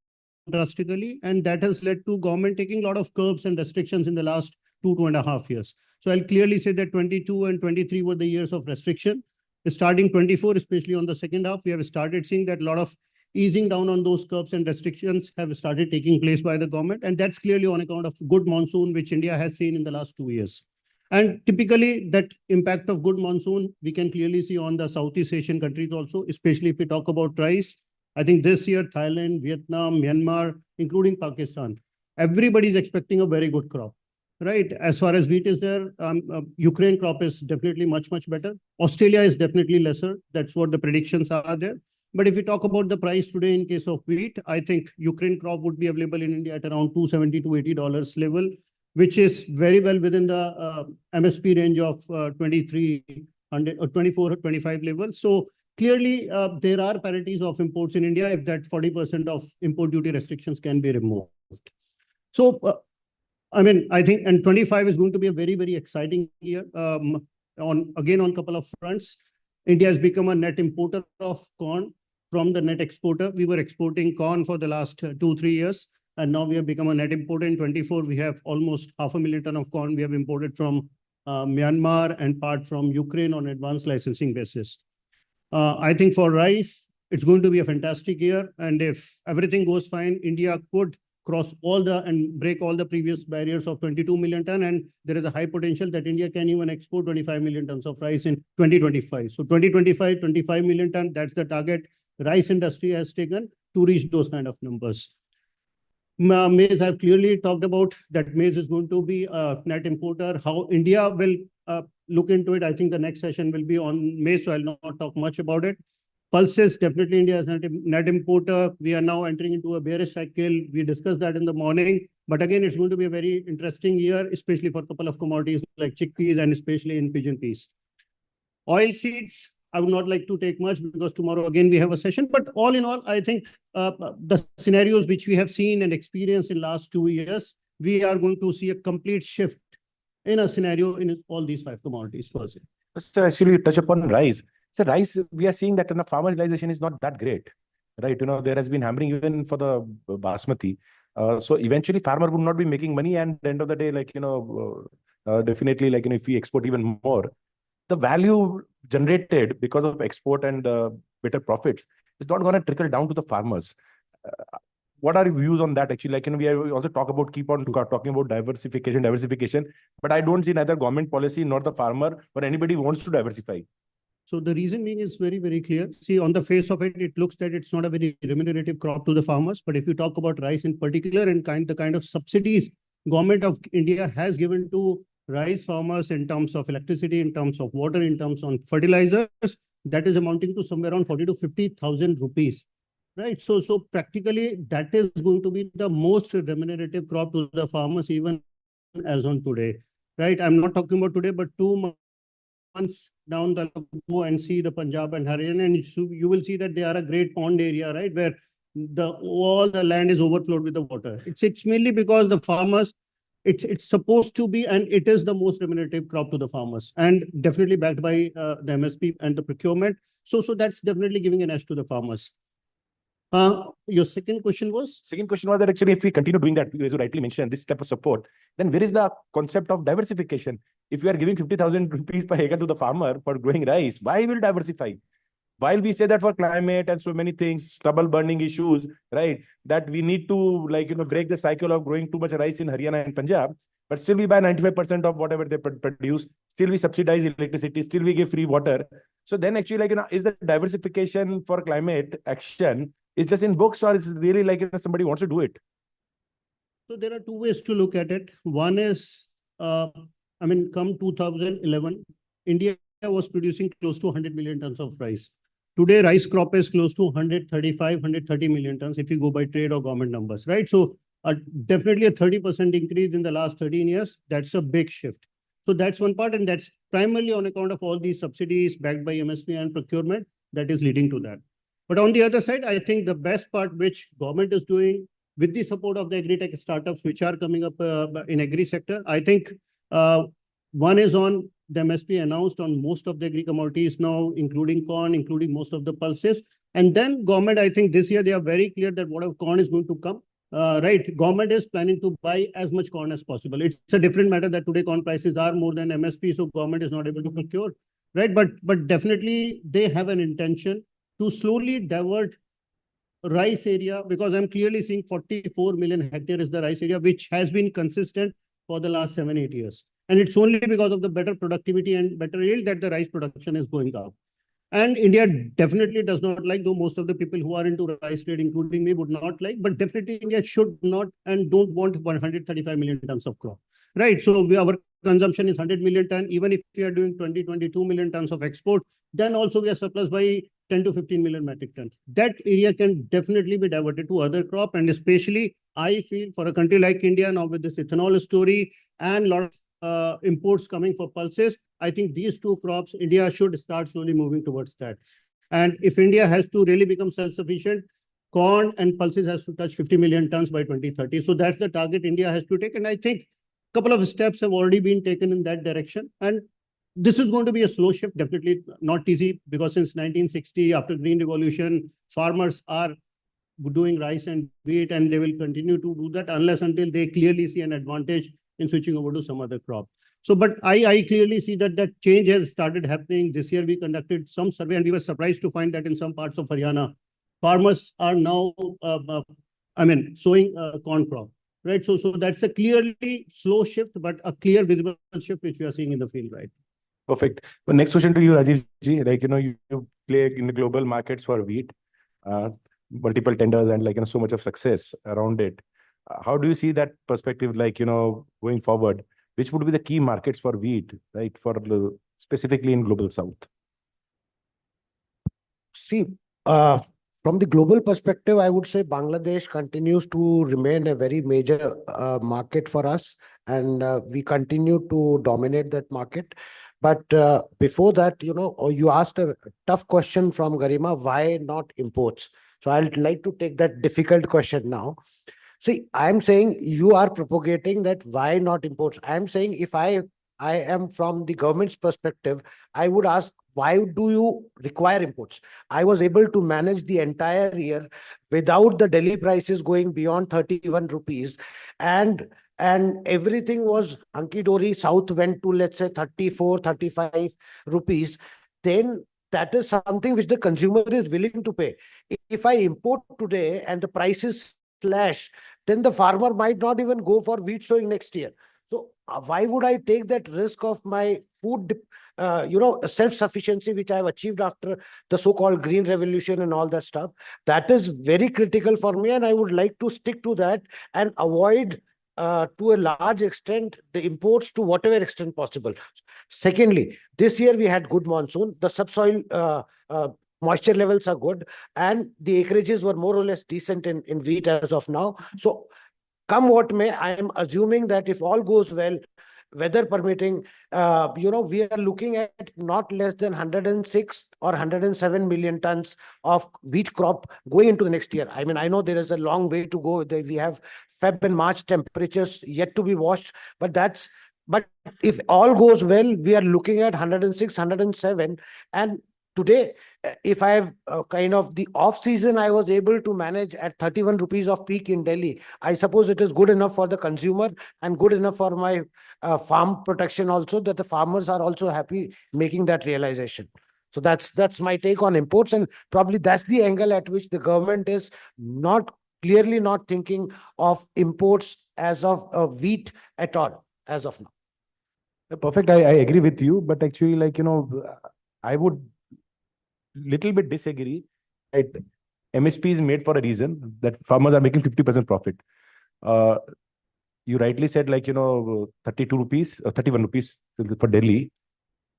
drastically, and that has led to government taking a lot of curbs and restrictions in the last 2.5 years. So I'll clearly say that 22 and 23 were the years of restriction. Starting 24, especially on the second half, we have started seeing that a lot of easing down on those curbs and restrictions have started taking place by the government. And that's clearly on account of good monsoon, which India has seen in the last 2 years. And typically that impact of good monsoon, we can clearly see on the Southeast Asian countries also, especially if we talk about rice. I think this year, Thailand, Vietnam, Myanmar, including Pakistan, everybody's expecting a very good crop, right? As far as wheat is there, Ukraine crop is definitely much, much better. Australia is definitely lesser. That's what the predictions are there. But if we talk about the price today in case of wheat, I think Ukraine crop would be available in India at around $270 to $80 level, which is very well within the MSP range of 2300 or 24 or 25 level. So clearly, there are parities of imports in India if that 40% of import duty restrictions can be removed. So, I think, and 25 is going to be a very, very exciting year. On a couple of fronts, India has become a net importer of corn from the net exporter. We were exporting corn for the last 2-3 years. And now we have become a net importer. In 24, we have almost 500,000 tons of corn we have imported from Myanmar and part from Ukraine on advanced licensing basis. I think for rice, it's going to be a fantastic year. And if everything goes fine, India could cross and break all the previous barriers of 22 million tons. And there is a high potential that India can even export 25 million tons of rice in 2025. So 2025, 25 million tons, that's the target rice industry has taken to reach those kind of numbers. Maize, I've clearly talked about that maize is going to be a net importer. How India will look into it, I think the next session will be on maize, so I'll not talk much about it. Pulses, definitely India is net importer. We are now entering into a bearish cycle. We discussed that in the morning. But again, it's going to be a very interesting year, especially for a couple of commodities like chickpeas and especially in pigeon peas. Oil seeds, I would not like to take much because tomorrow again we have a session. But all in all, I think the scenarios which we have seen and experienced in last 2 years, we are going to see a complete shift in a scenario in all these 5 commodities per se. So actually, you touch upon rice. So rice, we are seeing that the farmer realization is not that great, right? There has been hammering even for the basmati. So eventually, farmer would not be making money, and at the end of the day, definitely, if we export even more, the value generated because of export and better profits is not going to trickle down to the farmers. What are your views on that? Actually, we also keep on talking about diversification, but I don't see neither government policy nor the farmer or anybody wants to diversify. So the reason being is very, very clear. See, on the face of it, it looks that it's not a very remunerative crop to the farmers. But if you talk about rice in particular and the kind of subsidies government of India has given to rice farmers in terms of electricity, in terms of water, in terms of fertilizers, that is amounting to somewhere around 40 to 50,000 rupees. Right. So practically that is going to be the most remunerative crop to the farmers even as on today. Right. I'm not talking about today, but 2 months down the line, go and see the Punjab and Haryana, and you will see that they are a great pond area, right, where all the land is overflowed with the water. It's mainly because the farmers, it's supposed to be, and it is the most remunerative crop to the farmers, and definitely backed by the MSP and the procurement. So that's definitely giving an edge to the farmers. Your second question was? Second question was that actually, if we continue doing that, as you rightly mentioned, this type of support, then where is the concept of diversification? If we are giving 50,000 rupees per acre to the farmer for growing rice, why will diversify? While we say that for climate and so many things, stubble burning issues, right, that we need to break the cycle of growing too much rice in Haryana and Punjab, but still we buy 95% of whatever they produce, still we subsidize electricity, still we give free water. So then actually is the diversification for climate action is just in books, or is it really somebody wants to do it? So there are two ways to look at it. One is, come 2011, India was producing close to 100 million tons of rice. Today, rice crop is close to 135, 130 million tons if you go by trade or government numbers, right? So definitely a 30% increase in the last 13 years. That's a big shift. So that's one part, and that's primarily on account of all these subsidies backed by MSP and procurement that is leading to that. But on the other side, I think the best part which government is doing with the support of the agri-tech startups which are coming up in agri sector, I think one is on the MSP announced on most of the agri commodities now, including corn, including most of the pulses. And then government, I think this year they are very clear that whatever corn is going to come, right, government is planning to buy as much corn as possible. It's a different matter that today corn prices are more than MSP, so government is not able to procure, right? But definitely they have an intention to slowly divert rice area, because I'm clearly seeing 44 million hectare is the rice area, which has been consistent for the last 7-8 years. And it's only because of the better productivity and better yield that the rice production is going up. And India definitely does not like, though most of the people who are into rice trade, including me, would not like, but definitely India should not and don't want 135 million tons of crop, right? So our consumption is 100 million ton. Even if we are doing 22 million tons of export, then also we are surplus by 10 to 15 million metric tons. That area can definitely be diverted to other crop. And especially I feel for a country like India now with this ethanol story and a lot of imports coming for pulses, I think these two crops, India should start slowly moving towards that. And if India has to really become self-sufficient, corn and pulses has to touch 50 million tons by 2030. So that's the target India has to take. And I think a couple of steps have already been taken in that direction. And this is going to be a slow shift, definitely not easy, because since 1960, after Green Revolution, farmers are doing rice and wheat, and they will continue to do that unless until they clearly see an advantage in switching over to some other crop. So, but I clearly see that that change has started happening. This year we conducted some survey and we were surprised to find that in some parts of Haryana, farmers are now, sowing corn crop, right? So that's a clearly slow shift, but a clear visible shift which we are seeing in the field, right? Perfect. But next question to you, Rajiv ji, you play in the global markets for wheat, multiple tenders and so much of success around it. How do you see that perspective, going forward? Which would be the key markets for wheat, right, specifically in Global South? See, from the global perspective, I would say Bangladesh continues to remain a very major market for us, and we continue to dominate that market. But before that, you asked a tough question from Garima, why not imports? So I'd like to take that difficult question now. See, I'm saying you are propagating that why not imports. I'm saying if I am from the government's perspective, I would ask, why do you require imports? I was able to manage the entire year without the Delhi prices going beyond 31 rupees. And everything was hunky-dory. South went to, let's say, 34, 35 rupees. Then that is something which the consumer is willing to pay. If I import today and the prices slash, then the farmer might not even go for wheat sowing next year. So why would I take that risk of my food, self-sufficiency, which I've achieved after the so-called green revolution and all that stuff? That is very critical for me, and I would like to stick to that and avoid to a large extent the imports to whatever extent possible. Secondly, this year we had good monsoon. The subsoil moisture levels are good, and the acreages were more or less decent in wheat as of now. So come what may, I am assuming that if all goes well, weather permitting, we are looking at not less than 106 or 107 million tons of wheat crop going into the next year. I mean, I know there is a long way to go. We have Feb and March temperatures yet to be washed, but if all goes well, we are looking at 106, 107. And today, if I have kind of the off season, I was able to manage at 31 rupees of peak in Delhi. I suppose it is good enough for the consumer and good enough for my farm protection also, that the farmers are also happy making that realization. So that's my take on imports, and probably that's the angle at which the government is clearly not thinking of imports as of wheat at all as of now. Perfect. I agree with you, but actually, I would little bit disagree. Right? MSP is made for a reason, that farmers are making 50% profit. You rightly said 32 rupees or 31 rupees for Delhi.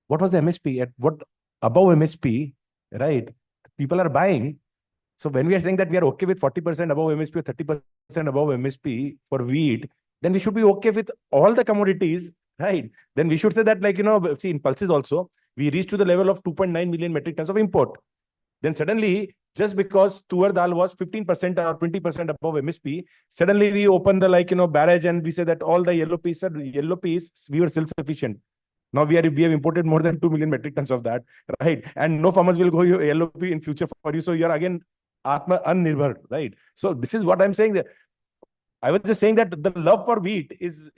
What was the MSP? At what above MSP, right? People are buying. So when we are saying that we are okay with 40% above MSP or 30% above MSP for wheat, then we should be okay with all the commodities, right? Then we should say that, see, in pulses also, we reached to the level of 2.9 million metric tons of import. Then suddenly, just because tuar dal was 15% or 20% above MSP, suddenly we open the barrage and we say that all the yellow peas, we were self-sufficient. Now we have imported more than 2 million metric tons of that, right? And no farmers will go yellow pea in future for you. So you're again Atma Unnirbhar, right? So this is what I'm saying. That I was just saying that the love for wheat is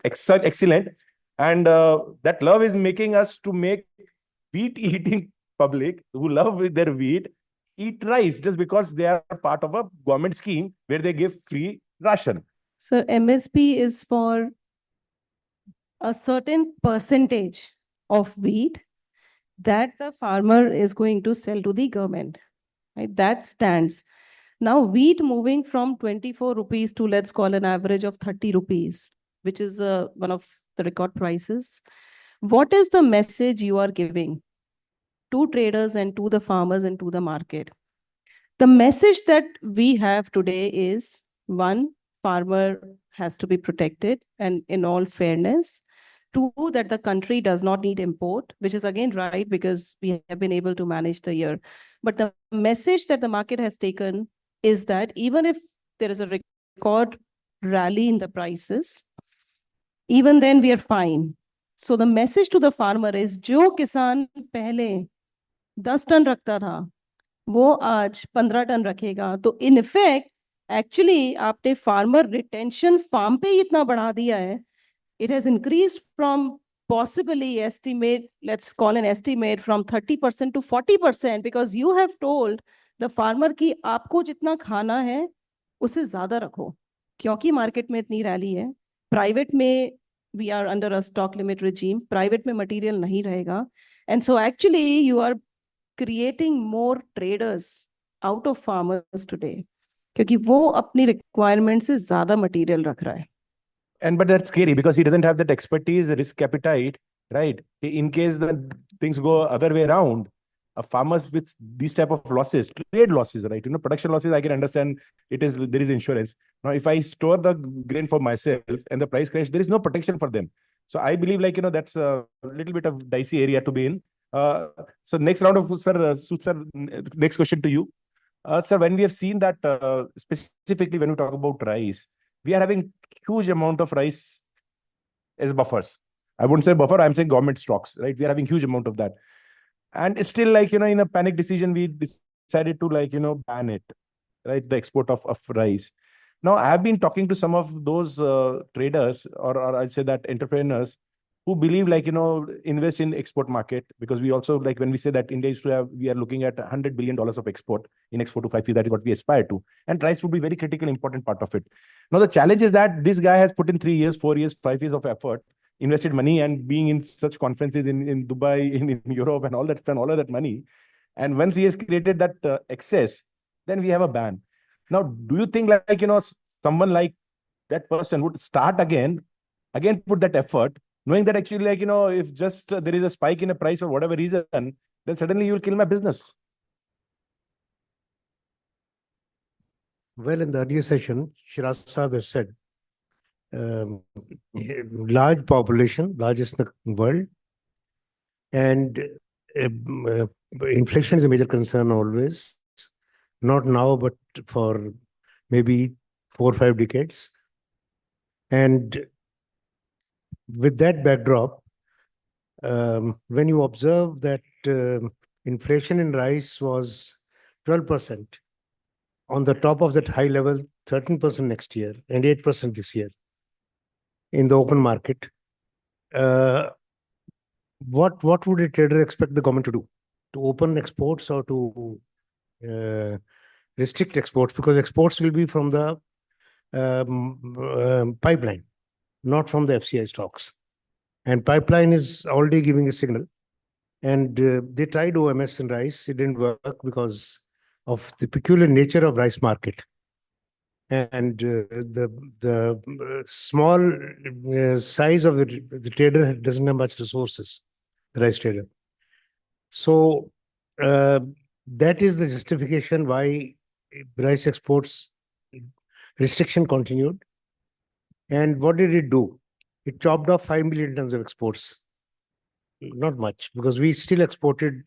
excellent. And that love is making us to make wheat eating public who love their wheat eat rice just because they are part of a government scheme where they give free ration. So MSP is for a certain percentage of wheat that the farmer is going to sell to the government, right? That stands. Now wheat moving from 24 rupees to, let's call an average of 30 rupees, which is one of the record prices. What is the message you are giving to traders and to the farmers and to the market? The message that we have today is, one, farmer has to be protected and in all fairness. Two, that the country does not need import, which is again right because we have been able to manage the year. But the message that the market has taken is that even if there is a record rally in the prices, even then we are fine. So the message to the farmer is, जो किसान पहले 10 ton रखता था, वो आज 15 ton रखेगा. तो in effect, actually आपने farmer retention farm पे ही इतना बढ़ा दिया है. It has increased from possibly estimate, let's call an estimate from 30% to 40%, because you have told the farmer कि आपको जितना खाना है उसे ज्यादा रखो, क्योंकि मार्केट में इतनी रैली है. प्राइवेट में we are under a stock limit regime, private में मटेरियल नहीं रहेगा. And so actually you are creating more traders out of farmers today, क्योंकि वो अपनी requirement से ज्यादा मटेरियल रख रहा है. But that's scary because he doesn't have that expertise, risk appetite, right? In case the things go other way around, farmers with these type of losses, trade losses, right? Production losses, I can understand there is insurance. Now, if I store the grain for myself and the price crash, there is no protection for them. So I believe that's a little bit of dicey area to be in. So next round of, sir, next question to you. Sir, when we have seen that, specifically when we talk about rice, we are having huge amount of rice as buffers. I wouldn't say buffer, I'm saying government stocks, right? We are having huge amount of that. And it's still in a panic decision, we decided to ban it, right? The export of rice. Now, I have been talking to some of those traders or I'd say that entrepreneurs who believe like, invest in export market, because we also like when we say that India used to have, we are looking at $100 billion of export in next 4 to 5 years. That is what we aspire to. And rice would be very critical, important part of it. Now, the challenge is that this guy has put in 3 years, 4 years, 5 years of effort, invested money and being in such conferences in Dubai, in Europe and all that, spend all of that money. And once he has created that excess, then we have a ban. Now, do you think like, someone like that person would start again put that effort, knowing that actually like, if just there is a spike in a price for whatever reason, then suddenly you will kill my business? Well, in the earlier session, Shiraz Saab has said, large population, largest in the world, and inflation is a major concern always, not now, but for maybe 4 or 5 decades. And with that backdrop, when you observe that inflation in rice was 12%, on the top of that high level, 13% next year and 8% this year in the open market, what would a trader expect the government to do? To open exports or to restrict exports? Because exports will be from the pipeline, not from the FCI stocks. And pipeline is already giving a signal. And they tried OMS in rice. It didn't work because of the peculiar nature of rice market. And the small size of the trader doesn't have much resources, the rice trader. So that is the justification why rice exports restriction continued. And what did it do? It chopped off 5 million tons of exports. Not much, because we still exported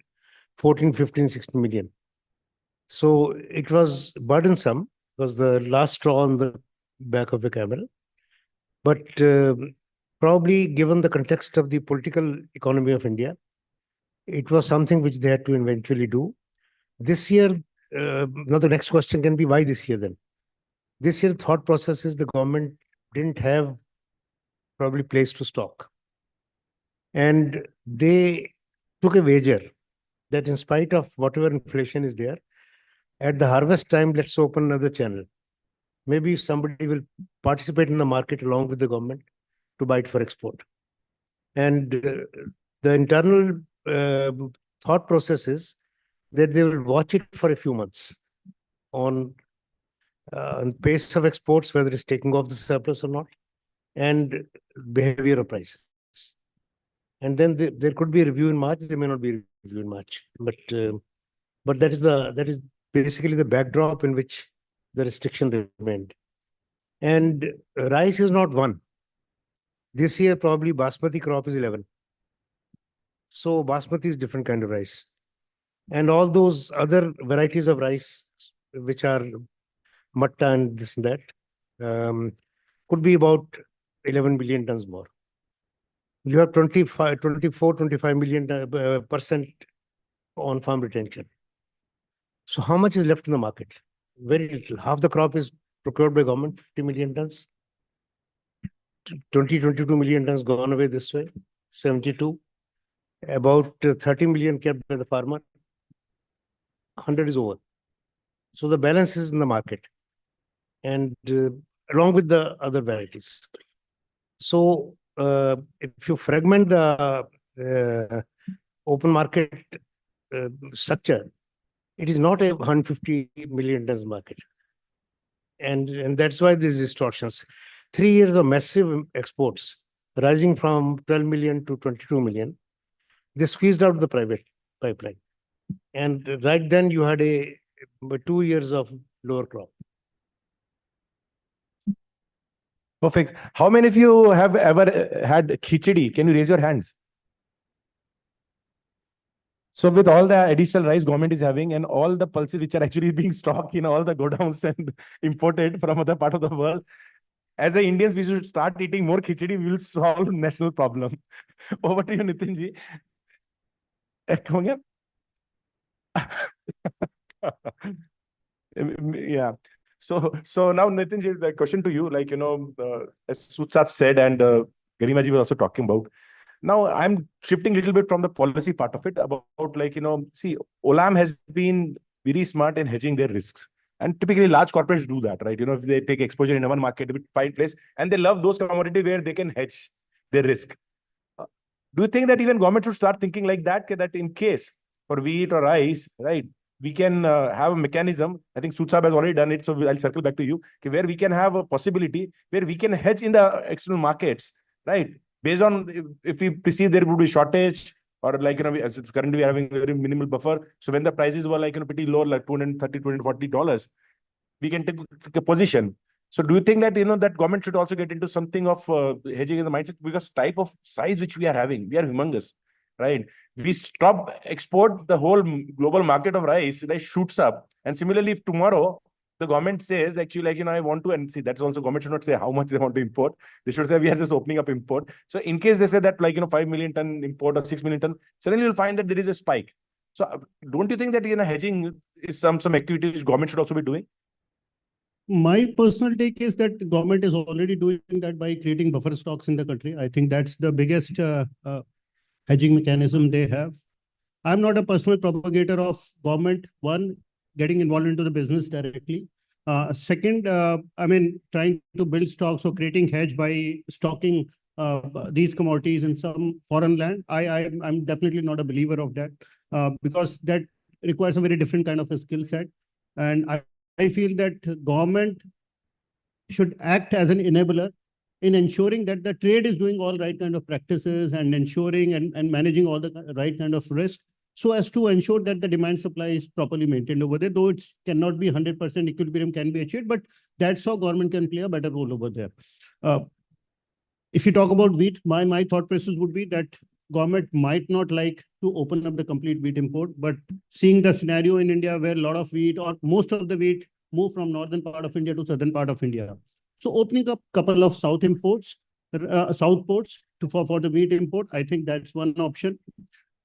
14, 15, 16 million. So it was burdensome. It was the last straw on the back of the camel. But probably given the context of the political economy of India, it was something which they had to eventually do. This year, now the next question can be, why this year then? This year, thought process is the government didn't have probably place to stock. And they took a wager that in spite of whatever inflation is there, at the harvest time, let's open another channel. Maybe somebody will participate in the market along with the government to buy it for export. And the internal thought process is that they will watch it for a few months on pace of exports, whether it's taking off the surplus or not, and behavior of prices. And then there could be a review in March. There may not be a review in March, but that is basically the backdrop in which the restriction remained. And rice is not one. This year probably basmati crop is 11. So basmati is different kind of rice, and all those other varieties of rice, which are matta and this and that, could be about 11 million tons more. You have 24, 25 million percent on farm retention. So how much is left in the market? Very little. Half the crop is procured by government, 50 million tons. 22 million tons gone away this way, 72. About 30 million kept by the farmer. 100 is over. So the balance is in the market, and along with the other varieties. So if you fragment the open market structure, it is not a 150 million tons market. And that's why there's distortions. 3 years of massive exports, rising from 12 million to 22 million, they squeezed out the private pipeline. And right then you had 2 years of lower crop. Perfect. How many of you have ever had khichdi? Can you raise your hands? So with all the additional rice government is having and all the pulses which are actually being stocked in all the godowns and imported from other part of the world, as a Indians, we should start eating more khichdi. We will solve national problem. Over to you, Nitin ji. Yeah. So now, Nitin ji, the question to you, like, as Sud Saab said, and Garima ji was also talking about, Now I'm shifting a little bit from the policy part of it about like, see, Olam has been very smart in hedging their risks. And typically large corporates do that, right? If they take exposure in one market, they will find place, and they love those commodities where they can hedge their risk. Do you think that even government should start thinking like that, that in case for wheat or rice, right, we can have a mechanism? I think Sud Saab has already done it, so I'll circle back to you, where we can have a possibility where we can hedge in the external markets, right? Based on if we perceive there would be shortage, or like, as currently we are having very minimal buffer. So when the prices were like, pretty low, like $230, $240, we can take a position. So do you think that, that government should also get into something of hedging in the mindset? Because type of size which we are having, we are humongous, right? We stop export, the whole global market of rice, like shoots up. And similarly, if tomorrow the government says actually, like, I want to, and see, that's also government should not say how much they want to import. They should say we are just opening up import. So in case they say that, like, 5 million ton import or 6 million ton, suddenly you'll find that there is a spike. So don't you think that, hedging is some activity which government should also be doing? My personal take is that the government is already doing that by creating buffer stocks in the country. I think that's the biggest hedging mechanism they have. I'm not a personal propagator of government, one, getting involved into the business directly. Second, trying to build stocks or creating hedge by stocking these commodities in some foreign land. I'm definitely not a believer of that because that requires a very different kind of a skill set. And I feel that government should act as an enabler in ensuring that the trade is doing all right kind of practices and ensuring and managing all the right kind of risk, so as to ensure that the demand supply is properly maintained over there, though it cannot be 100% equilibrium can be achieved, but that's how government can play a better role over there. If you talk about wheat, my thought process would be that government might not like to open up the complete wheat import, but seeing the scenario in India where a lot of wheat or most of the wheat move from northern part of India to southern part of India. So opening up a couple of south ports for the wheat import, I think that's one option.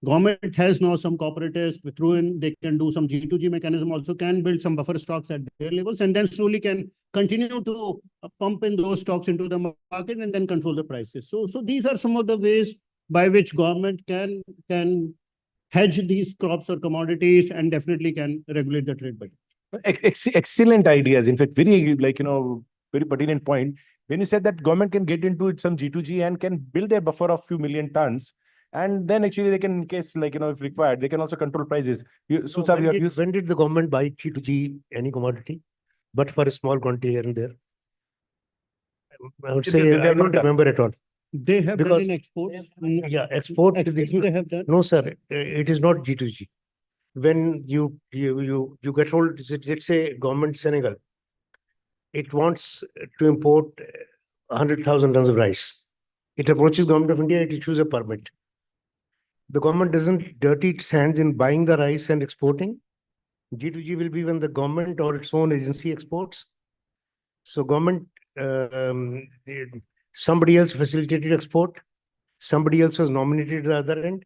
Government has now some cooperatives through in they can do some G2G mechanism, also can build some buffer stocks at their levels, and then slowly can continue to pump in those stocks into the market and then control the prices. So these are some of the ways by which government can hedge these crops or commodities and definitely can regulate the trade better. Excellent ideas. In fact, very very pertinent point. When you said that government can get into some G2G and can build a buffer of few million tons, and then actually they can, in case if required, they can also control prices. When did the government buy G2G any commodity, but for a small quantity here and there? I would say I don't remember at all. They have done in export. Yeah, export. They have done. No, sir, it is not G2G. When you get hold, let's say government Senegal, it wants to import 100,000 tons of rice. It approaches government of India, it issues a permit. The government doesn't dirty its hands in buying the rice and exporting. G2G will be when the government or its own agency exports. So government, somebody else facilitated export, somebody else was nominated at the other end,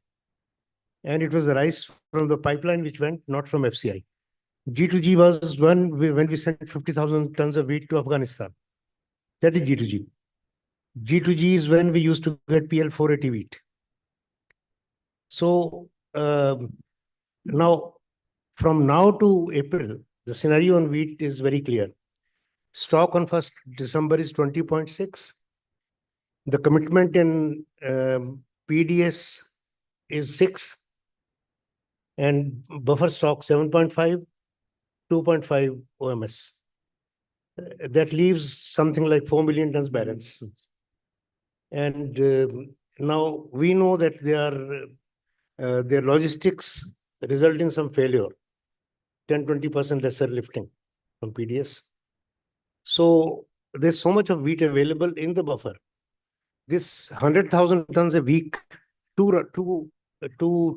and it was the rice from the pipeline which went, not from FCI. G2G was when we sent 50,000 tons of wheat to Afghanistan. That is G2G. G2G is when we used to get PL 480 wheat. So now, from now to April, the scenario on wheat is very clear. Stock on 1st December is 20.6. The commitment in PDS is 6. And buffer stock 7.5, 2.5 OMS. That leaves something like 4 million tons balance. And now we know that their logistics result in some failure, 10-20% lesser lifting from PDS. So there's so much of wheat available in the buffer. This 100,000 tons a week, two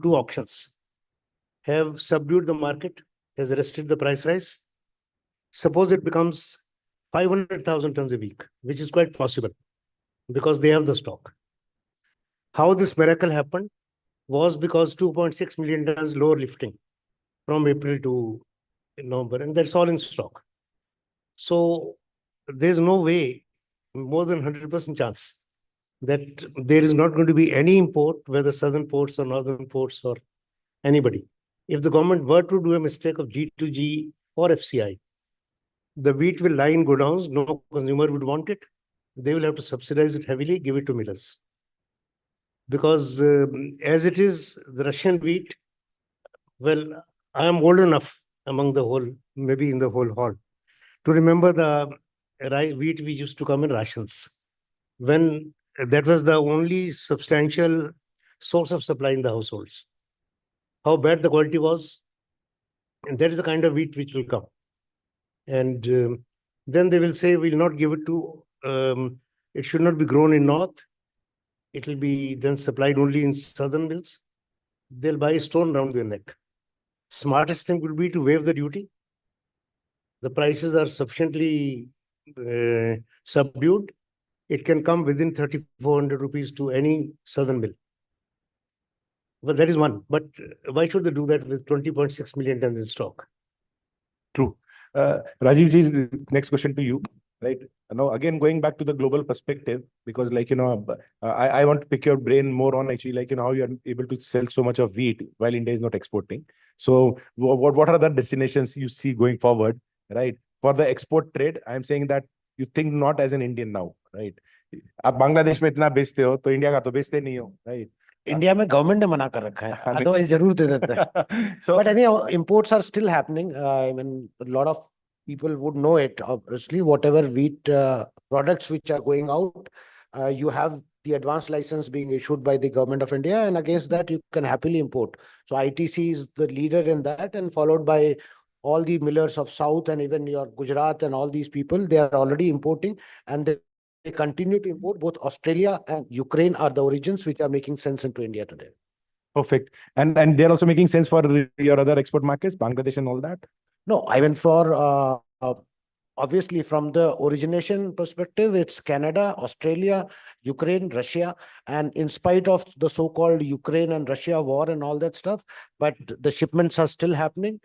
auctions have subdued the market, has arrested the price rise. Suppose it becomes 500,000 tons a week, which is quite possible because they have the stock. How this miracle happened was because 2.6 million tons lower lifting from April to November, and that's all in stock. So there's no way, more than 100% chance that there is not going to be any import, whether southern ports or northern ports or anybody. If the government were to do a mistake of G2G or FCI, the wheat will lie in godowns, no consumer would want it. They will have to subsidize it heavily, give it to millers. Because as it is, the Russian wheat, well, I am old enough among the whole, maybe in the whole hall, to remember the wheat which used to come in rations. When that was the only substantial source of supply in the households. How bad the quality was, and that is the kind of wheat which will come. And then they will say, we'll not give it to, it should not be grown in north. It will be then supplied only in southern mills. They'll buy a stone round their neck. Smartest thing would be to waive the duty. The prices are sufficiently subdued. It can come within 3,400 rupees to any southern mill. Well, that is one. But why should they do that with 20.6 million tons in stock? True. Rajiv ji, next question to you. Right now, again, going back to the global perspective, because I want to pick your brain more on actually how you are able to sell so much of wheat while India is not exporting. So what are the destinations you see going forward, right? For the export trade, I'm saying that you think not as an Indian now, right? आप बांग्लादेश में इतना बेचते हो तो India का तो बेचते नहीं हो, right? इंडिया में गवर्नमेंट ने मना कर रखा है, अदरवाइज जरूर दे देते हैं. But anyhow, imports are still happening. I mean, a lot of people would know it. Obviously, whatever wheat products which are going out, you have the advanced license being issued by the government of India, and against that you can happily import. So ITC is the leader in that, and followed by all the millers of South and even your Gujarat and all these people. They are already importing, and they continue to import. Both Australia and Ukraine are the origins which are making sense into India today. Perfect. And they're also making sense for your other export markets, Bangladesh and all that? No, I mean, for obviously from the origination perspective, it's Canada, Australia, Ukraine, Russia. And in spite of the so-called Ukraine and Russia war and all that stuff, but the shipments are still happening.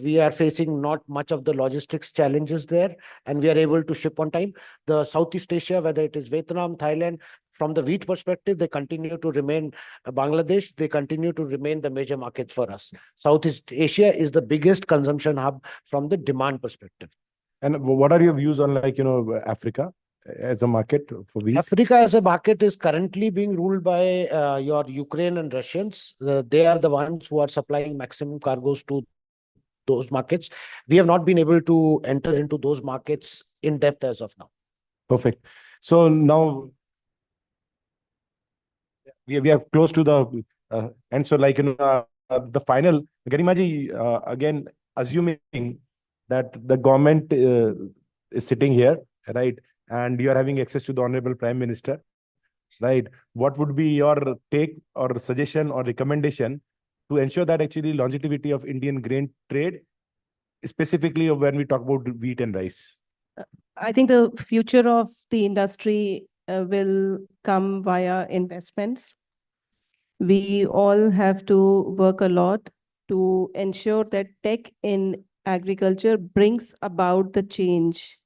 We are facing not much of the logistics challenges there, and we are able to ship on time. The Southeast Asia, whether it is Vietnam, Thailand, from the wheat perspective, they continue to remain Bangladesh. They continue to remain the major markets for us. Southeast Asia is the biggest consumption hub from the demand perspective. And what are your views on Africa as a market for wheat? Africa as a market is currently being ruled by your Ukraine and Russians. They are the ones who are supplying maximum cargoes to those markets. We have not been able to enter into those markets in depth as of now. Perfect. So now we are close to the and so the final, Garima ji, again, assuming that the government is sitting here, right, and you are having access to the Honorable Prime Minister, right, what would be your take or suggestion or recommendation to ensure that actually longevity of Indian grain trade, specifically when we talk about wheat and rice? I think the future of the industry will come via investments. We all have to work a lot to ensure that tech in agriculture brings about the change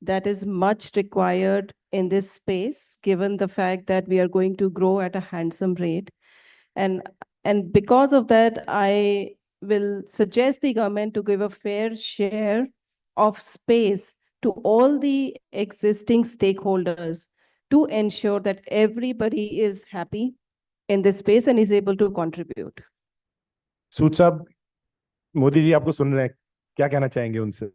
that is much required in this space, given the fact that we are going to grow at a handsome rate. And because of that, I will suggest the government to give a fair share of space to all the existing stakeholders to ensure that everybody is happy in this space and is able to contribute. सूद साहब, मोदी जी आपको सुन रहे हैं, क्या कहना चाहेंगे उनसे?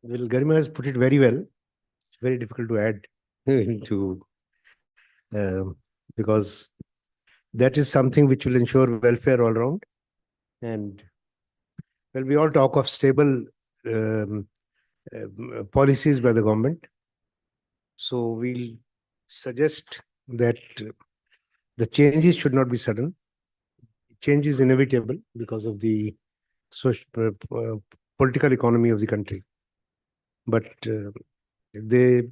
Well, Garima has put it very well. It's very difficult to add to because that is something which will ensure welfare all around. And well, we all talk of stable policies by the government. So we'll suggest that the changes should not be sudden. Change is inevitable because of the social, political economy of the country. But the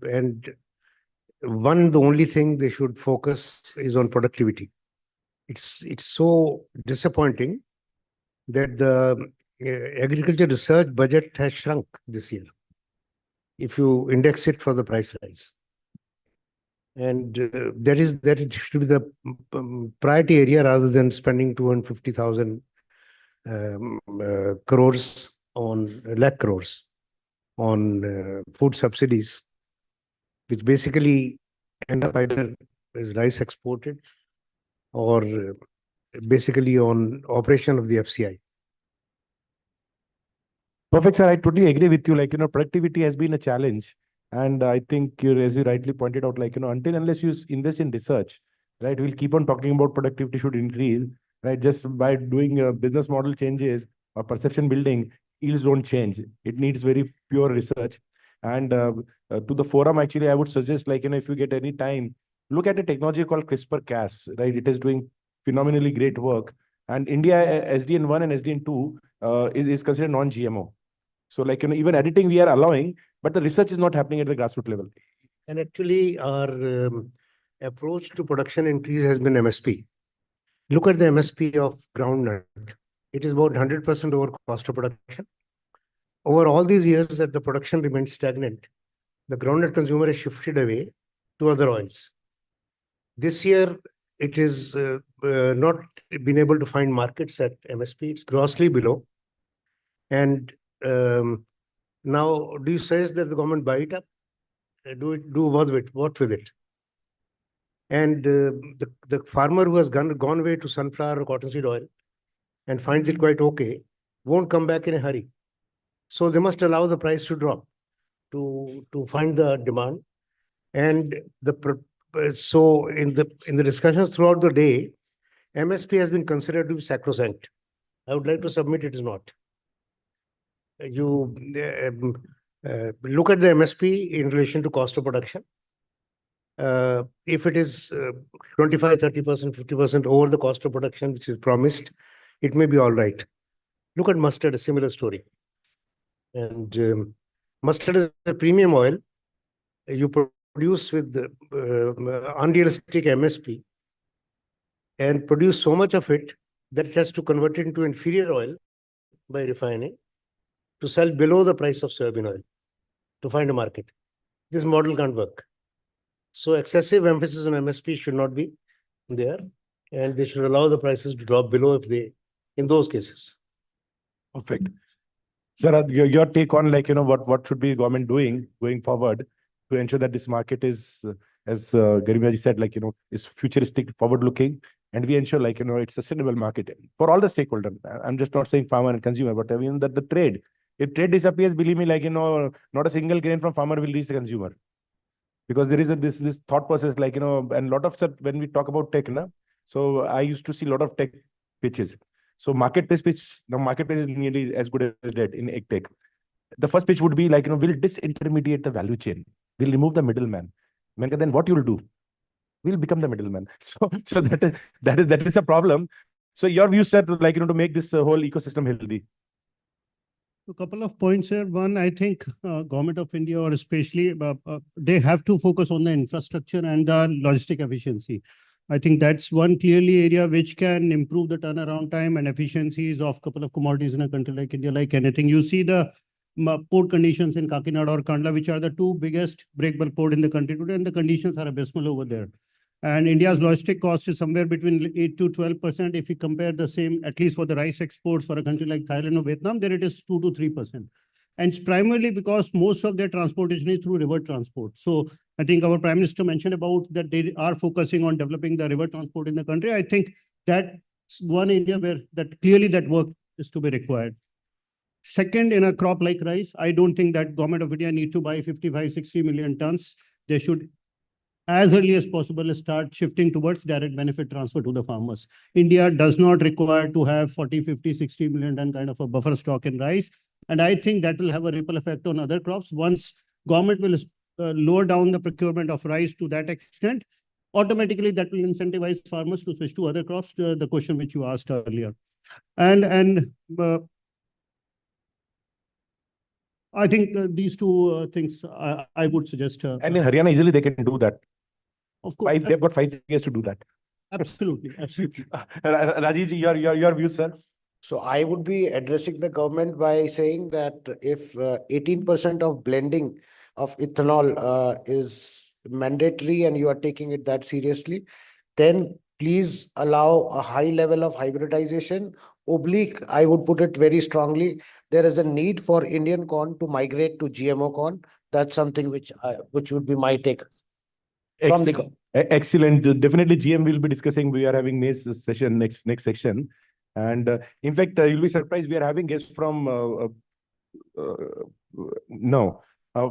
only thing they should focus is on productivity. It's so disappointing that the agriculture research budget has shrunk this year. if you index it for the price rise. And that should be the priority area rather than spending 250,000 crores on lakh crores on food subsidies, which basically end up either as rice exported or basically on operation of the FCI. Perfect, sir. I totally agree with you. Productivity has been a challenge. And I think, as you rightly pointed out, until unless you invest in research, right, we'll keep on talking about productivity should increase, right? Just by doing business model changes or perception building, yields don't change. It needs very pure research. And to the forum, actually, I would suggest, if you get any time, look at a technology called CRISPR-Cas, right? It is doing phenomenally great work. And India, SDN1 and SDN2 is considered non-GMO. So even editing we are allowing, but the research is not happening at the grassroots level. And actually our approach to production increase has been MSP. Look at the MSP of groundnut. It is about 100% over cost of production. Over all these years that the production remained stagnant, the groundnut consumer has shifted away to other oils. This year, it is not been able to find markets at MSP. It's grossly below. And now, do you suggest that the government buy it up? Do what with it? And the farmer who has gone away to sunflower or cottonseed oil and finds it quite okay, won't come back in a hurry. So they must allow the price to drop to find the demand. And so in the discussions throughout the day, MSP has been considered to be sacrosanct. I would like to submit it is not. You look at the MSP in relation to cost of production. If it is 25, 30%, 50% over the cost of production, which is promised, it may be all right. Look at mustard, a similar story. And mustard is a premium oil. You produce with unrealistic MSP and produce so much of it that it has to convert it into inferior oil by refining to sell below the price of soybean oil to find a market. This model can't work. So excessive emphasis on MSP should not be there, and they should allow the prices to drop below in those cases. Perfect. Sir, your take on what should be government doing going forward to ensure that this market is, as Garima ji said, is futuristic, forward-looking, and we ensure it's sustainable market for all the stakeholders. I'm just not saying farmer and consumer, but even that the trade. If trade disappears, believe me, not a single grain from farmer will reach the consumer. Because there is this thought process, and a lot of stuff when we talk about tech, so I used to see a lot of tech pitches. So marketplace pitch, now marketplace is nearly as good as dead in egg tech. The first pitch would be we'll disintermediate the value chain. We'll remove the middleman. Then what you'll do? We'll become the middleman. So that is a problem. So your view said to make this whole ecosystem healthy. A couple of points here. One, I think government of India, or especially they have to focus on the infrastructure and the logistic efficiency. I think that's one clearly area which can improve the turnaround time and efficiencies of a couple of commodities in a country like India, like anything. You see the port conditions in Kakinada or Kandla, which are the two biggest break bulk port in the country today, and the conditions are abysmal over there. And India's logistic cost is somewhere between 8 to 12%. If you compare the same, at least for the rice exports for a country like Thailand or Vietnam, then it is 2 to 3%. And it's primarily because most of their transportation is through river transport. So I think our Prime Minister mentioned about that they are focusing on developing the river transport in the country. I think that's one area where clearly that work is to be required. Second, in a crop like rice, I don't think that government of India need to buy 55, 60 million tons. They should, as early as possible, start shifting towards direct benefit transfer to the farmers. India does not require to have 40, 50, 60 million ton kind of a buffer stock in rice. And I think that will have a ripple effect on other crops. Once government will lower down the procurement of rice to that extent, automatically that will incentivize farmers to switch to other crops, the question which you asked earlier. And I think these two things I would suggest. And in Haryana, easily they can do that. Of course. They've got 5 years to do that. Absolutely. Absolutely. Rajiv ji, your views, sir? So I would be addressing the government by saying that if 18% of blending of ethanol is mandatory and you are taking it that seriously, then please allow a high level of hybridization. Oblique, I would put it very strongly, there is a need for Indian corn to migrate to GMO corn. That's something which would be my take from the Excellent. Definitely, GM will be discussing. We are having maize session next section, and in fact, you'll be surprised. We are having guests from no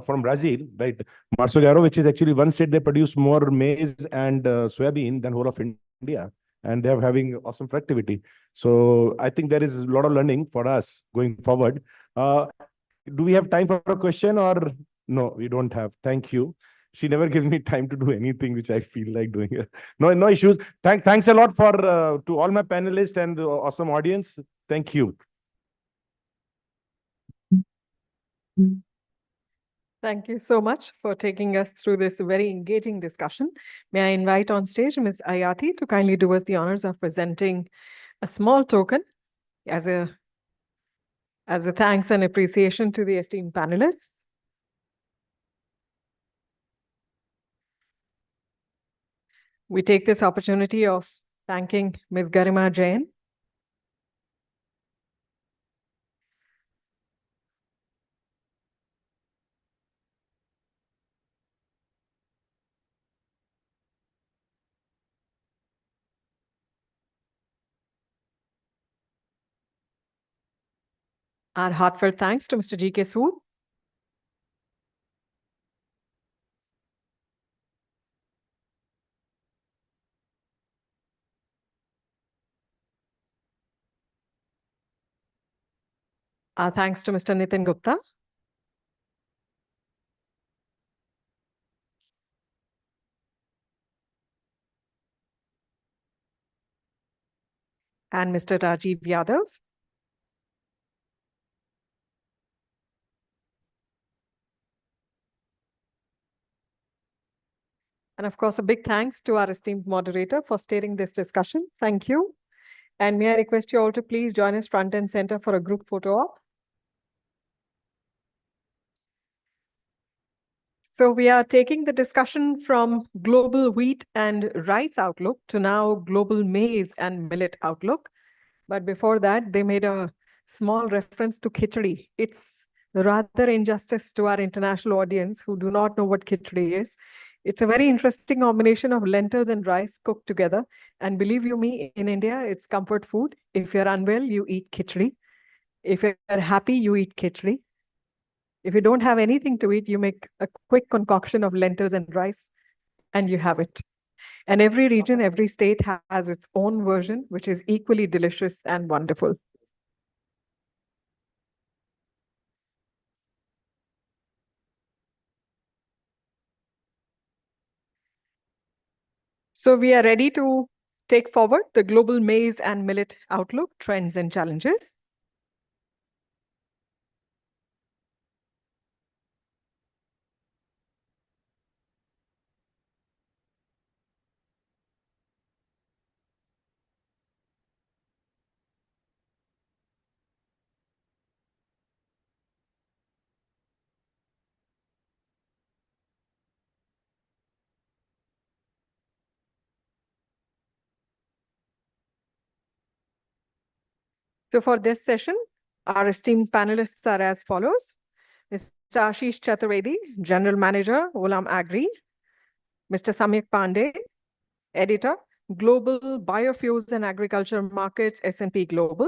from Brazil, right? Marsogaro, which is actually one state they produce more maize and soybean than whole of India, and they are having awesome productivity. So I think there is a lot of learning for us going forward. Do we have time for a question or no? We don't have. Thank you. She never gives me time to do anything which I feel like doing. No issues. Thanks a lot for to all my panelists and the awesome audience. Thank you. Thank you so much for taking us through this very engaging discussion. May I invite on stage Ms. Ayati to kindly do us the honors of presenting a small token as a thanks and appreciation to the esteemed panelists. We take this opportunity of thanking Ms. Garima Jain, our heartfelt thanks to Mr. G.K. Sood, our thanks to Mr. Nitin Gupta, and Mr. Rajiv Yadav. And of course, a big thanks to our esteemed moderator for steering this discussion. Thank you. And may I request you all to please join us front and center for a group photo op. So we are taking the discussion from global wheat and rice outlook to now global maize and millet outlook. But before that, they made a small reference to khichdi. It's rather injustice to our international audience who do not know what khichdi is. It's a very interesting combination of lentils and rice cooked together. And believe you me, in India, it's comfort food. If you're unwell, you eat khichdi. If you're happy, you eat khichdi. If you don't have anything to eat, you make a quick concoction of lentils and rice, and you have it. And every region, every state has its own version, which is equally delicious and wonderful. So we are ready to take forward the global maize and millet outlook, trends and challenges. So for this session, our esteemed panelists are as follows. Mr. Ashish Chaturvedi, General Manager, Olam Agri. Mr. Samyak Pandey, Editor, Global Biofuels and Agriculture Markets, S&P Global.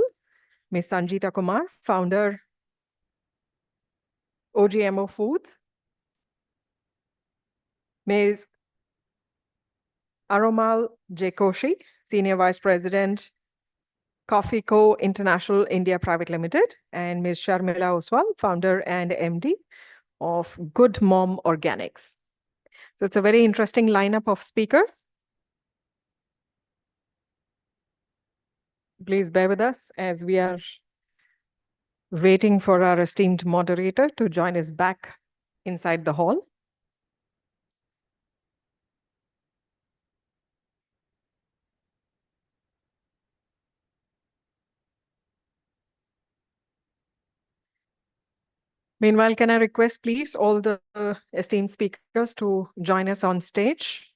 Ms. Sanjita Kumar, Founder, OGMO Foods. Ms. Aromal Jekoshi, Senior Vice President, Coffee Co. International India Private Limited, and Ms. Sharmila Oswal, Founder and MD of Good Mom Organics. So it's a very interesting lineup of speakers. Please bear with us as we are waiting for our esteemed moderator to join us back inside the hall. Meanwhile, can I request, please, all the esteemed speakers to join us on stage?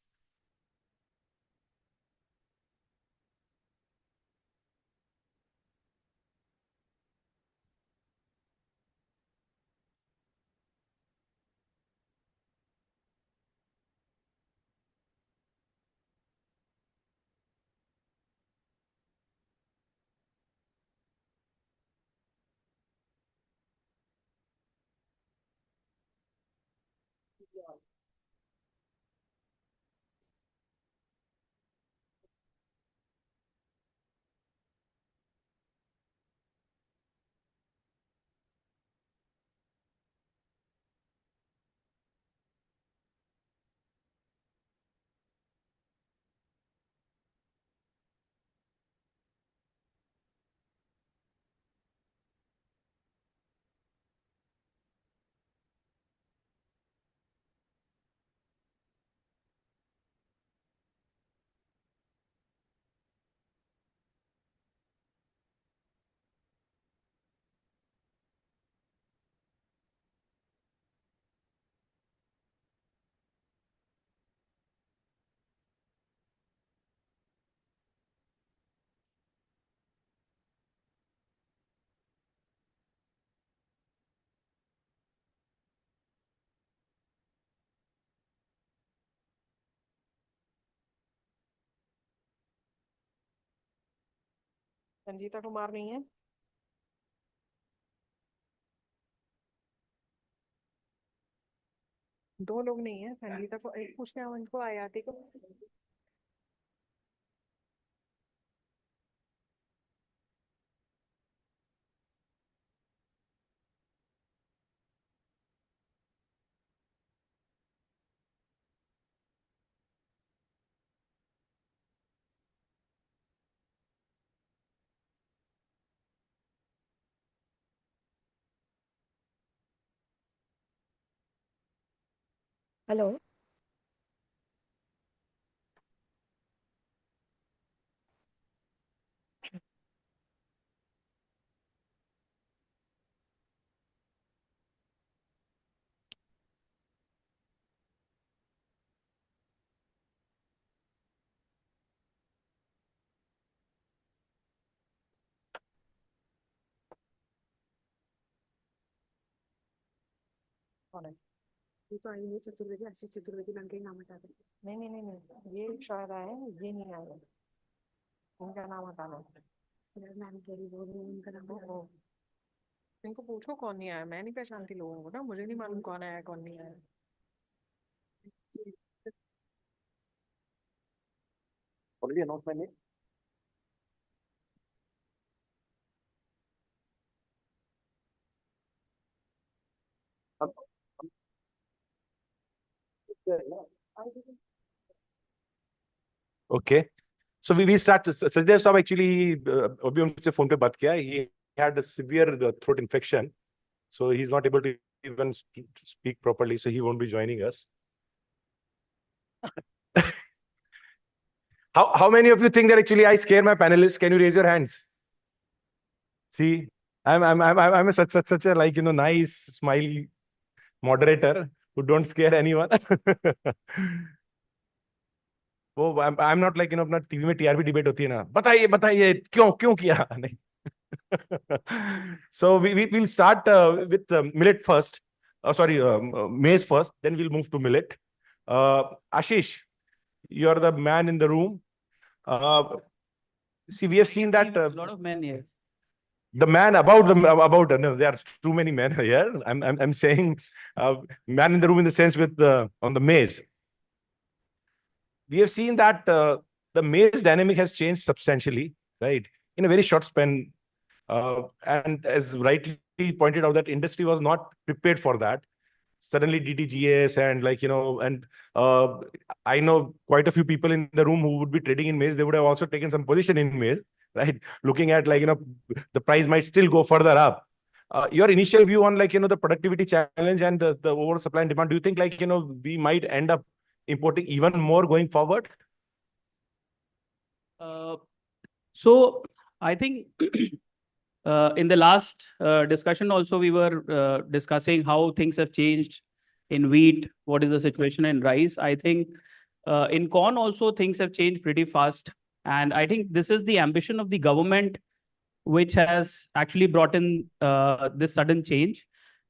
Sanjita Kumar नहीं है? दो लोग नहीं है, संगीता को एक पूछने उनको आयाति को। हेलो कौन है? ये तो आई नहीं चतुर्वेदी, आशीष चतुर्वेदी लग गई, नाम हटा दे। नहीं नहीं नहीं नहीं, ये शायद आए, ये नहीं आए, उनका नाम हटाना। मैम कह रही वो उनका नाम हटाना। इनको पूछो कौन नहीं आया, मैं नहीं पहचानती लोगों को ना, मुझे नहीं मालूम कौन आया कौन नहीं आया। Already announced my name. Okay. So we start. Sajdev Saab actually अभी उनसे phone पे बात किया. He had a severe throat infection, so he's not able to even speak properly. So he won't be joining us. How many of you think that actually I scare my panelists? Can you raise your hands? See, I'm such a like nice smiley moderator who don't scare anyone. वो I'm not like अपना TV में TRP debate होती है ना, बताइए बताइए क्यों किया नहीं. So we'll start with millet first. Sorry, maize first. Then we'll move to millet. Ashish, you are the man in the room. See, we have seen that a lot of men here. The man about no, there are too many men here. I'm saying man in the room in the sense with on the maize. We have seen that the maize dynamic has changed substantially, right, in a very short span. And as rightly pointed out, that industry was not prepared for that. Suddenly DDGS and I know quite a few people in the room who would be trading in maize. They would have also taken some position in maize, right? Looking at the price might still go further up. Your initial view on the productivity challenge and the overall supply and demand, do you think we might end up importing even more going forward? So I think In the last discussion also, we were discussing how things have changed in wheat, what is the situation in rice. I think in corn also things have changed pretty fast. And I think this is the ambition of the government, which has actually brought in this sudden change.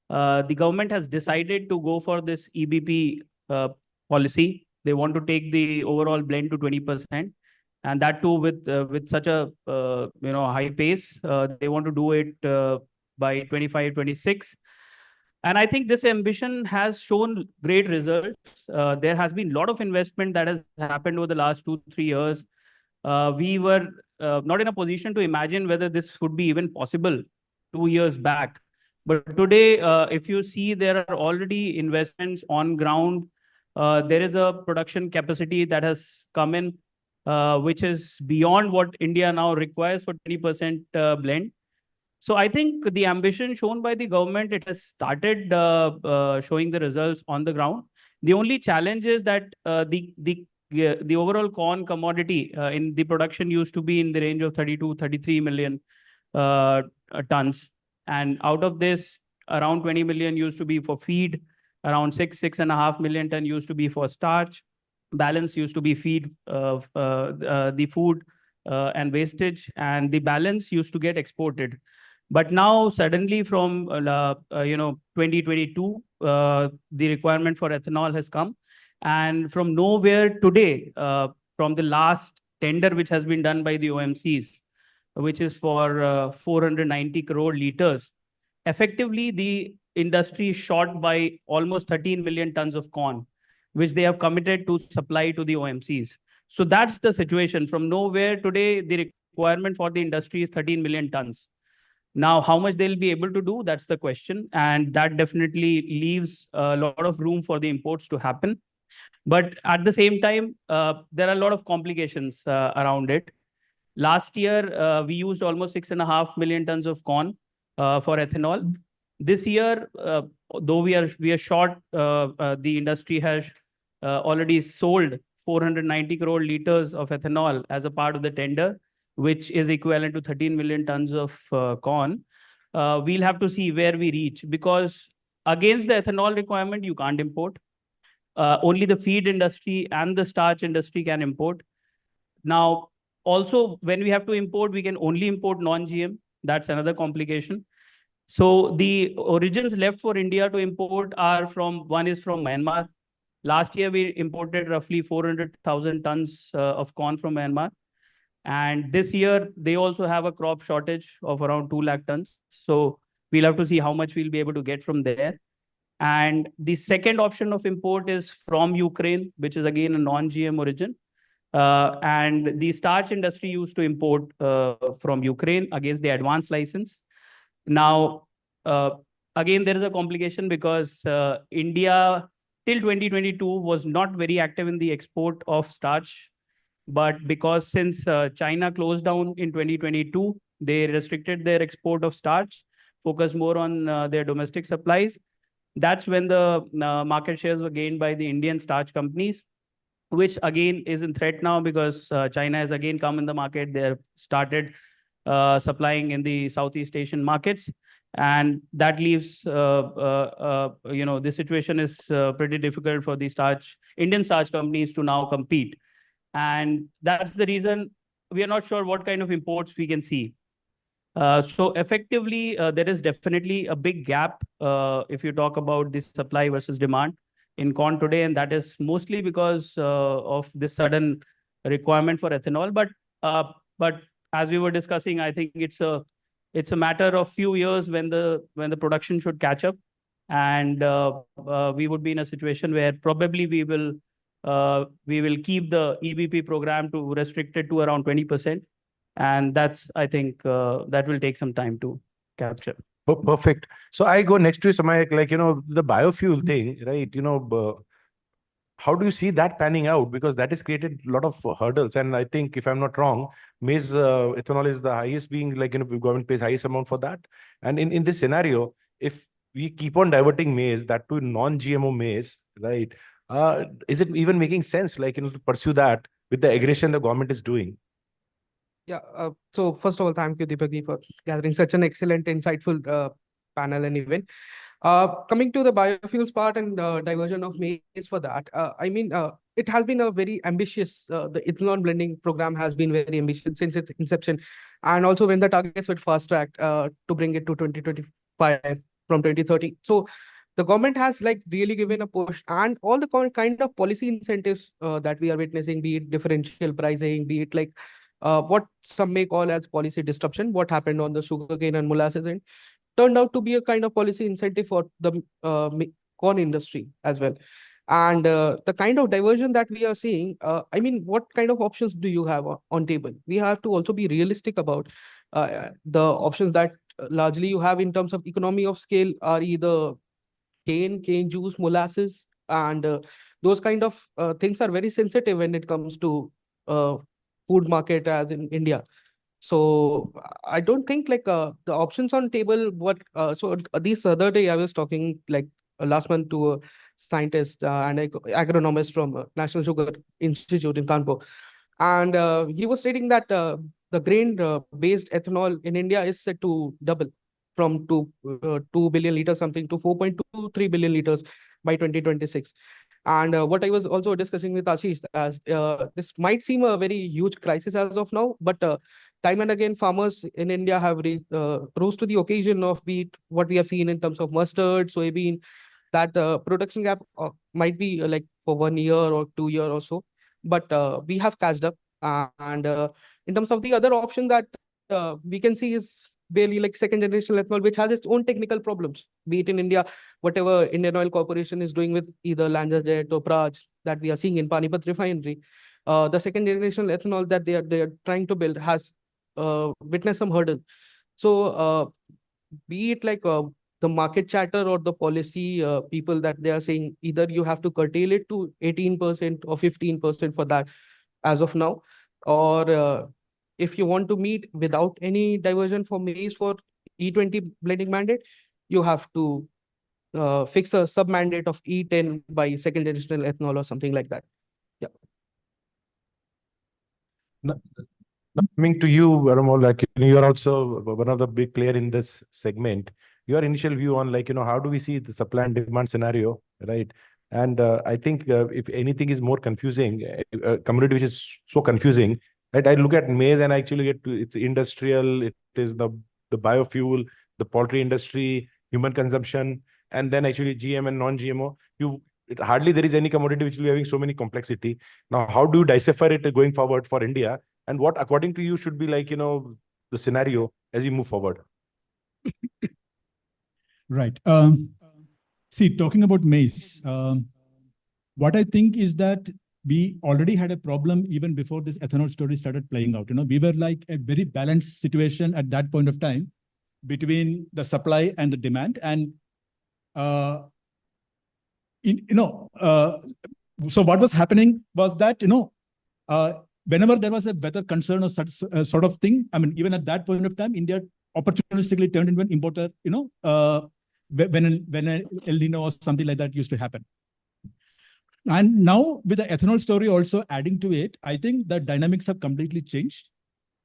The government has decided to go for this EBP policy. They want to take the overall blend to 20%. And that too with such a high pace. They want to do it by 25, 26. And I think this ambition has shown great results. There has been a lot of investment that has happened over the last 2-3 years. We were not in a position to imagine whether this would be even possible 2 years back. But today, if you see, there are already investments on ground. There is a production capacity that has come in, which is beyond what India now requires for 20% blend. So I think the ambition shown by the government, it has started showing the results on the ground. The only challenge is that the overall corn commodity in the production used to be in the range of 32-33 million tons. And out of this, around 20 million used to be for feed, around 6.5 million ton used to be for starch. Balance used to be feed, the food and wastage, and the balance used to get exported. But now suddenly from 2022, the requirement for ethanol has come. And from nowhere today, from the last tender which has been done by the OMCs, which is for 490 crore liters, effectively the industry is short by almost 13 million tons of corn, which they have committed to supply to the OMCs. So that's the situation. From nowhere today, the requirement for the industry is 13 million tons. Now, how much they'll be able to do, that's the question. And that definitely leaves a lot of room for the imports to happen. But at the same time, there are a lot of complications around it. Last year, we used almost 6.5 million tons of corn for ethanol. This year, though we are short, the industry has already sold 490 crore liters of ethanol as a part of the tender, which is equivalent to 13 million tons of corn. We'll have to see where we reach, because against the ethanol requirement, you can't import. Only the feed industry and the starch industry can import. Now, also, when we have to import, we can only import non-GM. That's another complication. So the origins left for India to import are one is from Myanmar. Last year, we imported roughly 400,000 tons of corn from Myanmar. And this year, they also have a crop shortage of around 2 lakh tons. So we'll have to see how much we'll be able to get from there. And the second option of import is from Ukraine, which is again a non-GM origin. And the starch industry used to import from Ukraine against the advance license. Now, again, there is a complication because India till 2022 was not very active in the export of starch. But because since China closed down in 2022, they restricted their export of starch, focused more on their domestic supplies. That's when the market shares were gained by the Indian starch companies, which again is in threat now because China has again come in the market. They have started supplying in the Southeast Asian markets. And that leaves, the situation is pretty difficult for the Indian starch companies to now compete. And that's the reason we are not sure what kind of imports we can see. So effectively, there is definitely a big gap if you talk about the supply versus demand in corn today. And that is mostly because of this sudden requirement for ethanol. But as we were discussing, I think it's a matter of few years when the production should catch up. And we would be in a situation where probably we will keep the EBP program to restricted to around 20%. And that's, I think, that will take some time to capture. Oh, perfect. So I go next to Samay, the biofuel thing, right? How do you see that panning out? Because that has created a lot of hurdles. And I think, if I'm not wrong, maize ethanol is the highest being, government pays highest amount for that. And in this scenario, if we keep on diverting maize, that to non-GMO maize, right? Is it even making sense, to pursue that with the aggression the government is doing? Yeah. So first of all, thank you, Deepak, for gathering such an excellent, insightful panel and event. Coming to the biofuels part and diversion of maize for that, it has been a very ambitious, the ethanol blending program has been very ambitious since its inception. And also when the targets were fast tracked to bring it to 2025 from 2030. So the government has like really given a push, and all the kind of policy incentives that we are witnessing, be it differential pricing, be it like what some may call as policy disruption, what happened on the sugarcane and molasses end, turned out to be a kind of policy incentive for the corn industry as well. And the kind of diversion that we are seeing, what kind of options do you have on table? We have to also be realistic about the options that largely you have in terms of economy of scale are either cane juice, molasses, and those kind of things are very sensitive when it comes to food market as in India. So I don't think like the options on table. This other day I was talking like last month to a scientist and agronomist from National Sugar Institute in Kanpur, and he was stating that the grain based ethanol in India is set to double from 2 billion liters something to 4.23 billion liters by 2026. And what I was also discussing with Ashish, as this might seem a very huge crisis as of now, but time and again, farmers in India have rose to the occasion of what we have seen in terms of mustard, soybean, that production gap might be like for 1 year or 2 year or so, but we have catched up. And in terms of the other option that we can see is barely like second generation ethanol, which has its own technical problems, be it in India, whatever Indian Oil Corporation is doing with either Lanzajet or Praj that we are seeing in Panipat refinery. The second generation ethanol that they are trying to build has witnessed some hurdles. So be it like the market chatter or the policy people that they are saying, either you have to curtail it to 18% or 15% for that as of now, or if you want to meet without any diversion for maize for E20 blending mandate, you have to fix a sub mandate of E10 by second generation ethanol or something like that. Yeah. Coming to you, Ramol, like you are also one of the big player in this segment. Your initial view on like, how do we see the supply and demand scenario, right? And I think if anything is more confusing, community which is so confusing, right? I look at maize and I actually get to it's industrial, it is the biofuel, the poultry industry, human consumption, and then actually GM and non-GMO. Hardly there is any commodity which will be having so many complexity. Now, how do you decipher it going forward for India? And what, according to you, should be like, the scenario as you move forward? Right. See, talking about maize, what I think is that we already had a problem even before this ethanol story started playing out. We were like a very balanced situation at that point of time between the supply and the demand. And, so what was happening was that, whenever there was a weather concern or such sort of thing, even at that point of time, India opportunistically turned into an importer, when an El Nino or something like that used to happen. And now with the ethanol story also adding to it, I think the dynamics have completely changed.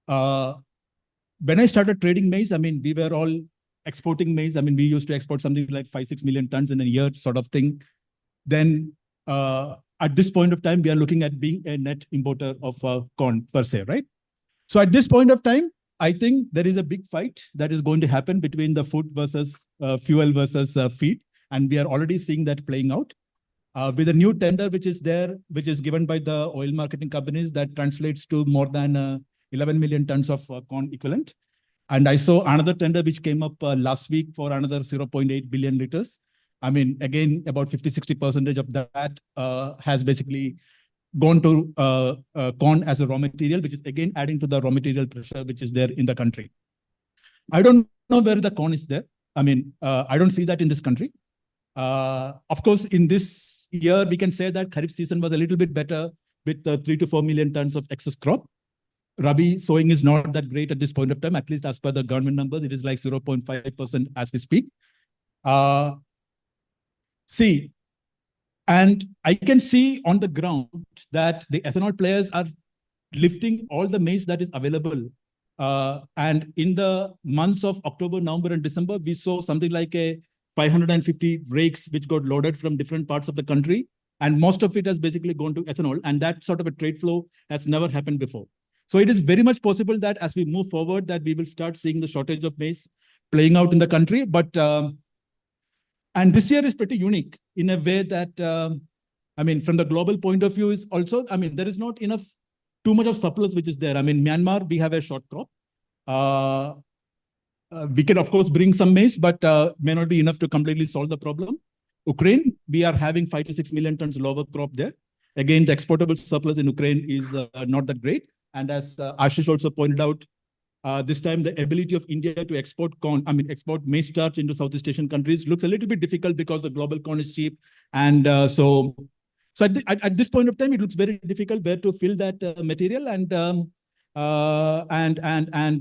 When I started trading maize, we were all exporting maize. We used to export something like 5-6 million tons in a year sort of thing. Then at this point of time, we are looking at being a net importer of corn per se, right? So at this point of time, I think there is a big fight that is going to happen between the food versus fuel versus feed. And we are already seeing that playing out. With a new tender which is there, which is given by the oil marketing companies, that translates to more than 11 million tons of corn equivalent. And I saw another tender which came up last week for another 0.8 billion liters. Again, about 50-60% of that has basically gone to corn as a raw material, which is again adding to the raw material pressure which is there in the country. I don't know where the corn is there. I don't see that in this country. Of course, in this year, we can say that Kharif season was a little bit better with 3 to 4 million tons of excess crop. Rabi sowing is not that great at this point of time, at least as per the government numbers. It is like 0.5% as we speak. And I can see on the ground that the ethanol players are lifting all the maize that is available. And in the months of October, November, and December, we saw something like a 550 rakes which got loaded from different parts of the country. And most of it has basically gone to ethanol. And that sort of a trade flow has never happened before. So it is very much possible that as we move forward, that we will start seeing the shortage of maize playing out in the country. But and this year is pretty unique in a way that, I mean, from the global point of view is also, I mean, there is not enough, too much of surplus which is there. I mean, Myanmar, we have a short crop. We can, of course, bring some maize, but may not be enough to completely solve the problem. Ukraine, we are having 5 to 6 million tons lower crop there. Again, the exportable surplus in Ukraine is not that great. And as Ashish also pointed out, this time the ability of India to export corn, I mean, export maize starch into Southeast Asian countries looks a little bit difficult because the global corn is cheap. And so at this point of time, it looks very difficult where to fill that material. And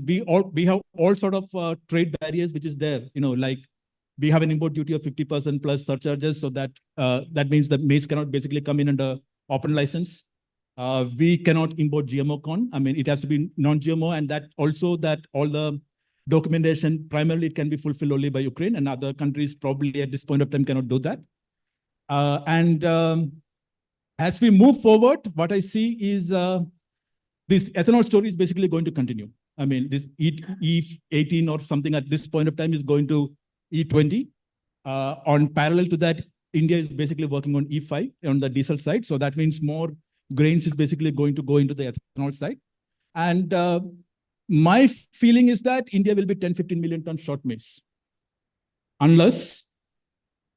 we have all sort of trade barriers which is there, you know, like we have an import duty of 50% plus surcharges. So that that means that maize cannot basically come in under open license. We cannot import GMO corn. I mean, it has to be non-GMO, and that also that all the documentation primarily it can be fulfilled only by Ukraine, and other countries probably at this point of time cannot do that. As we move forward, what I see is this ethanol story is basically going to continue. I mean, this E18 or something at this point of time is going to E20. On parallel to that, India is basically working on E5 on the diesel side. So that means more grains is basically going to go into the ethanol side. And my feeling is that India will be 10-15 million tons short maize. Unless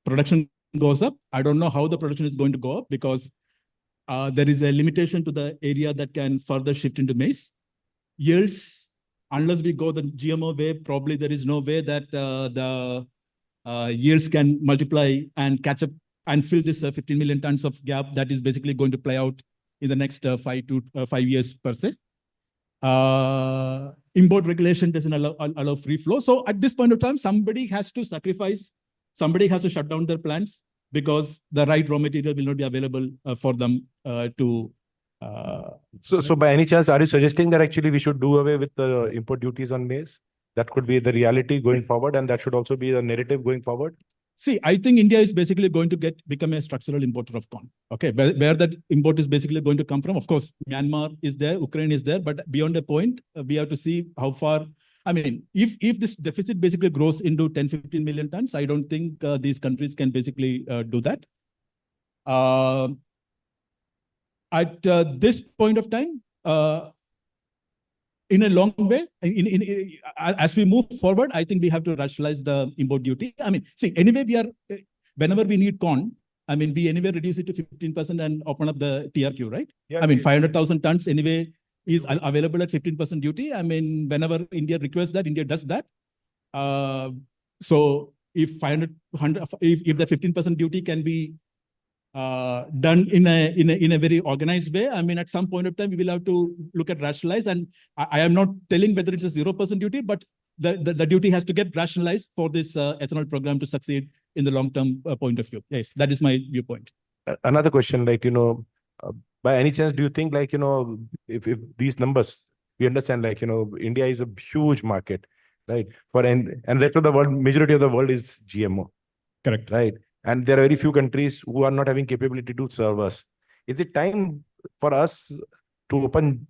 production goes up. I don't know how the production is going to go up because there is a limitation to the area that can further shift into maize. Yields, unless we go the GMO way, probably there is no way that the yields can multiply and catch up and fill this 15 million tons of gap that is basically going to play out in the next 5 years per se. Import regulation doesn't allow free flow. So at this point of time, somebody has to sacrifice, somebody has to shut down their plants because the right raw material will not be available for them to. So by any chance, are you suggesting that actually we should do away with the import duties on maize? That could be the reality going forward, and that should also be the narrative going forward? See, I think India is basically going to become a structural importer of corn. Okay, where that import is basically going to come from. Of course, Myanmar is there, Ukraine is there, but beyond a point, we have to see how far. I mean, if this deficit basically grows into 10-15 million tons, I don't think these countries can basically do that. At this point of time, in a long way, as we move forward, I think we have to rationalize the import duty. I mean, see, anyway, we are, whenever we need corn, I mean, we anyway reduce it to 15% and open up the TRQ, right? Yeah, I mean, 500,000 tons anyway is available at 15% duty. I mean, whenever India requests that, India does that. So if if the 15% duty can be done in a very organized way, I mean, at some point of time, we will have to look at rationalize. And I am not telling whether it is 0% duty, but the duty has to get rationalized for this ethanol program to succeed in the long-term point of view. Yes, that is my viewpoint. Another question, like, by any chance, do you think, like, if these numbers, we understand, like, India is a huge market, right? And rest of the world, majority of the world is GMO. Correct. Right. And there are very few countries who are not having capability to serve us. Is it time for us to open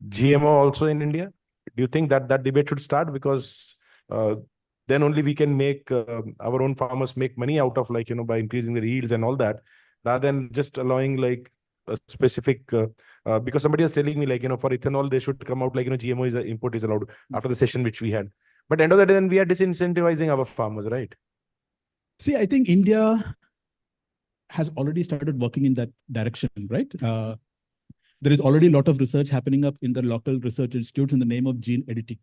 GMO also in India? Do you think that debate should start? Because then only we can make our own farmers make money out of, like, by increasing the yields and all that, rather than just allowing like a specific, because somebody was telling me, like, for ethanol, they should come out like, GMO import is allowed after the session which we had. But end of the day, then we are disincentivizing our farmers, right? See, I think India has already started working in that direction, right? There is already a lot of research happening up in the local research institutes in the name of gene editing,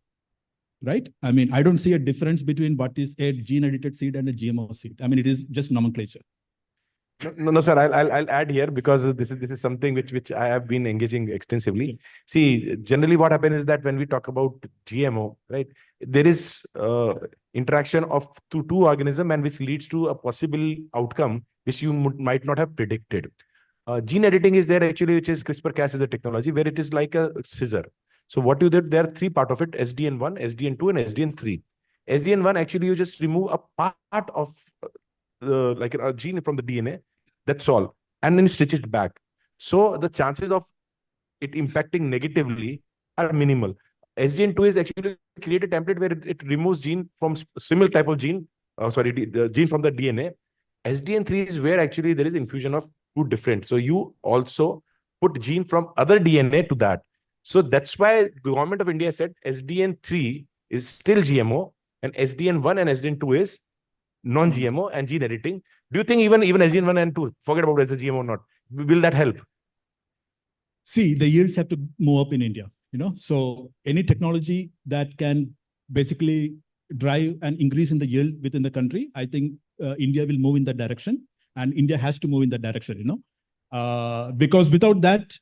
right? I mean, I don't see a difference between what is a gene-edited seed and a GMO seed. I mean, it is just nomenclature. No, sir. I'll add here, because this is something which I have been engaging extensively. See, generally what happens is that when we talk about GMO, right, there is interaction of two organisms, and which leads to a possible outcome which you might not have predicted. Gene editing is there actually, which is CRISPR-Cas is a technology where it is like a scissor. So what you did, there are three parts of it: SDN1, SDN2, and SDN3. SDN1 actually you just remove a part of like a gene from the DNA. That's all, and then stitch it back. So the chances of it impacting negatively are minimal. SDN2 is actually create a template where it removes gene from similar type of gene. The gene from the DNA. SDN3 is where actually there is infusion of two different. So you also put gene from other DNA to that. So that's why government of India said SDN3 is still GMO and SDN1 and SDN2 is non-GMO and gene editing. Do you think even SDN1 and 2, forget about whether it's GMO or not, will that help? See, the yields have to move up in India, so any technology that can basically drive an increase in the yield within the country, I think India will move in that direction, and India has to move in that direction, because without that,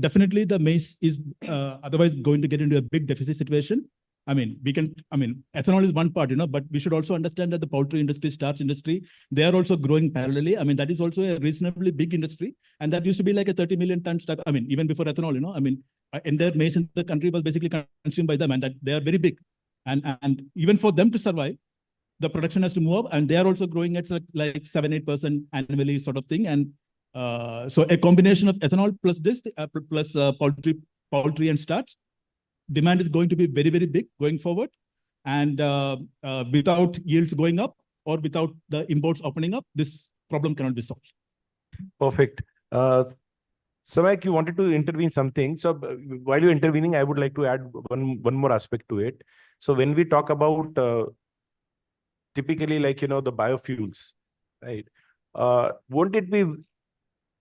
definitely the maize is otherwise going to get into a big deficit situation. Ethanol is one part, but we should also understand that the poultry industry, starch industry, they are also growing parallelly. That is also a reasonably big industry. And that used to be like a 30 million tons type, even before ethanol, entire maize in the country was basically consumed by them, and that they are very big. And even for them to survive, the production has to move up, and they are also growing at like 7-8% annually sort of thing. And so a combination of ethanol plus this, plus poultry and starch, demand is going to be very, very big going forward. And without yields going up or without the imports opening up, this problem cannot be solved. Perfect. Samak, you wanted to intervene something. So while you're intervening, I would like to add one more aspect to it. So when we talk about typically the biofuels, right? Won't it be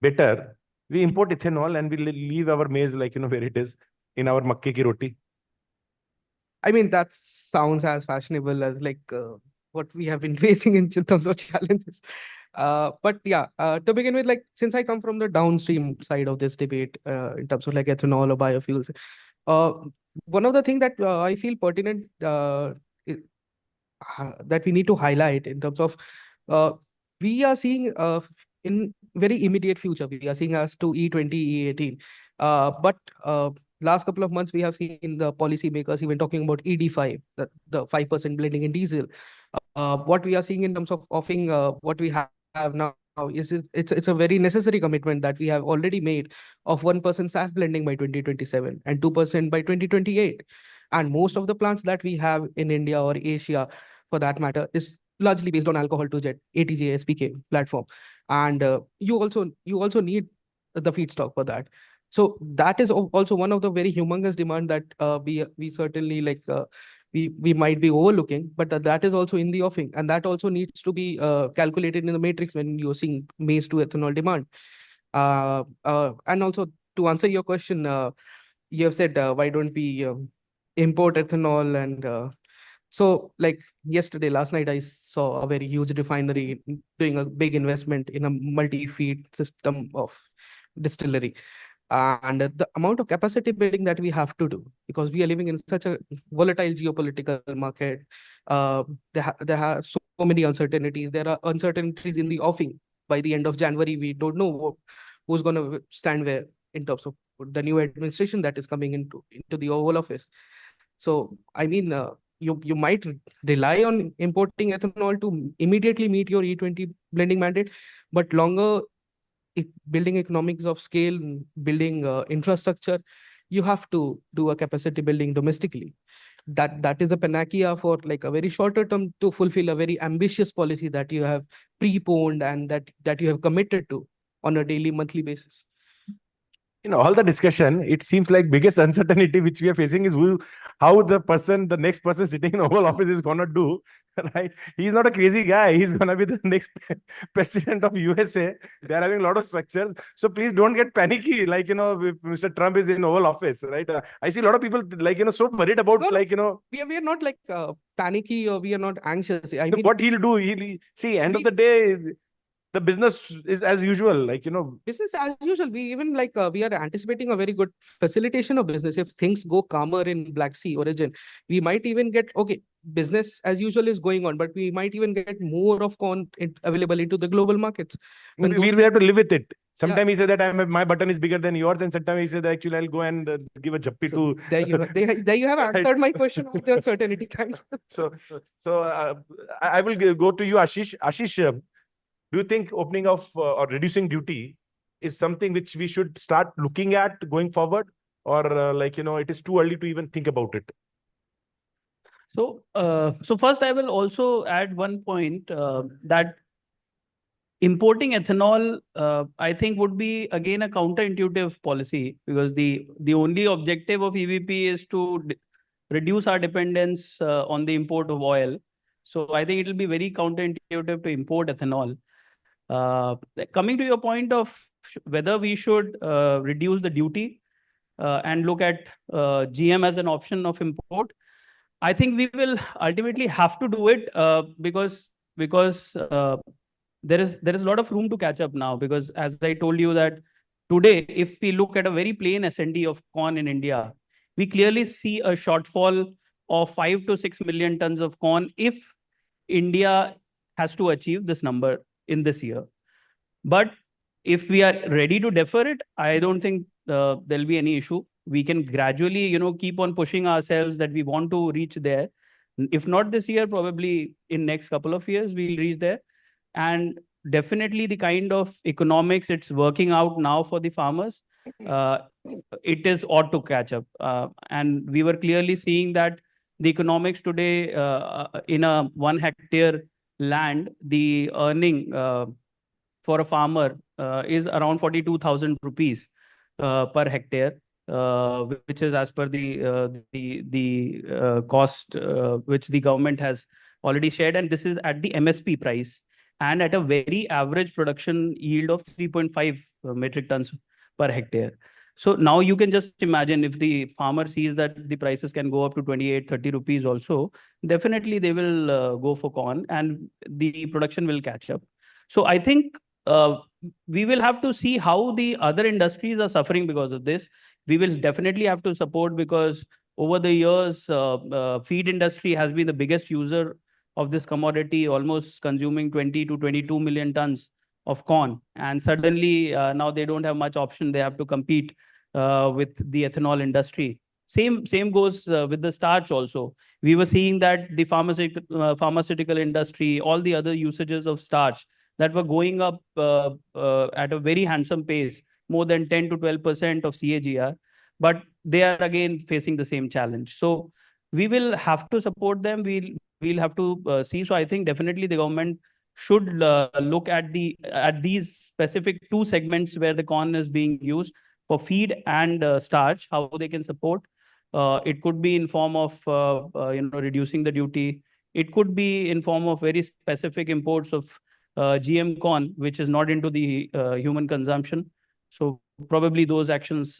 better we import ethanol and we leave our maize where it is in our makke ki roti? That sounds as fashionable as what we have been facing in terms of challenges. But yeah, to begin with, since I come from the downstream side of this debate in terms of ethanol or biofuels, one of the things that I feel pertinent that we need to highlight in terms of we are seeing in very immediate future, we are seeing us to E20, E18. But last couple of months, we have seen the policymakers even talking about ED5, the 5% blending in diesel. What we are seeing in terms of offering what we have now is it's a very necessary commitment that we have already made of 1% SAF blending by 2027 and 2% by 2028. And most of the plants that we have in India or Asia, for that matter, is largely based on alcohol to jet, ATJ, SPK platform. And you also need the feedstock for that. So that is also one of the very humongous demand that we certainly we might be overlooking, but that is also in the offing, and that also needs to be calculated in the matrix when you're seeing maize to ethanol demand. And also to answer your question, you have said why don't we import ethanol, and so last night I saw a very huge refinery doing a big investment in a multi-feed system of distillery. And the amount of capacity building that we have to do, because we are living in such a volatile geopolitical market, there are so many uncertainties. There are uncertainties in the offing. By the end of January, we don't know who's going to stand where in terms of the new administration that is coming into the Oval Office. So, you might rely on importing ethanol to immediately meet your E20 blending mandate, but longer building economics of scale, building infrastructure, you have to do a capacity building domestically. That is a panacea for a very shorter term to fulfill a very ambitious policy that you have preponed and that you have committed to on a daily, monthly basis. In all the discussion, it seems like biggest uncertainty which we are facing is how the next person sitting in Oval Office is gonna do, right? He's not a crazy guy. He's gonna be the next president of USA. They are having a lot of structures. So please don't get panicky, if Mr. Trump is in Oval Office, right? I see a lot of people so worried about We are not panicky or we are not anxious. What he'll do, end of the day, the business is as usual, business as usual. We even we are anticipating a very good facilitation of business. If things go calmer in Black Sea origin, we might even get, okay, business as usual is going on, but we might even get more of corn available into the global markets. We When will those- have to live with it. Sometimes he said that my button is bigger than yours, and sometimes he said that actually I'll go and give a jappi to. There you have answered my question of the uncertainty. Thanks. So I will go to you, Ashish. Ashish, do you think opening of or reducing duty is something which we should start looking at going forward, or it is too early to even think about it? So first I will also add one point that importing ethanol, I think, would be again a counterintuitive policy, because the only objective of EVP is to reduce our dependence on the import of oil. So I think it will be very counterintuitive to import ethanol. Coming to your point of whether we should reduce the duty and look at GM as an option of import, I think we will ultimately have to do it because there is a lot of room to catch up now. Because as I told you that today, if we look at a very plain S&D of corn in India, we clearly see a shortfall of 5 to 6 million tons of corn if India has to achieve this number in this year. But if we are ready to defer it, I don't think there'll be any issue. We can gradually, keep on pushing ourselves that we want to reach there. If not this year, probably in next couple of years, we'll reach there. And definitely the kind of economics it's working out now for the farmers, it is ought to catch up. And we were clearly seeing that the economics today in a 1 hectare land, the earning for a farmer is around 42,000 rupees per hectare, which is as per the cost which the government has already shared, and this is at the MSP price and at a very average production yield of 3.5 metric tons per hectare. So now you can just imagine, if the farmer sees that the prices can go up to 28-30 rupees also, definitely they will go for corn and the production will catch up. So I think we will have to see how the other industries are suffering because of this. We will definitely have to support, because over the years, feed industry has been the biggest user of this commodity, almost consuming 20 to 22 million tons of corn. And suddenly now they don't have much option. They have to compete with the ethanol industry. Same goes with the starch also. We were seeing that the pharmaceutical industry, all the other usages of starch that were going up at a very handsome pace, more than 10 to 12% of CAGR, but they are again facing the same challenge. So we will have to support them. We'll have to see. So I think definitely the government should look at these specific two segments where the corn is being used for feed and starch, how they can support. It could be in form of reducing the duty. It could be in form of very specific imports of GM corn, which is not into the human consumption. So probably those actions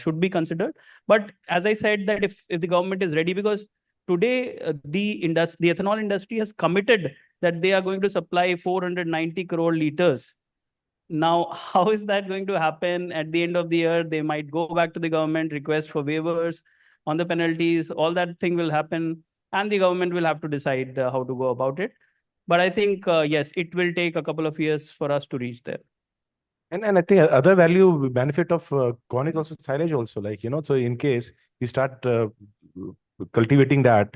should be considered. But as I said, that if the government is ready, because today the ethanol industry has committed that they are going to supply 490 crore liters. Now, how is that going to happen? At the end of the year, they might go back to the government, request for waivers on the penalties. All that thing will happen, and the government will have to decide how to go about it. But I think, yes, it will take a couple of years for us to reach there. And I think other value benefit of corn is also silage also, so in case you start cultivating that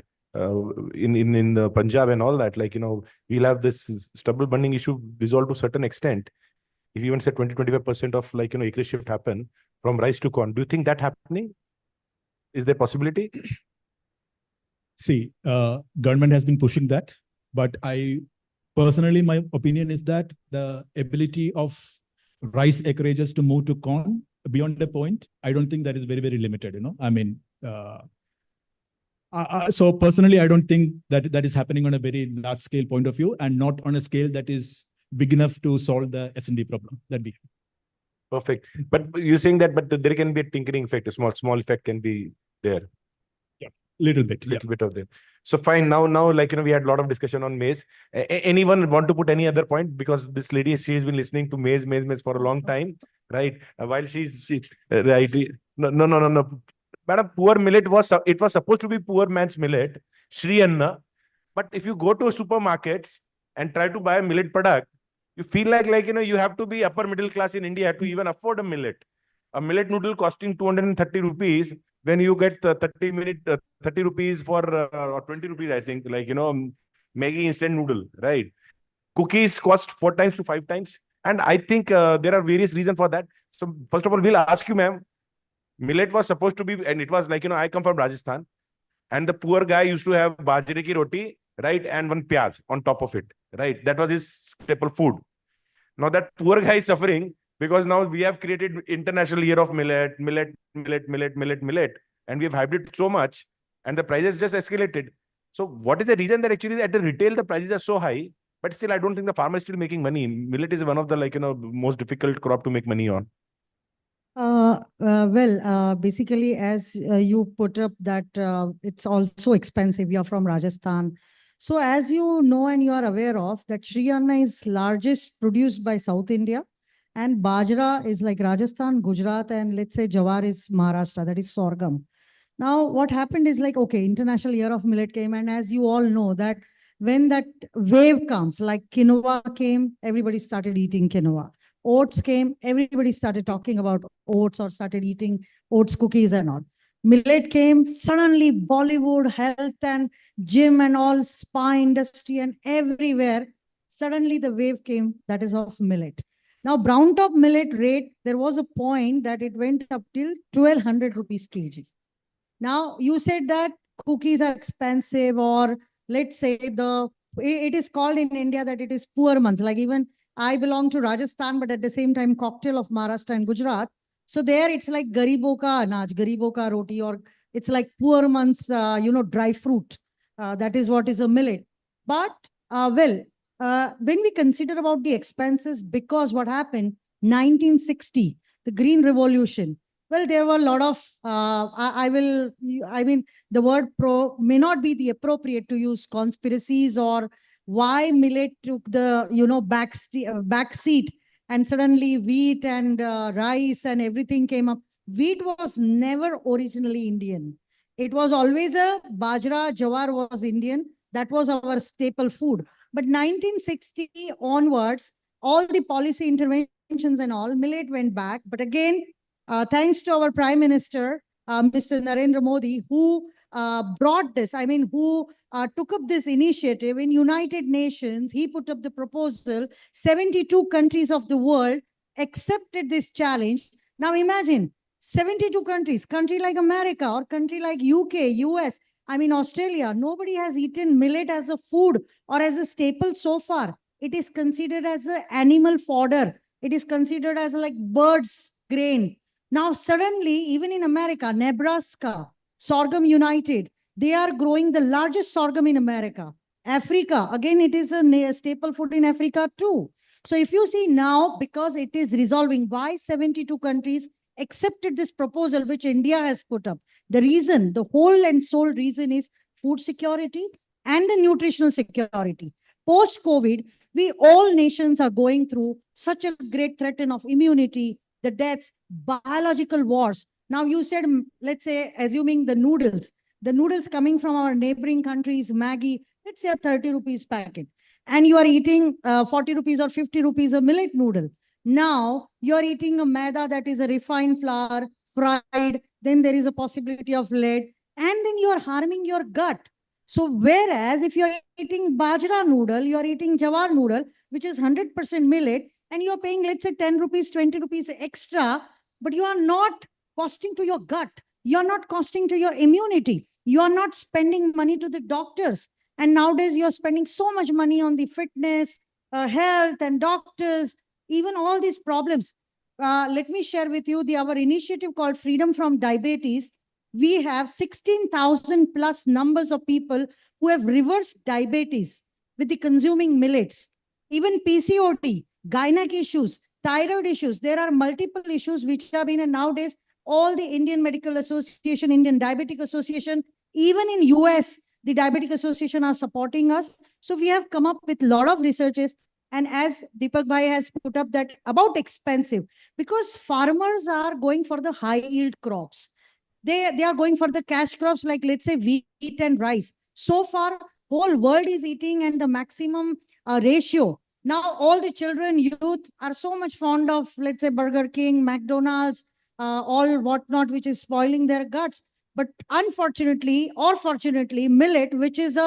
in the Punjab and all that, we'll have this stubble burning issue resolved to a certain extent. If you even say 20-25% of acreage shift happen from rice to corn, do you think that happening? Is there possibility? See, government has been pushing that, but personally, my opinion is that the ability of rice acreages to move to corn beyond the point, I don't think that is very, very limited. So personally, I don't think that is happening on a very large scale point of view, and not on a scale that is big enough to solve the S&D problem that we have. Perfect. But you're saying that, but there can be a tinkering effect, a small effect can be there. Yeah, little bit of them. So fine. Now, we had a lot of discussion on maize. Anyone want to put any other point? Because this lady, she's been listening to maize for a long time, right? While right. No. Madam, poor millet was supposed to be poor man's millet. Shri Anna. But if you go to supermarkets and try to buy a millet product, you feel like you have to be upper middle class in India to even afford a millet. A millet noodle costing 230 rupees, when you get 30 rupees for or 20 rupees, I think, Maggi instant noodle, right? Cookies cost 4 times to 5 times. And I think there are various reasons for that. So first of all, we'll ask you, ma'am, millet was supposed to be, and it was I come from Rajasthan, and the poor guy used to have bajre ki roti, right? And one pyaz on top of it, right? That was his staple food. Now that poor guy is suffering because now we have created international year of millet, and we have hyped it so much, and the prices just escalated. So what is the reason that actually at the retail the prices are so high, but still I don't think the farmer is still making money? Millet is one of the most difficult crop to make money on. Basically, as you put up that it's also expensive. You're from Rajasthan. So as you know and you are aware of that Sri Anna is largest produced by South India, and Bajra is like Rajasthan, Gujarat, and let's say Jawar is Maharashtra, that is sorghum. Now what happened is okay, International Year of Millet came, and as you all know that when that wave comes, like quinoa came, everybody started eating quinoa. Oats came, everybody started talking about oats or started eating oats cookies and all. Millet came, suddenly Bollywood, health and gym and all, spa industry and everywhere, suddenly the wave came, that is of millet. Now brown top millet rate, there was a point that it went up till 1200 rupees kg. Now you said that cookies are expensive, or let's say it is called in India that it is poor months. Like even I belong to Rajasthan, but at the same time cocktail of Maharashtra and Gujarat. So there it's like garibo ka anaj, garibo ka roti, or it's like poor months, dry fruit. That is what is a millet. But when we consider about the expenses, because what happened, 1960, the Green Revolution, well, there were a lot of, the word pro may not be the appropriate to use, conspiracies, or why millet took the, back seat, and suddenly wheat and rice and everything came up. Wheat was never originally Indian. It was always a bajra, jawar was Indian. That was our staple food. But 1960 onwards, all the policy interventions and all, millet went back. But again, thanks to our Prime Minister, Mr. Narendra Modi, who brought this, who took up this initiative in United Nations. He put up the proposal. 72 countries of the world accepted this challenge. Now imagine, 72 countries, country like America or country like UK, US, Australia, nobody has eaten millet as a food or as a staple so far. It is considered as an animal fodder. It is considered as like birds' grain. Now, suddenly, even in America, Nebraska, Sorghum United, they are growing the largest sorghum in America. Africa, again, it is a staple food in Africa too. So if you see now, because it is resolving, why 72 countries accepted this proposal which India has put up. The reason, the whole and sole reason is food security and the nutritional security. Post-COVID, we all nations are going through such a great threat of immunity, the deaths, biological wars. Now you said, let's say, assuming the noodles coming from our neighboring countries, Maggi, let's say a 30 rupees packet, and you are eating 40 rupees or 50 rupees a millet noodle. Now you are eating a maida that is a refined flour, fried, then there is a possibility of lead, and then you are harming your gut. So whereas if you are eating bajra noodle, you are eating jawar noodle, which is 100% millet, and you are paying, let's say, 10 rupees, 20 rupees extra, but you are not costing to your gut. You are not costing to your immunity. You are not spending money to the doctors. And nowadays you are spending so much money on the fitness, health and doctors, even all these problems. Let me share with you our initiative called Freedom from Diabetes. We have 16,000 plus numbers of people who have reversed diabetes with the consuming millets. Even PCOD, gynec issues, thyroid issues. There are multiple issues which have been, and nowadays all the Indian Medical Association, Indian Diabetic Association, even in US, the Diabetic Association are supporting us. So we have come up with a lot of researches. And as Deepak Bhai has put up that about expensive, because farmers are going for the high yield crops. They are going for the cash crops like, let's say, wheat and rice. So far, whole world is eating and the maximum ratio. Now all the children, youth are so much fond of, let's say, Burger King, McDonald's, all whatnot, which is spoiling their guts. But unfortunately or fortunately, millet, which is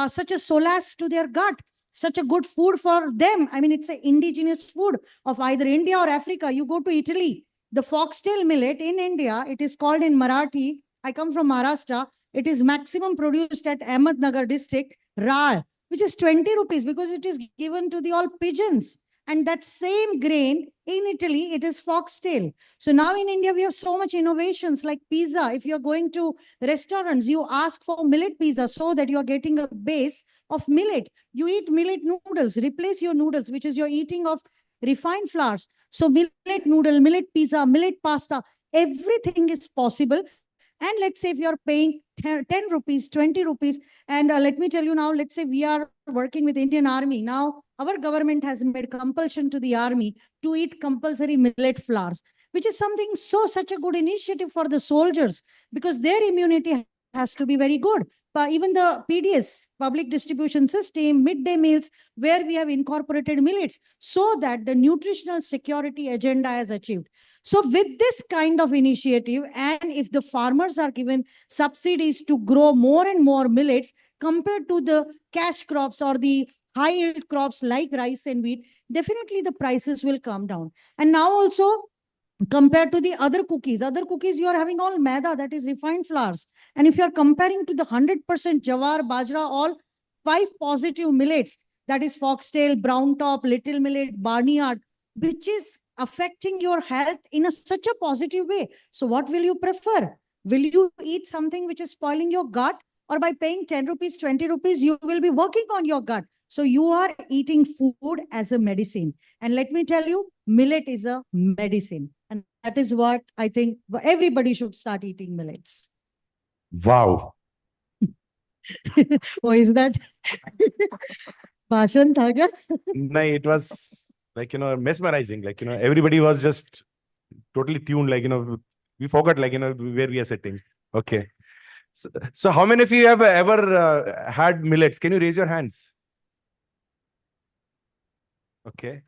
such a solace to their gut, such a good food for them. I mean, it's an indigenous food of either India or Africa. You go to Italy, the foxtail millet in India, it is called in Marathi. I come from Maharashtra. It is maximum produced at Ahmednagar district, Ral, which is 20 rupees because it is given to the all pigeons. And that same grain in Italy, it is foxtail. So now in India, we have so much innovations like pizza. If you're going to restaurants, you ask for millet pizza so that you're getting a base of millet. You eat millet noodles, replace your noodles, which is you're eating of refined flours. So millet noodle, millet pizza, millet pasta, everything is possible. And let's say if you're paying 10 rupees, 20 rupees, and let me tell you now, let's say we are working with Indian Army. Now, our government has made compulsion to the army to eat compulsory millet flours, which is something such a good initiative for the soldiers because their immunity has to be very good. But even the PDS, public distribution system, midday meals, where we have incorporated millets so that the nutritional security agenda is achieved. So with this kind of initiative, and if the farmers are given subsidies to grow more and more millets compared to the cash crops or the high yield crops like rice and wheat, definitely the prices will come down. And now also, compared to the other cookies you are having all maida, that is refined flours. And if you are comparing to the 100% jawar, bajra, all 5 positive millets, that is foxtail, brown top, little millet, barnyard, which is affecting your health in such a positive way. So what will you prefer? Will you eat something which is spoiling your gut, or by paying 10 rupees, 20 rupees, you will be working on your gut? So you are eating food as a medicine. And let me tell you, millet is a medicine. And that is what I think everybody should start eating millets. Wow. Oh, is that Bhashan tha kya? No, it was like, mesmerizing. Like, everybody was just totally tuned. Like, we forgot, like, where we are sitting. Okay. So how many of you have ever had millets? Can you raise your hands? Okay.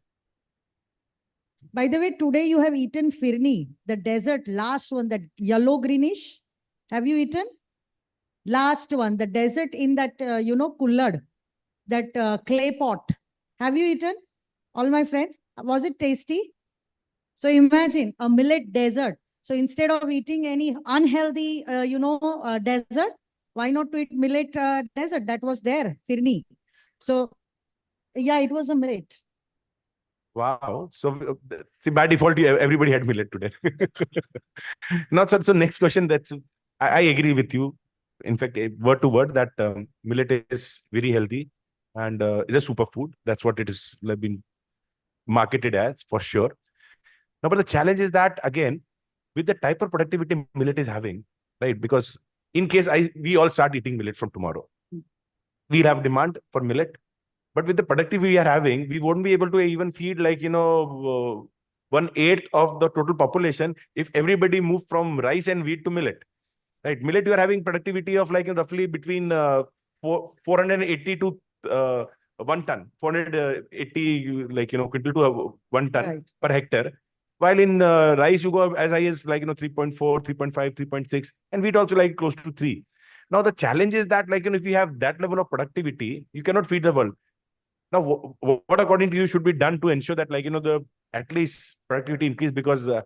By the way, today you have eaten firni, the desert, last one, that yellow greenish. Have you eaten? Last one, the desert in that, kullad, that clay pot. Have you eaten? All my friends, was it tasty? So imagine a millet desert. So instead of eating any unhealthy, desert, why not to eat millet desert? That was there, firni. So yeah, it was a millet. Wow. So see, by default, everybody had millet today. Now, so next question. I agree with you. In fact, word to word, that millet is very healthy and is a superfood. That's what it is been marketed as, for sure. Now, but the challenge is that, again, with the type of productivity millet is having, right? Because in case we all start eating millet from tomorrow, we'll have demand for millet. But with the productivity we are having, we won't be able to even feed 1/8 of the total population if everybody moved from rice and wheat to millet. Right? Millet, you are having productivity of roughly between 480 to 1 ton, 480 quintal to 1 ton per hectare. While in rice, you go as high as 3.4, 3.5, 3.6, and wheat also close to 3. Now the challenge is that if you have that level of productivity, you cannot feed the world. Now, what according to you should be done to ensure that the at least productivity increase? Because I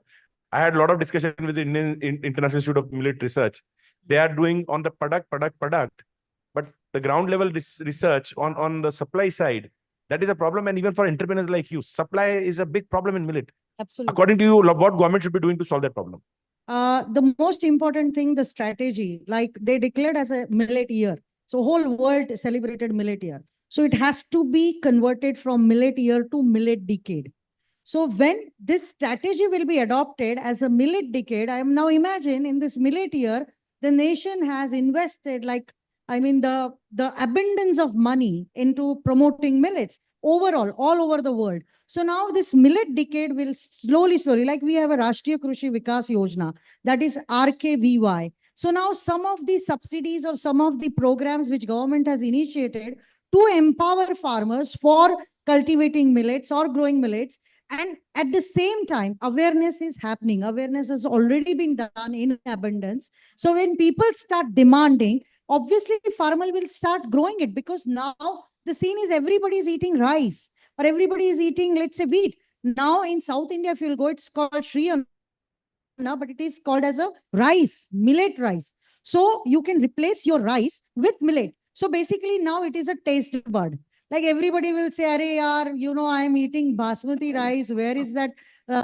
had a lot of discussion with the Indian International Institute of Millet Research. They are doing on the product, but the ground level research on the supply side, that is a problem. And even for entrepreneurs like you, supply is a big problem in millet. Absolutely. According to you, what government should be doing to solve that problem? The most important thing, the strategy, like they declared as a millet year. So whole world celebrated millet year. So it has to be converted from millet year to millet decade. So when this strategy will be adopted as a millet decade, I am now imagine in this millet year, the nation has invested the abundance of money into promoting millets. overall, all over the world. So now this millet decade will slowly, like we have a Rashtriya Krishi Vikas Yojana, that is RKVY. So now some of the subsidies or some of the programs which government has initiated to empower farmers for cultivating millets or growing millets. And at the same time, awareness is happening. Awareness has already been done in abundance. So when people start demanding, obviously farmer will start growing it, because now the scene is everybody is eating rice or everybody is eating, let's say, wheat. Now in South India, if you'll go, it's called Sri Anna, but it is called as a rice, millet rice. So you can replace your rice with millet. So basically now it is a taste bud. Like everybody will say, Arey yaar, I'm eating basmati rice. Where is that,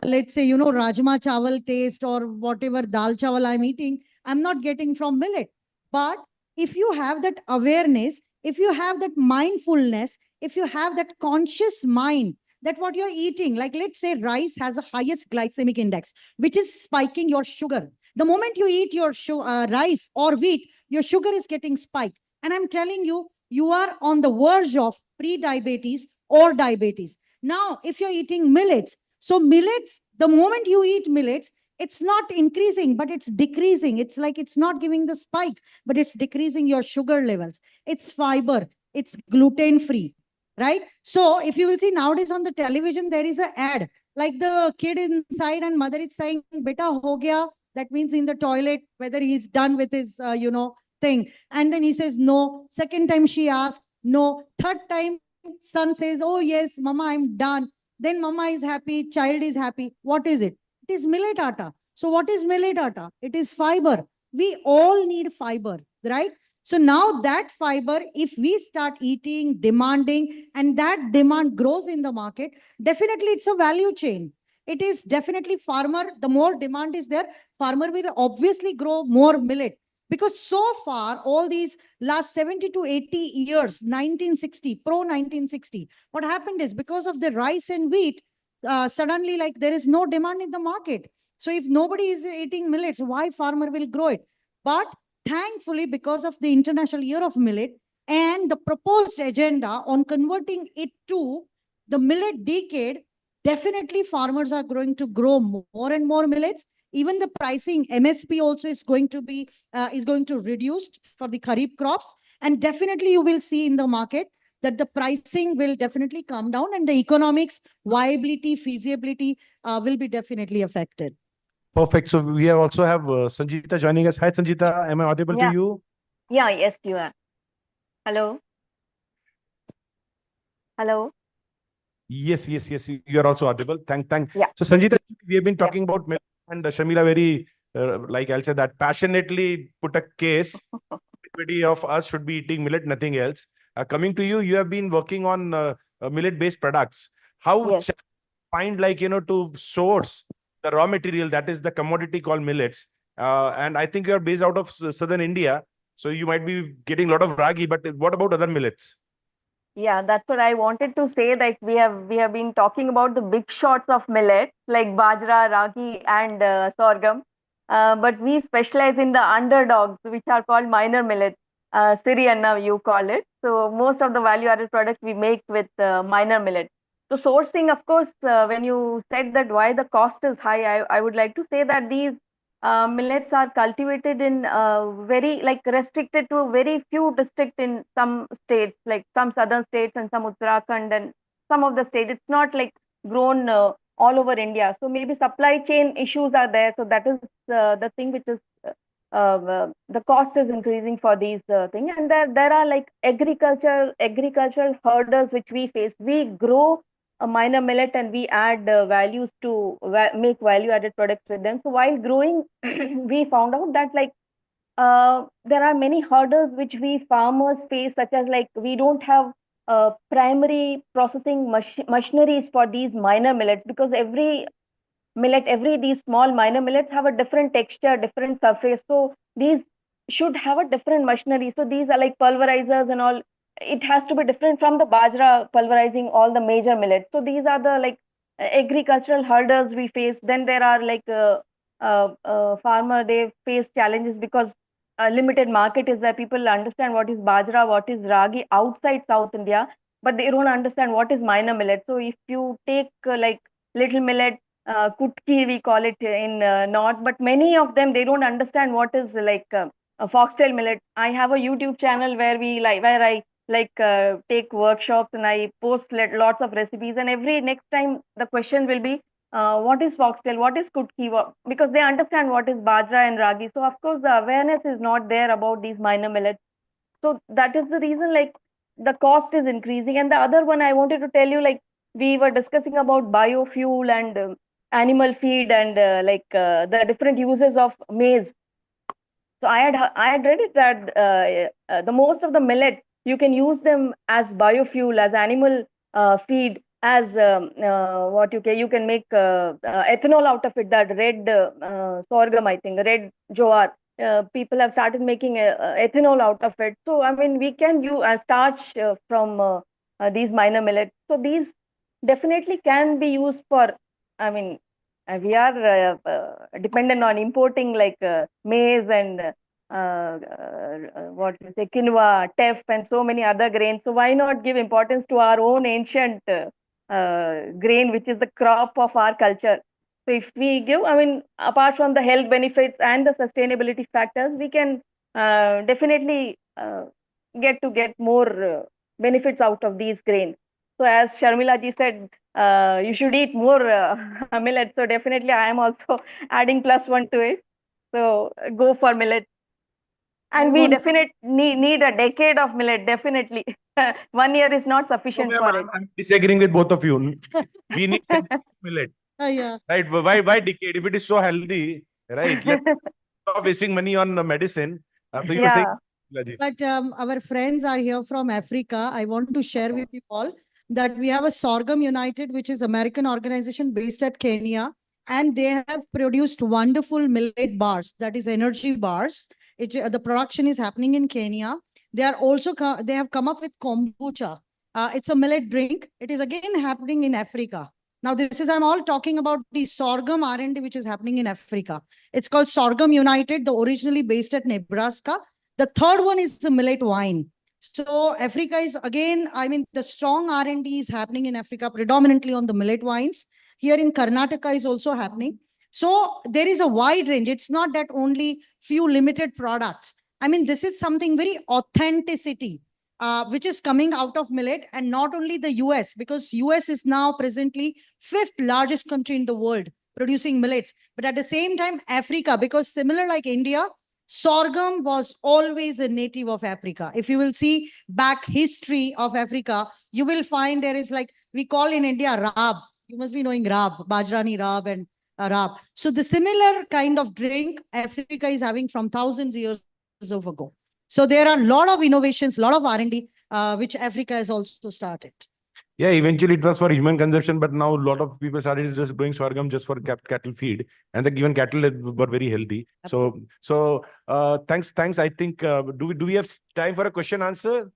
let's say, rajma chawal taste or whatever dal chawal I'm eating? I'm not getting from millet. But if you have that awareness, if you have that mindfulness, if you have that conscious mind that what you're eating, like let's say rice has the highest glycemic index, which is spiking your sugar. The moment you eat your rice or wheat, your sugar is getting spiked. And I'm telling you, you are on the verge of pre-diabetes or diabetes. Now, if you're eating millets, so millets, the moment you eat millets, it's not increasing, but it's decreasing. It's like it's not giving the spike, but it's decreasing your sugar levels. It's fiber, it's gluten-free, right? So if you will see nowadays on the television, there is an ad, like the kid inside and mother is saying, beta ho gaya. That means in the toilet, whether he's done with his, thing. And then he says, no. Second time she asks, no. Third time, son says, oh yes, mama, I'm done. Then mama is happy, child is happy. What is it? It is millet atta. So what is millet atta? It is fiber. We all need fiber, right? So now that fiber, if we start eating, demanding, and that demand grows in the market, definitely it's a value chain. It is definitely farmer, the more demand is there, farmer will obviously grow more millet. Because so far, all these last 70 to 80 years, 1960, pro-1960, what happened is because of the rice and wheat, suddenly like there is no demand in the market. So if nobody is eating millets, why farmer will grow it? But thankfully, because of the International Year of Millet and the proposed agenda on converting it to the millet decade, definitely farmers are going to grow more and more millets. Even the pricing, MSP also is going to be reduced for the Kharif crops. And definitely you will see in the market that the pricing will definitely come down and the economics, viability, feasibility will be definitely affected. Perfect. So we also have Sanjita joining us. Hi, Sanjita. Am I audible to you? Yeah, yes, you are. Hello. Hello. Yes. You are also audible. Thank. Yeah. So Sanjita, we have been talking about millet, and Shamila very, like I'll say that passionately put a case. Everybody of us should be eating millet, nothing else. Coming to you, you have been working on millet-based products. How find to source the raw material, that is the commodity called millets. And I think you are based out of southern India, so you might be getting a lot of ragi. But what about other millets? Yeah, that's what I wanted to say. Like we have been talking about the big shots of millet like bajra, ragi, and sorghum. But we specialize in the underdogs, which are called minor millets. Sirianna, you call it. So most of the value-added products we make with minor millet. So sourcing, of course, when you said that why the cost is high, I would like to say that these millets are cultivated in very restricted to very few districts in some states, like some southern states and some Uttarakhand and some of the states. It's not like grown all over India. So maybe supply chain issues are there. So that is the thing which is the cost is increasing for these things. And there are like agricultural hurdles which we face. We grow a minor millet and we add values to make value-added products with them. So while growing, we found out that there are many hurdles which we farmers face, such as like we don't have primary processing machineries for these minor millets, because every these small minor millets have a different texture, different surface. So these should have a different machinery. So these are like pulverizers and all. It has to be different from the bajra pulverizing all the major millets. So these are the agricultural hurdles we face. Then there are farmer, they face challenges because a limited market is there. People understand what is bajra, what is ragi outside South India. but they don't understand what is minor millet. So if you take like little millet, kutki we call it in north, but many of them, they don't understand what is like a foxtail millet. I have a YouTube channel where I take workshops and I post lots of recipes, and every next time the question will be, what is foxtail, what is kutki, because they understand what is bajra and ragi. So of course the awareness is not there about these minor millets. So that is the reason, like, the cost is increasing. And the other one I wanted to tell you, like, we were discussing about biofuel and animal feed and the different uses of maize. So I had read it that the most of the millet, you can use them as biofuel, as animal feed, as you can make ethanol out of it. That red sorghum, I think, red jowar. People have started making ethanol out of it. So I mean, we can use starch from these minor millets. So these definitely can be used for. I mean, we are dependent on importing like maize and what you say, quinoa, teff, and so many other grains. So why not give importance to our own ancient grain, which is the crop of our culture? So if we give, I mean, apart from the health benefits and the sustainability factors, we can definitely get more benefits out of these grains. So as Sharmila ji said, you should eat more millet. So definitely I am also adding +1 to it. So go for millet. And we definitely need a decade of millet, definitely. 1 year is not sufficient for it. I'm disagreeing with both of you. We need millet. Yeah. Right? Why decade? If it is so healthy, right? Let's stop wasting money on medicine. After you were saying, But our friends are here from Africa. I want to share with you all that we have a Sorghum United, which is American organization based at Kenya, and they have produced wonderful millet bars, that is energy bars. The production is happening in Kenya. They are also they have come up with kombucha. It's a millet drink. It is again happening in Africa. Now, I'm all talking about the sorghum R&D, which is happening in Africa. It's called Sorghum United, originally based at Nebraska. The third one is the millet wine. So Africa is again, I mean, the strong R&D is happening in Africa, predominantly on the millet wines. Here in Karnataka is also happening. So there is a wide range. It's not that only few limited products. I mean, this is something very authenticity, which is coming out of millet, and not only the US, because US is now presently 5th largest country in the world producing millets. But at the same time, Africa, because similar like India, sorghum was always a native of Africa. If you will see back history of Africa, you will find there is like, we call in India Rab. You must be knowing Rab, Bajrani Rab and Rab. So the similar kind of drink Africa is having from thousands of years ago. So there are a lot of innovations, a lot of R&D, which Africa has also started. Yeah, eventually it was for human consumption, but now a lot of people started just growing sorghum just for cattle feed, and the given cattle were very healthy. So thanks. I think do we have time for a question answer?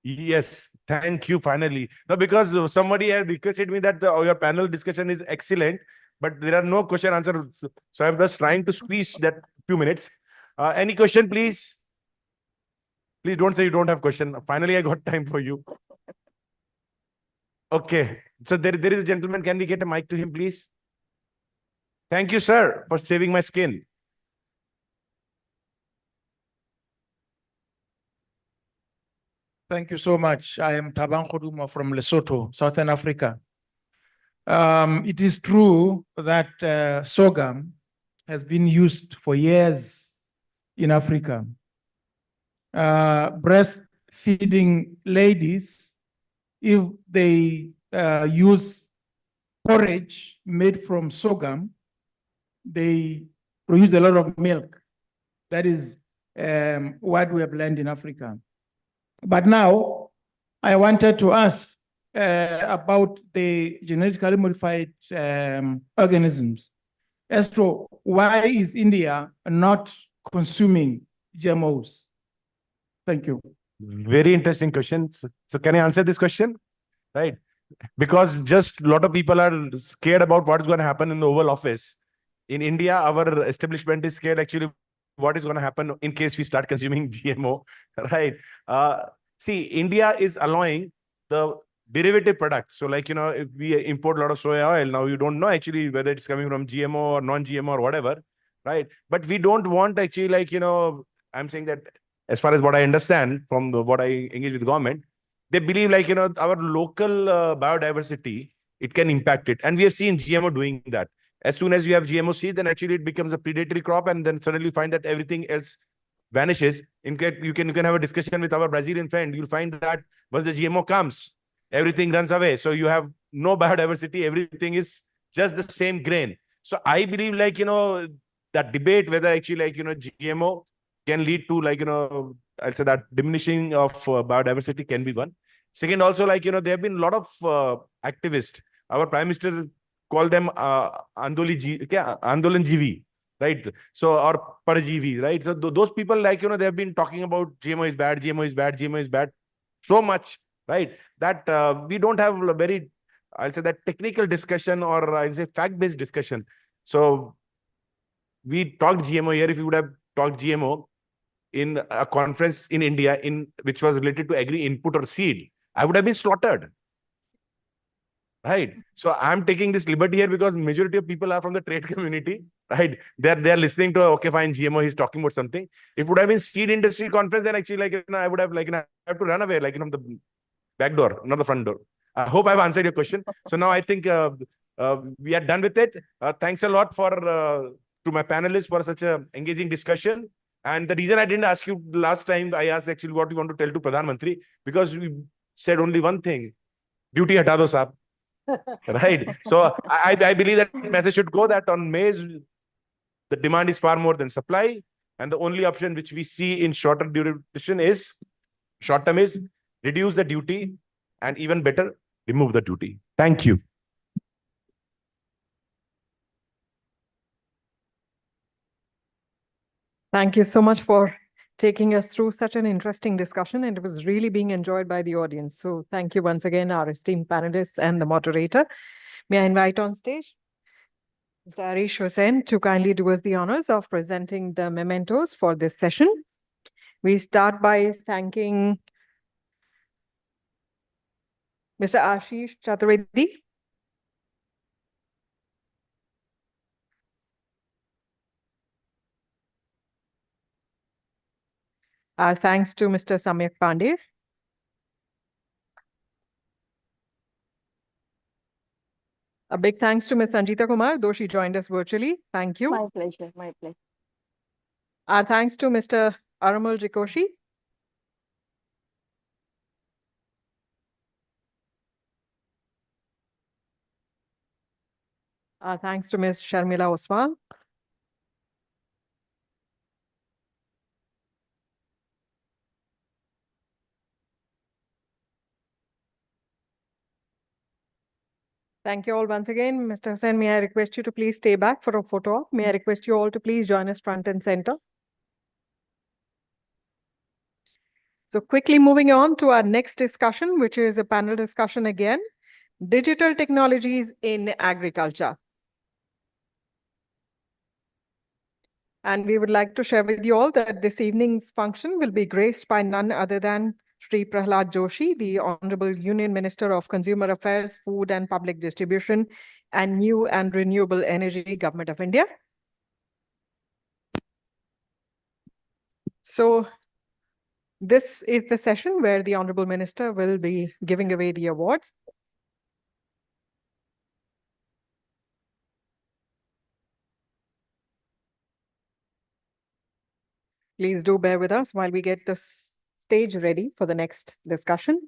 Yes, thank you. Finally, no, because somebody has requested me that your panel discussion is excellent, but there are no question answers. So I'm just trying to squeeze that few minutes. Any question, please? Please don't say you don't have question. Finally, I got time for you. Okay, so there is a gentleman. Can we get a mic to him, please? Thank you, sir, for saving my skin. Thank you so much. I am Taban Khoduma from Lesotho, Southern Africa. It is true that sorghum has been used for years in Africa. Breastfeeding ladies, if they use porridge made from sorghum, they produce a lot of milk. That is what we have learned in Africa. But now I wanted to ask about the genetically modified organisms. As to why is India not consuming GMOs? Thank you. Very interesting question. So can I answer this question? Right. Because just a lot of people are scared about what's going to happen in the Oval Office. In India, our establishment is scared actually what is going to happen in case we start consuming GMO, right? see, India is allowing the derivative products. So like, if we import a lot of soya oil, now you don't know actually whether it's coming from GMO or non-GMO or whatever, right? But we don't want actually like, I'm saying that as far as what I understand from what I engage with government, they believe like, our local biodiversity, it can impact it. And we have seen GMO doing that. As soon as you have GMO seed, then actually it becomes a predatory crop, and then suddenly you find that everything else vanishes. In case you can have a discussion with our Brazilian friend, you'll find that once the GMO comes, everything runs away. So you have no biodiversity, everything is just the same grain. So I believe like, that debate whether actually like, GMO can lead to like, I'll say that diminishing of biodiversity can be one. Second, also like, there have been a lot of activists. Our Prime Minister called them Andolan GV, right? So, or Parajivi, right? So those people like, they have been talking about GMO is bad, GMO is bad, GMO is bad so much, right? That we don't have a very, I'll say that technical discussion, or I'll say fact-based discussion. So we talked GMO here. If you would have talked GMO in a conference in India which was related to agri input or seed, I would have been slaughtered. Right. So I'm taking this liberty here because majority of people are from the trade community, right? They're listening to, okay, fine, GMO, he's talking about something. If it would have been seed industry conference, then actually like, I would have like, I have to run away, like, from the back door, not the front door. I hope I've answered your question. So now I think we are done with it. Thanks a lot for to my panelists for such a engaging discussion. And the reason I didn't ask you last time, I asked actually what you want to tell to Pradhan Mantri, because we said only one thing: duty hata do, saab. Right. So I believe that message should go that on maize, the demand is far more than supply. And the only option which we see in short term is reduce the duty, and even better, remove the duty. Thank you. Thank you so much for taking us through such an interesting discussion, and it was really being enjoyed by the audience. So thank you once again, our esteemed panelists and the moderator. May I invite on stage Mr. Arish Hussain to kindly do us the honors of presenting the mementos for this session. We start by thanking Mr. Ashish Chaturvedi. Our thanks to Mr. Samyak Pandey. A big thanks to Ms. Sanjita Kumar, though she joined us virtually. Thank you. My pleasure. My pleasure. Our thanks to Mr. Aramal Jikoshi. Our thanks to Ms. Sharmila Oswal. Thank you all once again. Mr. Hussain, may I request you to please stay back for a photo op? May I request you all to please join us front and center? So quickly moving on to our next discussion, which is a panel discussion again, digital technologies in agriculture. And we would like to share with you all that this evening's function will be graced by none other than Shri Prahlad Joshi, the Honorable Union Minister of Consumer Affairs, Food and Public Distribution, and New and Renewable Energy, Government of India. So this is the session where the Honorable Minister will be giving away the awards. Please do bear with us while we get the stage ready for the next discussion.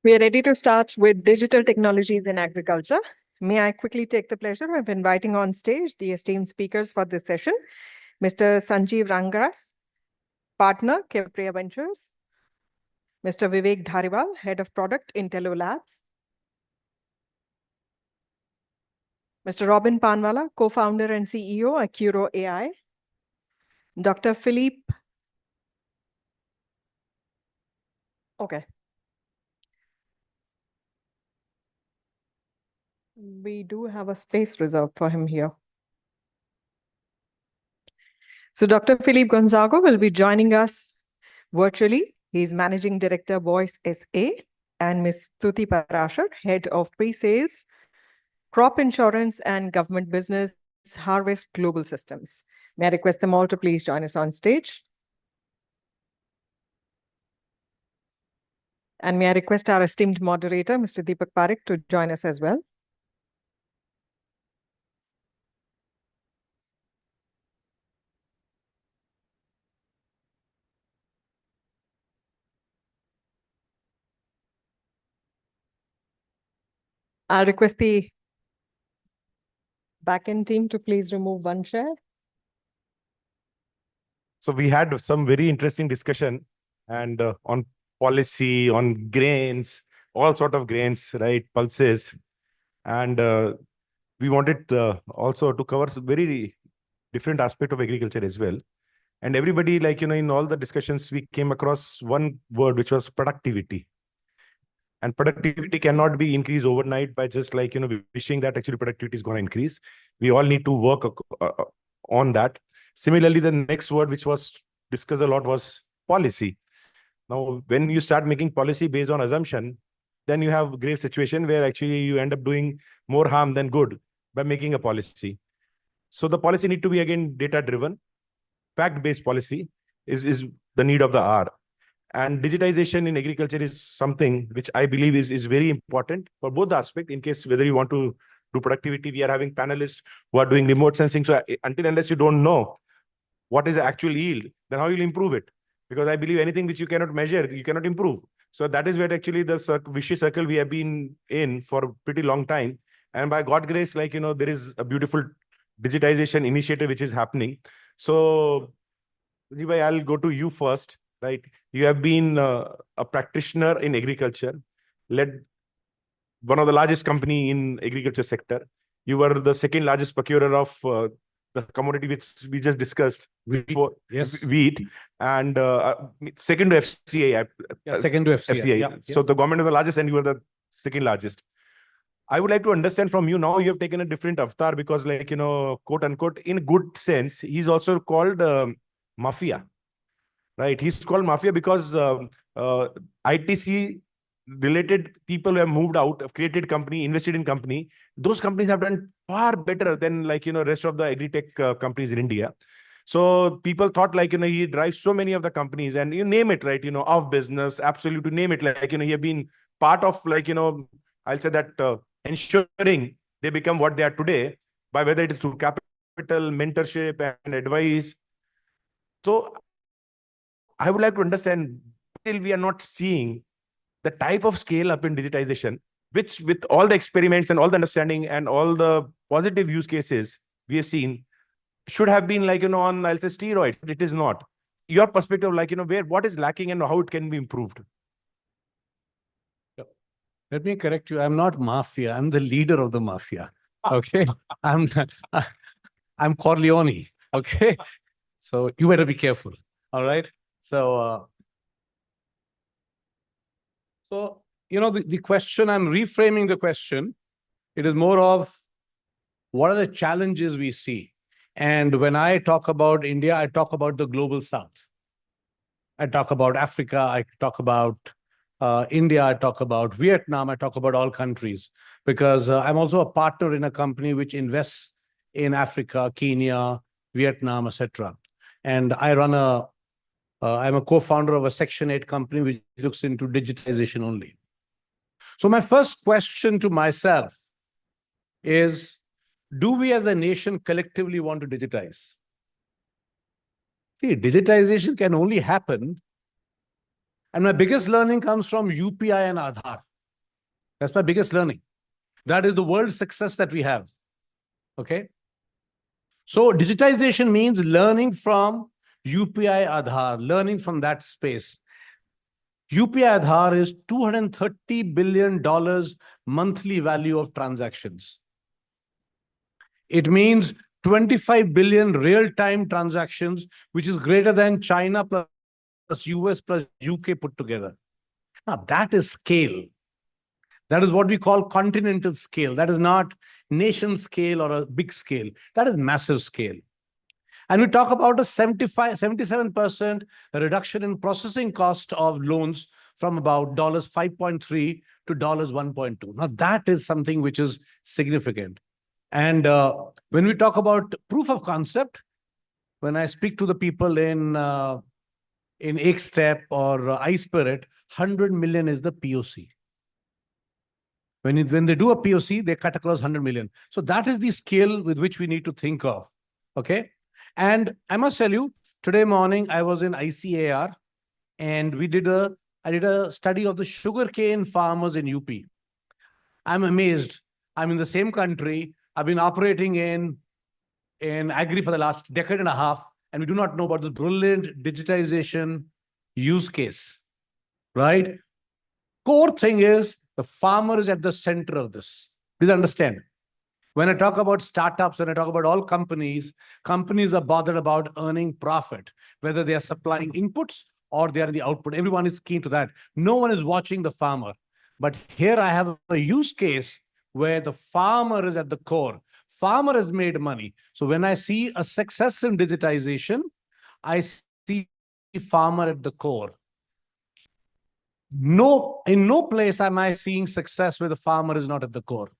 We are ready to start with digital technologies in agriculture. May I quickly take the pleasure of inviting on stage the esteemed speakers for this session, Mr. Sanjeev Rangaras, partner, Kepriya Ventures, Mr. Vivek Dhariwal, head of product, Intello Labs, Mr. Robin Panwala, co-founder and CEO, Accuro AI, Dr. Philippe. Okay. We do have a space reserved for him here. So Dr. Philippe Gonzago will be joining us virtually. He's Managing Director, Voice SA, and Ms. Stuti Parashar, Head of Pre-Sales, Crop Insurance and Government Business, Harvest Global Systems. May I request them all to please join us on stage. And may I request our esteemed moderator, Mr. Deepak Parekh, to join us as well. I'll request the backend team to please remove one chair. So we had some very interesting discussion and on policy, on grains, all sort of grains, right? Pulses. And we wanted also to cover some very different aspect of agriculture as well. And everybody, like, in all the discussions, we came across one word, which was productivity. And productivity cannot be increased overnight by just like, wishing that actually productivity is going to increase. We all need to work on that. Similarly, the next word which was discussed a lot was policy. Now, when you start making policy based on assumption, then you have a grave situation where actually you end up doing more harm than good by making a policy. So the policy need to be, again, data-driven. Fact-based policy is the need of the hour. And digitization in agriculture is something which I believe is very important for both the aspect. In case whether you want to do productivity, we are having panelists who are doing remote sensing. So until unless you don't know what is the actual yield, then how you'll improve it? Because I believe anything which you cannot measure, you cannot improve. So that is where actually the vicious circle we have been in for a pretty long time. And by God's grace, like, there is a beautiful digitization initiative which is happening. So, Levi, I'll go to you first. Right, you have been a practitioner in agriculture, led one of the largest company in agriculture sector. You were the second largest procurer of the commodity which we just discussed, wheat, and second to FCA. Second to FCA. Yeah, so the government is the largest, and you were the second largest. I would like to understand from you now. You have taken a different avatar because, like, quote unquote, in good sense, he's also called mafia. Right, he's called mafia because ITC related people who have moved out, have created company, invested in company. Those companies have done far better than, like, rest of the agri-tech companies in India. So people thought, like, he drives so many of the companies, and you name it, right? Of business, absolute, to name it, like, he have been part of, like, I'll say that ensuring they become what they are today by whether it is through capital, mentorship, and advice. So I would like to understand, still we are not seeing the type of scale up in digitization, which with all the experiments and all the understanding and all the positive use cases we have seen should have been, like, on, I'll say, steroids. It is not. Your perspective, like, what is lacking and how it can be improved. Let me correct you. I'm not mafia. I'm the leader of the mafia. Okay. I'm Corleone. Okay. So you better be careful. All right. So, the question, I'm reframing the question. It is more of what are the challenges we see? And when I talk about India, I talk about the global South. I talk about Africa. I talk about India, I talk about Vietnam, I talk about all countries, because I'm also a partner in a company which invests in Africa, Kenya, Vietnam, etc. And I'm a co-founder of a Section 8 company which looks into digitization only. So my first question to myself is, do we as a nation collectively want to digitize? See, digitization can only happen, and my biggest learning comes from UPI and Aadhaar. That's my biggest learning. That is the world success that we have. Okay? So digitization means learning from UPI Aadhaar, learning from that space. UPI Aadhaar is $230 billion monthly value of transactions. It means 25 billion real-time transactions, which is greater than China plus US plus UK put together. Now, that is scale. That is what we call continental scale. That is not nation scale or a big scale. That is massive scale. And we talk about a 77% reduction in processing cost of loans from about $5.3 to $1.2. Now, that is something which is significant. And when we talk about proof of concept, when I speak to the people in Ekstep or iSpirit, 100 million is the POC. When they do a POC, they cut across 100 million. So that is the scale with which we need to think of. Okay. And I must tell you, today morning, I was in ICAR and I did a study of the sugarcane farmers in UP. I'm amazed. I'm in the same country. I've been operating in agri for the last decade and a half, and we do not know about this brilliant digitization use case, right? Core thing is the farmer is at the center of this. Please understand. When I talk about startups, when I talk about all companies, companies are bothered about earning profit, whether they are supplying inputs or they are the output. Everyone is keen to that. No one is watching the farmer. But here I have a use case where the farmer is at the core. Farmer has made money. So when I see a success in digitization, I see farmer at the core. In no place am I seeing success where the farmer is not at the core.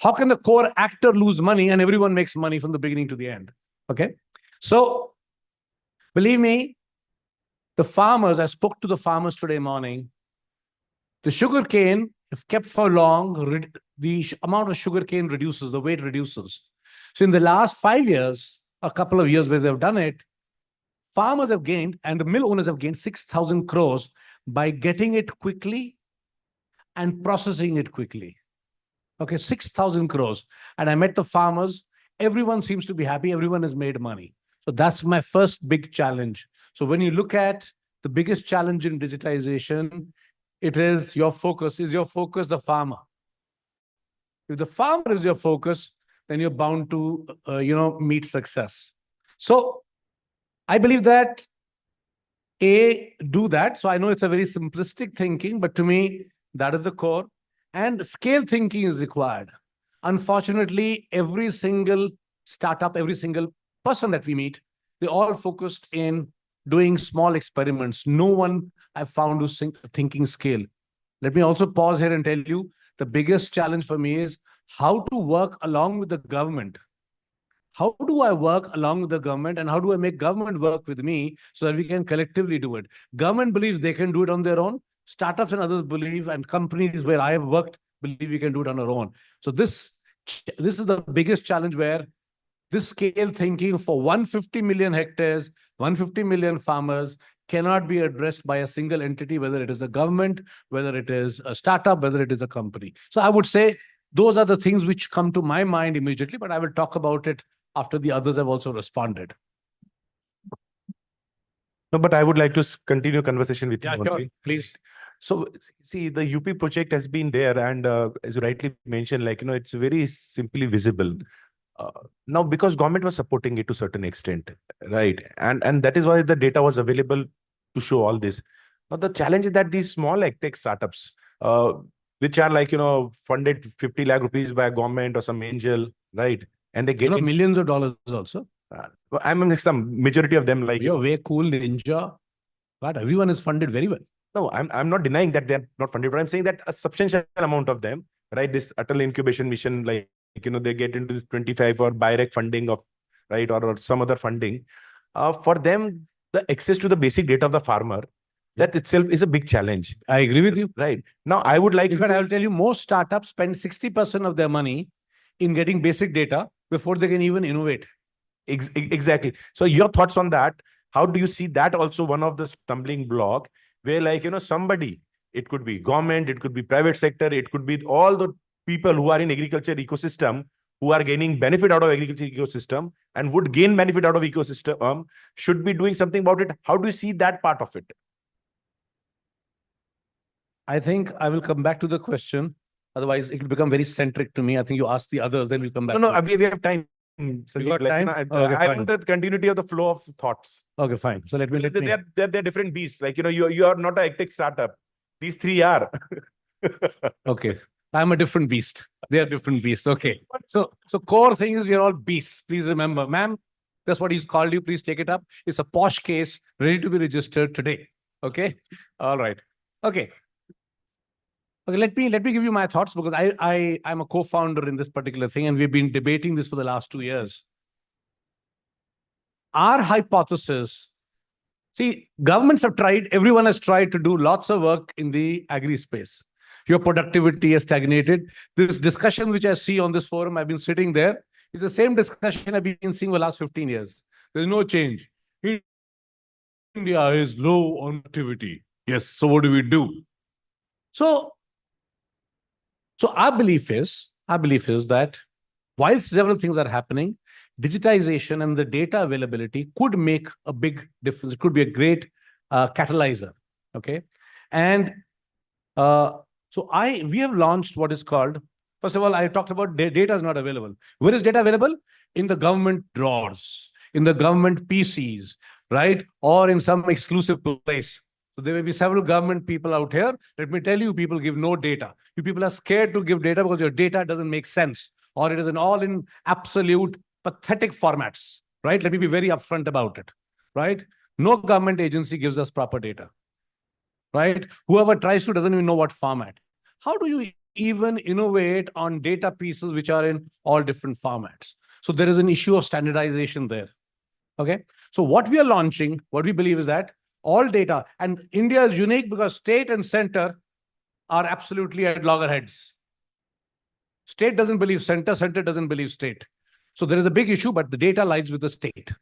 How can the core actor lose money and everyone makes money from the beginning to the end? Okay. So believe me, the farmers, I spoke to the farmers today morning. The sugarcane, if kept for long, the amount of sugarcane reduces, the weight reduces. So in the last 5 years, a couple of years where they've done it, farmers have gained and the mill owners have gained 6,000 crores by getting it quickly and processing it quickly. Okay, 6,000 crores. And I met the farmers. Everyone seems to be happy. Everyone has made money. So that's my first big challenge. So when you look at the biggest challenge in digitization, it is your focus. Is your focus the farmer? If the farmer is your focus, then you're bound to, meet success. So I believe that do that. So I know it's a very simplistic thinking, but to me, that is the core. And scale thinking is required. Unfortunately, every single startup, every single person that we meet, they all focused in doing small experiments. No one I've found who's thinking scale. Let me also pause here and tell you, the biggest challenge for me is how to work along with the government. How do I work along with the government and how do I make government work with me so that we can collectively do it? Government believes they can do it on their own. Startups and others believe, and companies where I have worked believe we can do it on our own. So this is the biggest challenge, where this scale thinking for 150 million hectares, 150 million farmers cannot be addressed by a single entity, whether it is a government, whether it is a startup, whether it is a company. So I would say those are the things which come to my mind immediately, but I will talk about it after the others have also responded. No, but I would like to continue conversation with you. Sure, please. So see, the UP project has been there, and as you rightly mentioned, it's very simply visible. Now, because government was supporting it to a certain extent, right? And that is why the data was available to show all this. Now, the challenge is that these small tech startups, which are funded 50 lakh rupees by government or some angel, right? And they get millions of dollars also. I mean, some majority of them You're way cool, Ninja. But everyone is funded very well. No, I'm not denying that they're not funded, but I'm saying that a substantial amount of them, right? This Atal Incubation Mission, like, they get into this 25 or BIREC funding of, right, or some other funding. For them, the access to the basic data of the farmer, that itself is a big challenge. I agree with you. Right. Now, I would like In fact, I will tell you, most startups spend 60% of their money in getting basic data before they can even innovate. Exactly. So your thoughts on that? How do you see that also one of the stumbling block where, like, somebody, it could be government, it could be private sector, it could be all the people who are in agriculture ecosystem, who are gaining benefit out of agriculture ecosystem and would gain benefit out of ecosystem, should be doing something about it. How do you see that part of it? I think I will come back to the question. Otherwise, it will become very centric to me. I think you ask the others, then we'll come back. No, to we have time. Sanjeev, got time? I want the continuity of the flow of thoughts. Okay, fine. So let me. They're different beasts. Like, you are not a tech startup. These three are. Okay. I'm a different beast. They are different beasts. Okay. So core thing is, we're all beasts. Please remember, ma'am, that's what he's called you. Please take it up. It's a posh case ready to be registered today. Okay. All right. Okay. Okay, let me give you my thoughts, because I'm a co-founder in this particular thing, and we've been debating this for the last 2 years. Our hypothesis, see, governments have tried, everyone has tried to do lots of work in the agri space. Your productivity has stagnated. This discussion which I see on this forum, I've been sitting there, is the same discussion I've been seeing for the last 15 years. There's no change. India is low on activity. Yes, so what do we do? So our belief is that while several things are happening, digitization and the data availability could make a big difference. It could be a great catalyzer. Okay. And we have launched what is called, first of all, I talked about data is not available. Where is data available? In the government drawers, in the government PCs, right? Or in some exclusive place. So there may be several government people out here. Let me tell you, people give no data. You people are scared to give data because your data doesn't make sense, or it is an all in absolute pathetic formats, right? Let me be very upfront about it, right? No government agency gives us proper data, right? Whoever tries to doesn't even know what format. How do you even innovate on data pieces which are in all different formats? So there is an issue of standardization there, okay? So what we are launching, what we believe is that all data, and India is unique because state and center are absolutely at loggerheads. State doesn't believe center, center doesn't believe state. So there is a big issue, but the data lies with the state.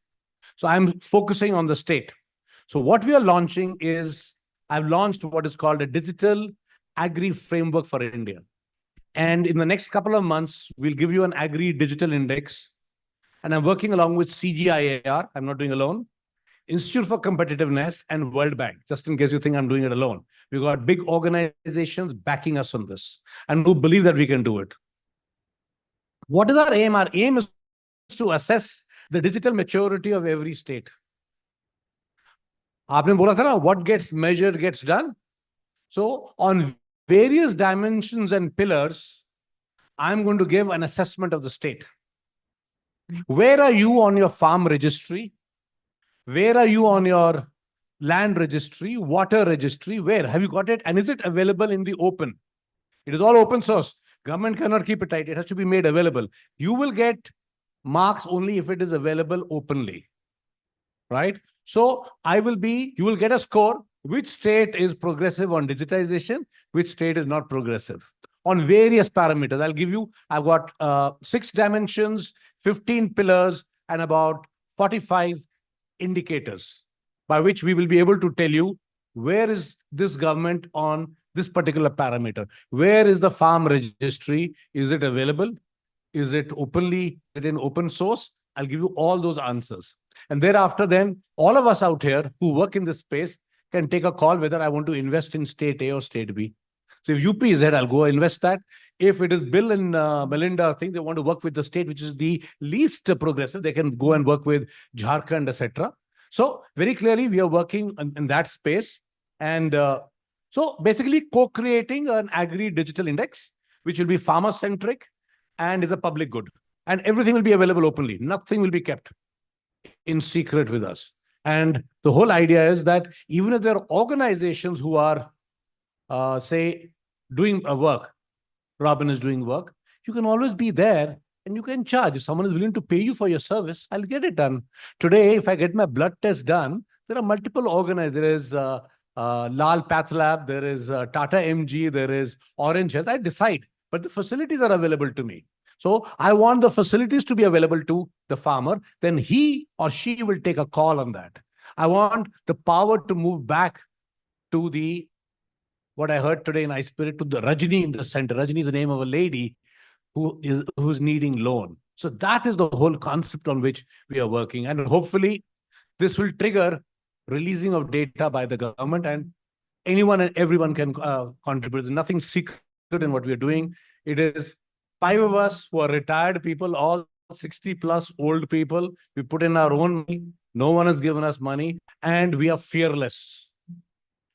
So I'm focusing on the state. So what we are launching is, I've launched what is called a digital agri framework for India. And in the next couple of months, we'll give you an agri digital index. And I'm working along with CGIAR, I'm not doing alone, Institute for Competitiveness and World Bank, just in case you think I'm doing it alone. We've got big organizations backing us on this and who believe that we can do it. What is our aim? Our aim is to assess the digital maturity of every state. Aapne bola tha na, what gets measured gets done. So on various dimensions and pillars, I'm going to give an assessment of the state. Where are you on your farm registry? Where are you on your land registry, water registry? Where have you got it? And is it available in the open? It is all open source. Government cannot keep it tight. It has to be made available. You will get marks only if it is available openly, right? So you will get a score. Which state is progressive on digitization? Which state is not progressive? On various parameters. I've got 6 dimensions, 15 pillars, and about 45 indicators by which we will be able to tell you where is this government on this particular parameter. Where is the farm registry? Is it available? Is it openly? Is it in open source? I'll give you all those answers. And thereafter, then all of us out here who work in this space can take a call whether I want to invest in state A or state B. So if UP is there, I'll go invest that. If it is Bill and Melinda think they want to work with the state which is the least progressive, they can go and work with Jharkhand, etc. So very clearly, we are working in that space. And so basically co-creating an agri-digital index, which will be farmer-centric and is a public good. And everything will be available openly. Nothing will be kept in secret with us. And the whole idea is that even if there are organizations who are, say, doing a work, Robin is doing work, you can always be there and you can charge. If someone is willing to pay you for your service, I'll get it done. Today, if I get my blood test done, there are multiple organizations. There is Lal Path Lab, there is Tata MG, there is Orange Health. I decide, but the facilities are available to me. So I want the facilities to be available to the farmer. Then he or she will take a call on that. I want the power to move back to the, what I heard today in iSpirit, to the Rajni in the center. Rajni is the name of a lady who's needing loan. So that is the whole concept on which we are working. And hopefully this will trigger releasing of data by the government, and anyone and everyone can contribute. There's nothing secret in what we are doing. It is 5 of us who are retired people, all 60 plus old people. We put in our own money. No one has given us money, and we are fearless.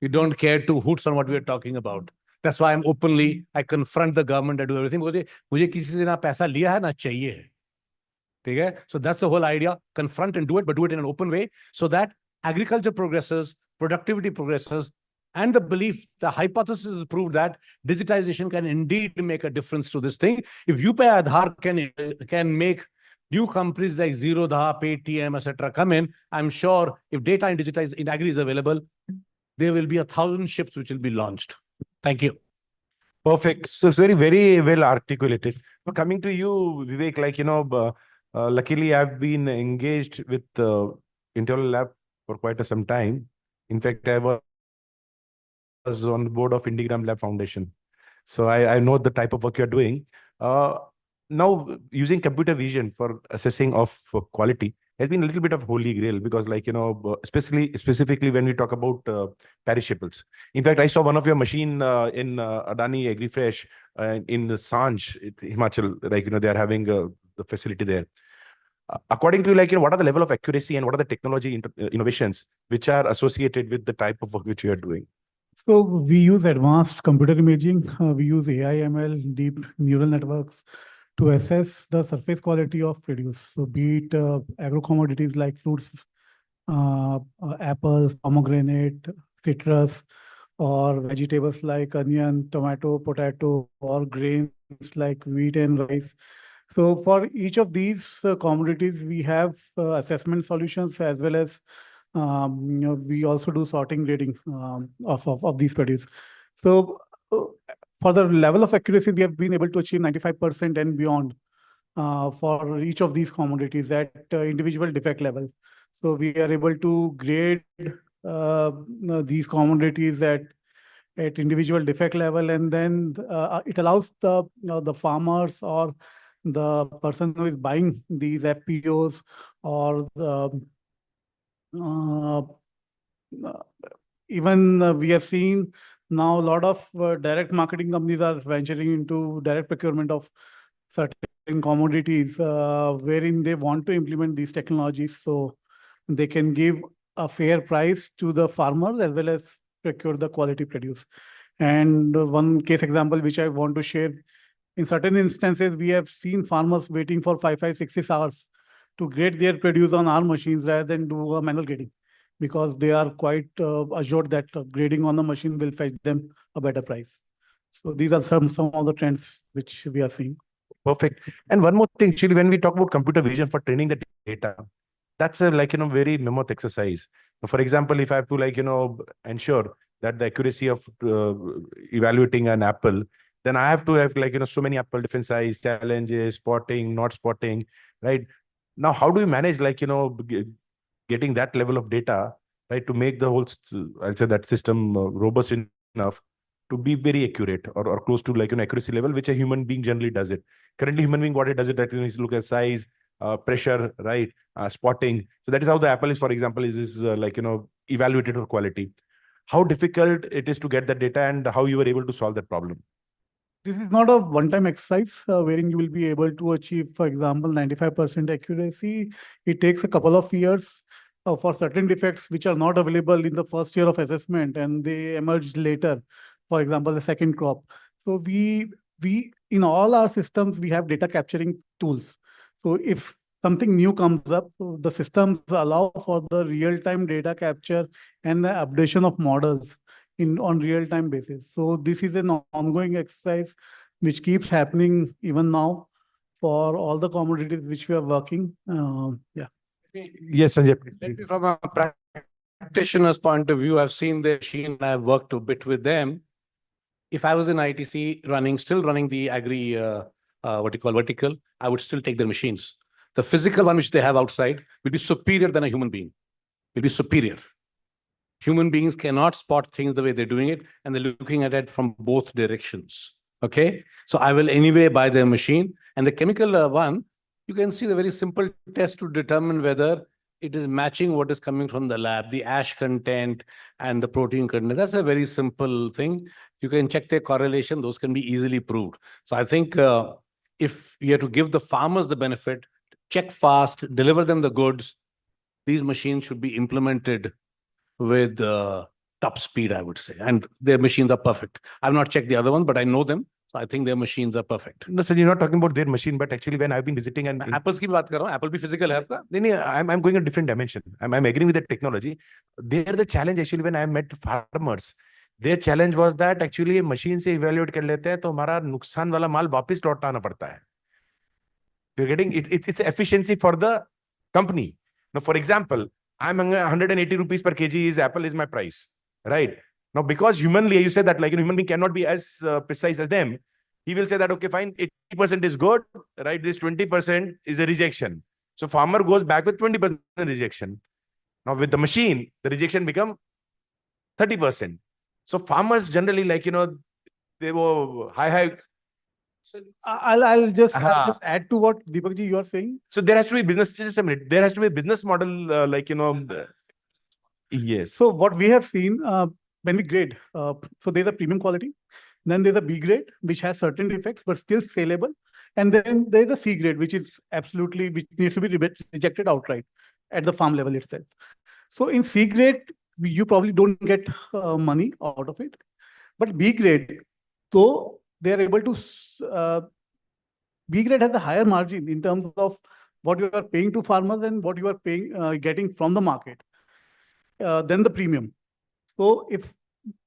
We don't care two hoots on what we are talking about. That's why I'm openly, I confront the government, I do everything. Because मुझे किसी से ना पैसा लिया है ना चाहिए है. ठीक है? So that's the whole idea. Confront and do it, but do it in an open way so that agriculture progresses, productivity progresses, and the belief, the hypothesis is proved that digitization can indeed make a difference to this thing. If UPI Aadhaar can make new companies like Zerodha, Paytm, etc. come in, I'm sure if data in agri is available, there will be 1,000 ships which will be launched. Thank you. Perfect. So it's very well articulated. So coming to you, Vivek, like, luckily I've been engaged with Inaugural Lab for quite some time. In fact, I was on the board of Indigram Lab Foundation. So I know the type of work you're doing. Now, using computer vision for assessing of quality has been a little bit of holy grail, because, like, specifically when we talk about perishables. In fact, I saw one of your machine in Adani AgriFresh in the Sanj, Himachal, like, they are having the facility there. According to you, like, what are the level of accuracy and what are the technology innovations which are associated with the type of work which you are doing? So we use advanced computer imaging. We use AI, ML, deep neural networks to assess the surface quality of produce. So be it agro commodities like fruits, apples, pomegranate, citrus, or vegetables like onion, tomato, potato, or grains like wheat and rice. So for each of these commodities, we have assessment solutions, as well as we also do sorting, grading of these produce. So for the level of accuracy, we have been able to achieve 95% and beyond for each of these commodities at individual defect level. So we are able to grade these commodities at individual defect level, and then it allows the farmers or the person who is buying these FPOs or even we have seen now a lot of direct marketing companies are venturing into direct procurement of certain commodities, wherein they want to implement these technologies so they can give a fair price to the farmers as well as procure the quality produce. And one case example which I want to share, in certain instances, we have seen farmers waiting for 6 hours to grade their produce on our machines rather than do a manual grading, because they are quite assured that grading on the machine will fetch them a better price. So these are some of the trends which we are seeing. Perfect. And one more thing, actually, when we talk about computer vision for training the data, that's a very mammoth exercise. For example, if I have to ensure that the accuracy of evaluating an apple, then I have to have so many apple different size, challenges, spotting, not spotting, right? Now, how do you manage getting that level of data, right, to make the whole, I'll say, that system robust enough to be very accurate or close to accuracy level, which a human being generally does it. Currently, human being, what it does it, that is look at size, pressure, right, spotting. So that is how the apple is, for example, is evaluated for quality. How difficult it is to get that data and how you were able to solve that problem? This is not a one-time exercise wherein you will be able to achieve, for example, 95% accuracy. It takes a couple of years for certain defects which are not available in the first year of assessment and they emerge later, for example, the second crop. So we in all our systems, we have data capturing tools. So if something new comes up, so the systems allow for the real-time data capture and the updation of models on real-time basis. So this is an ongoing exercise which keeps happening even now for all the commodities which we are working. Yeah. Yes, Sanjay. Let me, from a practitioner's point of view, I've seen the machine, I've worked a bit with them. If I was in ITC still running the agri, vertical, I would still take their machines. The physical one which they have outside will be superior than a human being. Will be superior. Human beings cannot spot things the way they're doing it, and they're looking at it from both directions. Okay, so I will anyway buy their machine. And the chemical one, you can see the very simple test to determine whether it is matching what is coming from the lab, the ash content and the protein content. That's a very simple thing. You can check their correlation. Those can be easily proved. So I think if you have to give the farmers the benefit, check fast, deliver them the goods, these machines should be implemented with top speed, I would say. And their machines are perfect. I've not checked the other one, but I know them. So I think their machines are perfect. No, sir, you're not talking about their machine, but actually when I've been visiting and Apple's की बात कर रहा हूँ. Apple भी physical है आपका? I'm going a different dimension. I'm agreeing with the technology. There the challenge actually when I met farmers, their challenge was that actually machine से evaluate कर लेते हैं तो हमारा नुकसान वाला माल वापस लौटाना पड़ता है. You're getting it. It's efficiency for the company. Now, for example, I'm 180 rupees per kg is Apple is my price, right? Now, because humanly, you said that like a human being cannot be as precise as them. He will say that, okay, fine, 80% is good, right? This 20% is a rejection. So farmer goes back with 20% rejection. Now with the machine, the rejection become 30%. So farmers generally they were high. So I'll just add to what Deepak ji you are saying. So there has to be business. Just a minute. There has to be a business model, yes. So what we have seen when we grade, so there's a premium quality, then there's a B grade which has certain defects but still saleable, and then there's a C grade which is which needs to be rejected outright at the farm level itself. So in C grade you probably don't get money out of it, but B grade, though they are able to, B grade has a higher margin in terms of what you are paying to farmers and what you are paying, getting from the market, than the premium. So if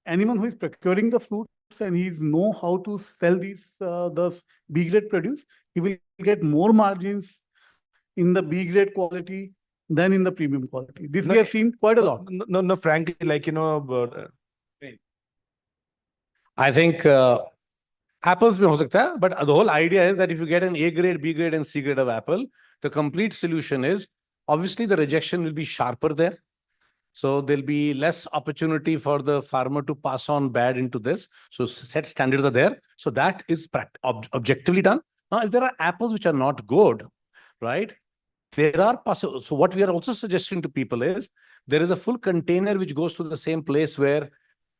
anyone who is procuring the fruits and he know how to sell these the B grade produce, he will get more margins in the B grade quality than in the premium quality. This we have seen quite a lot. No, frankly, I think apples में हो सकता है, but the whole idea is that if you get an A grade, B grade, and C grade of apple, the complete solution is obviously the rejection will be sharper there. So there'll be less opportunity for the farmer to pass on bad into this. So set standards are there. So that is objectively done. Now, if there are apples which are not good, right? There are possible. So what we are also suggesting to people is there is a full container which goes to the same place where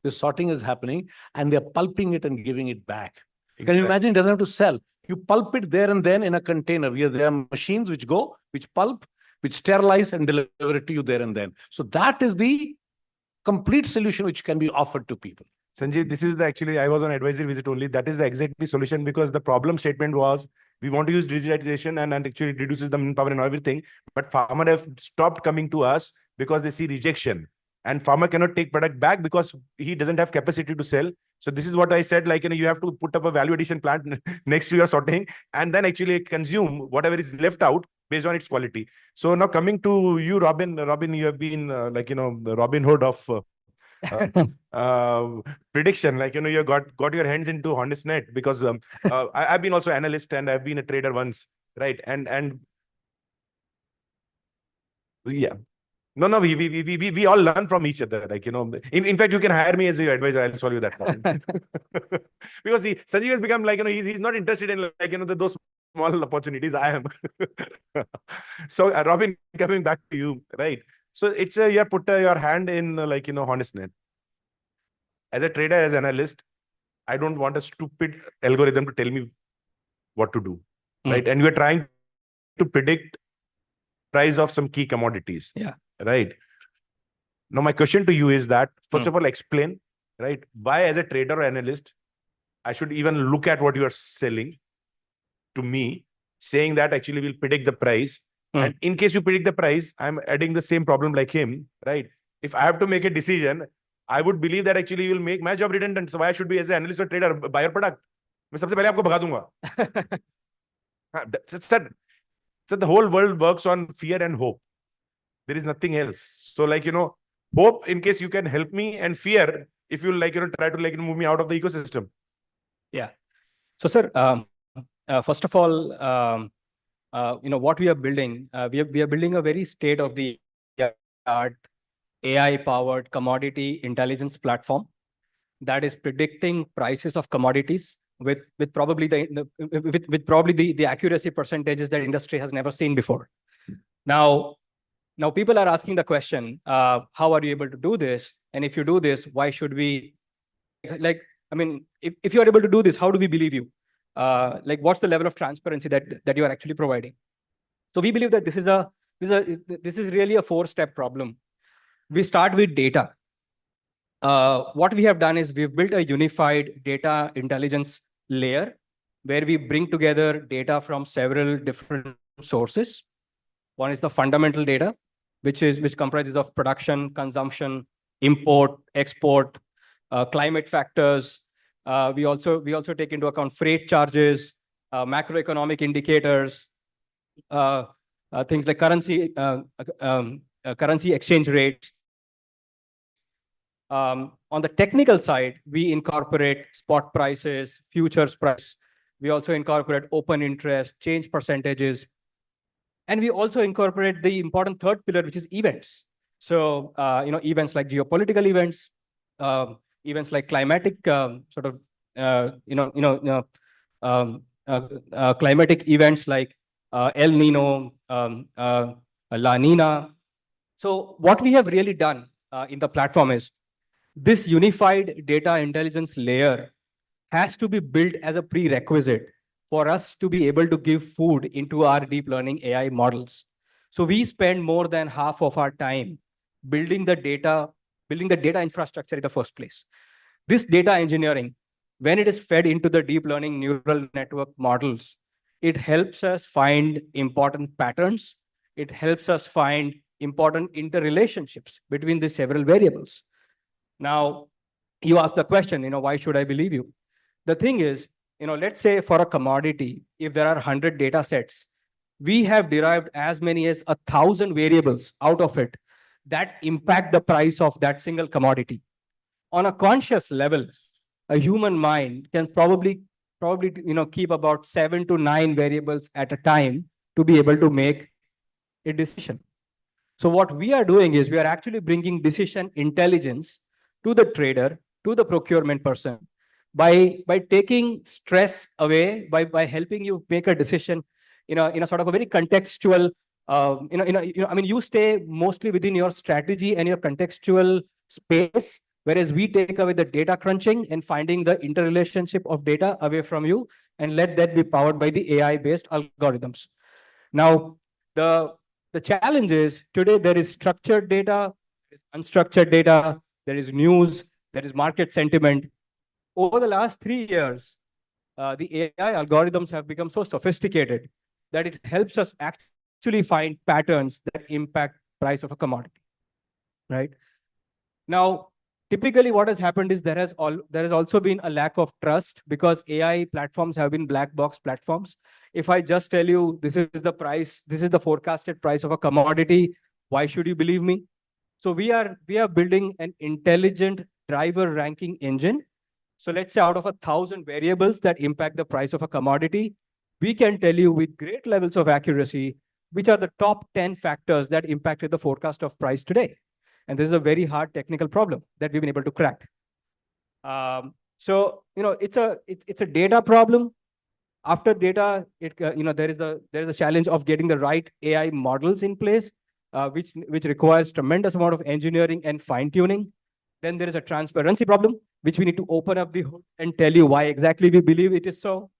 the sorting is happening, and they're pulping it and giving it back. Exactly. Can you imagine? It doesn't have to sell. You pulp it there and then in a container. There are machines which go, which pulp, which sterilize and deliver it to you there and then. So that is the complete solution which can be offered to people. Sanjay, this is actually, I was on advisory visit only. That is the exactly solution, because the problem statement was, we want to use digitization and actually it reduces the manpower and everything. But farmer have stopped coming to us because they see rejection. And farmer cannot take product back because he doesn't have capacity to sell. So this is what I said, you have to put up a value addition plant next to your sorting and then actually consume whatever is left out based on its quality. So now coming to you, Robin. Robin, you have been the Robin Hood of prediction. You got your hands into HonestNet because I've been also analyst and I've been a trader once, right? And yeah. No, we all learn from each other. In fact, you can hire me as your advisor. I'll solve you that problem. Because Sanjeev has become he's not interested in those small opportunities. I am. So Robin, coming back to you, right? So it's you have put your hand in HonestNet. As a trader, as an analyst, I don't want a stupid algorithm to tell me what to do, right? And we're trying to predict price of some key commodities. Yeah. Right. Now, my question to you is that, first of all, explain, right, why as a trader or analyst, I should even look at what you are selling to me, saying that actually we'll predict the price. And in case you predict the price, I'm adding the same problem like him, right? If I have to make a decision, I would believe that actually you will make my job redundant. So why I should be as an analyst or trader, buy your product? मैं सबसे पहले आपको भगा दूंगा. So the whole world works on fear and hope. There is nothing else. So hope in case you can help me, and fear if you try to move me out of the ecosystem. Yeah. So sir, first of all, what we are building, we are building a very state-of-the-art AI-powered commodity intelligence platform that is predicting prices of commodities with probably the accuracy percentages that industry has never seen before. Now people are asking the question, how are you able to do this? And if you do this, why should we, if you are able to do this, how do we believe you? What's the level of transparency that you are actually providing? So we believe that this is really a 4-step problem. We start with data. What we have done is we've built a unified data intelligence layer where we bring together data from several different sources. One is the fundamental data, which comprises of production, consumption, import, export, climate factors. We also take into account freight charges, macroeconomic indicators, things like currency exchange rates. On the technical side, we incorporate spot prices, futures price. We also incorporate open interest, change percentages. And we also incorporate the important third pillar, which is events. So, events like geopolitical events, events like climatic climatic events like El Nino, La Nina. So what we have really done in the platform is this unified data intelligence layer has to be built as a prerequisite for us to be able to give food into our deep learning AI models. So we spend more than half of our time building the data infrastructure in the first place. This data engineering, when it is fed into the deep learning neural network models, it helps us find important patterns. It helps us find important interrelationships between the several variables. Now, you ask the question, why should I believe you? The thing is, let's say for a commodity, if there are 100 data sets, we have derived as many as 1,000 variables out of it that impact the price of that single commodity. On a conscious level, a human mind can probably keep about 7 to 9 variables at a time to be able to make a decision. So what we are doing is we are actually bringing decision intelligence to the trader, to the procurement person, by taking stress away, by helping you make a decision in a sort of a very contextual, you stay mostly within your strategy and your contextual space, whereas we take away the data crunching and finding the interrelationship of data away from you and let that be powered by the AI-based algorithms. Now, the challenge is today there is structured data, there is unstructured data, there is news, there is market sentiment. Over the last 3 years, the AI algorithms have become so sophisticated that it helps us actually find patterns that impact price of a commodity, right? Now, typically what has happened is there has also been a lack of trust because AI platforms have been black box platforms. If I just tell you this is the price, this is the forecasted price of a commodity, why should you believe me? So we are building an intelligent driver ranking engine. So let's say out of 1,000 variables that impact the price of a commodity, we can tell you with great levels of accuracy which are the top 10 factors that impacted the forecast of price today. And this is a very hard technical problem that we've been able to crack. So it's a data problem. After data, there is a challenge of getting the right AI models in place, which requires tremendous amount of engineering and fine tuning. Then there is a transparency problem, which we need to open up the hood and tell you why exactly we believe it is so.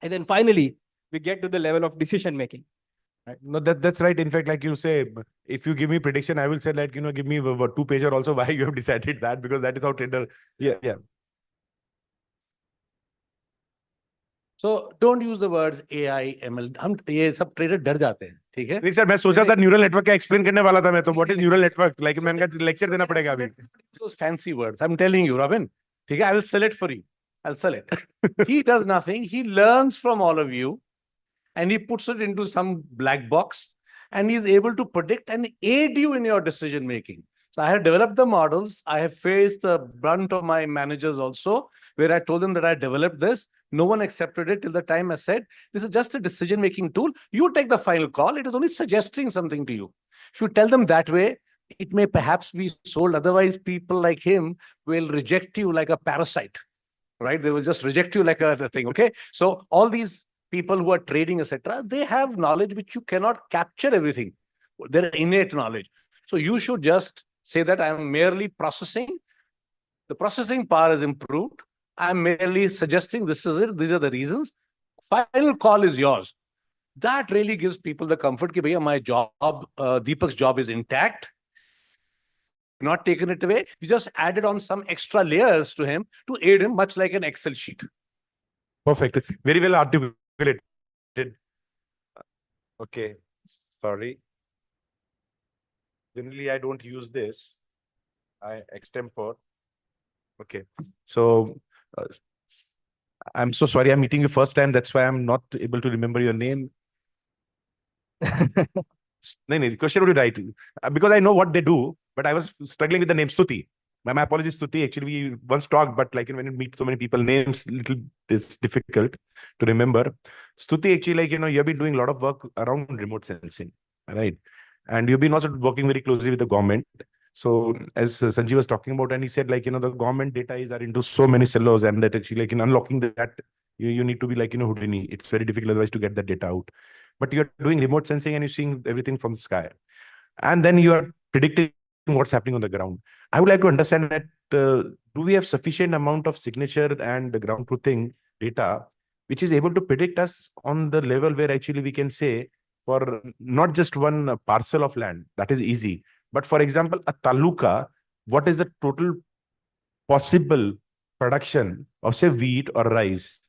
And then finally, we get to the level of decision making. Right. No, that's right. In fact, like you say, if you give me prediction, I will say like, give me a 2-pager also why you have decided that, because that is how trader. Yeah. So don't use the words AI, ML. हम ये सब trader डर जाते हैं, ठीक है? नहीं sir, मैं सोचा था न्यूरल नेटवर्क का एक्सप्लेन करने वाला था मैं तो. What is neural network? Like मैंने कहा लेक्चर देना पड़ेगा अभी. Those fancy words. I'm telling you, Robin. ठीक है? I will sell it for you. I'll sell it. He does nothing. He learns from all of you, and he puts it into some black box, and he's able to predict and aid you in your decision making. So I have developed the models. I have faced the brunt of my managers also, where I told them that I developed this. No one accepted it till the time I said, this is just a decision-making tool. You take the final call. It is only suggesting something to you. If you tell them that way, it may perhaps be sold. Otherwise, people like him will reject you like a parasite, right? They will just reject you like a thing, okay? So all these people who are trading, etc., they have knowledge which you cannot capture everything. Their innate knowledge. So you should just say that I am merely processing. The processing power is improved. I am merely suggesting this is it. These are the reasons. Final call is yours. That really gives people the comfort that my job, Deepak's job is intact. Not taken it away. We just added on some extra layers to him to aid him, much like an Excel sheet. Perfect. Very well articulated. Okay. Sorry. Generally, I don't use this. I extempore. Okay. So I'm so sorry. I'm meeting you first time. That's why I'm not able to remember your name. No, the question would be right. Because I know what they do, but I was struggling with the name Stuti. My apologies, Stuti. Actually, we once talked, but like when you meet so many people, names little is difficult to remember. Stuti, actually, like, you have been doing a lot of work around remote sensing, right? And you've been also working very closely with the government. So as Sanjeev was talking about, and he said, like, the government data is are into so many silos, and that actually, like, in unlocking that, you need to be like, Houdini. It's very difficult otherwise to get that data out. But you're doing remote sensing and you're seeing everything from the sky. And then you are predicting what's happening on the ground. I would like to understand that, do we have sufficient amount of signature and the ground truthing data, which is able to predict us on the level where actually we can say for not just one parcel of land, that is easy. But for example, a taluka, what is the total possible production of say wheat or rice?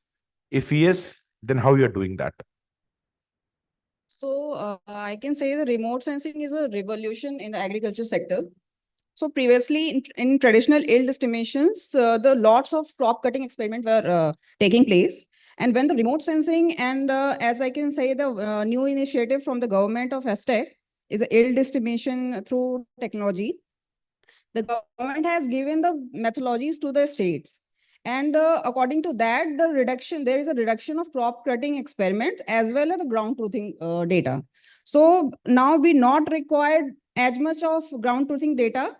If yes, then how you are doing that? So I can say the remote sensing is a revolution in the agriculture sector. So previously in traditional yield estimations, the lots of crop cutting experiments were taking place. And when the remote sensing and as I can say the new initiative from the government of Aztec is a yield estimation through technology, the government has given the methodologies to the states. And according to that, there is a reduction of crop cutting experiments as well as the ground truthing data. So now we not required as much of ground truthing data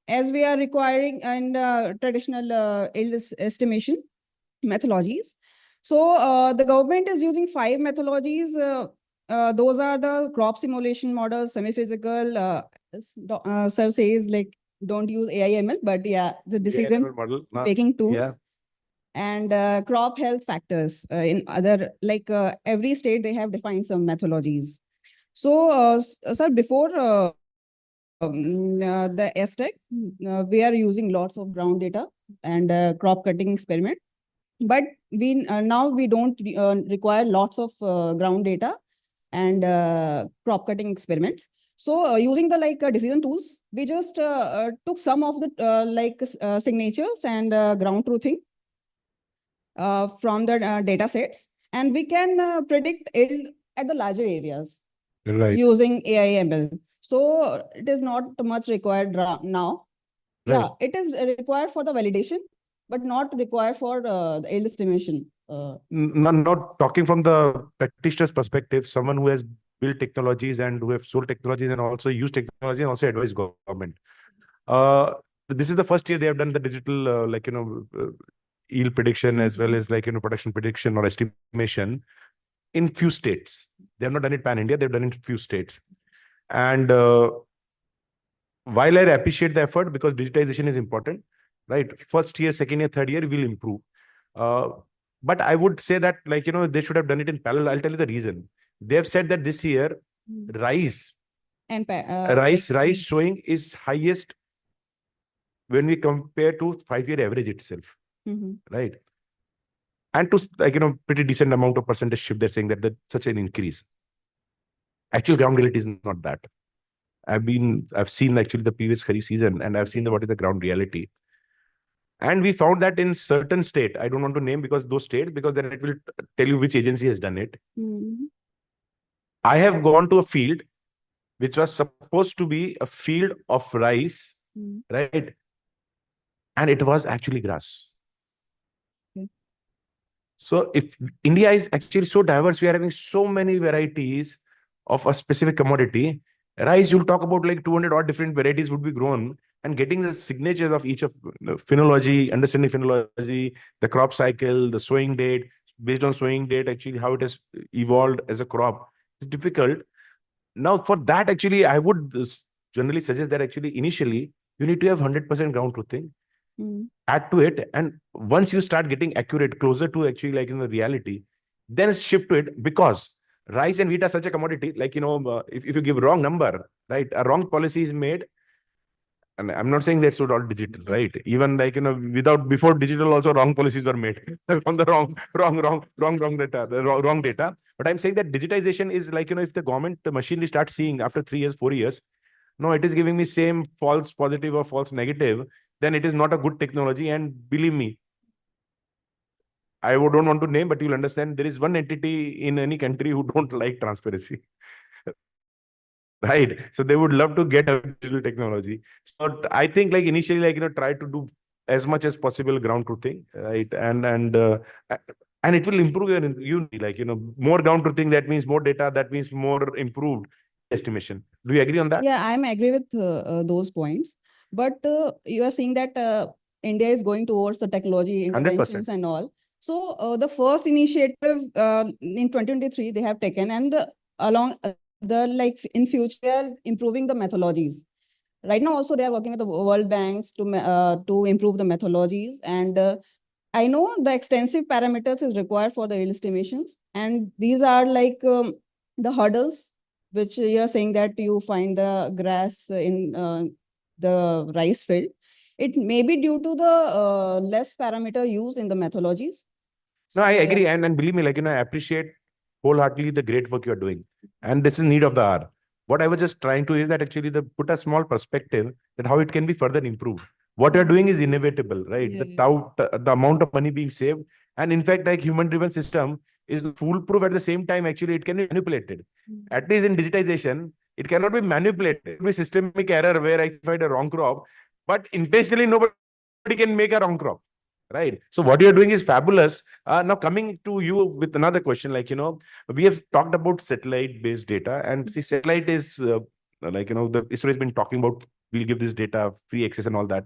as we are requiring in traditional yield estimation methodologies. So the government is using 5 methodologies. Those are the crop simulation models, semi-physical. Sir says like don't use AI/ML, but yeah, the decision making tools. Yeah. And crop health factors in other, like every state, they have defined some methodologies. So, sir, before the Aztec, we are using lots of ground data and crop cutting experiment. But we now we don't require lots of ground data and crop cutting experiments. So using the decision tools, we just took some of the signatures and ground truthing from the data sets, and we can predict it at the larger areas using AI/ML. So it is not much required now. Right. Yeah, it is required for the validation, but not required for the yield estimation. Not talking from the practitioner's perspective, someone who has built technologies and who have sold technologies and also used technology and also advised government. This is the first year they have done the digital, yield prediction as well as production prediction or estimation in few states. They have not done it pan-India, they've done it in few states. And while I appreciate the effort because digitization is important, right? First year, second year, third year will improve. But I would say that they should have done it in parallel. I'll tell you the reason. They have said that this year, rice And rice showing is highest when we compare to 5-year average itself, right? And to pretty decent amount of percentage shift, they're saying that there's such an increase. Actual ground reality is not that. I've seen actually the previous Kharif season, and I've seen what is the ground reality. And we found that in certain state, I don't want to name because those states, because then it will tell you which agency has done it. I have gone to a field which was supposed to be a field of rice, right? And it was actually grass. So if India is actually so diverse, we are having so many varieties of a specific commodity. Rice, you'll talk about like 200 odd different varieties would be grown, and getting the signature of each of phenology, understanding phenology, the crop cycle, the sowing date, based on sowing date, actually how it has evolved as a crop is difficult. Now for that, actually, I would generally suggest that actually initially you need to have 100% ground truthing. Add to it, and once you start getting accurate, closer to actually like in the reality, then shift to it, because rice and wheat are such a commodity, like if you give wrong number, right, a wrong policy is made. And I'm not saying that's all digital, right? Even like without, before digital also wrong policies were made on the wrong data, the wrong data. But I'm saying that digitization is like if the government machinery starts seeing after 3 years, 4 years, no, it is giving me same false positive or false negative, then it is not a good technology. And believe me, I don't want to name, but you'll understand there is one entity in any country who don't like transparency. Right. So they would love to get a digital technology. So I think like initially, like, try to do as much as possible ground truthing, right? And it will improve your unity, like, more ground truthing, that means more data, that means more improved estimation. Do you agree on that? Yeah, I'm agree with those points. But you are saying that India is going towards the technology interventions 100%. and all. So the first initiative in 2023 they have taken, and along the like in future improving the methodologies. Right now also they are working with the World Banks to improve the methodologies, and I know the extensive parameters is required for the yield estimations, and these are like the hurdles which you are saying that you find the grass in the rice field. It may be due to the less parameter used in the methodologies. No, I Yeah. agree. And believe me, like, I appreciate wholeheartedly the great work you're doing. And this is need of the hour. What I was just trying to is that actually put a small perspective that how it can be further improved. What you're doing is inevitable, right? The amount of money being saved. And in fact, like human-driven system is foolproof at the same time, actually, it can be manipulated. At least in digitization, it cannot be manipulated. It will be systemic error where I find a wrong crop, but intentionally nobody can make a wrong crop. Right. So what you're doing is fabulous. Now coming to you with another question, like, we have talked about satellite-based data, and see, satellite is like, the ISRO has been talking about, we'll give this data free access and all that.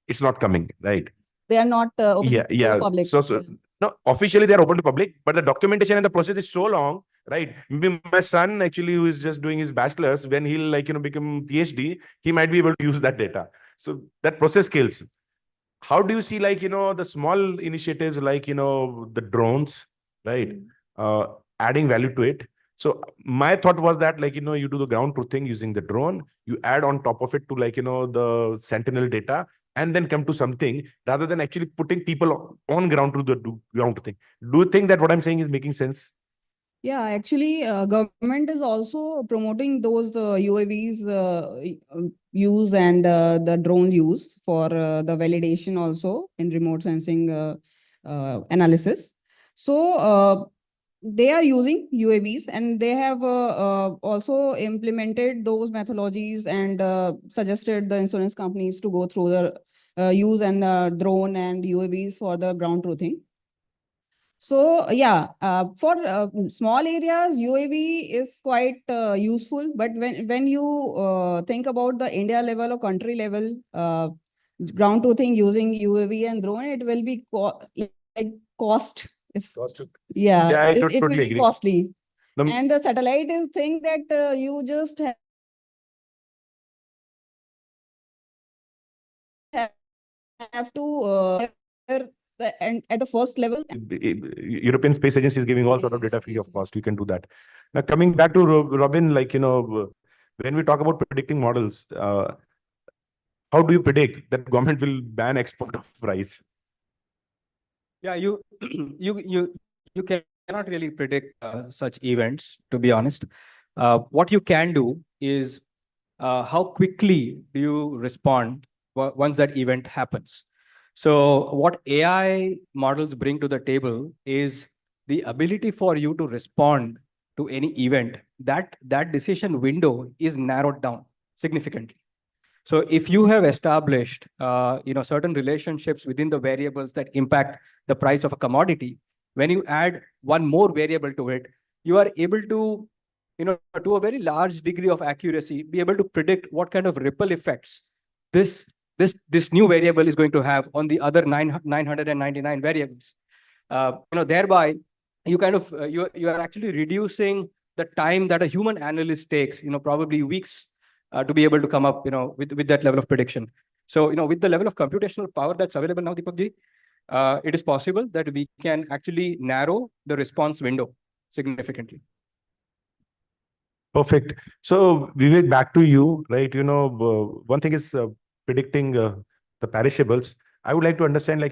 It's not coming, right? They are not open Yeah, to yeah. the public. So no, officially they're open to public, but the documentation and the process is so long, right? Maybe my son actually, who is just doing his bachelor's, when he'll like, become PhD, he might be able to use that data. So that process kills. How do you see, like, the small initiatives like, the drones, right? Adding value to it. So my thought was that, like, you do the ground truthing using the drone, you add on top of it to, like, the Sentinel data, and then come to something rather than actually putting people on ground to do ground truthing. Do you think that what I'm saying is making sense? Yeah, actually, government is also promoting those UAVs use and the drone use for the validation also in remote sensing analysis. So they are using UAVs, and they have also implemented those methodologies and suggested the insurance companies to go through the use and drone and UAVs for the ground truthing. So yeah, for small areas, UAV is quite useful. But when you think about the India level or country level ground truthing using UAV and drone, it will be like cost. Yeah, I it will totally be agree. costly. The- And the satellite is thing that you just have to and at the first level. European Space Agency is giving all sort of data free of cost. You can do that. Now, coming back to Robin, like, when we talk about predicting models, how do you predict that government will ban export of rice? Yeah, you cannot really predict such events, to be honest. What you can do is how quickly do you respond once that event happens. So what AI models bring to the table is the ability for you to respond to any event. That decision window is narrowed down significantly. So if you have established, certain relationships within the variables that impact the price of a commodity, when you add one more variable to it, you are able to, to a very large degree of accuracy, be able to predict what kind of ripple effects this new variable is going to have on the other 999 variables. Thereby, you kind of you are actually reducing the time that a human analyst takes, probably weeks to be able to come up, with that level of prediction. So, with the level of computational power that's available now, Deepakji, it is possible that we can actually narrow the response window significantly. Perfect. So Vivek, back to you, right? One thing is predicting the perishables. I would like to understand,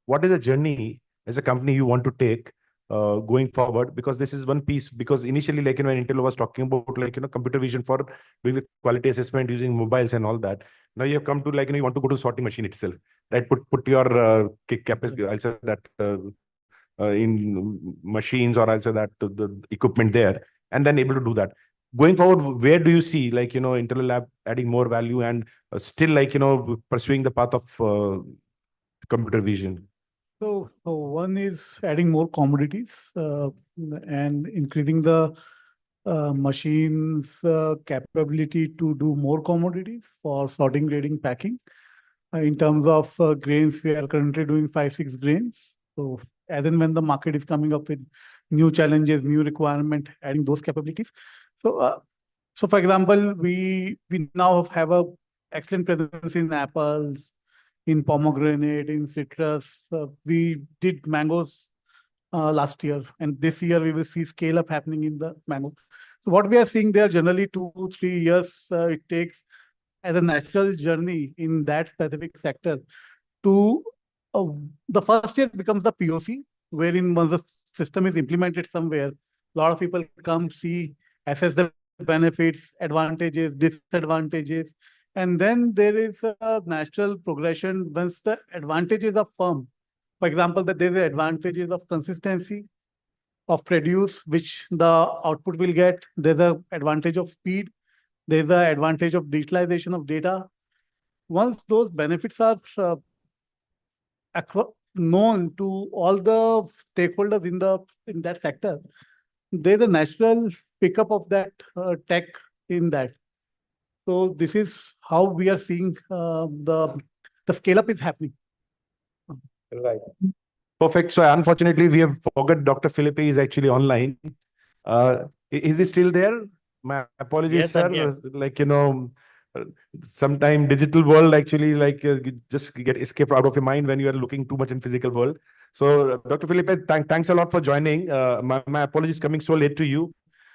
what is the journey as a company you want to take going forward? Because this is one piece. Because initially, when Intel was talking about, computer vision for doing the quality assessment using mobiles and all that. Now you have come to you want to go to sorting machine itself, right? Put your capacity, I'll say that in machines, or I'll say that the equipment there, and then able to do that. Going forward, where do you see Intel Lab adding more value and still pursuing the path of computer vision? So one is adding more commodities and increasing the machines' capability to do more commodities for sorting, grading, packing. In terms of grains, we are currently doing 5-6 grains. So as and when the market is coming up with new challenges, new requirement, adding those capabilities. So for example, we now have a excellent presence in apples, in pomegranate, in citrus. We did mangoes last year, and this year we will see scale up happening in the mango. So what we are seeing there, generally 2-3 years it takes as a natural journey in that specific sector to the first year becomes the POC, wherein once the system is implemented somewhere, a lot of people come, see, assess the benefits, advantages, disadvantages, and then there is a natural progression once the advantages are firm. For example, that there are advantages of consistency of produce, which the output will get. There's an advantage of speed. There's an advantage of digitalization of data. Once those benefits are known to all the stakeholders in that sector, there's a natural pickup of that tech in that. So this is how we are seeing the scale up is happening. Right. Perfect. So unfortunately, we have forgot Dr. Philippe is actually online. Is he still there? My apologies, Yes, I'm sir. here. Sometime digital world actually just get escape out of your mind when you are looking too much in physical world. So Dr. Philippe, thanks a lot for joining. My apologies coming so late to you.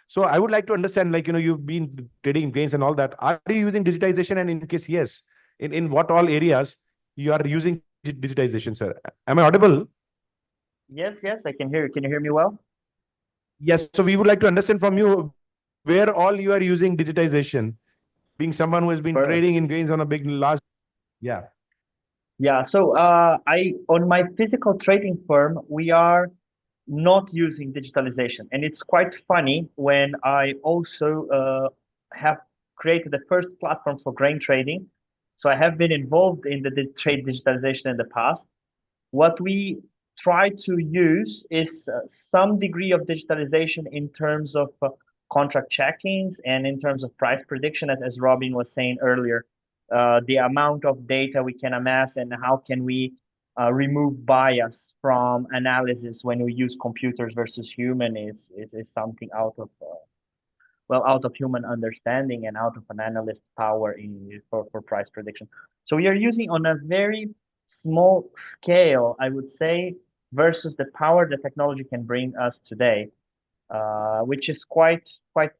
So I would like to understand, you've been trading in grains and all that. Are you using digitization? And in case yes, in what all areas you are using digitization, sir? Am I audible? Yes, I can hear you. Can you hear me well? Yes. So we would like to understand from you where all you are using digitization, being someone who has been trading in grains on a large. Yeah. Yeah. So on my physical trading firm, we are not using digitalization, and it's quite funny when I also have created the first platform for grain trading. So I have been involved in the trade digitalization in the past. What we try to use is some degree of digitalization in terms of contract checkings and in terms of price prediction, as Robin was saying earlier. The amount of data we can amass and how can we remove bias from analysis when we use computers versus human is something out of human understanding and out of an analyst power for price prediction. So we are using on a very small scale, I would say, versus the power the technology can bring us today, which is quite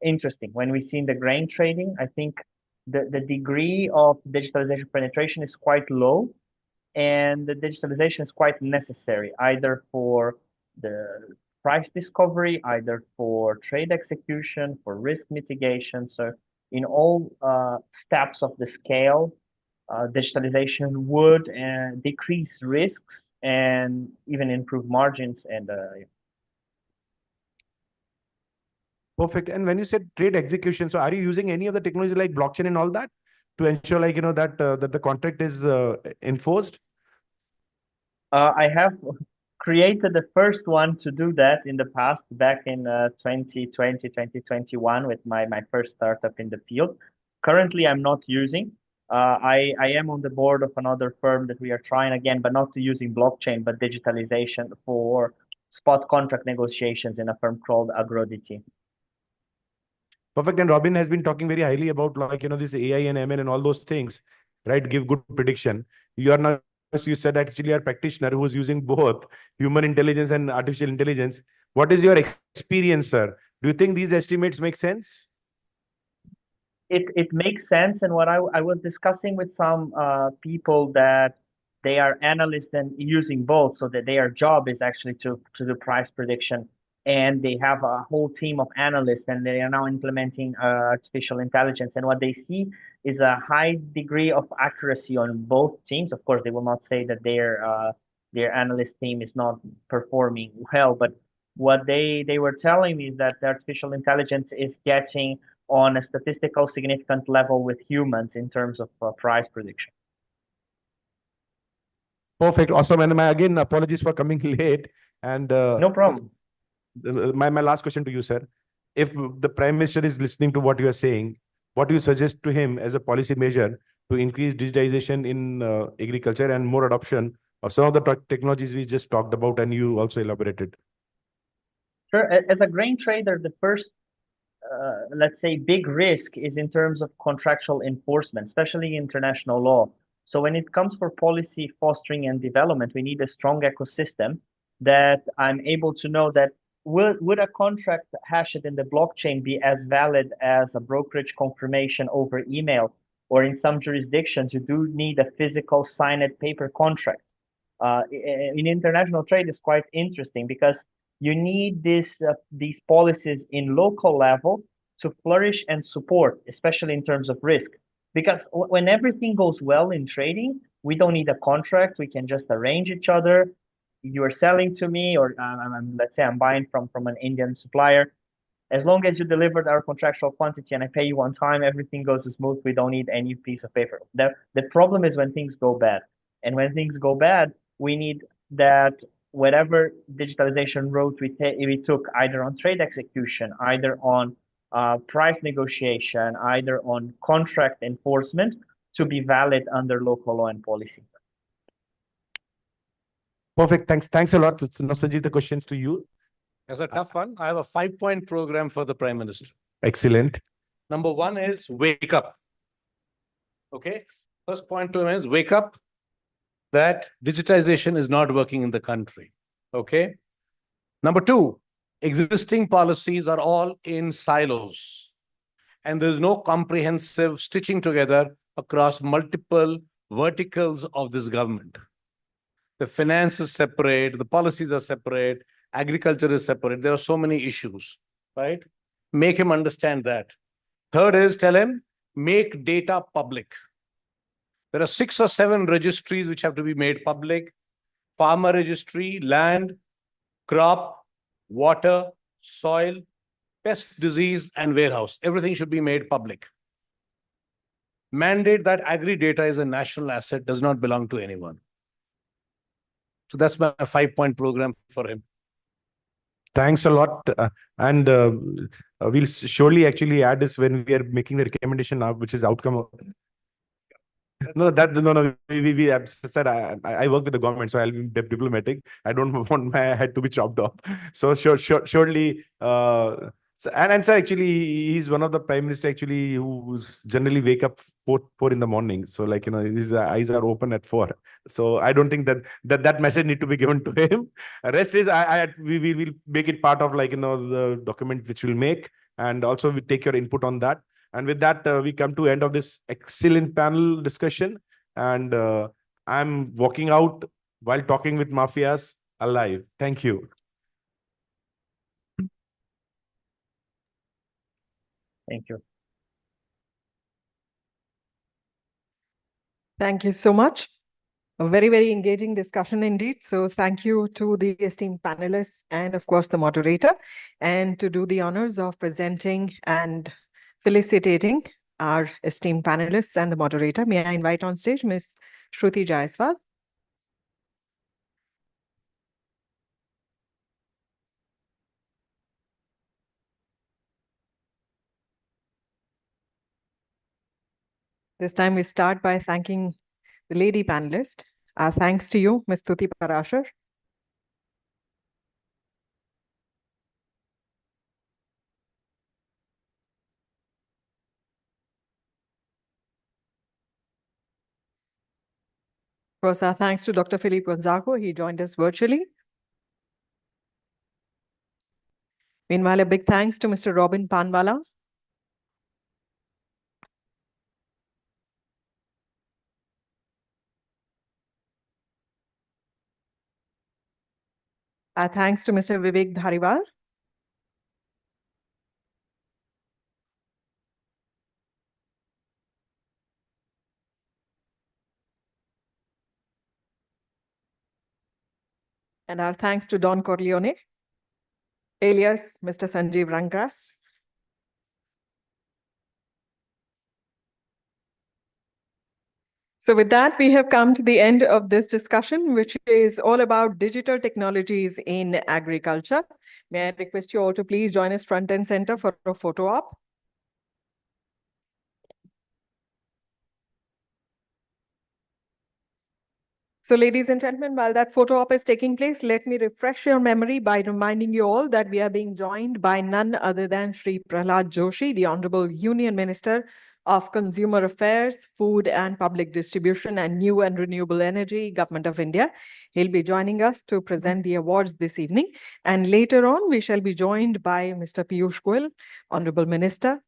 interesting. When we see in the grain trading, I think the degree of digitalization penetration is quite low. and the digitalization is quite necessary, either for the price discovery, either for trade execution, for risk mitigation. So in all steps of the scale, digitalization would decrease risks and even improve margins. And Perfect. And when you said trade execution, so are you using any of the technology like blockchain and all that to ensure, like, that that the contract is enforced? I have created the first one to do that in the past, back in 2020, 2021, with my first startup in the field. Currently, I'm not using. I am on the board of another firm that we are trying again, but not to using blockchain, but digitalization for spot contract negotiations in a firm called Agrodity. Perfect. And Robin has been talking very highly about, like, this AI and ML and all those things, right? Give good prediction. You are now, you said that actually are a practitioner who is using both human intelligence and artificial intelligence. What is your experience, sir? Do you think these estimates make sense? It makes sense. And what I was discussing with some people that they are analysts and using both, so that their job is actually to do price prediction. And they have a whole team of analysts, and they are now implementing artificial intelligence. And what they see is a high degree of accuracy on both teams. Of course, they will not say that their analyst team is not performing well, but what they were telling me is that the artificial intelligence is getting on a statistical significant level with humans in terms of price prediction. Perfect. Awesome. And my, again, apologies for coming late. And no problem. My last question to you, sir. If the Prime Minister is listening to what you are saying, what do you suggest to him as a policy measure to increase digitization in agriculture and more adoption of some of the technologies we just talked about and you also elaborated? Sure. As a grain trader, the first, let's say, big risk is in terms of contractual enforcement, especially international law. So when it comes for policy fostering and development, we need a strong ecosystem that I'm able to know that would a contract hashed in the blockchain be as valid as a brokerage confirmation over email? Or in some jurisdictions, you do need a physical signed paper contract. In international trade, it's quite interesting because you need these policies in local level to flourish and support, especially in terms of risk. Because when everything goes well in trading, we don't need a contract. We can just arrange each other. You are selling to me, or let's say I'm buying from an Indian supplier. As long as you delivered our contractual quantity and I pay you on time, everything goes smooth. We don't need any piece of paper. The problem is when things go bad. And when things go bad, we need that whatever digitalization route we took, either on trade execution, either on price negotiation, either on contract enforcement, to be valid under local law and policy. Perfect. Thanks a lot. Now, Sanjeev, the questions to you. That's a tough one. I have a 5-point program for the Prime Minister. Excellent. Number 1 is wake up. Okay. First point to him is wake up that digitization is not working in the country. Okay. Number 2, existing policies are all in silos. And there's no comprehensive stitching together across multiple verticals of this government. The finance is separate, the policies are separate, agriculture is separate. There are so many issues, right? Make him understand that. Third is tell him, make data public. There are 6 or 7 registries which have to be made public. Farmer registry, land, crop, water, soil, pest, disease, and warehouse. Everything should be made public. Mandate that agri data is a national asset, does not belong to anyone. So that's my 5-point program for him. Thanks a lot. And we'll surely actually add this when we are making the recommendation now, which is outcome of. No. We have said I work with the government, so I'll be diplomatic. I don't want my head to be chopped off. So surely. And sir, actually, he's one of the Prime Minister actually who's generally wake up 4 in the morning. So, like, his eyes are open at 4. So I don't think that message need to be given to him. Rest is we will make it part of, like, the document which we'll make, and also we take your input on that. And with that, we come to end of this excellent panel discussion. And I'm walking out while talking with mafias alive. Thank you. Thank you. Thank you so much. A very, very engaging discussion indeed. So thank you to the esteemed panelists and of course the moderator, and to do the honors of presenting and felicitating our esteemed panelists and the moderator. May I invite on stage Ms. Shruti Jaiswal. This time we start by thanking the lady panelist. Our thanks to you, Ms. Tuti Parashar. Of course, our thanks to Dr. Philippe Gonzago. He joined us virtually. Meanwhile, a big thanks to Mr. Robin Panwala. Our thanks to Mr. Vivek Dhariwal. And our thanks to Don Corleone, alias Mr. Sanjeev Rangras. So with that, we have come to the end of this discussion, which is all about digital technologies in agriculture. May I request you all to please join us front and center for a photo op. So ladies and gentlemen, while that photo op is taking place, let me refresh your memory by reminding you all that we are being joined by none other than Shri Prahlad Joshi, the Honorable Union Minister of Consumer Affairs, Food and Public Distribution and New and Renewable Energy, Government of India. He'll be joining us to present the awards this evening. And later on, we shall be joined by Mr. Piyush Goyal, Honorable Minister.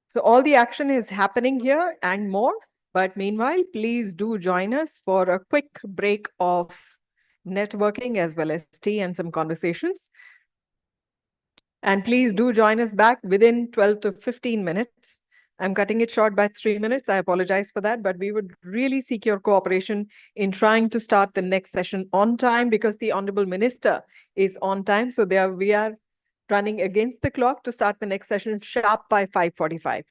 So all the action is happening here and more. But meanwhile, please do join us for a quick break of networking as well as tea and some conversations. And please do join us back within 12 to 15 minutes. I'm cutting it short by 3 minutes. I apologize for that, but we would really seek your cooperation in trying to start the next session on time, because the Honorable Minister is on time. So we are running against the clock to start the next session sharp by 5:45.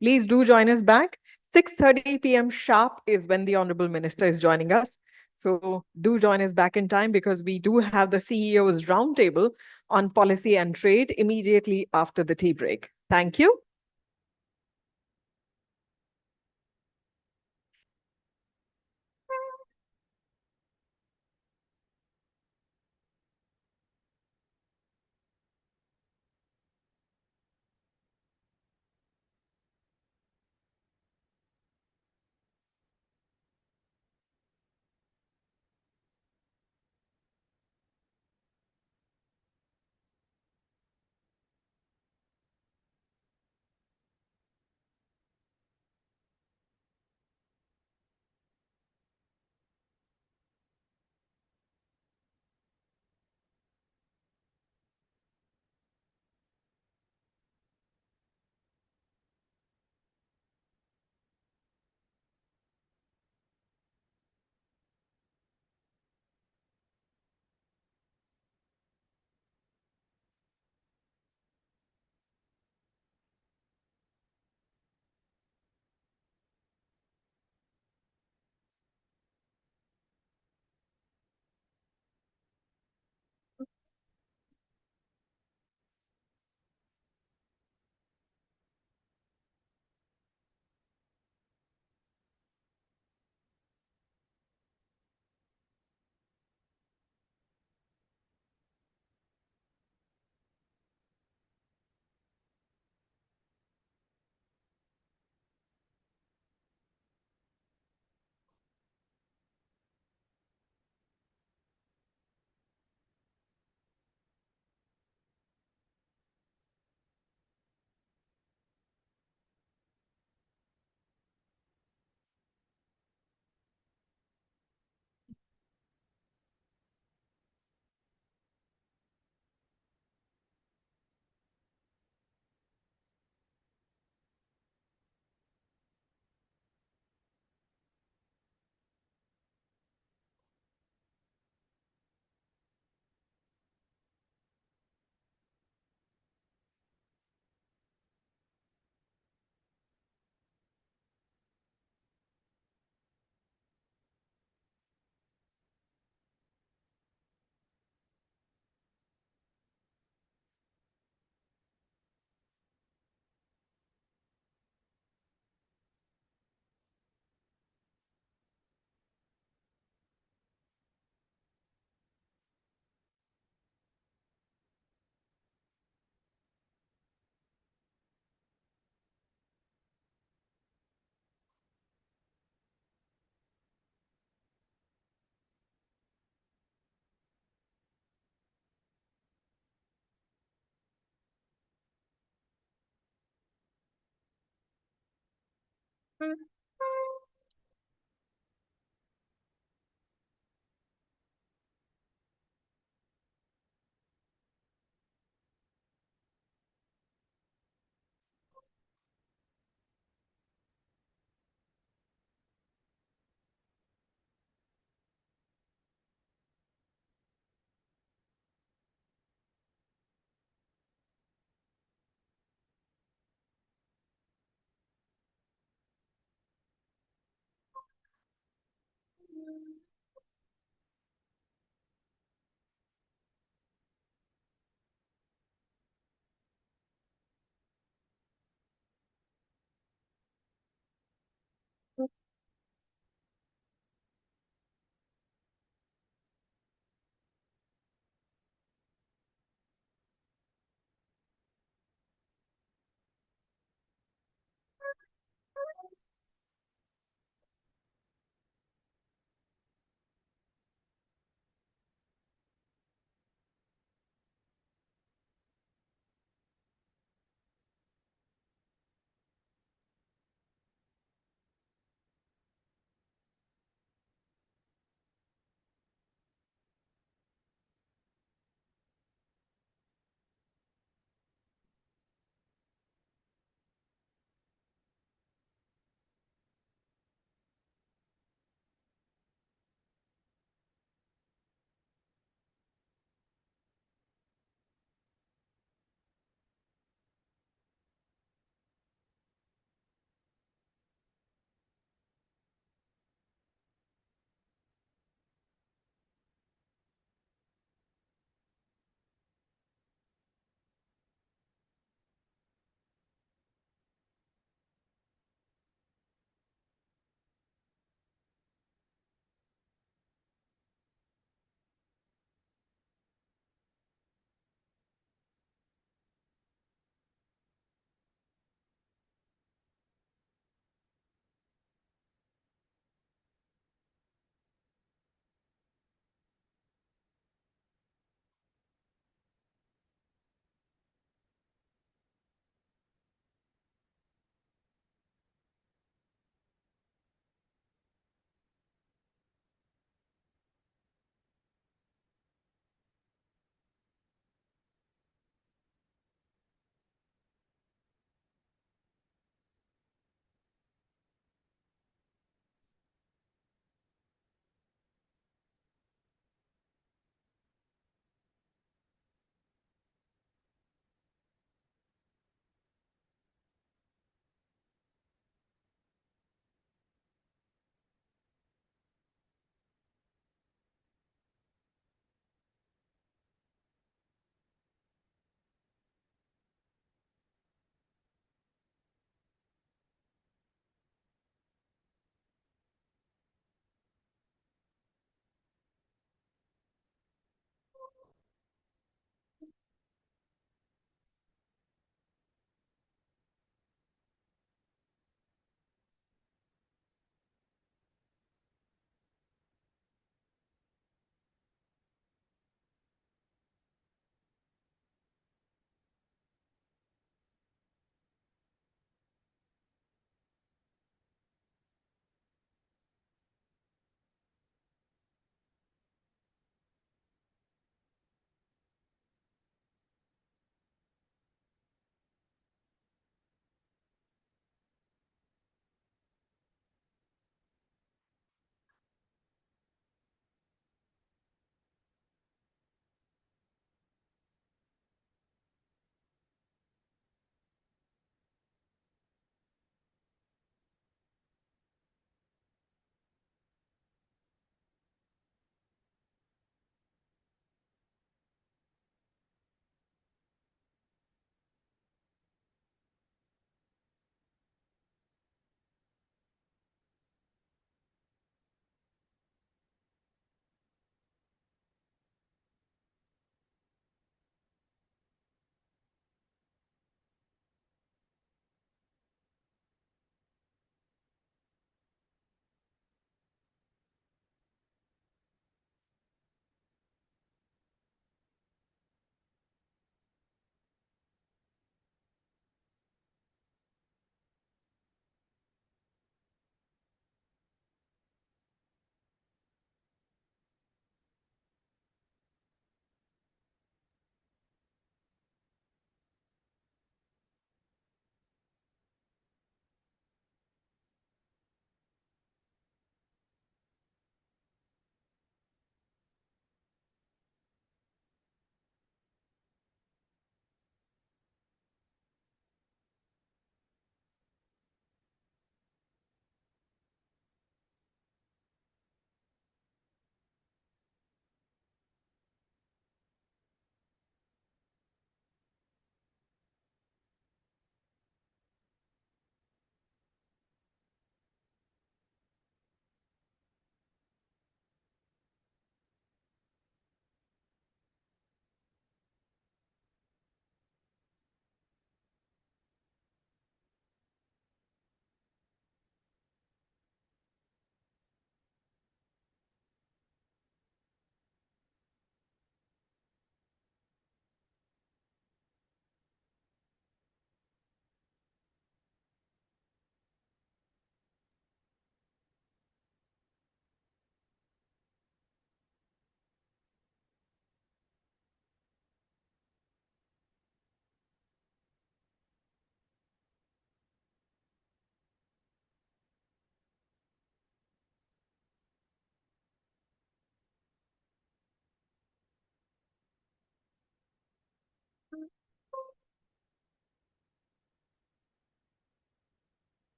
Please do join us back. 6:30 p.m. sharp is when the Honorable Minister is joining us. So do join us back in time, because we do have the CEO's roundtable on policy and trade immediately after the tea break. Thank you.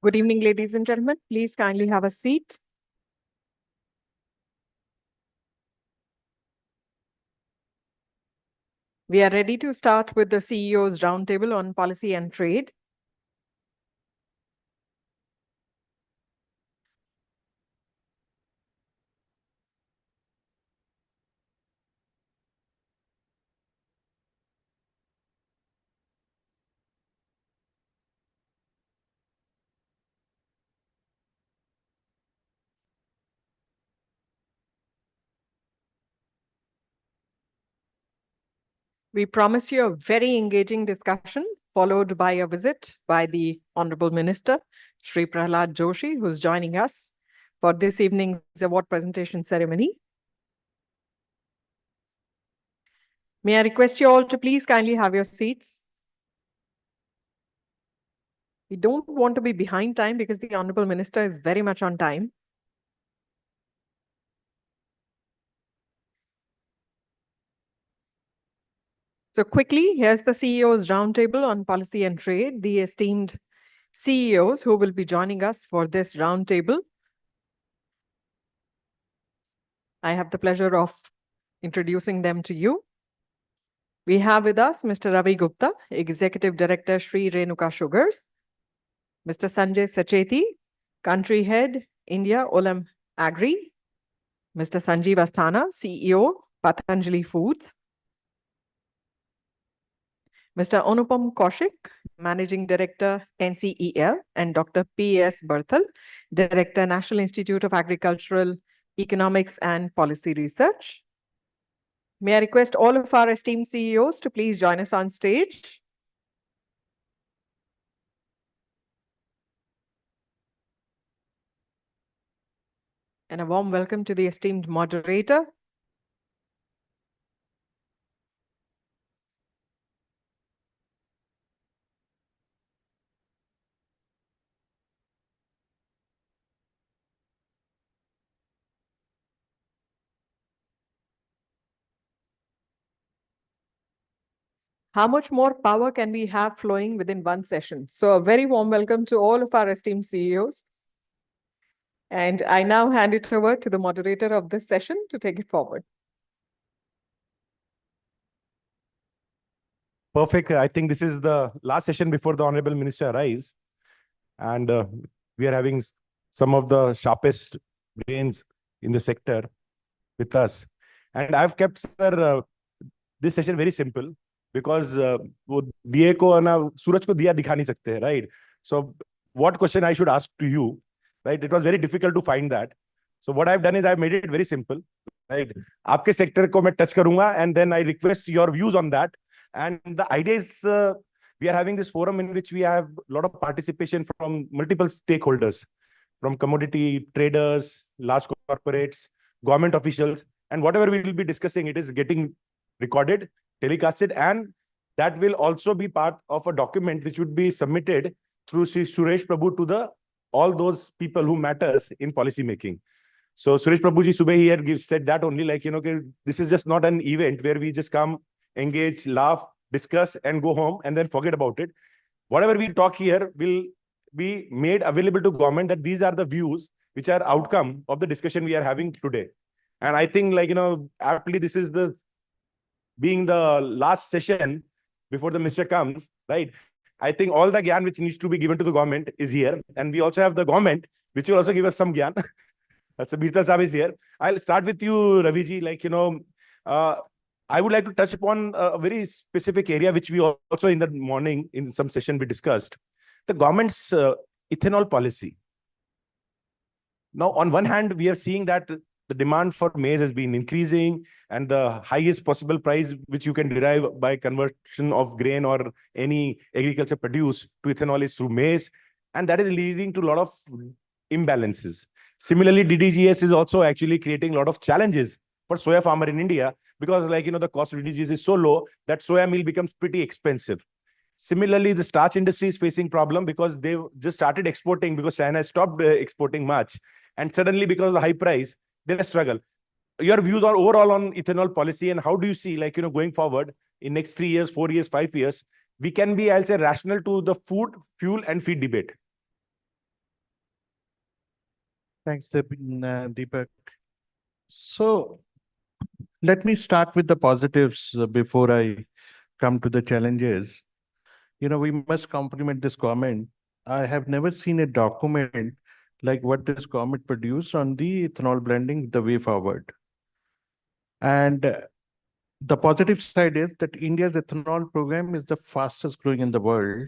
Good evening, ladies and gentlemen. Please kindly have a seat. We are ready to start with the CEO's Roundtable on Policy and Trade. We promise you a very engaging discussion, followed by a visit by the Honorable Minister, Shri Prahlad Joshi, who's joining us for this evening's award presentation ceremony. May I request you all to please kindly have your seats. We don't want to be behind time because the Honorable Minister is very much on time. So quickly, here's the CEO's Roundtable on Policy and Trade, the esteemed CEOs who will be joining us for this roundtable. I have the pleasure of introducing them to you. We have with us Mr. Ravi Gupta, Executive Director, Sri Renuka Sugars, Mr. Sanjay Sacheti, Country Head, India Olam Agri, Mr. Sanjeev Asthana, CEO, Patanjali Foods, Mr. Anupam Kaushik, Managing Director, NCEL, and Dr. P.S. Berthal, Director, National Institute of Agricultural Economics and Policy Research. May I request all of our esteemed CEOs to please join us on stage. And a warm welcome to the esteemed moderator. How much more power can we have flowing within one session? So a very warm welcome to all of our esteemed CEOs. And I now hand it over to the moderator of this session to take it forward. Perfect. I think this is the last session before the Honorable Minister arrives. And we are having some of the sharpest brains in the sector with us. And I've kept, sir, this session very simple because वो दिए को ना सूरज को दिया दिखा नहीं सकते, right? So what question I should ask to you, right? It was very difficult to find that. So what I've done is I've made it very simple, right? आपके sector को मैं touch करूँगा and then I request your views on that. And the idea is we are having this forum in which we have a lot of participation from multiple stakeholders, from commodity traders, large corporates, government officials, and whatever we will be discussing, it is getting recorded, telecasted, and that will also be part of a document which would be submitted through Sri Suresh Prabhu to all those people who matters in policy making. So Suresh Prabhuji subah here said that only, like, you know, this is just not an event where we just come, engage, laugh, discuss, and go home and then forget about it. Whatever we talk here will be made available to government, that these are the views which are outcome of the discussion we are having today. And I think, like, you know, aptly this is being the last session before the minister comes, right? I think all the gyan which needs to be given to the government is here. And we also have the government, which will also give us some gyan. That's a Birtal Saab is here. I'll start with you, Raviji. Like, you know, I would like to touch upon a very specific area, which we also in the morning in some session we discussed. The government's ethanol policy. Now, on one hand, we are seeing that the demand for maize has been increasing, and the highest possible price which you can derive by conversion of grain or any agriculture produce to ethanol is through maize. And that is leading to a lot of imbalances. Similarly, DDGS is also actually creating a lot of challenges for soya farmer in India, because, like, you know, the cost of DDGS is so low that soya meal becomes pretty expensive. Similarly, the starch industry is facing problem because they've just started exporting because China has stopped exporting much. And suddenly, because of the high price, they'll struggle. Your views are overall on ethanol policy, and how do you see, like, you know, going forward in next 3 years, 4 years, 5 years, we can be, I'll say, rational to the food, fuel, and feed debate? Thanks, Deepak. So let me start with the positives before I come to the challenges. You know, we must compliment this government. I have never seen a document like what this government produced on the ethanol blending, the way forward. And the positive side is that India's ethanol program is the fastest growing in the world.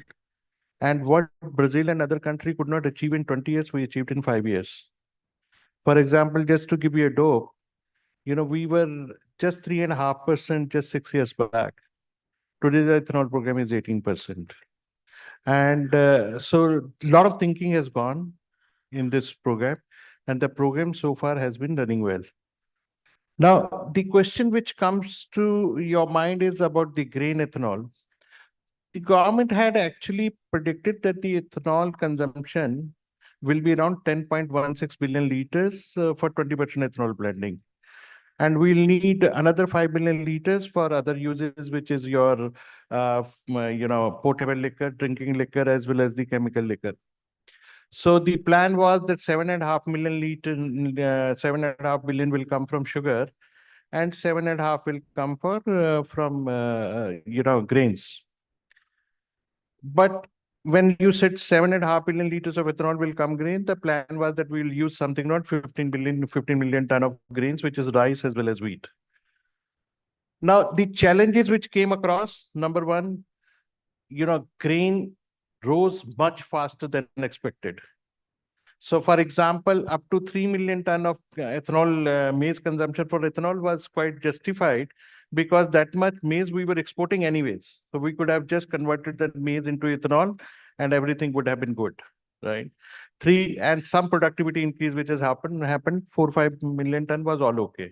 And what Brazil and other countries could not achieve in 20 years, we achieved in 5 years. For example, just to give you a dope, you know, we were just 3.5% just 6 years back. Today, the ethanol program is 18%. And so a lot of thinking has gone in this program, and the program so far has been running well. Now, the question which comes to your mind is about the grain ethanol. The government had actually predicted that the ethanol consumption will be around 10.16 billion liters for 20% ethanol blending. And we'll need another 5 billion liters for other uses, which is your, potable liquor, drinking liquor, as well as the chemical liquor. So the plan was that 7.5 million liter, 7.5 billion will come from sugar, and 7.5 will come from grains. But when you said 7.5 billion liters of ethanol will come grain, the plan was that we'll use something not 15 million ton of grains, which is rice as well as wheat. Now, the challenges which came across, number one, grain rose much faster than expected. So, for example, up to 3 million ton of ethanol, maize consumption for ethanol was quite justified because that much maize we were exporting anyways. So we could have just converted that maize into ethanol and everything would have been good, right? And some productivity increase which has happened, 4-5 million ton was all okay.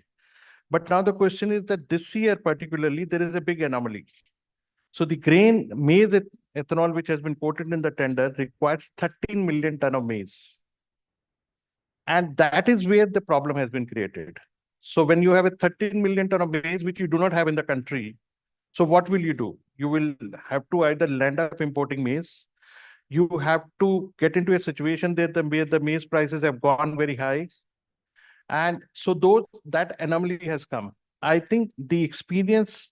But now the question is that this year particularly, there is a big anomaly. So the grain maize ethanol which has been quoted in the tender requires 13 million ton of maize. And that is where the problem has been created. So when you have a 13 million ton of maize, which you do not have in the country, so what will you do? You will have to either land up importing maize. You have to get into a situation that the maize prices have gone very high. And so that anomaly has come. I think the experience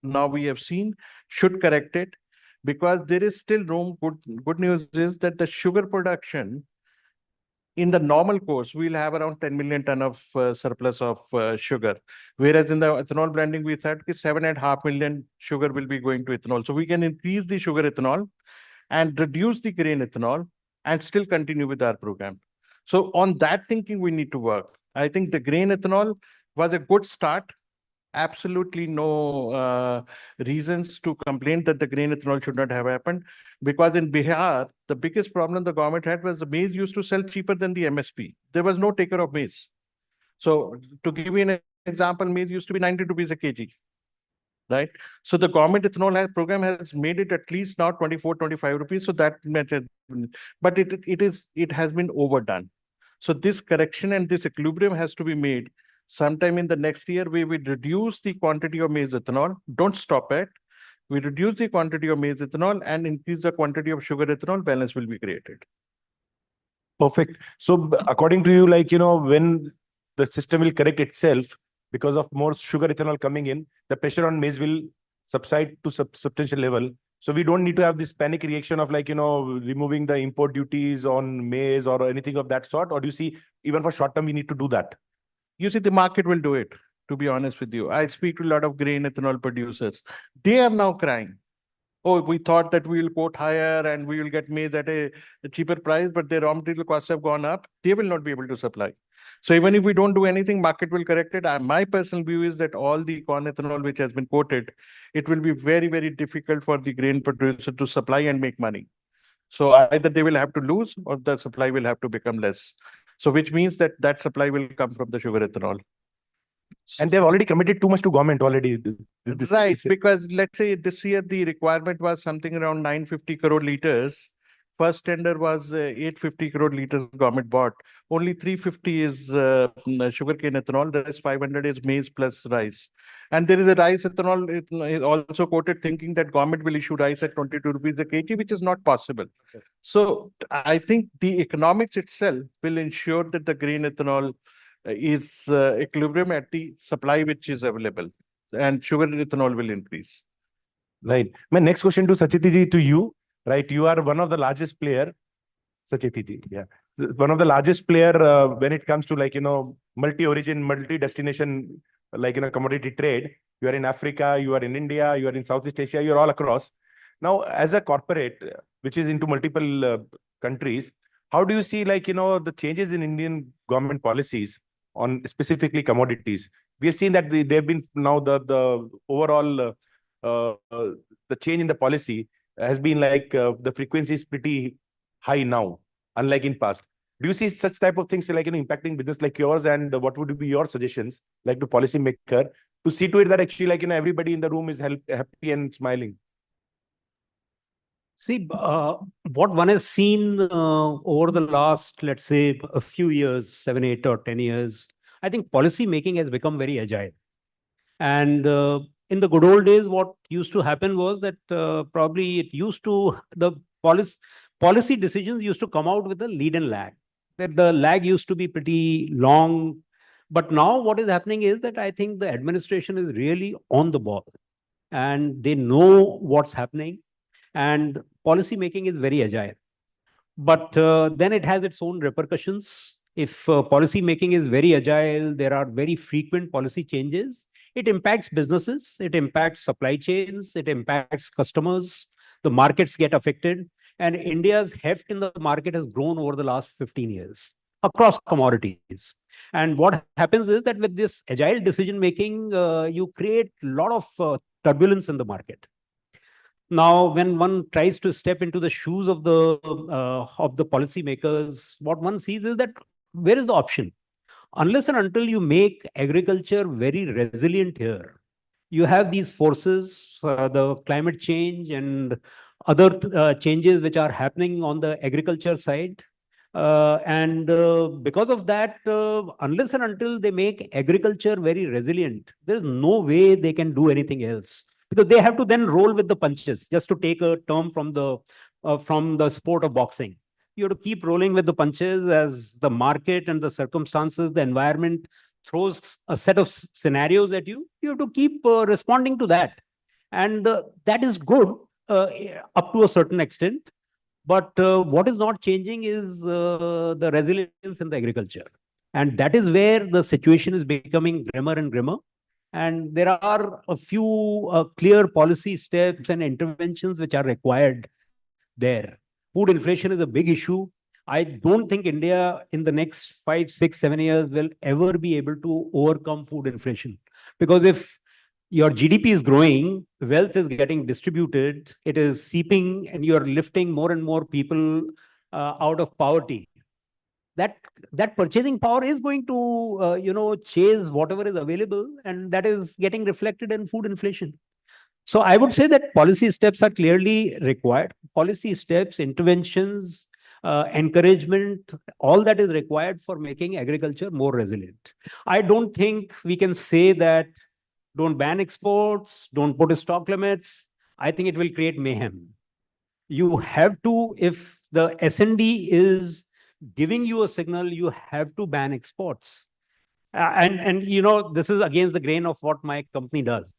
now we have seen should correct it because there is still room. Good news is that the sugar production in the normal course, we'll have around 10 million ton of surplus of sugar. Whereas in the ethanol blending, we said 7.5 million sugar will be going to ethanol. So we can increase the sugar ethanol and reduce the grain ethanol and still continue with our program. So on that thinking, we need to work. I think the grain ethanol was a good start. Absolutely no reasons to complain that the grain ethanol should not have happened. Because in Bihar, the biggest problem the government had was the maize used to sell cheaper than the MSP. There was no taker of maize. So to give you an example, maize used to be 90 rupees a kg, right? So the government ethanol program has made it at least now 24, 25 rupees. So that matters, but it has been overdone. So this correction and this equilibrium has to be made. Sometime in the next year, we will reduce the quantity of maize ethanol. Don't stop it. We reduce the quantity of maize ethanol and increase the quantity of sugar ethanol, balance will be created. Perfect. So according to you, when the system will correct itself because of more sugar ethanol coming in, the pressure on maize will subside to substantial level. So we don't need to have this panic reaction of removing the import duties on maize or anything of that sort. Or do you see even for short term, we need to do that? You see, the market will do it, to be honest with you. I speak to a lot of grain ethanol producers. They are now crying. Oh, we thought that we will quote higher and we will get maize at a cheaper price, but their raw material costs have gone up. They will not be able to supply. So even if we don't do anything, market will correct it. My personal view is that all the corn ethanol which has been quoted, it will be very, very difficult for the grain producer to supply and make money. So either they will have to lose or the supply will have to become less. So which means that supply will come from the sugar ethanol. And they've already committed too much to government already. Right, because let's say this year the requirement was something around 950 crore liters first tender was 850 crore liters government bought. Only 350 is sugarcane ethanol. The rest 500 is maize plus rice. And there is a rice ethanol is also quoted thinking that government will issue rice at 22 rupees a kg, which is not possible. Okay. So I think the economics itself will ensure that the grain ethanol is equilibrium at the supply which is available, and sugar ethanol will increase. Right. My next question to Sachiti ji, to you, right? You are one of the largest player, Sachiti ji, yeah. One of the largest player when it comes to multi-origin, multi-destination, commodity trade. You are in Africa, you are in India, you are in Southeast Asia, you are all across. Now, as a corporate, which is into multiple countries, how do you see the changes in Indian government policies on specifically commodities? We have seen that they've been now the overall the change in the policy has been the frequency is pretty high now, unlike in past. Do you see such type of things impacting business like yours, and what would be your suggestions to policymaker to see to it that actually everybody in the room is happy and smiling? See, what one has seen over the last, let's say, a few years, 7, 8 or 10 years, I think policy making has become very agile. And in the good old days, what used to happen was that probably the policy decisions used to come out with a lead and lag. That the lag used to be pretty long. But now what is happening is that I think the administration is really on the ball and they know what's happening, and policy making is very agile. But then it has its own repercussions. If policy making is very agile, there are very frequent policy changes. It impacts businesses, it impacts supply chains, it impacts customers, the markets get affected. And India's heft in the market has grown over the last 15 years across commodities. And what happens is that with this agile decision making, you create a lot of turbulence in the market. Now, when one tries to step into the shoes of the policymakers, what one sees is that where is the option? Unless and until you make agriculture very resilient here, you have these forces, the climate change and other changes which are happening on the agriculture side. Because of that, unless and until they make agriculture very resilient, there's no way they can do anything else. Because they have to then roll with the punches, just to take a term from the sport of boxing. You have to keep rolling with the punches as the market and the circumstances, the environment throws a set of scenarios at you. You have to keep responding to that. And that is good up to a certain extent. But what is not changing is the resilience in the agriculture. And that is where the situation is becoming grimmer and grimmer. And there are a few clear policy steps and interventions which are required there. Food inflation is a big issue. I don't think India in the next 5, 6, 7 years will ever be able to overcome food inflation. Because if your GDP is growing, wealth is getting distributed, it is seeping, and you're lifting more and more people out of poverty. That purchasing power is going to, chase whatever is available, and that is getting reflected in food inflation. So I would say that policy steps are clearly required. Policy steps, interventions, encouragement, all that is required for making agriculture more resilient. I don't think we can say that don't ban exports, don't put stock limits. I think it will create mayhem. You have to, if the SND is giving you a signal, you have to ban exports. This is against the grain of what my company does.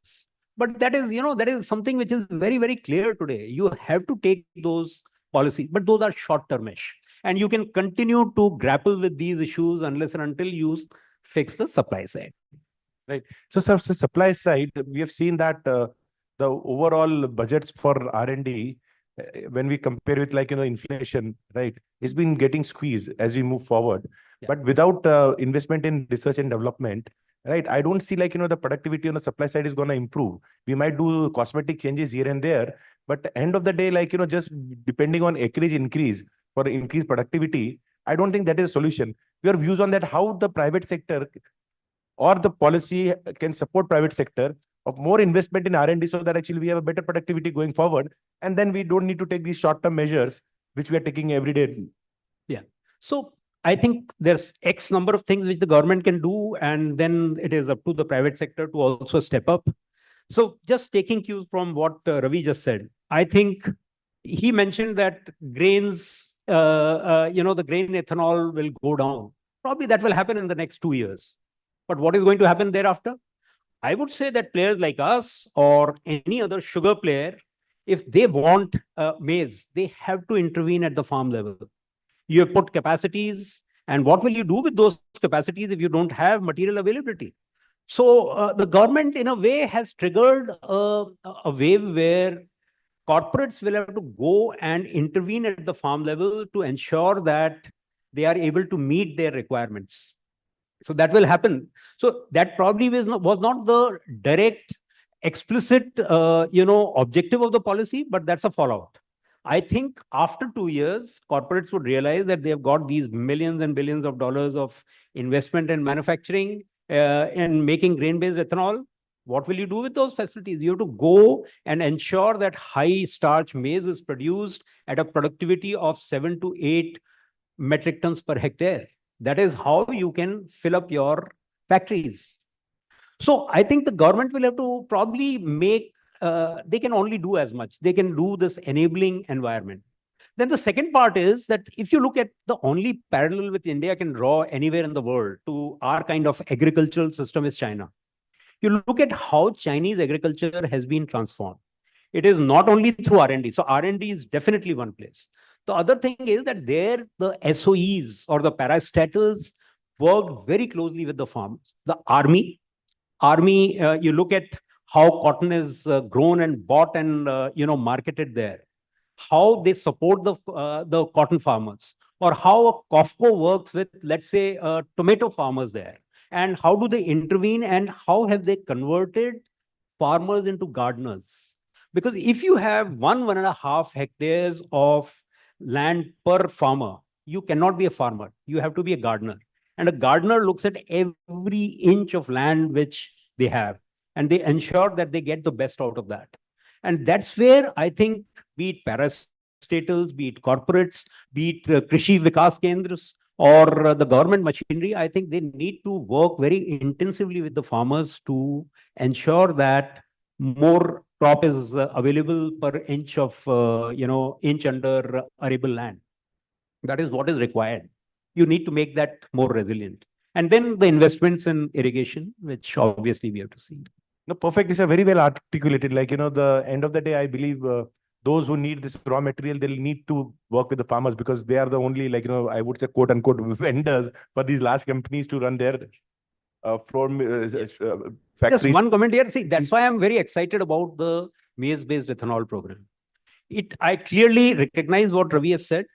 But that is something which is very, very clear today. You have to take those policies, but those are short-termish. And you can continue to grapple with these issues unless and until you fix the supply side. Right. So, supply side, we have seen that the overall budgets for R&D, when we compare with inflation, right, it's been getting squeezed as we move forward. Yeah. But without investment in research and development, right, I don't see the productivity on the supply side is going to improve. We might do cosmetic changes here and there, but at the end of the day, just depending on acreage increase for increased productivity, I don't think that is a solution. Your views on that, how the private sector or the policy can support private sector of more investment in R&D so that actually we have a better productivity going forward, and then we don't need to take these short-term measures which we are taking every day. Yeah. So I think there's X number of things which the government can do, and then it is up to the private sector to also step up. So just taking cues from what Ravi just said, I think he mentioned that grains, the grain ethanol will go down. Probably that will happen in the next 2 years. But what is going to happen thereafter? I would say that players like us or any other sugar player, if they want maize, they have to intervene at the farm level. You have put capacities, and what will you do with those capacities if you don't have material availability? So the government, in a way, has triggered a wave where corporates will have to go and intervene at the farm level to ensure that they are able to meet their requirements. So that will happen. So that probably was not the direct, explicit, objective of the policy, but that's a fallout. I think after 2 years, corporates would realize that they have got these millions and billions of dollars of investment in manufacturing and making grain-based ethanol. What will you do with those facilities? You have to go and ensure that high starch maize is produced at a productivity of 7 to 8 metric tons per hectare. That is how you can fill up your factories. So I think the government will have to probably make, they can only do as much. They can do this enabling environment. Then the second part is that if you look at the only parallel which India can draw anywhere in the world to our kind of agricultural system is China. You look at how Chinese agriculture has been transformed. It is not only through R&D. So R&D is definitely one place. The other thing is that there the SOEs or the parastatals worked very closely with the farmers. The army, you look at how cotton is grown and bought and marketed there, how they support the cotton farmers, or how a COFCO works with, let's say, tomato farmers there, and how do they intervene and how have they converted farmers into gardeners? Because if you have 1.5 hectares of land per farmer, you cannot be a farmer. You have to be a gardener. And a gardener looks at every inch of land which they have, and they ensure that they get the best out of that. And that's where I think, be it parastatals, be it corporates, be it Krishi Vikas Kendras, or the government machinery, I think they need to work very intensively with the farmers to ensure that more crop is available per inch of, inch under arable land. That is what is required. You need to make that more resilient. And then the investments in irrigation, which obviously we have to see. No, perfect. It's a very well articulated. Like, the end of the day, I believe those who need this raw material, they'll need to work with the farmers because they are the only, I would say, quote unquote, vendors for these large companies to run their factories. Just one comment here. See, that's why I'm very excited about the maize-based ethanol program. I clearly recognize what Ravi has said,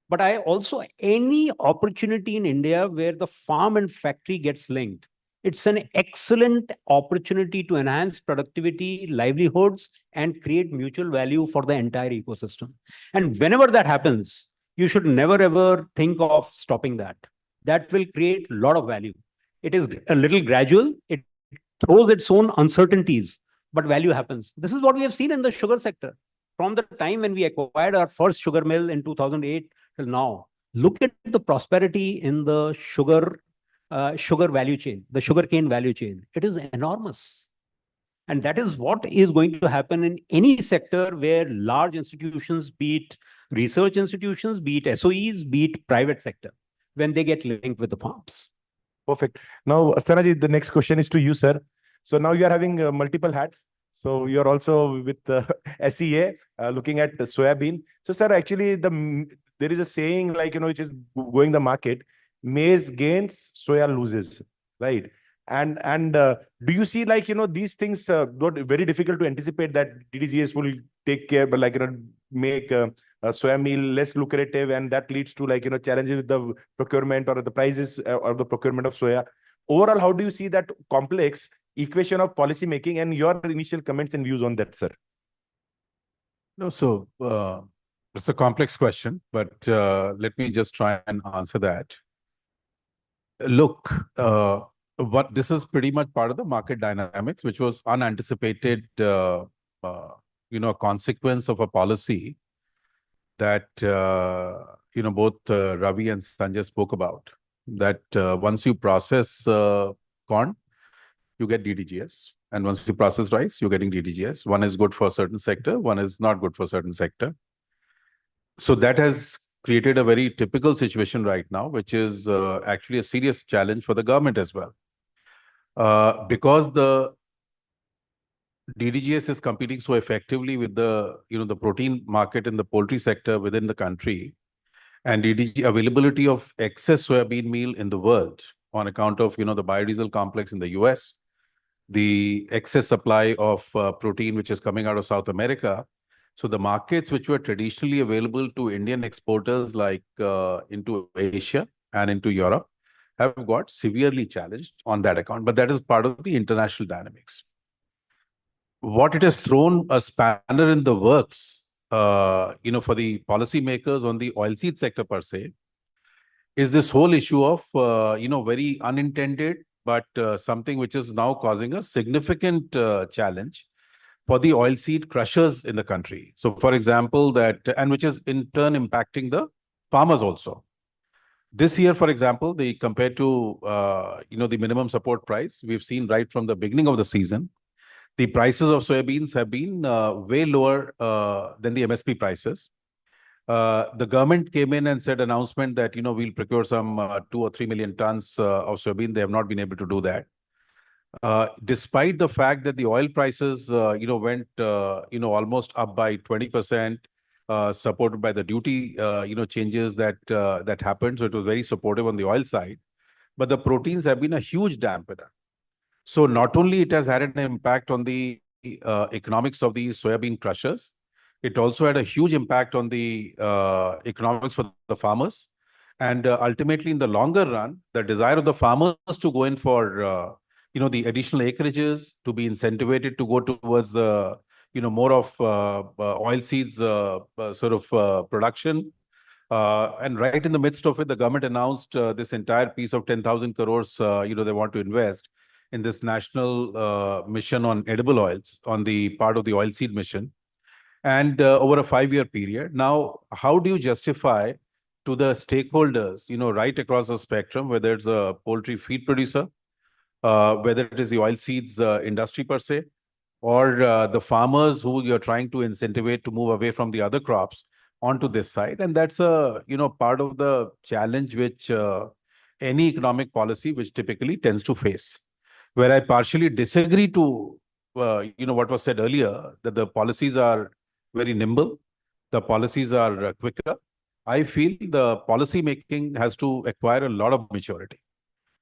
but I also, any opportunity in India where the farm and factory gets linked, it's an excellent opportunity to enhance productivity, livelihoods, and create mutual value for the entire ecosystem. And whenever that happens, you should never ever think of stopping that. That will create a lot of value. It is a little gradual. It throws its own uncertainties, but value happens. This is what we have seen in the sugar sector. From the time when we acquired our first sugar mill in 2008 till now, look at the prosperity in the sugar value chain, the sugarcane value chain. It is enormous. And that is what is going to happen in any sector where large institutions, be it research institutions, be it SOEs, be it private sector, when they get linked with the farms. Perfect. Now, Sanaji, the next question is to you, sir. So now you are having multiple hats. So you're also with SEA, looking at the soybean. So, sir, actually, there is a saying which is going the market: maize gains, soya loses, right? And do you see these things got very difficult to anticipate that DDGS will take care, but make soya meal less lucrative, and that leads to challenges with the procurement or the prices of the procurement of soya. Overall, how do you see that complex equation of policy making, and your initial comments and views on that, sir? No, so it's a complex question, but let me just try and answer that. Look, what this is pretty much part of the market dynamics, which was unanticipated, a consequence of a policy that both Ravi and Sanjay spoke about. That once you process corn, you get DDGS, and once you process rice, you're getting DDGS. One is good for a certain sector, one is not good for a certain sector. So that has created a very typical situation right now, which is actually a serious challenge for the government as well. Because the DDGS is competing so effectively with the the protein market in the poultry sector within the country, and DDG availability of excess soybean meal in the world on account of the biodiesel complex in the US, the excess supply of protein which is coming out of South America. So the markets which were traditionally available to Indian exporters like into Asia and into Europe have got severely challenged on that account. But that is part of the international dynamics. What it has thrown a spanner in the works, for the policymakers on the oilseed sector per se, is this whole issue of, very unintended, but something which is now causing a significant challenge for the oilseed crushers in the country. So, for example, and which is in turn impacting the farmers also. This year, for example, compared to, the minimum support price, we've seen right from the beginning of the season, the prices of soybeans have been way lower than the MSP prices. The government came in and said announcement that, we'll procure some 2 or 3 million tons of soybean. They have not been able to do that. Despite the fact that the oil prices, went, almost up by 20%, supported by the duty, changes that happened. So it was very supportive on the oil side. But the proteins have been a huge dampener. So not only it has had an impact on the economics of the soybean crushers, it also had a huge impact on the economics for the farmers. And ultimately, in the longer run, the desire of the farmers to go in for, the additional acreages, to be incentivized to go towards the, more of oil seeds production. And right in the midst of it, the government announced this entire piece of 10,000 crores, they want to invest in this national mission on edible oils on the part of the oilseed mission, and over a 5-year period. Now, how do you justify to the stakeholders, right across the spectrum, whether it's a poultry feed producer, whether it is the oilseeds industry per se, or the farmers who you're trying to incentivize to move away from the other crops onto this side? And that's a, part of the challenge which any economic policy which typically tends to face. Where I partially disagree to, what was said earlier, that the policies are very nimble, the policies are quicker. I feel the policy making has to acquire a lot of maturity,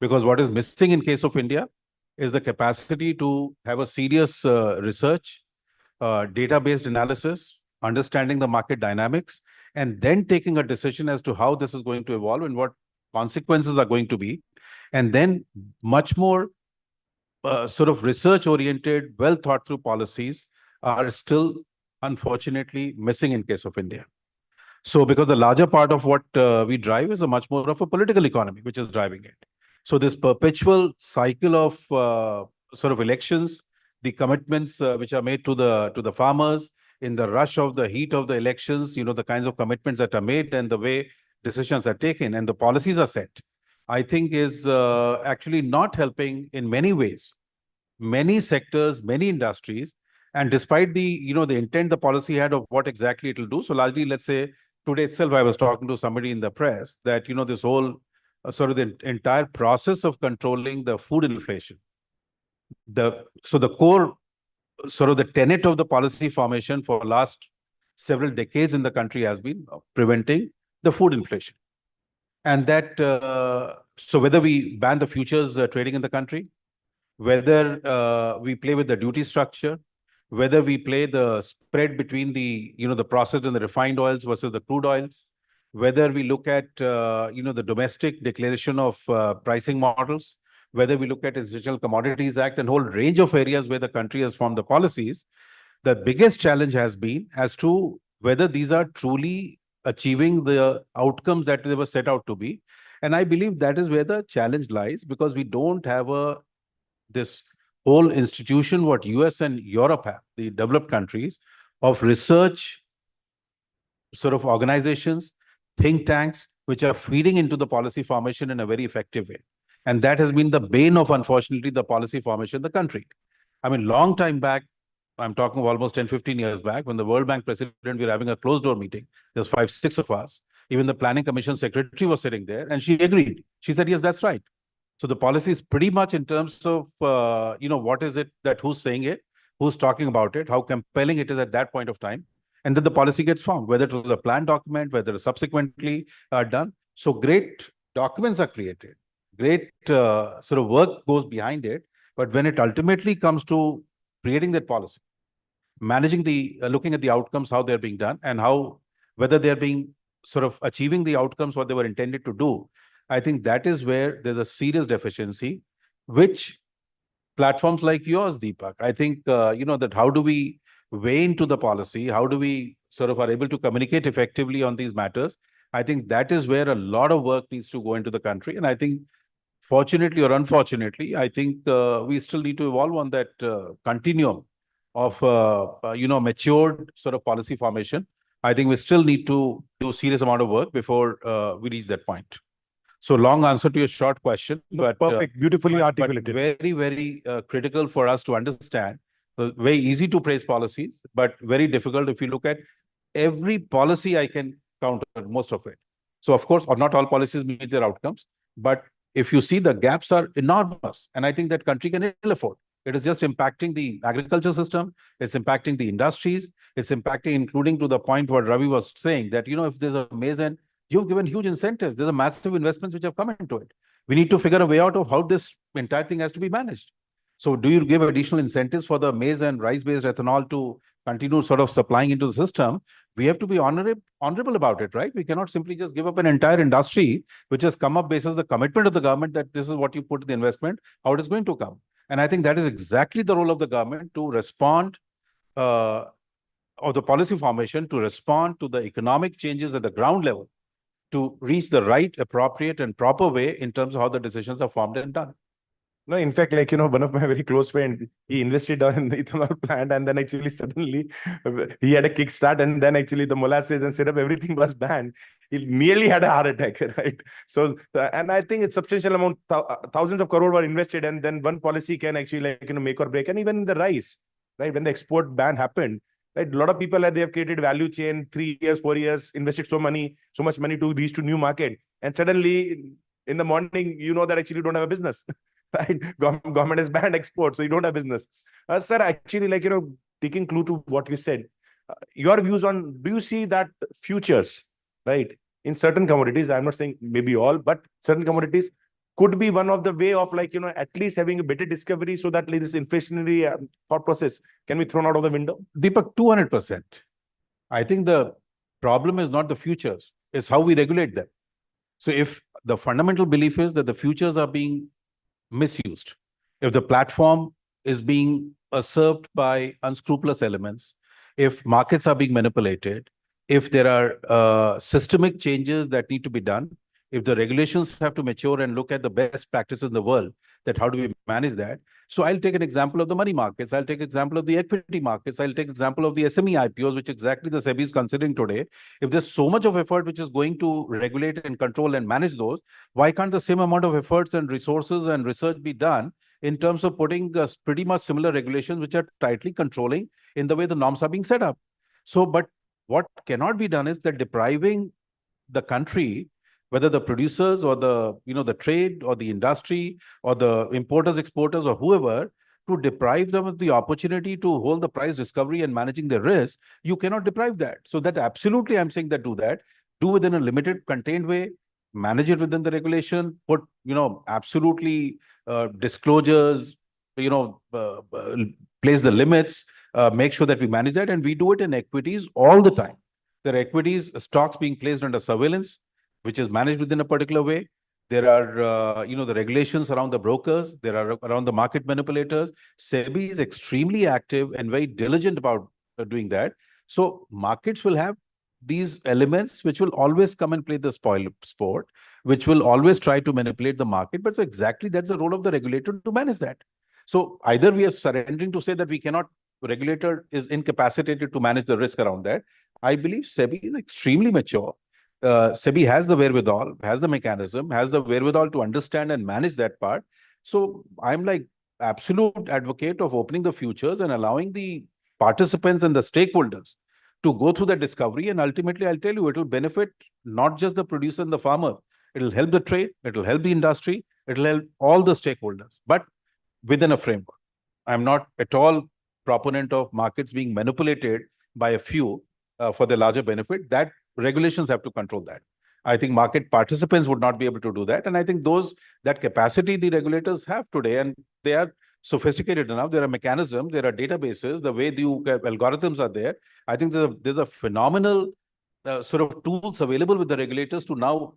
because what is missing in case of India is the capacity to have a serious research, data-based analysis, understanding the market dynamics, and then taking a decision as to how this is going to evolve and what consequences are going to be. And then much more research-oriented, well-thought-through policies are still, unfortunately, missing in case of India. So, because the larger part of what we drive is a much more of a political economy, which is driving it. So, this perpetual cycle of elections, the commitments which are made to the farmers in the rush of the heat of the elections, the kinds of commitments that are made and the way decisions are taken and the policies are set, I think is actually not helping in many ways, many sectors, many industries. And despite the, the intent the policy had of what exactly it will do. So largely, let's say today itself, I was talking to somebody in the press that, this whole the entire process of controlling the food inflation. The core the tenet of the policy formation for last several decades in the country has been preventing the food inflation. And that, so whether we ban the futures trading in the country, whether we play with the duty structure, whether we play the spread between the, the processed and the refined oils versus the crude oils, whether we look at, the domestic declaration of pricing models, whether we look at Institutional Commodities Act and whole range of areas where the country has formed the policies, the biggest challenge has been as to whether these are truly achieving the outcomes that they were set out to be. And I believe that is where the challenge lies, because we don't have this whole institution what US and Europe have, the developed countries, of research, sort of organizations, think tanks, which are feeding into the policy formation in a very effective way. And that has been the bane of, unfortunately, the policy formation in the country. I mean, long time back, I'm talking of almost 10, 15 years back, when the World Bank president, we were having a closed door meeting. There's 5, 6 of us. Even the Planning Commission secretary was sitting there, and she agreed. She said, yes, that's right. So the policy is pretty much in terms of, what is it that who's saying it, who's talking about it, how compelling it is at that point of time. And then the policy gets formed, whether it was a planned document, whether it's subsequently done. So great documents are created. Great sort of work goes behind it. But when it ultimately comes to creating that policy, managing the, looking at the outcomes, how they're being done, and how, whether they're being sort of achieving the outcomes, what they were intended to do, I think that is where there's a serious deficiency, which platforms like yours, Deepak, I think, that how do we weigh into the policy? How do we sort of are able to communicate effectively on these matters? I think that is where a lot of work needs to go into the country. And I think, fortunately or unfortunately, I think we still need to evolve on that continuum of, matured sort of policy formation. I think we still need to do a serious amount of work before we reach that point. So long answer to your short question, but perfect, beautifully articulated. Very, very critical for us to understand. Very easy to praise policies, but very difficult if you look at every policy. I can count most of it. So of course, or not all policies meet their outcomes, but if you see, the gaps are enormous, and I think that country can ill afford. It is just impacting the agriculture system. It's impacting the industries. It's impacting, including to the point what Ravi was saying, that, if there's a maize, and you've given huge incentives. There's a massive investments which have come into it. We need to figure a way out of how this entire thing has to be managed. So do you give additional incentives for the maize and rice-based ethanol to continue sort of supplying into the system? We have to be honorable about it, right? We cannot simply just give up an entire industry which has come up based on the commitment of the government that this is what you put in the investment, how it is going to come. And I think that is exactly the role of the government, to respond, or the policy formation, to respond to the economic changes at the ground level, to reach the right, appropriate, and proper way in terms of how the decisions are formed and done. No, in fact, one of my very close friends, he invested in the ethanol plant, and then actually suddenly he had a kickstart, and then actually the molasses and syrup, everything was banned. He nearly had a heart attack, right? So, and I think it's substantial amount, thousands of crore were invested, and then one policy can actually make or break. And even in the rice, right? When the export ban happened, right? A lot of people, they have created value chain, 3 years, 4 years, invested so much money to reach to new market. And suddenly in the morning, that actually you don't have a business. Right? Government has banned export, so you don't have business. Sir, actually, taking clue to what you said, your views on, do you see that futures, right, in certain commodities, I'm not saying maybe all, but certain commodities could be one of the way of at least having a better discovery, so that this inflationary thought process can be thrown out of the window? Deepak, 200%. I think the problem is not the futures, it's how we regulate them. So if the fundamental belief is that the futures are being misused, if the platform is being usurped by unscrupulous elements, if markets are being manipulated, if there are systemic changes that need to be done, if the regulations have to mature and look at the best practices in the world, that how do we manage that? So I'll take an example of the money markets. I'll take an example of the equity markets. I'll take an example of the SME IPOs, which exactly the SEBI is considering today. If there's so much of effort which is going to regulate and control and manage those, why can't the same amount of efforts and resources and research be done in terms of putting pretty much similar regulations which are tightly controlling in the way the norms are being set up? So, but what cannot be done is that depriving the country, whether the producers or the trade or the industry or the importers, exporters, or whoever, to deprive them of the opportunity to hold the price discovery and managing the risk. You cannot deprive that. So that absolutely, I'm saying that do within a limited, contained way, manage it within the regulation, put, absolutely disclosures, place the limits, make sure that we manage that. And we do it in equities all the time. There are equities, stocks being placed under surveillance, which is managed within a particular way. There are, the regulations around the brokers. There are around the market manipulators. SEBI is extremely active and very diligent about doing that. So markets will have these elements which will always come and play the spoil sport, which will always try to manipulate the market. But so exactly that's the role of the regulator to manage that. So either we are surrendering to say that we cannot, regulator is incapacitated to manage the risk around that. I believe SEBI is extremely mature. SEBI has the wherewithal, has the mechanism, has the wherewithal to understand and manage that part. So I'm like absolute advocate of opening the futures and allowing the participants and the stakeholders to go through the discovery. And ultimately, I'll tell you, it will benefit not just the producer and the farmer. It'll help the trade, it'll help the industry, it'll help all the stakeholders, but within a framework. I'm not at all proponent of markets being manipulated by a few for the larger benefit. That regulations have to control that. I think market participants would not be able to do that. And I think that capacity the regulators have today, and they are sophisticated enough. There are mechanisms, there are databases, the way the algorithms are there. I think there's a phenomenal sort of tools available with the regulators to now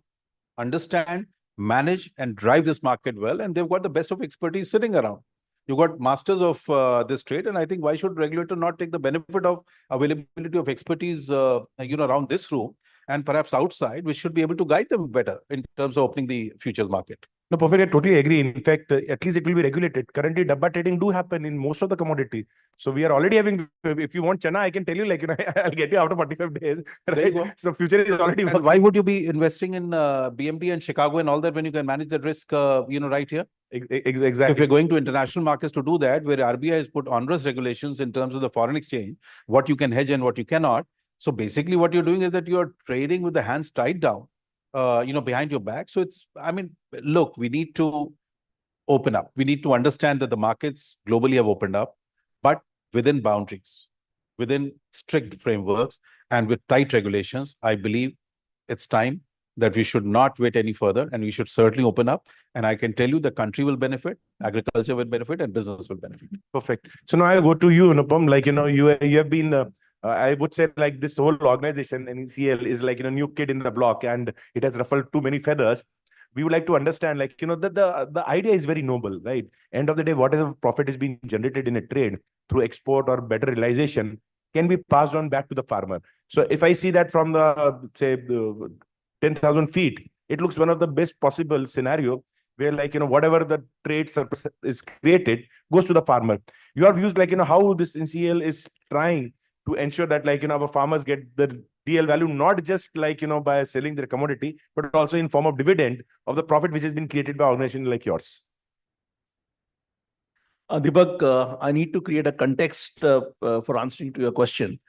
understand, manage, and drive this market well. And they've got the best of expertise sitting around. You've got masters of this trade, and I think why should regulator not take the benefit of availability of expertise, around this room and perhaps outside, which should be able to guide them better in terms of opening the futures market. No, perfect. I totally agree. In fact, at least it will be regulated. Currently, dabba trading do happen in most of the commodity. So we are already having, if you want chana, I can tell you, I'll get you after 45 days. Right? So future is already. And why would you be investing in BMT and Chicago and all that when you can manage the risk, right here? Exactly. So if you're going to international markets to do that, where RBI has put onerous regulations in terms of the foreign exchange, what you can hedge and what you cannot. So basically what you're doing is that you're trading with the hands tied down, behind your back. So look, we need to open up. We need to understand that the markets globally have opened up, but within boundaries, within strict frameworks and with tight regulations. I believe it's time that we should not wait any further, and we should certainly open up. And I can tell you the country will benefit, agriculture will benefit, and business will benefit. Perfect. So now I go to you, Anupam. You have been, I would say, this whole organization, NECL, is a new kid in the block, and it has ruffled too many feathers. We would like to understand, that the idea is very noble, right? End of the day, whatever profit is being generated in a trade through export or better realization can be passed on back to the farmer. So if I see that from the 10,000 feet, it looks one of the best possible scenario where whatever the trade surplus is created goes to the farmer. Your views how this NCL is trying to ensure that our farmers get the real value, not just by selling their commodity, but also in form of dividend of the profit which has been created by organizations like yours. Deepak, I need to create a context for answering to your question.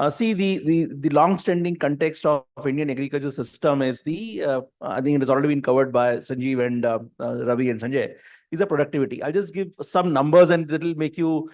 See, the long-standing context of Indian agriculture system is I think it has already been covered by Sanjeev and Ravi and Sanjay, is the productivity. I'll just give some numbers and it will make you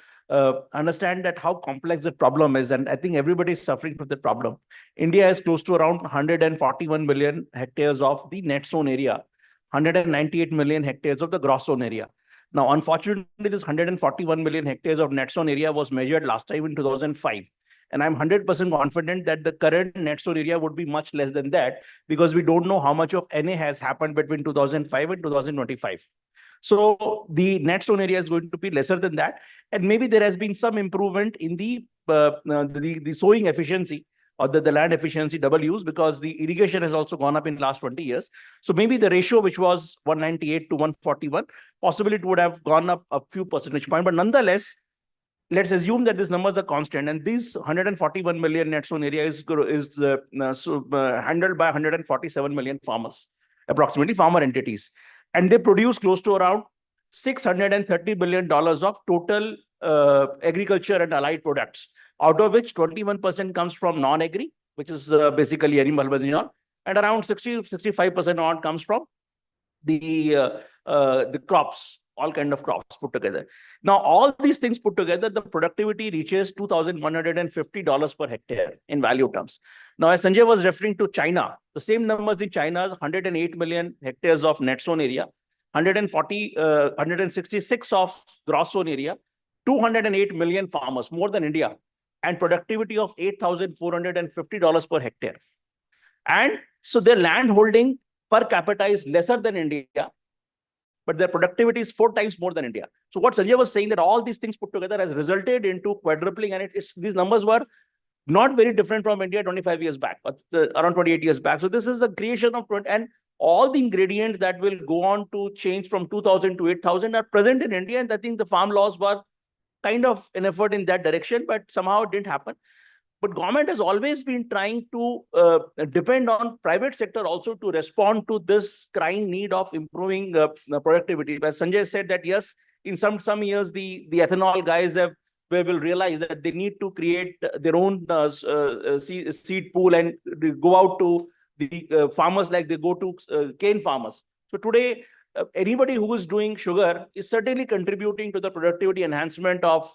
understand that how complex the problem is. And I think everybody is suffering from the problem. India has close to around 141 million hectares of the net sown area, 198 million hectares of the gross sown area. Now, unfortunately, this 141 million hectares of net sown area was measured last time in 2005. And I'm 100% confident that the current net sown area would be much less than that, because we don't know how much of NA has happened between 2005 and 2025. So the net sown area is going to be lesser than that. And maybe there has been some improvement in the sowing efficiency or the land efficiency W's, because the irrigation has also gone up in the last 20 years. So maybe the ratio, which was 198 to 141, possibly it would have gone up a few percentage points. But nonetheless, let's assume that these numbers are constant, and this 141 million net sown area is handled by 147 million farmers, approximately farmer entities. And they produce close to around $630 billion of total agriculture and allied products, out of which 21% comes from non-agri, which is basically animal husbandry, and around 65% odd comes from the crops, all kind of crops put together. Now, all these things put together, the productivity reaches $2,150 per hectare in value terms. Now, as Sanjay was referring to China, the same numbers in China's 108 million hectares of net sown area, 166 of gross sown area, 208 million farmers, more than India, and productivity of $8,450 per hectare. And so their land holding per capita is lesser than India, but their productivity is 4 times more than India. So what Sanjay was saying, that all these things put together has resulted into quadrupling, and these numbers were not very different from India 25 years back, but around 28 years back. So this is a creation of, and all the ingredients that will go on to change from 2,000 to 8,000 are present in India. And I think the farm laws were kind of an effort in that direction, but somehow it didn't happen. But government has always been trying to depend on private sector also to respond to this crying need of improving productivity. As Sanjay said that yes, in some years the ethanol guys will realize that they need to create their own seed pool and go out to the farmers like they go to cane farmers. So today, anybody who is doing sugar is certainly contributing to the productivity enhancement of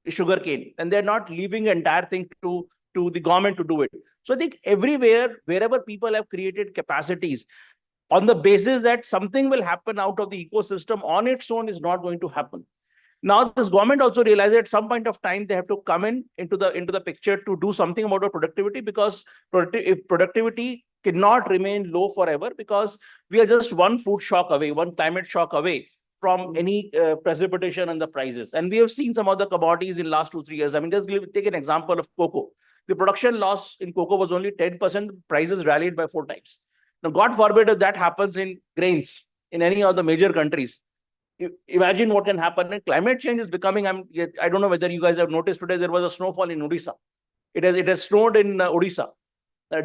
sugarcane, and they're not leaving the entire thing to the government to do it. So I think everywhere, wherever people have created capacities, on the basis that something will happen out of the ecosystem on its own is not going to happen. Now, this government also realized at some point of time they have to come into the picture to do something about the productivity, because if productivity cannot remain low forever, because we are just one food shock away, one climate shock away from any precipitation in the prices. And we have seen some of the commodities in last 2-3 years. I mean, just take an example of cocoa. The production loss in cocoa was only 10%. Prices rallied by 4 times. Now, God forbid if that happens in grains in any of the major countries. Imagine what can happen. And climate change is becoming. I don't know whether you guys have noticed today there was a snowfall in Odisha. It has snowed in Odisha.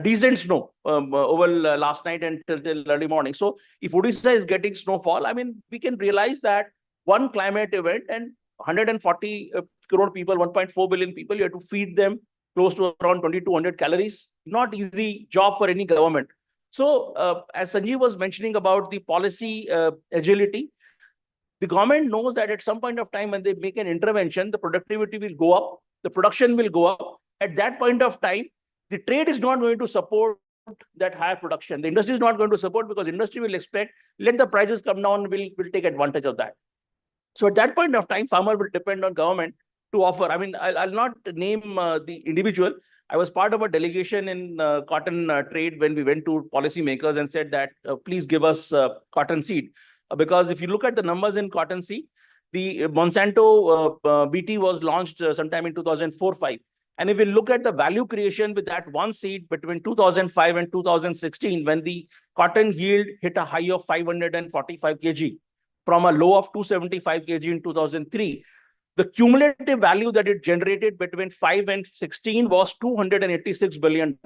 Decent snow over last night and till early morning. So if Odisha is getting snowfall, I mean, we can realize that one climate event and 140 crore people, 1.4 billion people, you have to feed them close to around 2,200 calories. Not easy job for any government. So as Sanjeev was mentioning about the policy agility, the government knows that at some point of time when they make an intervention, the productivity will go up, the production will go up. At that point of time, the trade is not going to support that higher production. The industry is not going to support, because industry will expect, let the prices come down, we'll take advantage of that. So at that point of time, farmer will depend on government to offer. I mean, I'll not name the individual. I was part of a delegation in cotton trade when we went to policymakers and said that please give us cotton seed. Because if you look at the numbers in cotton seed, the Monsanto BT was launched sometime in 2004-05. And if we look at the value creation with that one seed between 2005 and 2016, when the cotton yield hit a high of 545 kg from a low of 275 kg in 2003, the cumulative value that it generated between 5 and 16 was $286 billion.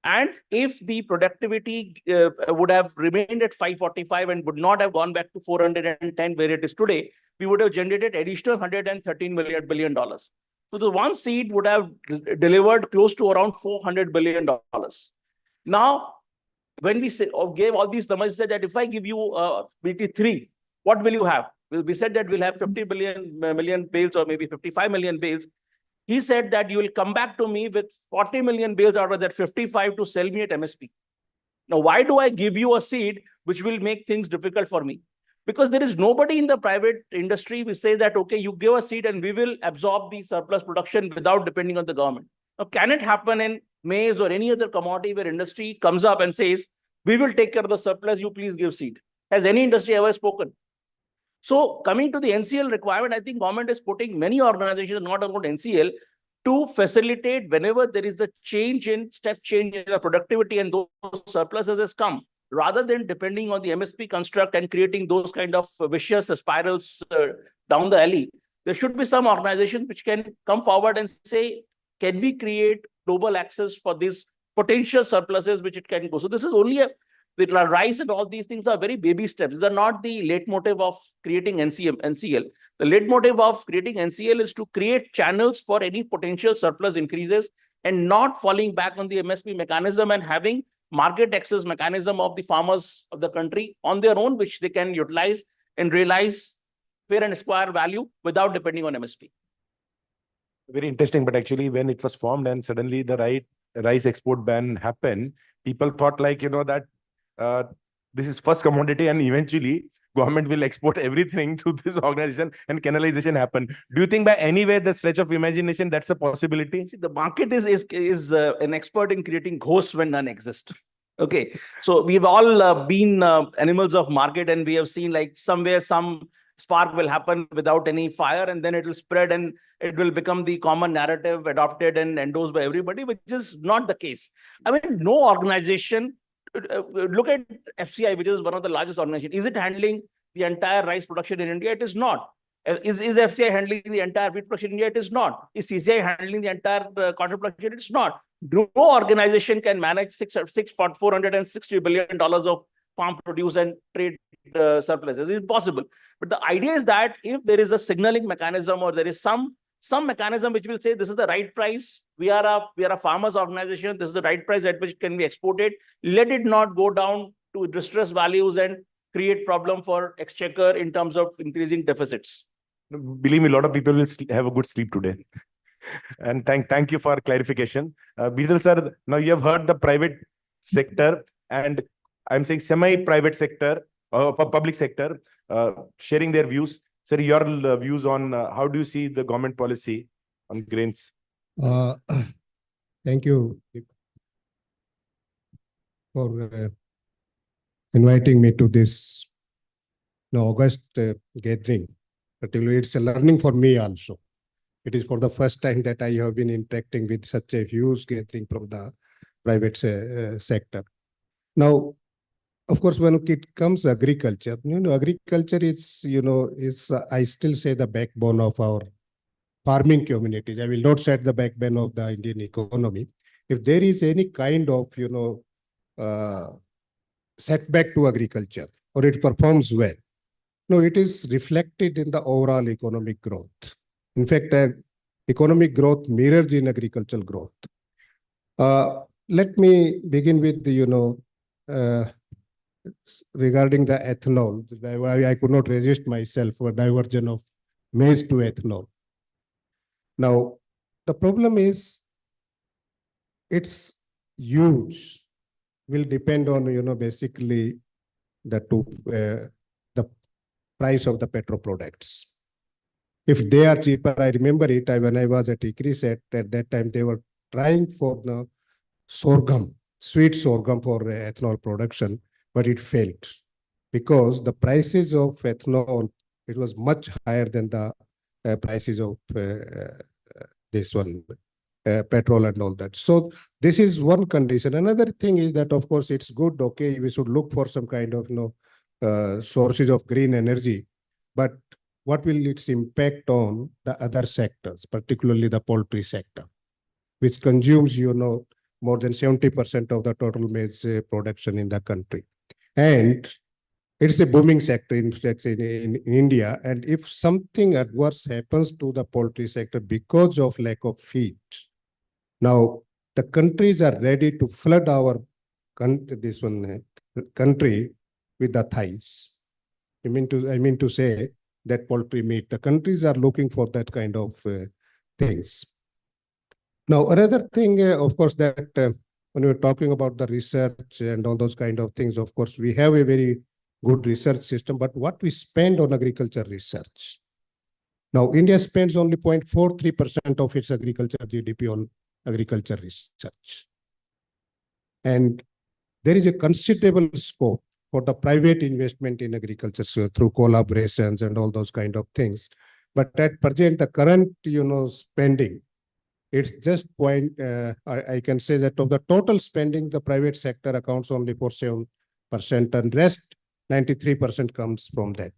And if the productivity would have remained at 545 and would not have gone back to 410 where it is today, we would have generated additional $113 billion. So the one seed would have delivered close to around $400 billion. Now, when we gave all these numbers, said that if I give you BT3, what will you have? We said that we'll have 50 million bales or maybe 55 million bales. He said that you will come back to me with 40 million bales out of that 55 to sell me at MSP. Now, why do I give you a seed which will make things difficult for me? Because there is nobody in the private industry who says that, okay, you give a seed and we will absorb the surplus production without depending on the government. Now, can it happen in maize or any other commodity where industry comes up and says, we will take care of the surplus, you please give seed? Has any industry ever spoken? So coming to the NCL requirement, I think government is putting many organizations, not about NCL, to facilitate whenever there is a step change in the productivity and those surpluses has come, rather than depending on the MSP construct and creating those kind of vicious spirals down the alley. There should be some organization which can come forward and say, can we create global access for these potential surpluses which it can go? So this is only the rice and all these things are very baby steps. These are not the leitmotif of creating NCL. The leitmotif of creating NCL is to create channels for any potential surplus increases and not falling back on the MSP mechanism and having market access mechanism of the farmers of the country on their own, which they can utilize and realize fair and square value without depending on MSP. Very interesting, but actually when it was formed and suddenly the rice export ban happened, people thought like, that this is first commodity and eventually government will export everything to this organization and canalization happen. Do you think by any way the stretch of imagination that's a possibility? See, the market is an expert in creating ghosts when none exist. Okay, so we've all been animals of market, and we have seen like somewhere some spark will happen without any fire, and then it will spread and it will become the common narrative adopted and endorsed by everybody, which is not the case. I mean, no organization, look at FCI, which is one of the largest organizations. Is it handling the entire rice production in India? It is not. Is FCI handling the entire wheat production in India? It is not. Is CCI handling the entire cotton production? It's not. No organization can manage $460 billion of farm produce and trade surpluses. It's impossible. But the idea is that if there is a signaling mechanism or there is some mechanism which will say this is the right price, we are a farmers organization, this is the right price at which it can be exported, let it not go down to distress values and create problem for exchequer in terms of increasing deficits. Believe me, a lot of people will have a good sleep today. And thank you for clarification. Bidal sir, now you have heard the private sector and I'm saying semi-private sector, public sector, sharing their views. Sir, your views on how do you see the government policy on grains? Thank you for inviting me to this August gathering. Particularly, it's a learning for me also. It is for the first time that I have been interacting with such a huge gathering from the private sector. Now, of course, when it comes to agriculture, agriculture is, I still say the backbone of our farming communities. I will not say the backbone of the Indian economy. If there is any kind of, setback to agriculture or it performs well, no, it is reflected in the overall economic growth. In fact, economic growth mirrors in agricultural growth. Let me begin with the, regarding the ethanol. I could not resist myself for diversion of maize to ethanol. Now, the problem is it's huge. Will depend on, basically the price of the petro products. If they are cheaper, I remember it when I was at ICRISAT, at that time they were trying for the sorghum, sweet sorghum for ethanol production, but it failed because the prices of ethanol, it was much higher than the prices of this one, petrol and all that. So this is one condition. Another thing is that, of course, it's good, okay, we should look for some kind of, sources of green energy, but what will its impact on the other sectors, particularly the poultry sector, which consumes, more than 70% of the total maize production in the country. And it's a booming sector in India. And if something adverse happens to the poultry sector because of lack of feed, now the countries are ready to flood our country with the thighs. I mean to say that poultry meat, the countries are looking for that kind of things. Now, another thing, of course, that when we're talking about the research and all those kind of things, of course, we have a very good research system, but what we spend on agriculture research. Now, India spends only 0.43% of its agriculture GDP on agriculture research. And there is a considerable scope for the private investment in agriculture, so through collaborations and all those kind of things. But at present, the current, spending, it's just I can say that of the total spending, the private sector accounts only for 7%, and rest 93% comes from that.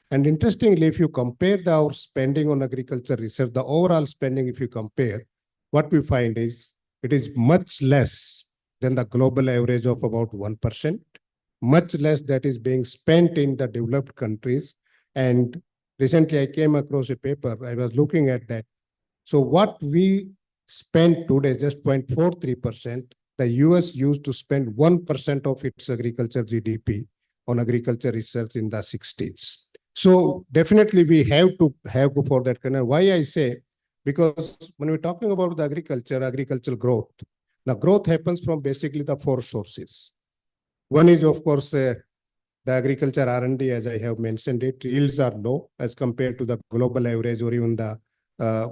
And interestingly, if you compare our spending on agriculture research, the overall spending, if you compare, what we find is it is much less than the global average of about 1%, much less that is being spent in the developed countries. And recently I came across a paper, I was looking at that. So what we spend today, just 0.43%, the US used to spend 1% of its agriculture GDP on agriculture research in the 60s. So definitely we have to go for that kind of, why I say, because when we're talking about the agricultural growth, the growth happens from basically the four sources. One is, of course, the agriculture R&D, as I have mentioned it, yields are low as compared to the global average or even the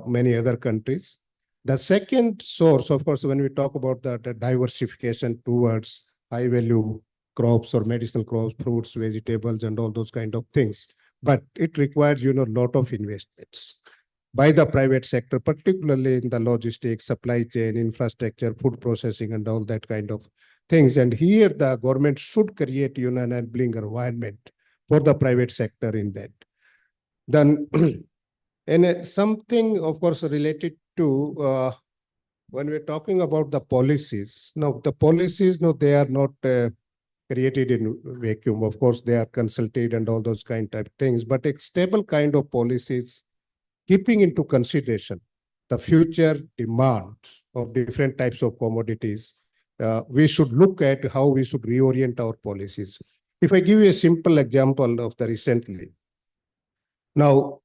many other countries. The second source, of course, when we talk about the diversification towards high value crops or medicinal crops, fruits, vegetables, and all those kind of things. But it requires, a lot of investments by the private sector, particularly in the logistics, supply chain, infrastructure, food processing, and all that kind of things. And here the government should create, an enabling environment for the private sector in that. Then, and something, of course, related to when we're talking about the policies. Now, the policies, no, they are not created in vacuum. Of course, they are consulted and all those kind of things, but a stable kind of policies, keeping into consideration the future demand of different types of commodities, we should look at how we should reorient our policies. If I give you a simple example of the recently, now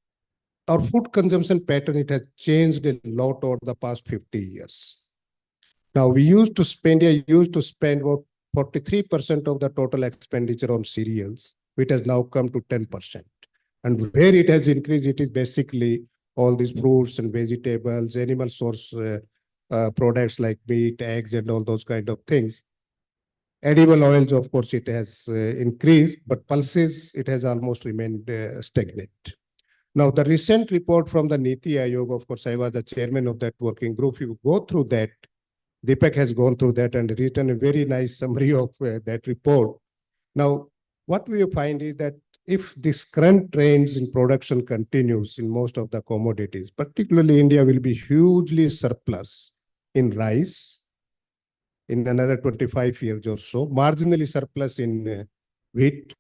our food consumption pattern, it has changed a lot over the past 50 years. Now we used to spend about 43% of the total expenditure on cereals. It has now come to 10%. And where it has increased, it is basically all these fruits and vegetables, animal source products like meat, eggs, and all those kind of things. Edible oils, of course, it has increased, but pulses, it has almost remained stagnant. Now, the recent report from the Niti Aayog, of course, I was the chairman of that working group. If you go through that, Deepak has gone through that and written a very nice summary of that report. Now, what we find is that if this current trends in production continues in most of the commodities, particularly India will be hugely surplus in rice in another 25 years or so, marginally surplus in wheat,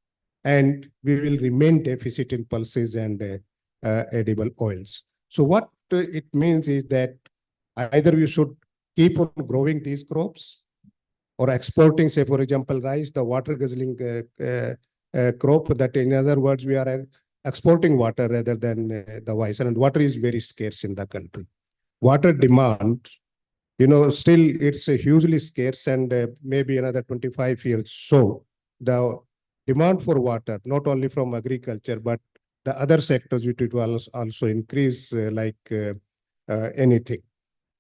and we will remain deficit in pulses and edible oils. So what it means is that either we should keep on growing these crops or exporting, say, for example, rice, the water guzzling crop, that in other words, we are exporting water rather than the rice, and water is very scarce in the country. Water demand, still it's hugely scarce, and maybe another 25 years. So the demand for water, not only from agriculture, but the other sectors, which it will also increase like anything.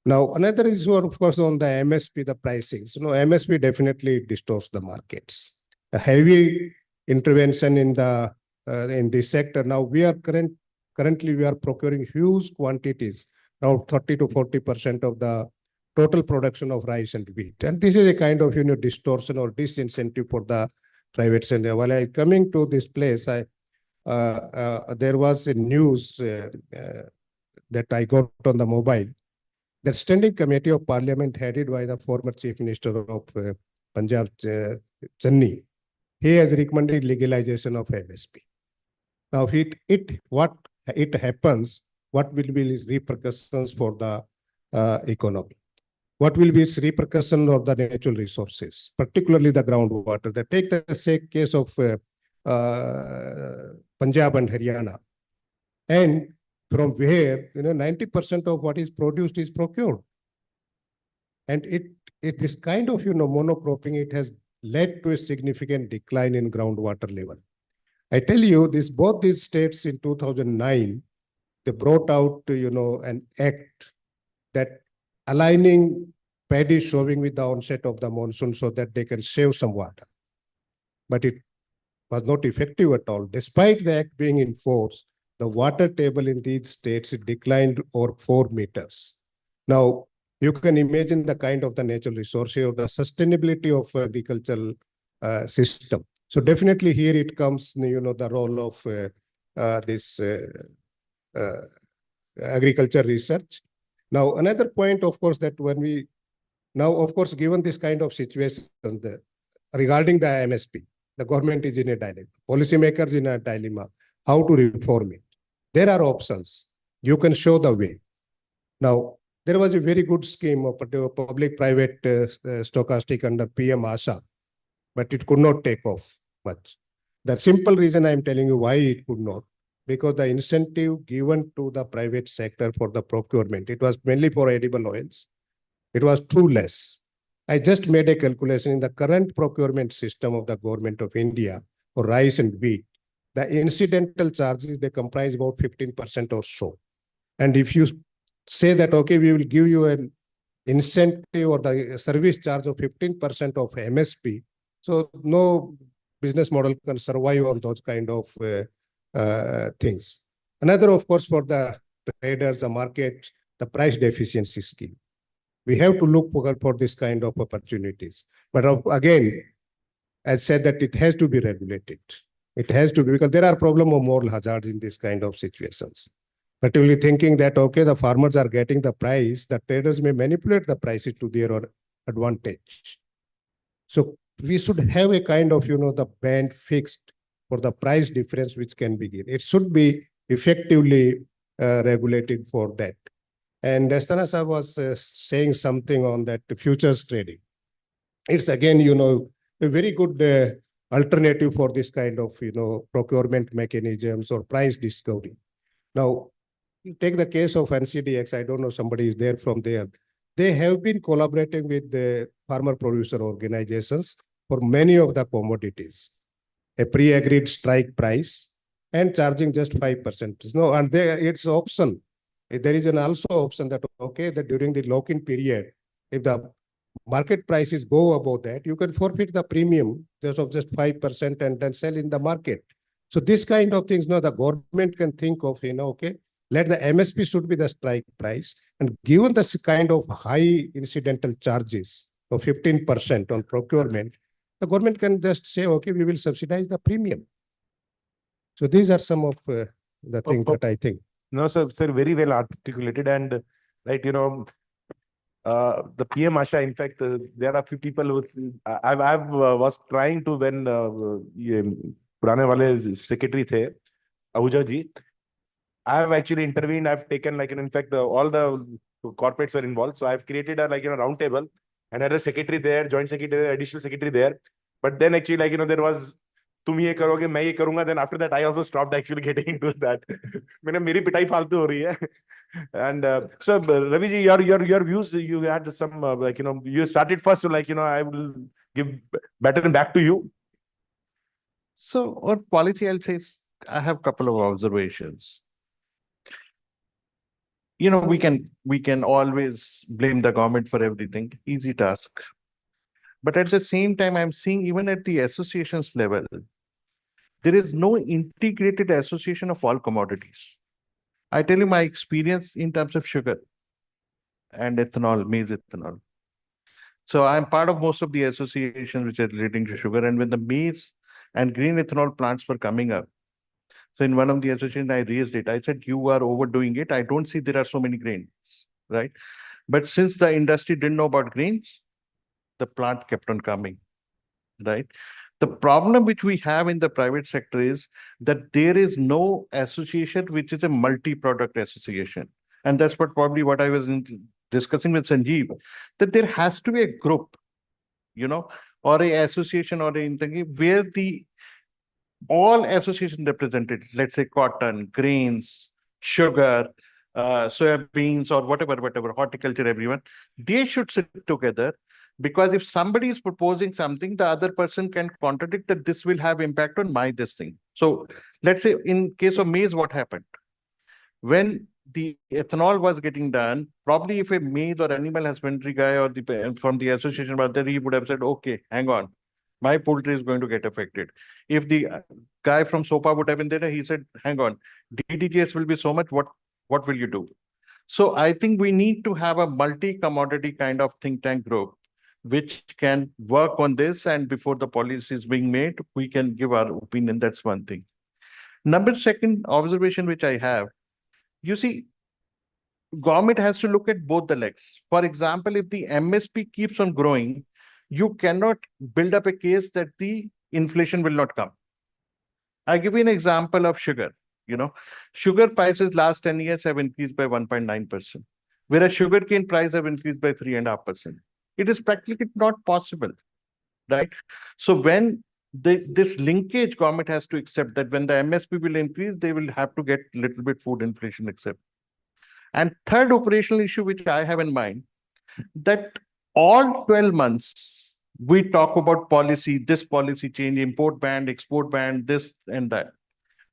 Now, another issue, of course, on the MSP, the pricings. MSP definitely distorts the markets. A heavy intervention in this sector. Now, currently we are procuring huge quantities, now 30 to 40% of the total production of rice and wheat. And this is a kind of distortion or disincentive for the private sector. While I coming to this place, there was a news that I got on the mobile. The Standing Committee of Parliament headed by the former Chief Minister of Punjab, Channi, he has recommended legalization of MSP. Now, what happens, what will be its repercussions for the economy? What will be its repercussion of the natural resources, particularly the groundwater? Take the case of Punjab and Haryana, and from where 90% of what is produced is procured, and this kind of monocropping, it has led to a significant decline in groundwater level. I tell you, both these states in 2009, they brought out an act that aligning paddy sowing with the onset of the monsoon so that they can save some water, but it was not effective at all. Despite the act being enforced, the water table in these states declined over 4 meters. Now, you can imagine the kind of the natural resources or the sustainability of agricultural system. So definitely here it comes, the role of this agriculture research. Now, another point, of course, that given this kind of situation regarding the MSP, the government is in a dilemma, policymakers in a dilemma, how to reform it. There are options. You can show the way. Now, there was a very good scheme of public-private stochastic under PM Asha, but it could not take off much. The simple reason I'm telling you why it could not, because the incentive given to the private sector for the procurement, it was mainly for edible oils. It was too less. I just made a calculation in the current procurement system of the government of India for rice and wheat. The incidental charges, they comprise about 15% or so. And if you say that, okay, we will give you an incentive or the service charge of 15% of MSP, so no business model can survive on those kind of things. Another, of course, for the traders, the market, the price deficiency scheme. We have to look for this kind of opportunities. But again, as said, that it has to be regulated. It has to be, because there are problem of moral hazards in this kind of situations. Particularly thinking that, okay, the farmers are getting the price, the traders may manipulate the prices to their own advantage. So we should have a kind of, the band fixed for the price difference which can be given. It should be effectively regulated for that. And Estanasa was saying something on that futures trading. It's again, a very good alternative for this kind of, procurement mechanisms or price discovery. Now, you take the case of NCDX. I don't know, somebody is there from there. They have been collaborating with the farmer producer organizations for many of the commodities, a pre-agreed strike price and charging just 5%. No, and it's option. There is an also option that, okay, that during the lock-in period, if the market prices go above that, you can forfeit the premium just 5% and then sell in the market. So this kind of things, the government can think of, okay, let the MSP should be the strike price, and given this kind of high incidental charges of 15% on procurement, the government can just say, okay, we will subsidize the premium. So these are some of the things that I think. No, sir, very well articulated. And right, the PM Asha, in fact, there are a few people who I was trying to, when Purane Wale secretary the, Ahuja ji, I have actually intervened. I've taken in fact, all the corporates were involved. So I've created a round table and had a secretary there, joint secretary, additional secretary there. But then actually there was, तुम ये करोगे मैं ये करूंगा. Then after that I also stopped actually getting into that. मेरी पिटाई फालतू हो रही है. And so Ravi ji, your views, you had some you started first, so I will give baton back to you. So on policy, I'll say I have a couple of observations. We can always blame the government for everything. Easy task. But at the same time, I'm seeing even at the associations level, there is no integrated association of all commodities. I tell you my experience in terms of sugar and ethanol, maize ethanol. So I'm part of most of the associations which are relating to sugar. And when the maize and green ethanol plants were coming up, so in one of the associations, I raised it. I said, you are overdoing it. I don't see there are so many grains, right? But since the industry didn't know about grains, the plant kept on coming, right? The problem which we have in the private sector is that there is no association which is a multi-product association. And that's probably what I was discussing with Sanjeev, that there has to be a group, or a association or where all association represented, let's say cotton, grains, sugar, soya beans, or whatever, horticulture, everyone, they should sit together. Because if somebody is proposing something, the other person can contradict that this will have impact on this thing. So let's say in case of maize, what happened? When the ethanol was getting done, probably if a maize or animal husbandry guy or from the association was there, he would have said, okay, hang on, my poultry is going to get affected. If the guy from SOPA would have been there, he said, hang on, DDGS will be so much, what will you do? So I think we need to have a multi-commodity kind of think tank group which can work on this, and before the policy is being made, we can give our opinion. That's one thing. Second observation which I have, you see, government has to look at both the legs. For example, if the MSP keeps on growing, you cannot build up a case that the inflation will not come. I give you an example of sugar. Sugar prices last 10 years have increased by 1.9%, whereas sugarcane price have increased by 3.5%. It is practically not possible, right? So when this linkage, government has to accept that when the MSP will increase, they will have to get little bit food inflation accept. And third operational issue which I have in mind, that all 12 months, we talk about policy, this policy change, import ban, export ban, this and that.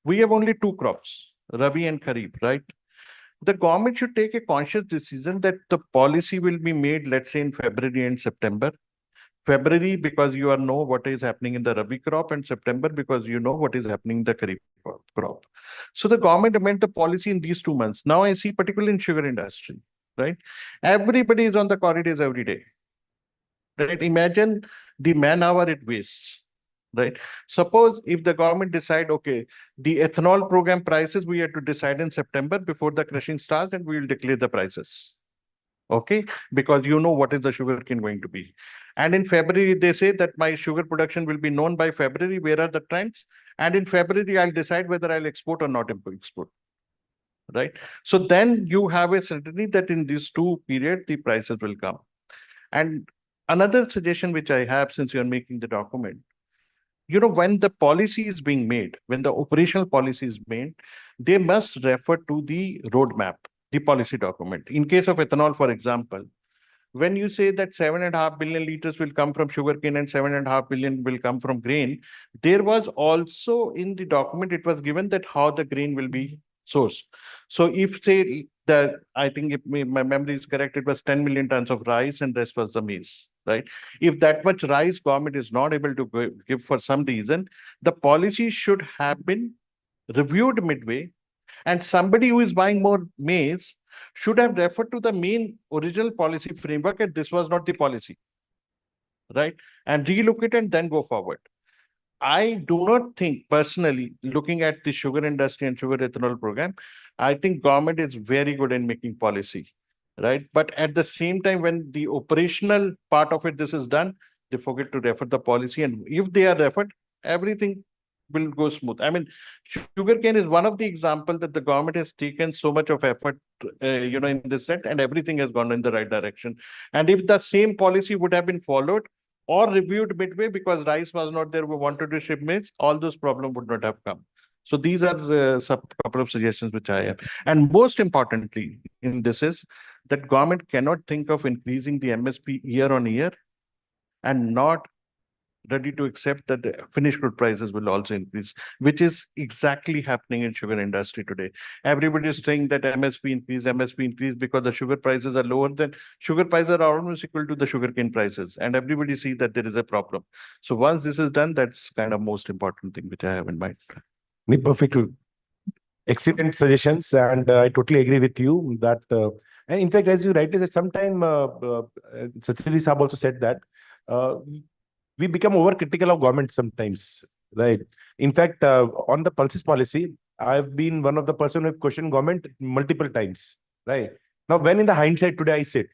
We have only two crops, Rabi and Kharif, right? The government should take a conscious decision that the policy will be made, let's say in February and September. February, because you know what is happening in the Rabi crop, and September, because you know what is happening in the Kharif crop. So the government amend the policy in these 2 months. Now I see, particularly in sugar industry, right? Everybody is on the corridors every day. Right? Imagine the man hour it wastes. right? Suppose if the government decide, okay, the ethanol program prices, we have to decide in September before the crushing starts, and we will declare the prices. Okay, because you know what is the sugarcane going to be. And in February, they say that my sugar production will be known by February, where are the trends? And in February, I'll decide whether I'll export or not export, right? So then you have a certainty that in these two periods, the prices will come. And another suggestion which I have, since you're making the document, you know, when the policy is being made, when the operational policy is made, they must refer to the roadmap, the policy document. In case of ethanol, for example, when you say that 7.5 billion liters will come from sugarcane and 7.5 billion will come from grain, there was also in the document, it was given that how the grain will be sourced. So if say that, I think if my memory is correct, it was 10 million tons of rice and rest was the maize, right? If that much rice government is not able to give for some reason, the policy should have been reviewed midway, and somebody who is buying more maize should have referred to the main original policy framework, and this was not the policy, right? And relook it and then go forward. I do not think personally, looking at the sugar industry and sugar ethanol program, I think government is very good in making policy, right? But at the same time, when the operational part of it, this is done, they forget to refer the policy. And if they are referred, everything will go smooth. I mean, sugarcane is one of the examples that the government has taken so much of effort, you know, in this set, and everything has gone in the right direction. And if the same policy would have been followed or reviewed midway because rice was not there, we wanted to ship maize, all those problems would not have come. So these are some couple of suggestions which I have. And most importantly in this is that government cannot think of increasing the MSP year on year and not ready to accept that the finished good prices will also increase, which is exactly happening in sugar industry today. Everybody is saying that MSP increase because the sugar prices are lower than sugar prices are almost equal to the sugarcane prices. And everybody sees that there is a problem. So once this is done, that's kind of most important thing which I have in mind. Perfect. Excellent suggestions. And I totally agree with you that, and in fact, as you rightly said, sometime Satyajit Saab also said that we become overcritical of government sometimes, right? In fact, on the pulses policy, I've been one of the person who have questioned government multiple times, right? Now, when in the hindsight today I sit,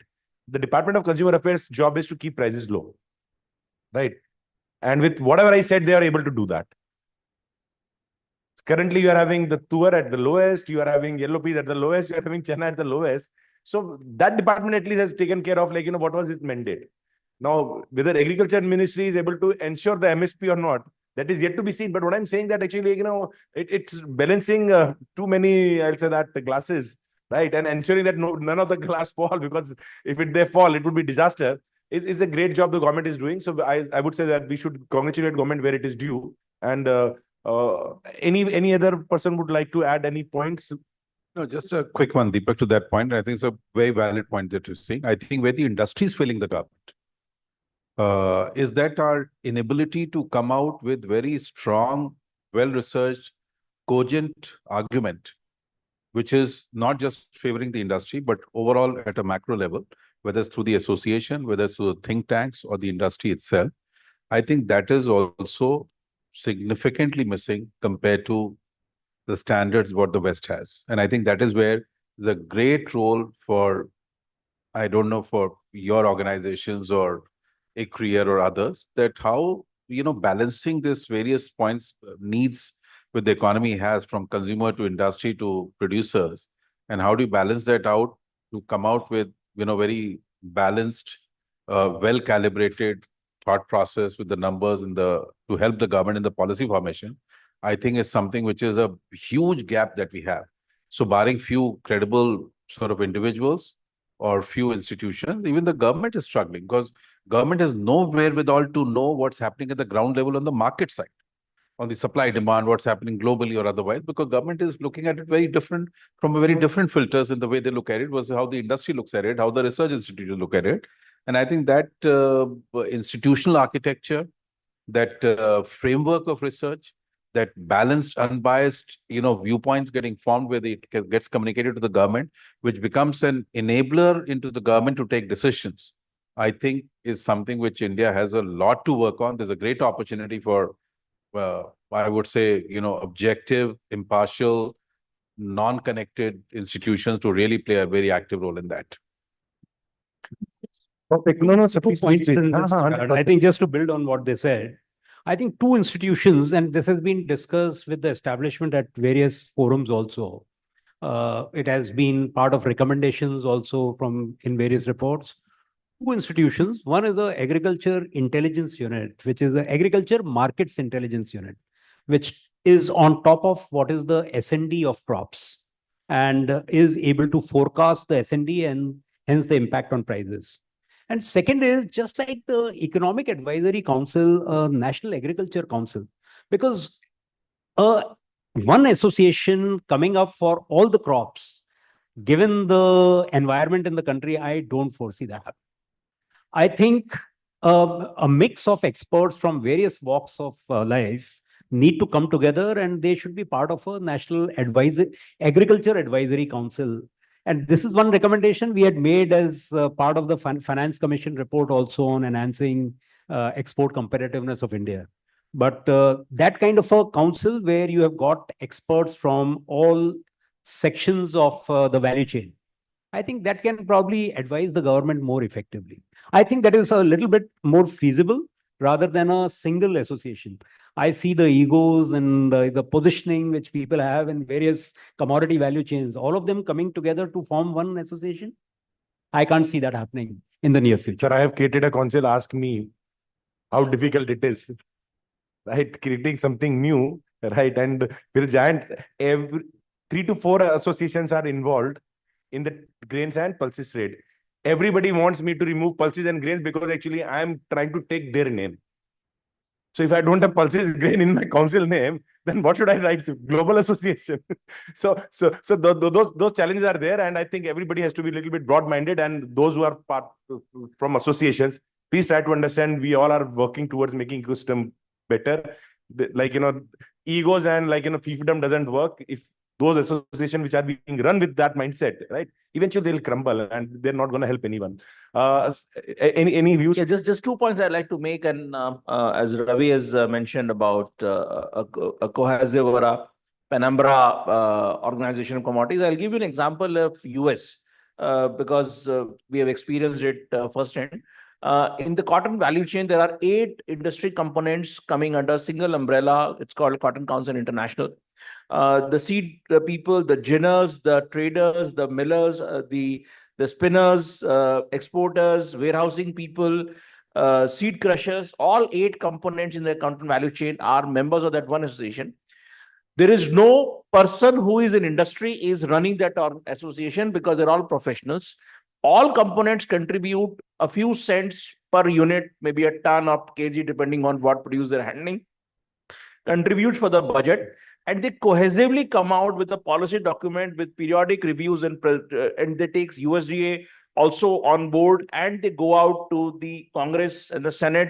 the Department of Consumer Affairs job is to keep prices low, right? And with whatever I said, they are able to do that. Currently, you are having the tuar at the lowest, you are having yellow peas at the lowest, you are having chana at the lowest. So that department at least has taken care of, like, you know, what was its mandate. Now, whether Agriculture Ministry is able to ensure the MSP or not, that is yet to be seen. But what I'm saying that actually, you know, it's balancing too many, I'll say that, glasses, right? And ensuring that none of the glass fall, because if they fall, it would be disaster, is a great job the government is doing. So I would say that we should congratulate government where it is due. And any other person would like to add any points? No, just a quick one, Deepak, to that point. I think it's a very valid point that you're saying. I think where the industry is failing the government is that our inability to come out with very strong, well-researched, cogent argument, which is not just favoring the industry, but overall at a macro level, whether it's through the association, whether it's through the think tanks or the industry itself. I think that is also significantly missing compared to the standards what the West has. And I think that is where the great role for, I don't know, for your organizations or a career or others, that how, you know, balancing this various points needs with the economy has from consumer to industry to producers, and how do you balance that out to come out with, you know, very balanced, well calibrated thought process with the numbers and to help the government in the policy formation, I think is something which is a huge gap that we have. So barring few credible sort of individuals or few institutions, even the government is struggling because government has no wherewithal to know what's happening at the ground level on the market side, on the supply demand, what's happening globally or otherwise, because government is looking at it very different from a very different filters in the way they look at it versus how the industry looks at it, how the research institutes look at it. And I think that institutional architecture, that framework of research, that balanced, unbiased, you know, viewpoints getting formed where it gets communicated to the government, which becomes an enabler into the government to take decisions, I think is something which India has a lot to work on. There's a great opportunity for I would say, objective, impartial, non-connected institutions to really play a very active role in that. Perfect. No, so please. I think just to build on what they said, I think two institutions, and this has been discussed with the establishment at various forums also. It has been part of recommendations also from in various reports. Two institutions. One is the Agriculture Intelligence Unit, which is the Agriculture Markets Intelligence Unit, which is on top of what is the S&D of crops and is able to forecast the S&D and hence the impact on prices. And second is just like the Economic Advisory Council, National Agriculture Council, because one association coming up for all the crops, given the environment in the country, I don't foresee that happening. I think a mix of experts from various walks of life need to come together, and they should be part of a National Agriculture Advisory Council. And this is one recommendation we had made as part of the Finance Commission report also on enhancing export competitiveness of India. But that kind of a council where you have got experts from all sections of the value chain, I think that can probably advise the government more effectively. I think that is a little bit more feasible rather than a single association. I see the egos and the positioning which people have in various commodity value chains, all of them coming together to form one association. I can't see that happening in the near future. Sir, I have created a council. Ask me how difficult it is, right? Creating something new, right? And with giant, every 3 to 4 associations are involved in the grains and pulses trade. Everybody wants me to remove pulses and grains because actually I'm trying to take their name. So if I don't have pulses grain in my council name, then what should I write? Global association. so those challenges are there, and I think everybody has to be a little bit broad-minded. And those who are part from associations, please try to understand we all are working towards making ecosystem better. Egos and fiefdom doesn't work if those associations which are being run with that mindset, right? Eventually they'll crumble and they're not going to help anyone. Any views? Yeah, just 2 points I'd like to make. And as Ravi has mentioned about a cohesive or a penumbra organization of commodities, I'll give you an example of US because we have experienced it firsthand. In the cotton value chain, there are 8 industry components coming under a single umbrella. It's called Cotton Council International. The seed people, the ginners, the traders, the millers, the spinners, exporters, warehousing people, seed crushers, all 8 components in the cotton value chain are members of that one association. There is no person who is in industry is running that association because they're all professionals. All components contribute a few cents per unit, maybe a ton or kg, depending on what produce they're handling, contributes for the budget. And they cohesively come out with a policy document with periodic reviews, and they take USDA also on board, and they go out to the Congress and the Senate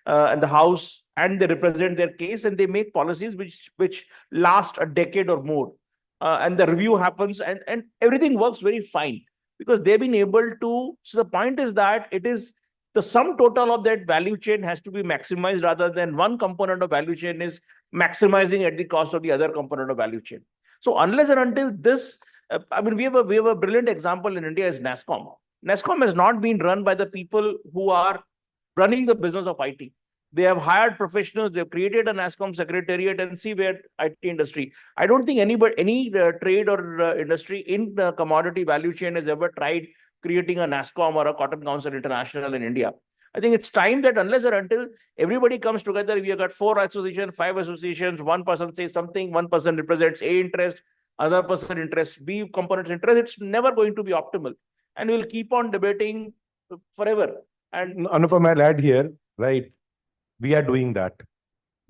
and the House, and they represent their case, and they make policies which last a decade or more. And the review happens, and everything works very fine because they've been able to. So the point is that it is the sum total of that value chain has to be maximized rather than one component of value chain is maximizing at the cost of the other component of value chain. So unless and until this, we have a brilliant example in India is NASSCOM. NASSCOM has not been run by the people who are running the business of IT. They have hired professionals. They've created a NASSCOM secretariat and see where IT industry. I don't think any trade or industry in the commodity value chain has ever tried creating a NASSCOM or a Cotton Council International in India. I think it's time that unless or until everybody comes together, we have got 4 associations, 5 associations, one person says something, one person represents A interest, other person interests B component's interest, it's never going to be optimal. And we'll keep on debating forever. And Anupam, I'll add here, right? We are doing that.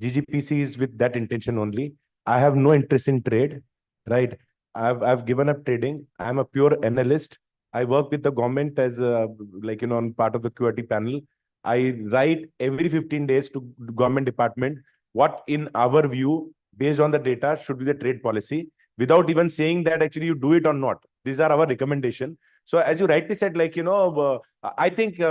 GGPC is with that intention only. I have no interest in trade, right? I've given up trading. I'm a pure analyst. I work with the government as on part of the QRT panel. I write every 15 days to government department what in our view, based on the data, should be the trade policy without even saying that actually you do it or not. These are our recommendation. So as you rightly said, I think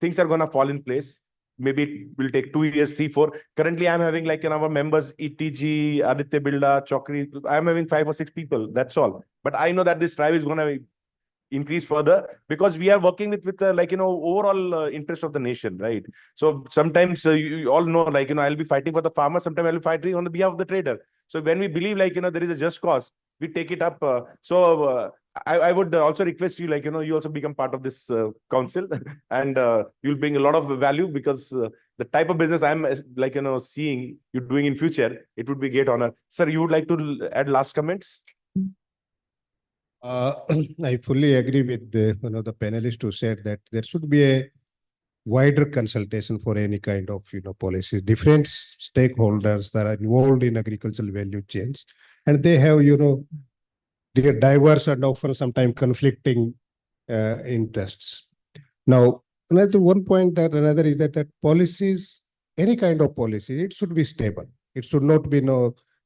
things are going to fall in place. maybe it will take 2 years, 3, 4. Currently, I'm having like in our members, ETG, Aditya Bilda, Chokri. I'm having 5 or 6 people. That's all. But I know that this tribe is going to increase further because we are working with like, overall interest of the nation, right? So sometimes you all know, like, I'll be fighting for the farmer. Sometimes I'll be fighting on the behalf of the trader. So when we believe, like, there is a just cause, we take it up. I would also request you, like, you also become part of this council and you'll bring a lot of value because the type of business I'm like, seeing you doing in future, it would be great honor. Sir, you would like to add last comments? I fully agree with the panelists who said that there should be a wider consultation for any kind of policy. Different stakeholders that are involved in agricultural value chains, and they have they are diverse and often sometimes conflicting interests. Now, another another is that policies, any kind of policy, it should be stable. It should not be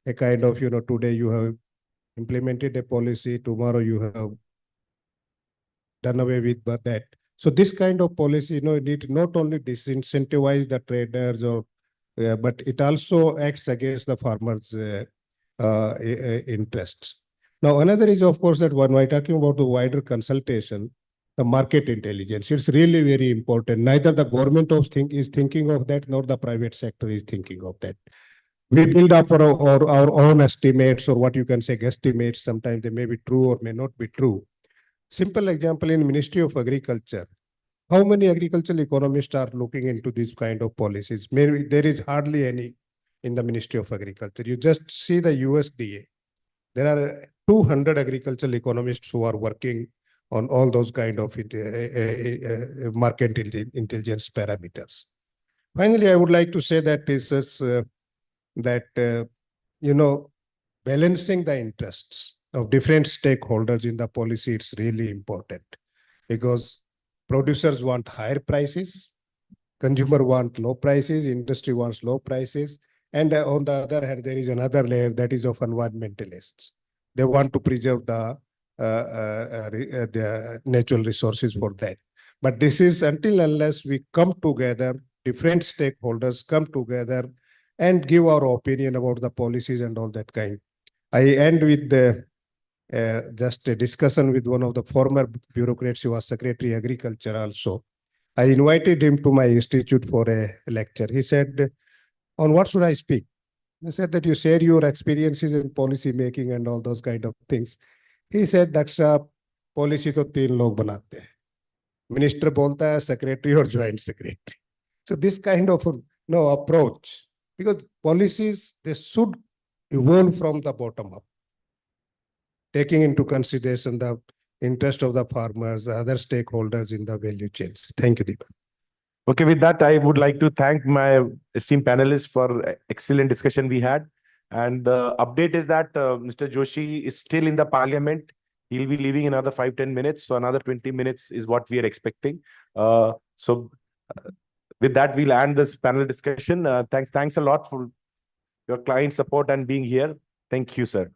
a kind of today you have implemented a policy, tomorrow you have done away with that. So this kind of policy, it not only disincentivize the traders but it also acts against the farmers' interests. Now, another is, of course, that when we're talking about the wider consultation, the market intelligence, it's really very important. Neither the government is thinking of that, nor the private sector is thinking of that. We build up our own estimates, or what you can say guesstimates. Sometimes they may be true or may not be true. Simple example in Ministry of Agriculture. How many agricultural economists are looking into these kind of policies? Maybe there is hardly any in the Ministry of Agriculture. You just see the USDA. There are 200 agricultural economists who are working on all those kind of market intelligence parameters. Finally, I would like to say that balancing the interests of different stakeholders in the policy, it's really important because producers want higher prices, consumer want low prices, industry wants low prices, and on the other hand, there is another layer that is of environmentalists. They want to preserve the natural resources for that. But this is until unless we come together, different stakeholders come together and give our opinion about the policies and all that kind. I end with just a discussion with one of the former bureaucrats who was Secretary Agriculture also. I invited him to my institute for a lecture. He said, on what should I speak? I said that you share your experiences in policy making and all those kind of things. He said, Daksha, policy to 3 log banate hain. Minister bolta hai, secretary or joint secretary. So this kind of approach, because policies, they should evolve from the bottom up, taking into consideration the interest of the farmers, other stakeholders in the value chains. Thank you, Deepak. Okay, with that, I would like to thank my esteemed panelists for excellent discussion we had. And the update is that Mr. Joshi is still in the parliament. He'll be leaving in another 5-10 minutes. So another 20 minutes is what we are expecting. With that, we'll end this panel discussion. Thanks a lot for your client support and being here. Thank you, sir.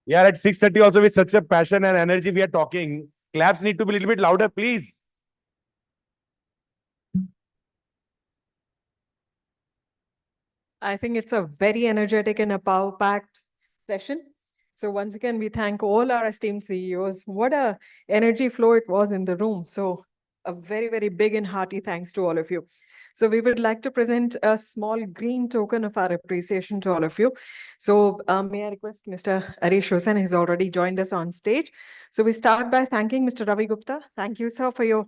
Yeah, at 6:30 also with such a passion and energy we are talking. Claps need to be a little bit louder, please. I think it's a very energetic and a power-packed session. So once again, we thank all our esteemed CEOs. What a energy flow it was in the room. So a very, very big and hearty thanks to all of you. So we would like to present a small green token of our appreciation to all of you. So may I request Mr. Arish Hussain has already joined us on stage. So we start by thanking Mr. Ravi Gupta. Thank you, sir, for your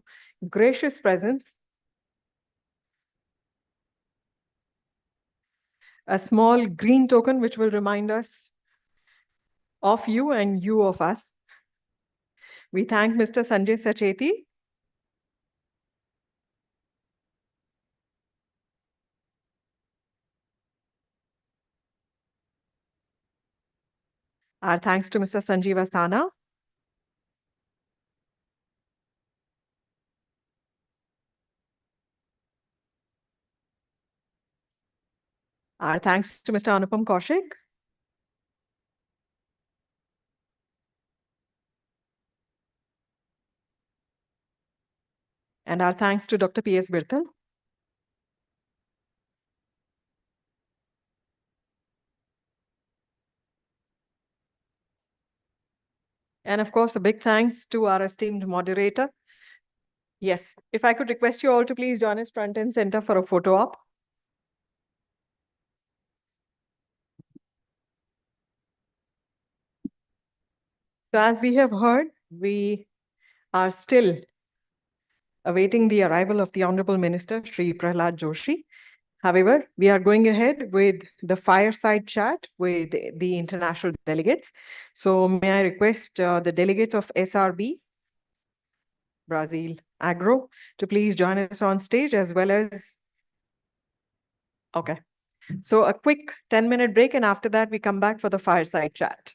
gracious presence. A small green token which will remind us of you and you of us. We thank Mr. Sanjay Sacheti. Our thanks to Mr. Sanjeev Asthana. Our thanks to Mr. Anupam Kaushik. And our thanks to Dr. P.S. Birthal. And of course, a big thanks to our esteemed moderator. Yes, if I could request you all to please join us front and center for a photo op. So as we have heard, we are still awaiting the arrival of the Honorable Minister, Shri Prahlad Joshi. However, we are going ahead with the fireside chat with the international delegates. So may I request the delegates of SRB, Brazil Agro, to please join us on stage, as well as, okay. So a quick 10-minute break, and after that we come back for the fireside chat.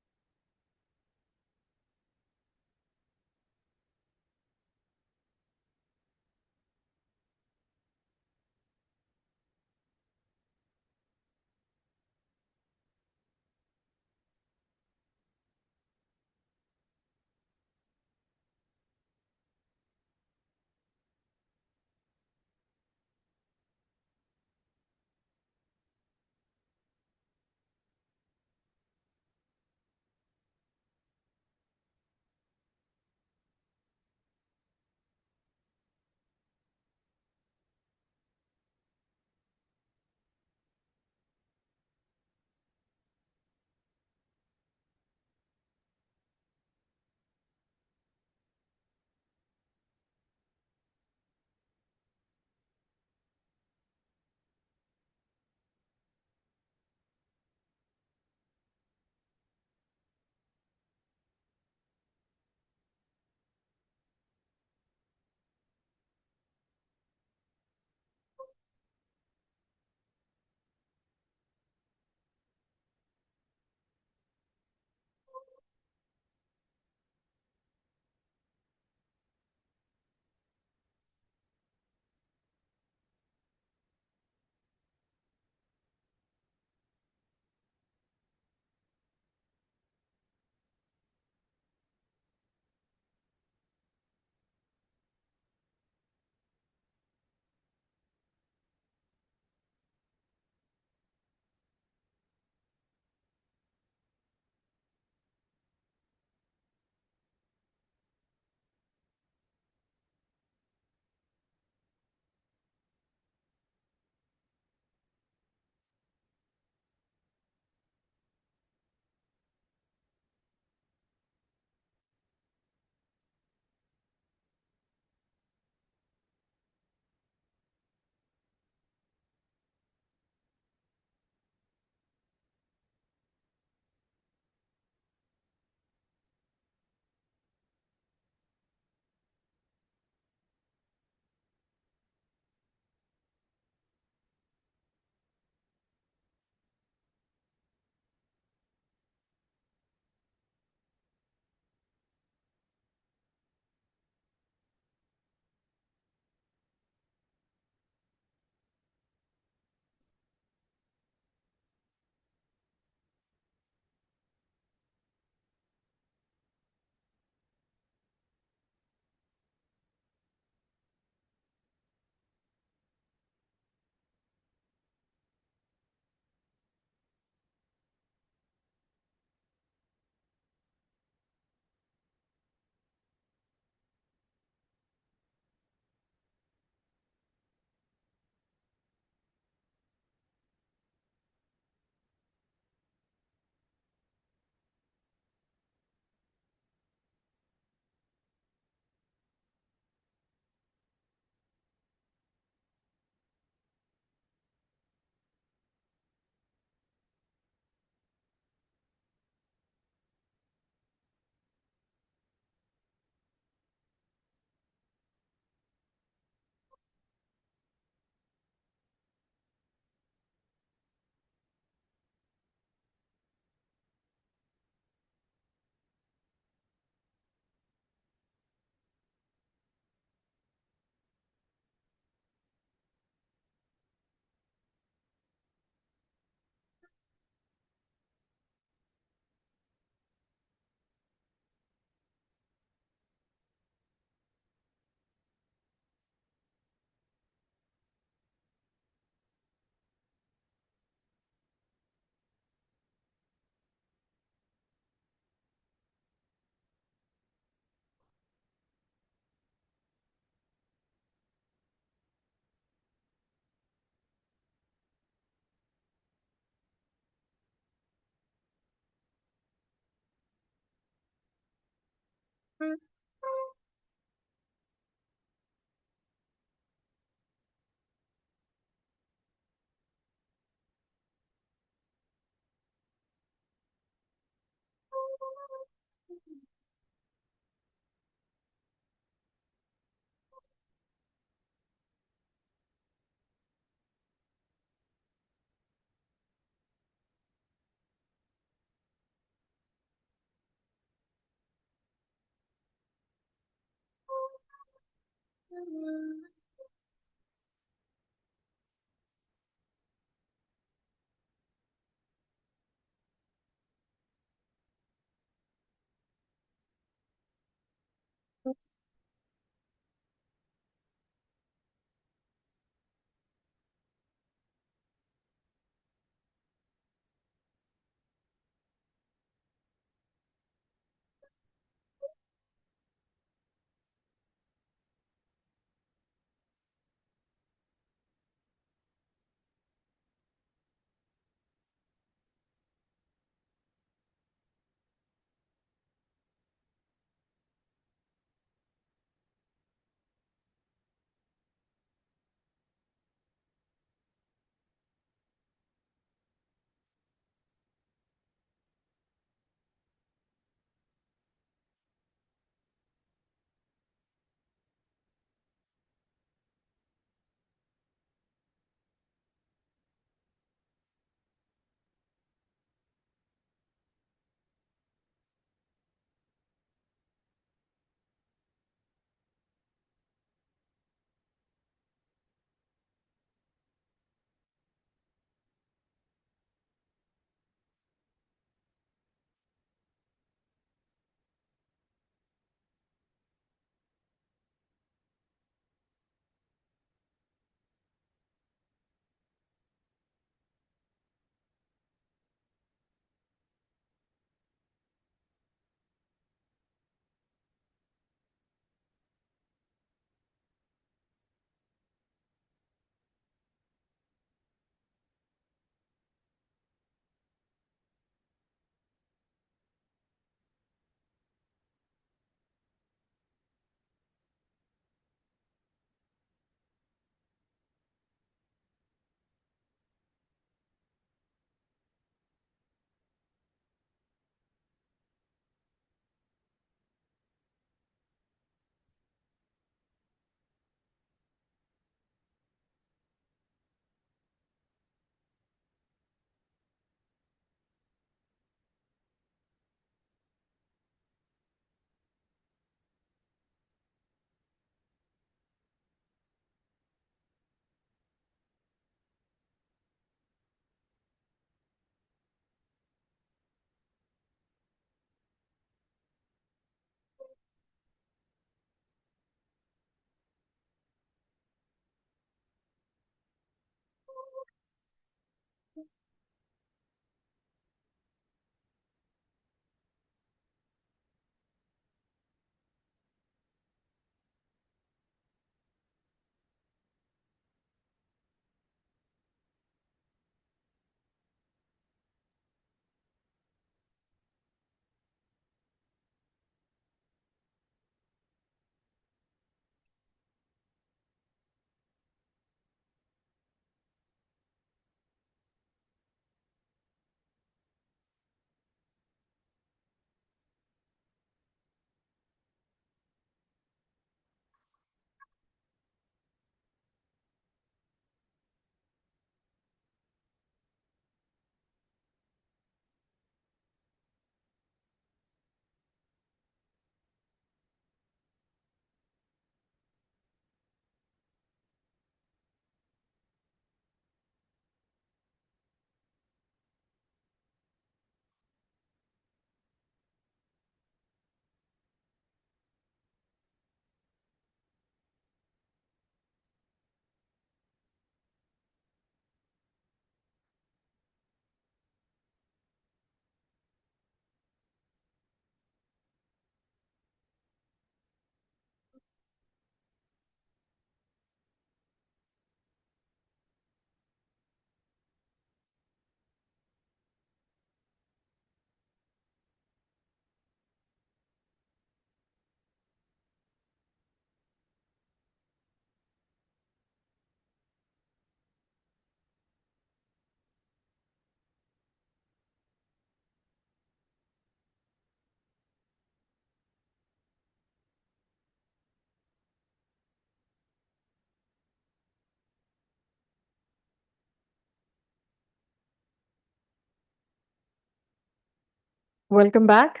Welcome back.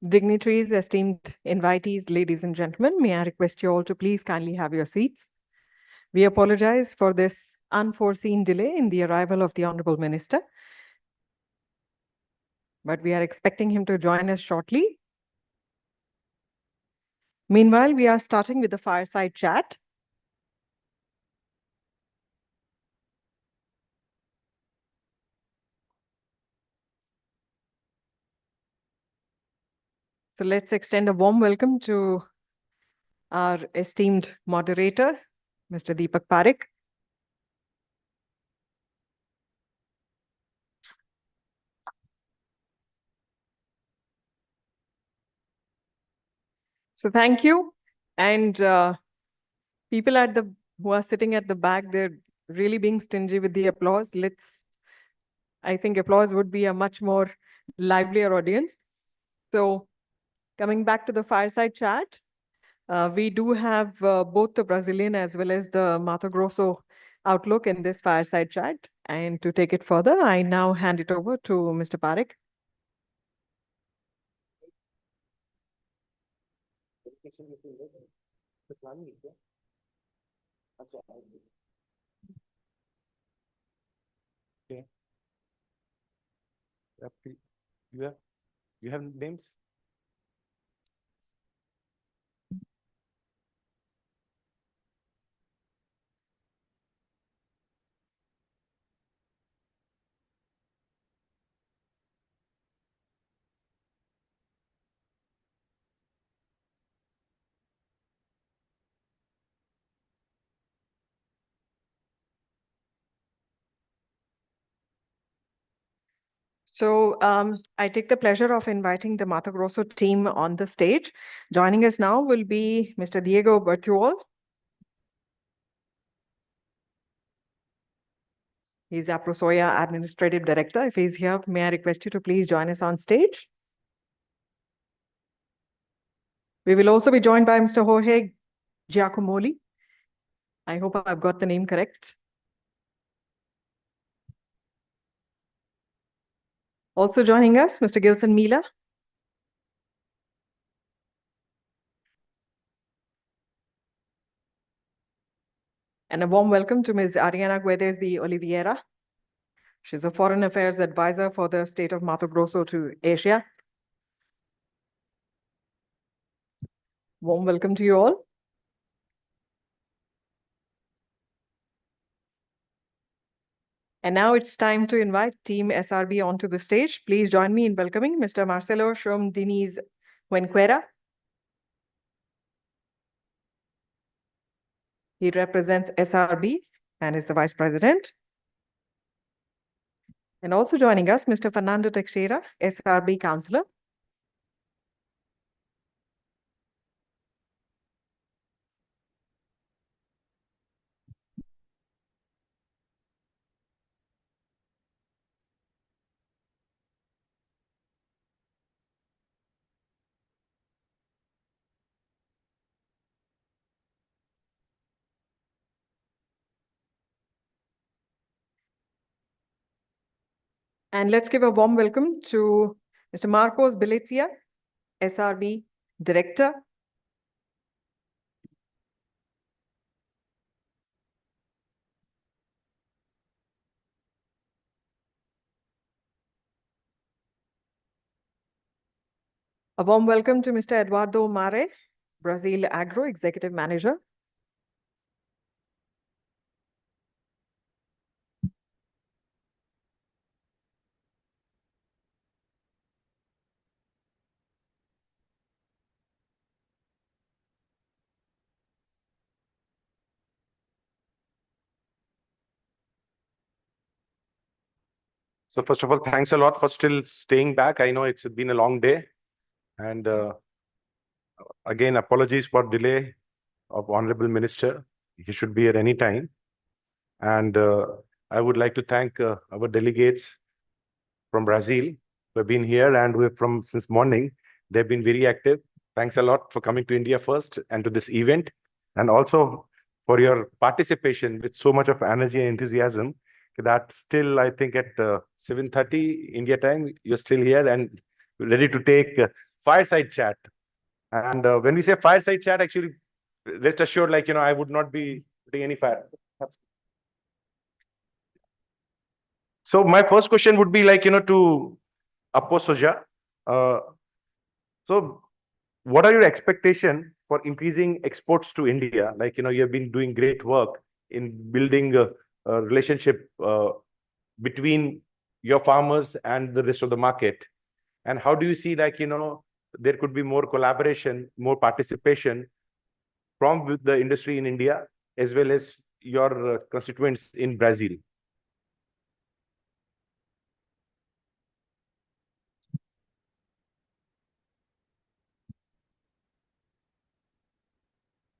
Dignitaries, esteemed invitees, ladies and gentlemen, may I request you all to please kindly have your seats. We apologize for this unforeseen delay in the arrival of the Honorable Minister, but we are expecting him to join us shortly. Meanwhile, we are starting with the fireside chat. So let's extend a warm welcome to our esteemed moderator, Mr. Deepak Parekh. So thank you. And people who are sitting at the back, they're really being stingy with the applause. I think applause would be a much more livelier audience. So coming back to the fireside chat, we do have both the Brazilian as well as the Mato Grosso outlook in this fireside chat. And to take it further, I now hand it over to Mr. Parekh. Okay. You have names? So I take the pleasure of inviting the Mato Grosso team on the stage. Joining us now will be Mr. Diego Bertuol. He's APROSOYA Administrative Director. If he's here, may I request you to please join us on stage? We will also be joined by Mr. Jorge Giacomoli. I hope I've got the name correct. Also joining us, Mr. Gilson Mila. And a warm welcome to Ms. Ariana Guedes de Oliveira. She's a Foreign Affairs Advisor for the state of Mato Grosso to Asia. Warm welcome to you all. And now it's time to invite Team SRB onto the stage. Please join me in welcoming Mr. Marcelo Shrom Diniz Huenquera. He represents SRB and is the Vice President. And also joining us, Mr. Fernando Teixeira, SRB Counselor. And let's give a warm welcome to Mr. Marcos Belizia, SRB Director. A warm welcome to Mr. Eduardo Mare, Brazil Agro Executive Manager. So first of all, thanks a lot for still staying back. I know it's been a long day. And again, apologies for delay of Honorable Minister. He should be at any time. And I would like to thank our delegates from Brazil who have been here and who have from since morning. They've been very active. Thanks a lot for coming to India first and to this event. And also for your participation with so much of energy and enthusiasm That's still, I think, at 7:30 India time. You're still here and ready to take fireside chat. And when we say fireside chat, actually, rest assured, like, I would not be putting any fire. So my first question would be like, to Appo Soja. So what are your expectations for increasing exports to India? Like, you have been doing great work in building a relationship between your farmers and the rest of the market. And how do you see, like, there could be more collaboration, more participation from the industry in India, as well as your constituents in Brazil?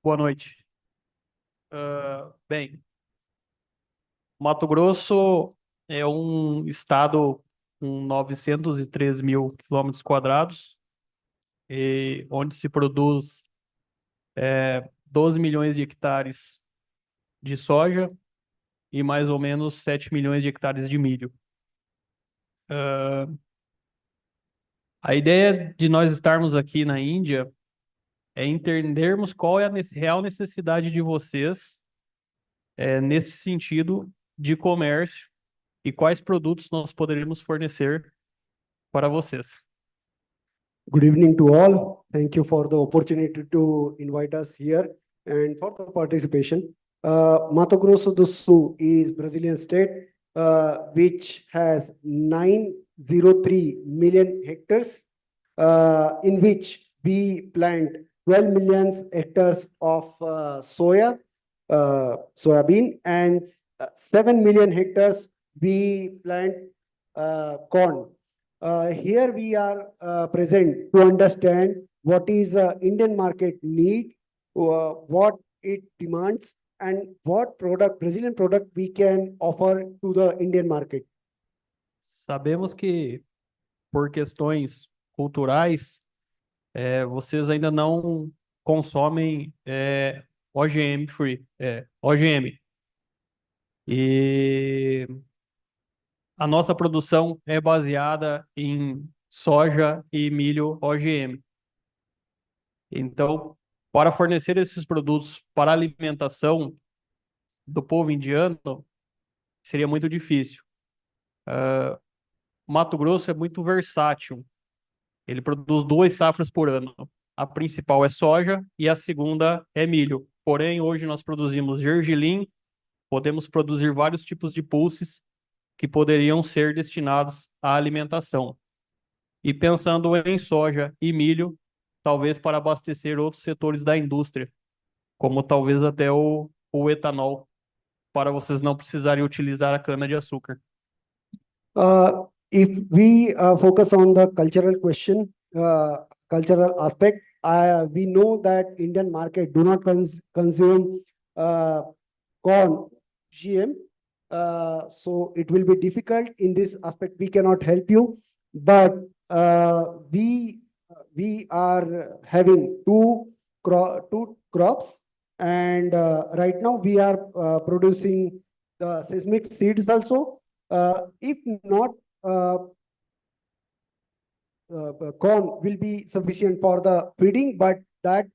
Boa noite. Bem, Mato Grosso é um estado com 913 mil quilômetros quadrados, e onde se produz 12 milhões de hectares de soja e mais ou menos 7 milhões de hectares de milho. A ideia de nós estarmos aqui na Índia é entendermos qual é a real necessidade de vocês nesse sentido de comércio e quais produtos nós poderíamos fornecer para vocês. Good evening to all. Thank you for the opportunity to invite us here and for the participation. Mato Grosso do Sul is Brazilian state, which has 903 million hectares, in which we plant 12 million hectares of soybean, and 7 million hectares we plant corn. Here we are present to understand what is Indian market need, what it demands, and what Brazilian product we can offer to the Indian market. Sabemos que, por questões culturais, vocês ainda não consomem OGM free, OGM. E a nossa produção é baseada em soja e milho OGM. Então, para fornecer esses produtos para a alimentação do povo indiano, seria muito difícil. Mato Grosso é muito versátil. Ele produz 2 safras por ano. A principal é soja e a segunda é milho. Porém, hoje nós produzimos gergelim, podemos produzir vários tipos de pulses que poderiam ser destinados à alimentação. E pensando em soja e milho, talvez para abastecer outros setores da indústria, como talvez até o etanol, para vocês não precisarem utilizar a cana-de-açúcar. If we focus on the cultural question, cultural aspect, we know that Indian market do not consume corn GM, so it will be difficult in this aspect. We cannot help you, but we are having two crops, and right now we are producing the seismic seeds also. If not, corn will be sufficient for the feeding, but that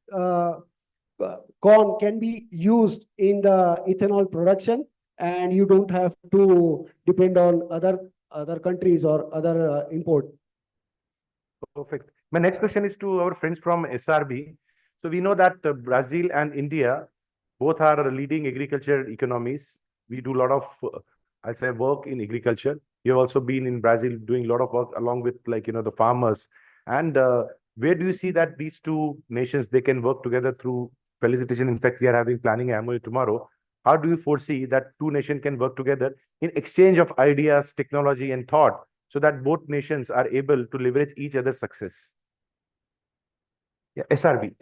corn can be used in the ethanol production, and you don't have to depend on other countries or other import. Perfect. My next question is to our friends from SRB. So we know that Brazil and India both are leading agriculture economies. We do a lot of, I'll say, work in agriculture. You've also been in Brazil doing a lot of work along with, like, the farmers. And where do you see that these two nations, they can work together through felicitation? In fact, we are having planning MOU tomorrow. How do you foresee that two nations can work together in exchange of ideas, technology, and thought, so that both nations are able to leverage each other's success? Yeah, SRB.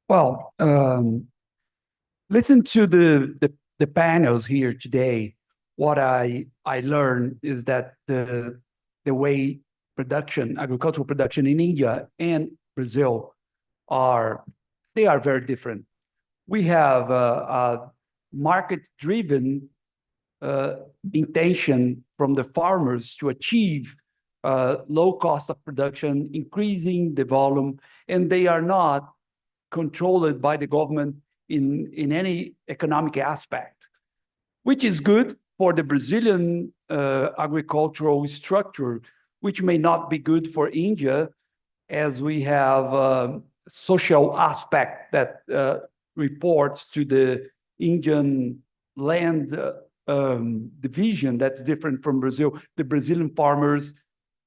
Well, listen to the panels here today. What I learned is that the way agricultural production in India and Brazil are very different. we have a market-driven intention from the farmers to achieve low cost of production, increasing the volume, and they are not controlled by the government in any economic aspect, which is good for the Brazilian agricultural structure, which may not be good for India, as we have social aspect that reports to the Indian land division that's different from Brazil. The Brazilian farmers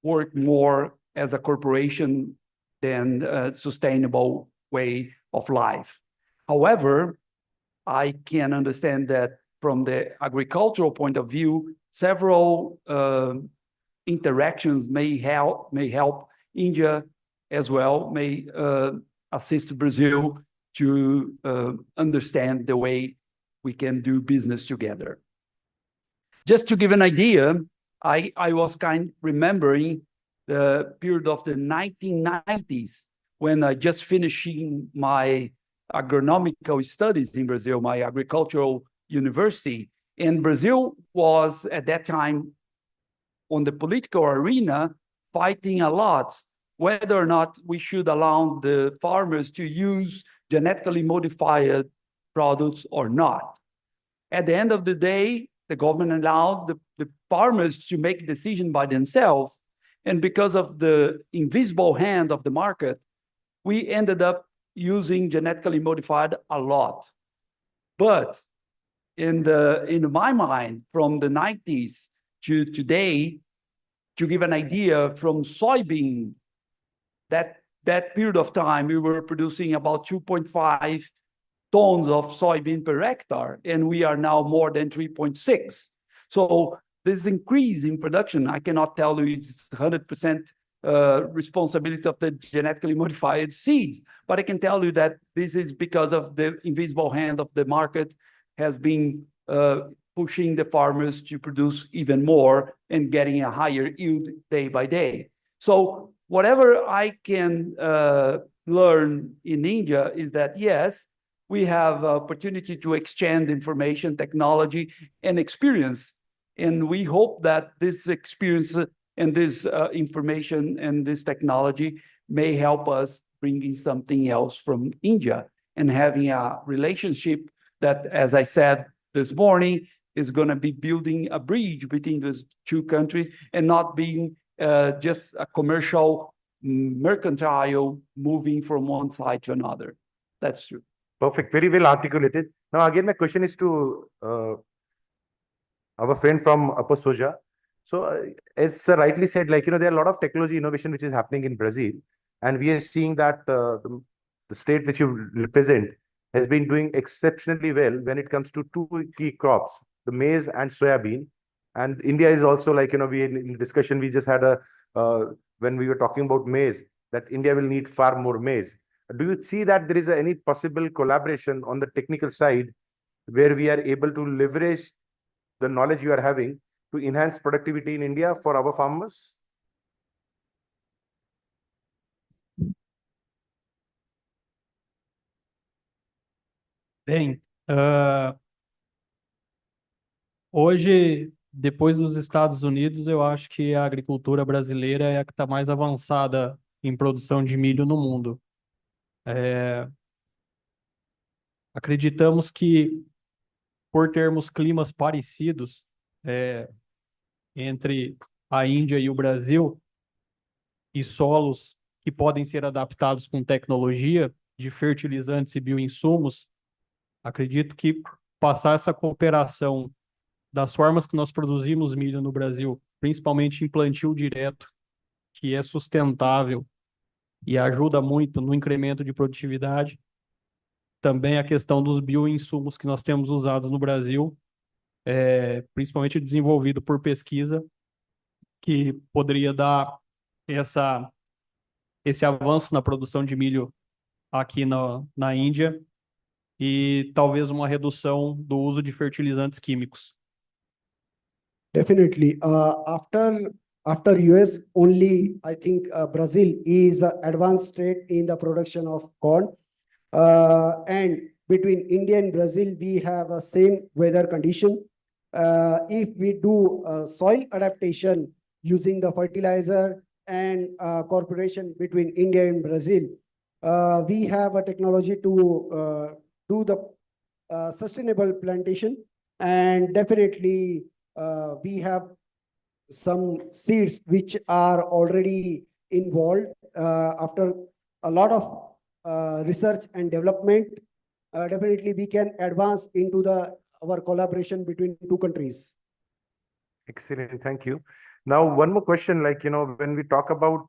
work more as a corporation than a sustainable way of life. However, I can understand that from the agricultural point of view, several interactions may help India as well, may assist Brazil to understand the way we can do business together. Just to give an idea, I was remembering the period of the 1990s when I just finishing my agronomical studies in Brazil, my agricultural university. And Brazil was at that time on the political arena fighting a lot whether or not we should allow the farmers to use genetically modified products or not. At the end of the day, the government allowed the farmers to make a decision by themselves. And because of the invisible hand of the market, we ended up using genetically modified a lot. But in my mind, from the 90s to today, to give an idea, from soybean, that period of time, we were producing about 2.5 tons of soybean per hectare, and we are now more than 3.6. So this increase in production, I cannot tell you it's 100% responsibility of the genetically modified seeds, but I can tell you that this is because of the invisible hand of the market has been pushing the farmers to produce even more and getting a higher yield day by day. So whatever I can learn in India is that, yes, we have opportunity to exchange information, technology, and experience. And we hope that this experience and this information and this technology may help us bringing something else from India and having a relationship that, as I said this morning, is going to be building a bridge between those two countries and not being just a commercial mercantile moving from one side to another. That's true. Perfect. Very well articulated. Now, again, my question is to our friend from Upper Soja. So, as Sir rightly said, there are a lot of technology innovation which is happening in Brazil, and we are seeing that the state which you represent has been doing exceptionally well when it comes to two key crops, the maize and soybean. And India is also we in discussion we just had when we were talking about maize, that India will need far more maize. Do you see that there is any possible collaboration on the technical side where we are able to leverage the knowledge you are having to enhance productivity in India for our farmers? Bem, hoje, depois dos Estados Unidos, eu acho que a agricultura brasileira é a que está mais avançada em produção de milho no mundo. Acreditamos que, por termos climas parecidos entre a Índia e o Brasil, e solos que podem ser adaptados com tecnologia de fertilizantes e bioinsumos, acredito que passar essa cooperação das formas que nós produzimos milho no Brasil, principalmente em plantio direto, que é sustentável e ajuda muito no incremento de produtividade. Também a questão dos bioinsumos que nós temos usados no Brasil, principalmente desenvolvido por pesquisa, que poderia dar esse avanço na produção de milho aqui na Índia e talvez uma redução do uso de fertilizantes químicos. Definitely. After US, only I think Brazil is advanced state in the production of corn. And between India and Brazil, we have a same weather condition. If we do soil adaptation using the fertilizer and cooperation between India and Brazil, we have a technology to do the sustainable plantation. And definitely we have some seeds which are already involved after a lot of research and development. Definitely we can advance into our collaboration between two countries. Excellent, thank you. Now, one more question, like, when we talk about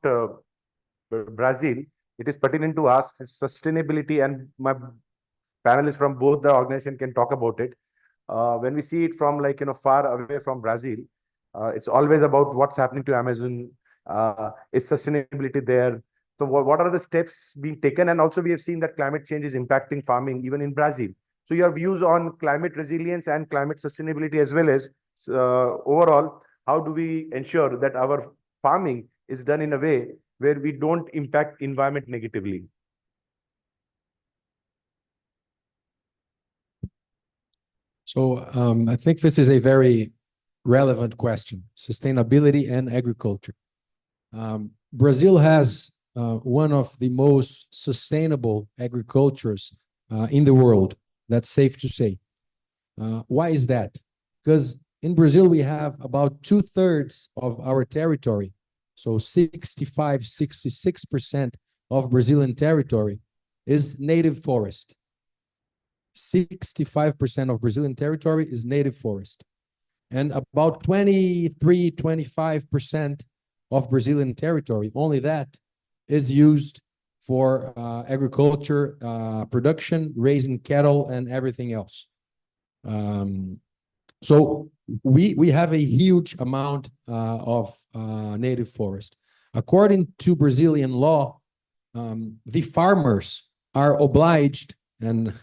Brazil, it is pertinent to ask sustainability, and my panelists from both the organization can talk about it. When we see it from far away from Brazil, it's always about what's happening to Amazon. Is sustainability there? So what are the steps being taken? And also we have seen that climate change is impacting farming even in Brazil. So your views on climate resilience and climate sustainability, as well as overall, how do we ensure that our farming is done in a way where we don't impact environment negatively? So I think this is a very relevant question, sustainability and agriculture. Brazil has one of the most sustainable agricultures in the world. That's safe to say. Why is that? Because in Brazil, we have about 2/3 of our territory. So 65, 66% of Brazilian territory is native forest. 65% of Brazilian territory is native forest. And about 23, 25% of Brazilian territory, only that, is used for agriculture, production, raising cattle, and everything else. So we have a huge amount of native forest. According to Brazilian law, the farmers are obliged, and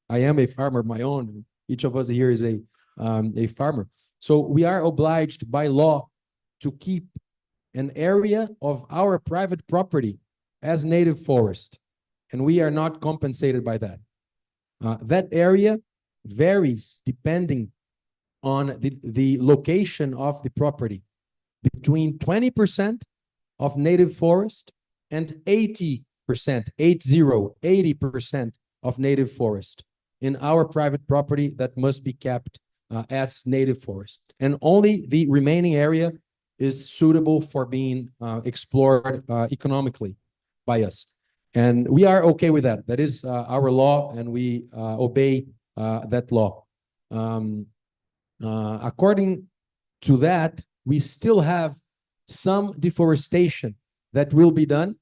I am a farmer of my own. Each of us here is a farmer. So we are obliged by law to keep an area of our private property as native forest, and we are not compensated by that. That area varies depending on the location of the property, between 20% of native forest and 80%, 80% of native forest in our private property that must be kept as native forest. And only the remaining area is suitable for being explored economically by us. And we are okay with that. That is our law, and we obey that law. According to that, we still have some deforestation that will be done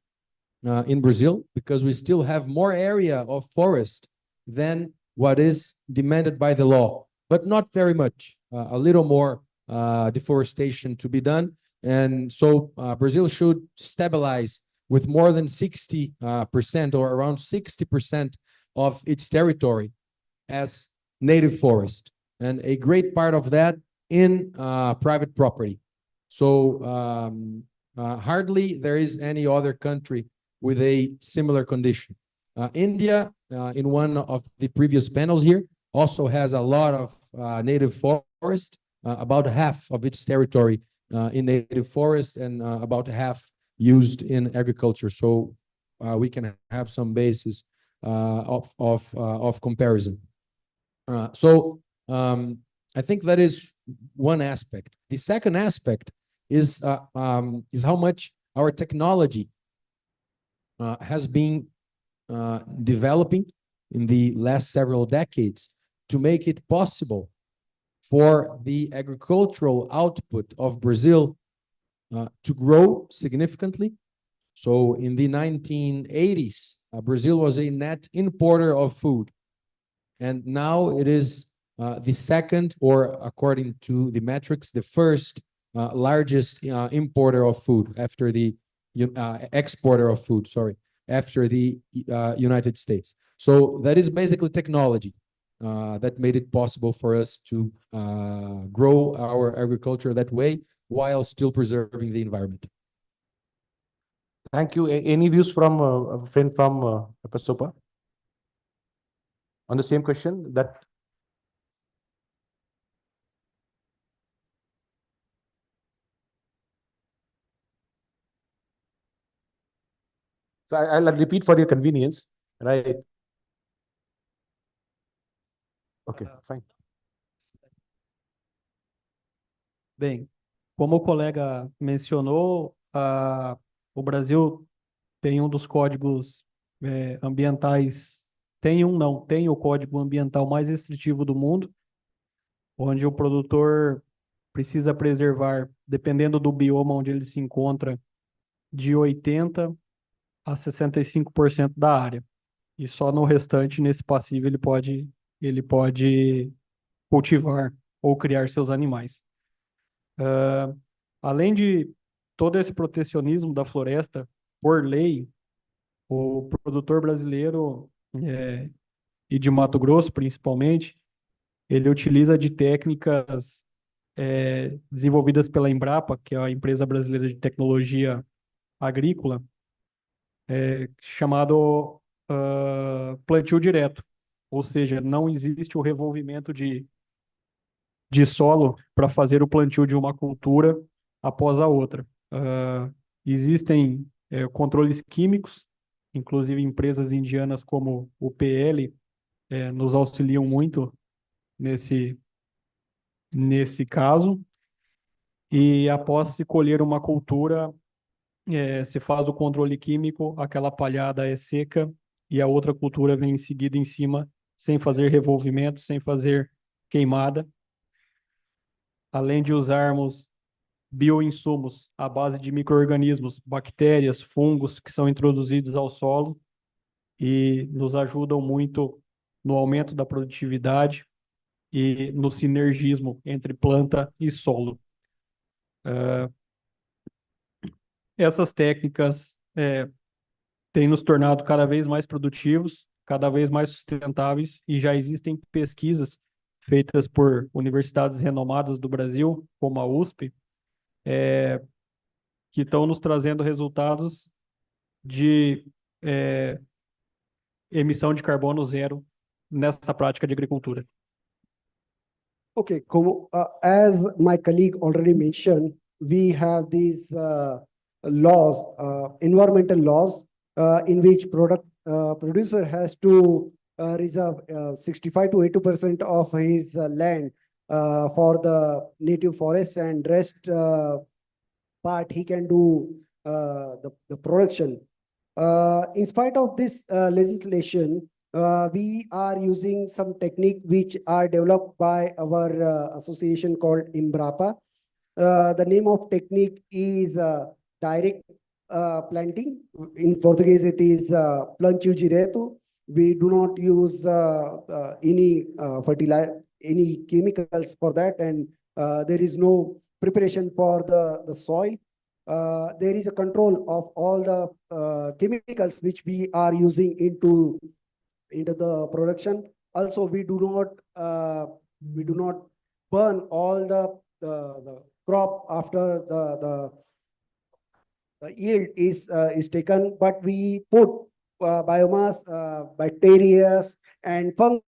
in Brazil, because we still have more area of forest than what is demanded by the law, but not very much. A little more deforestation to be done. And so Brazil should stabilize with more than 60% or around 60% of its territory as native forest, and a great part of that in private property. So hardly there is any other country with a similar condition. India, in one of the previous panels here, also has a lot of native forest, about half of its territory in native forest, and about half used in agriculture. So we can have some basis of comparison. I think that is one aspect. The second aspect is how much our technology has been developing in the last several decades to make it possible for the agricultural output of Brazil to grow significantly. So in the 1980s, Brazil was a net importer of food. And now it is the second, or according to the metrics, the first largest importer of food after the exporter of food, sorry, after the United States. So that is basically technology that made it possible for us to grow our agriculture that way while still preserving the environment. Thank you. Any views from a friend from Pasopa? on the same question that so I'll repeat for your convenience, right? Okay, fine. Bem, como o colega mencionou, o Brasil tem um dos códigos ambientais, tem o código ambiental mais restritivo do mundo, onde o produtor precisa preservar, dependendo do bioma onde ele se encontra, de 80% a 65% da área. E só no restante, nesse passivo, ele pode cultivar ou criar seus animais. Além de todo esse protecionismo da floresta, por lei, o produtor brasileiro e de Mato Grosso, principalmente, ele utiliza de técnicas desenvolvidas pela Embrapa, que é a empresa brasileira de tecnologia agrícola, chamado plantio direto. Ou seja, não existe o revolvimento de solo para fazer o plantio de uma cultura após a outra. Existem controles químicos, inclusive empresas indianas como o PL nos auxiliam muito nesse caso. E após se colher uma cultura, se faz o controle químico, aquela palhada é seca e a outra cultura vem em seguida em cima, sem fazer revolvimento, sem fazer queimada. Além de usarmos bioinsumos à base de micro-organismos, bactérias, fungos que são introduzidos ao solo e nos ajudam muito no aumento da produtividade e no sinergismo entre planta e solo. Essas técnicas têm nos tornado cada vez mais produtivos, cada vez mais sustentáveis, e já existem pesquisas feitas por universidades renomadas do Brasil, como a USP, que estão nos trazendo resultados de emissão de carbono zero nessa prática de agricultura. Okay, as my colleague already mentioned, we have these laws, environmental laws, in which producer has to reserve 65 to 80% of his land for the native forest, and rest part he can do the production. In spite of this legislation, we are using some technique which are developed by our association called Embrapa. The name of technique is direct planting. In Portuguese, it is plantio direto. We do not use any fertilizer, any chemicals for that, and there is no preparation for the soil. There is a control of all the chemicals which we are using into the production. Also, we do not burn all the crop after the yield is taken, but we put biomass, bacteria and fungus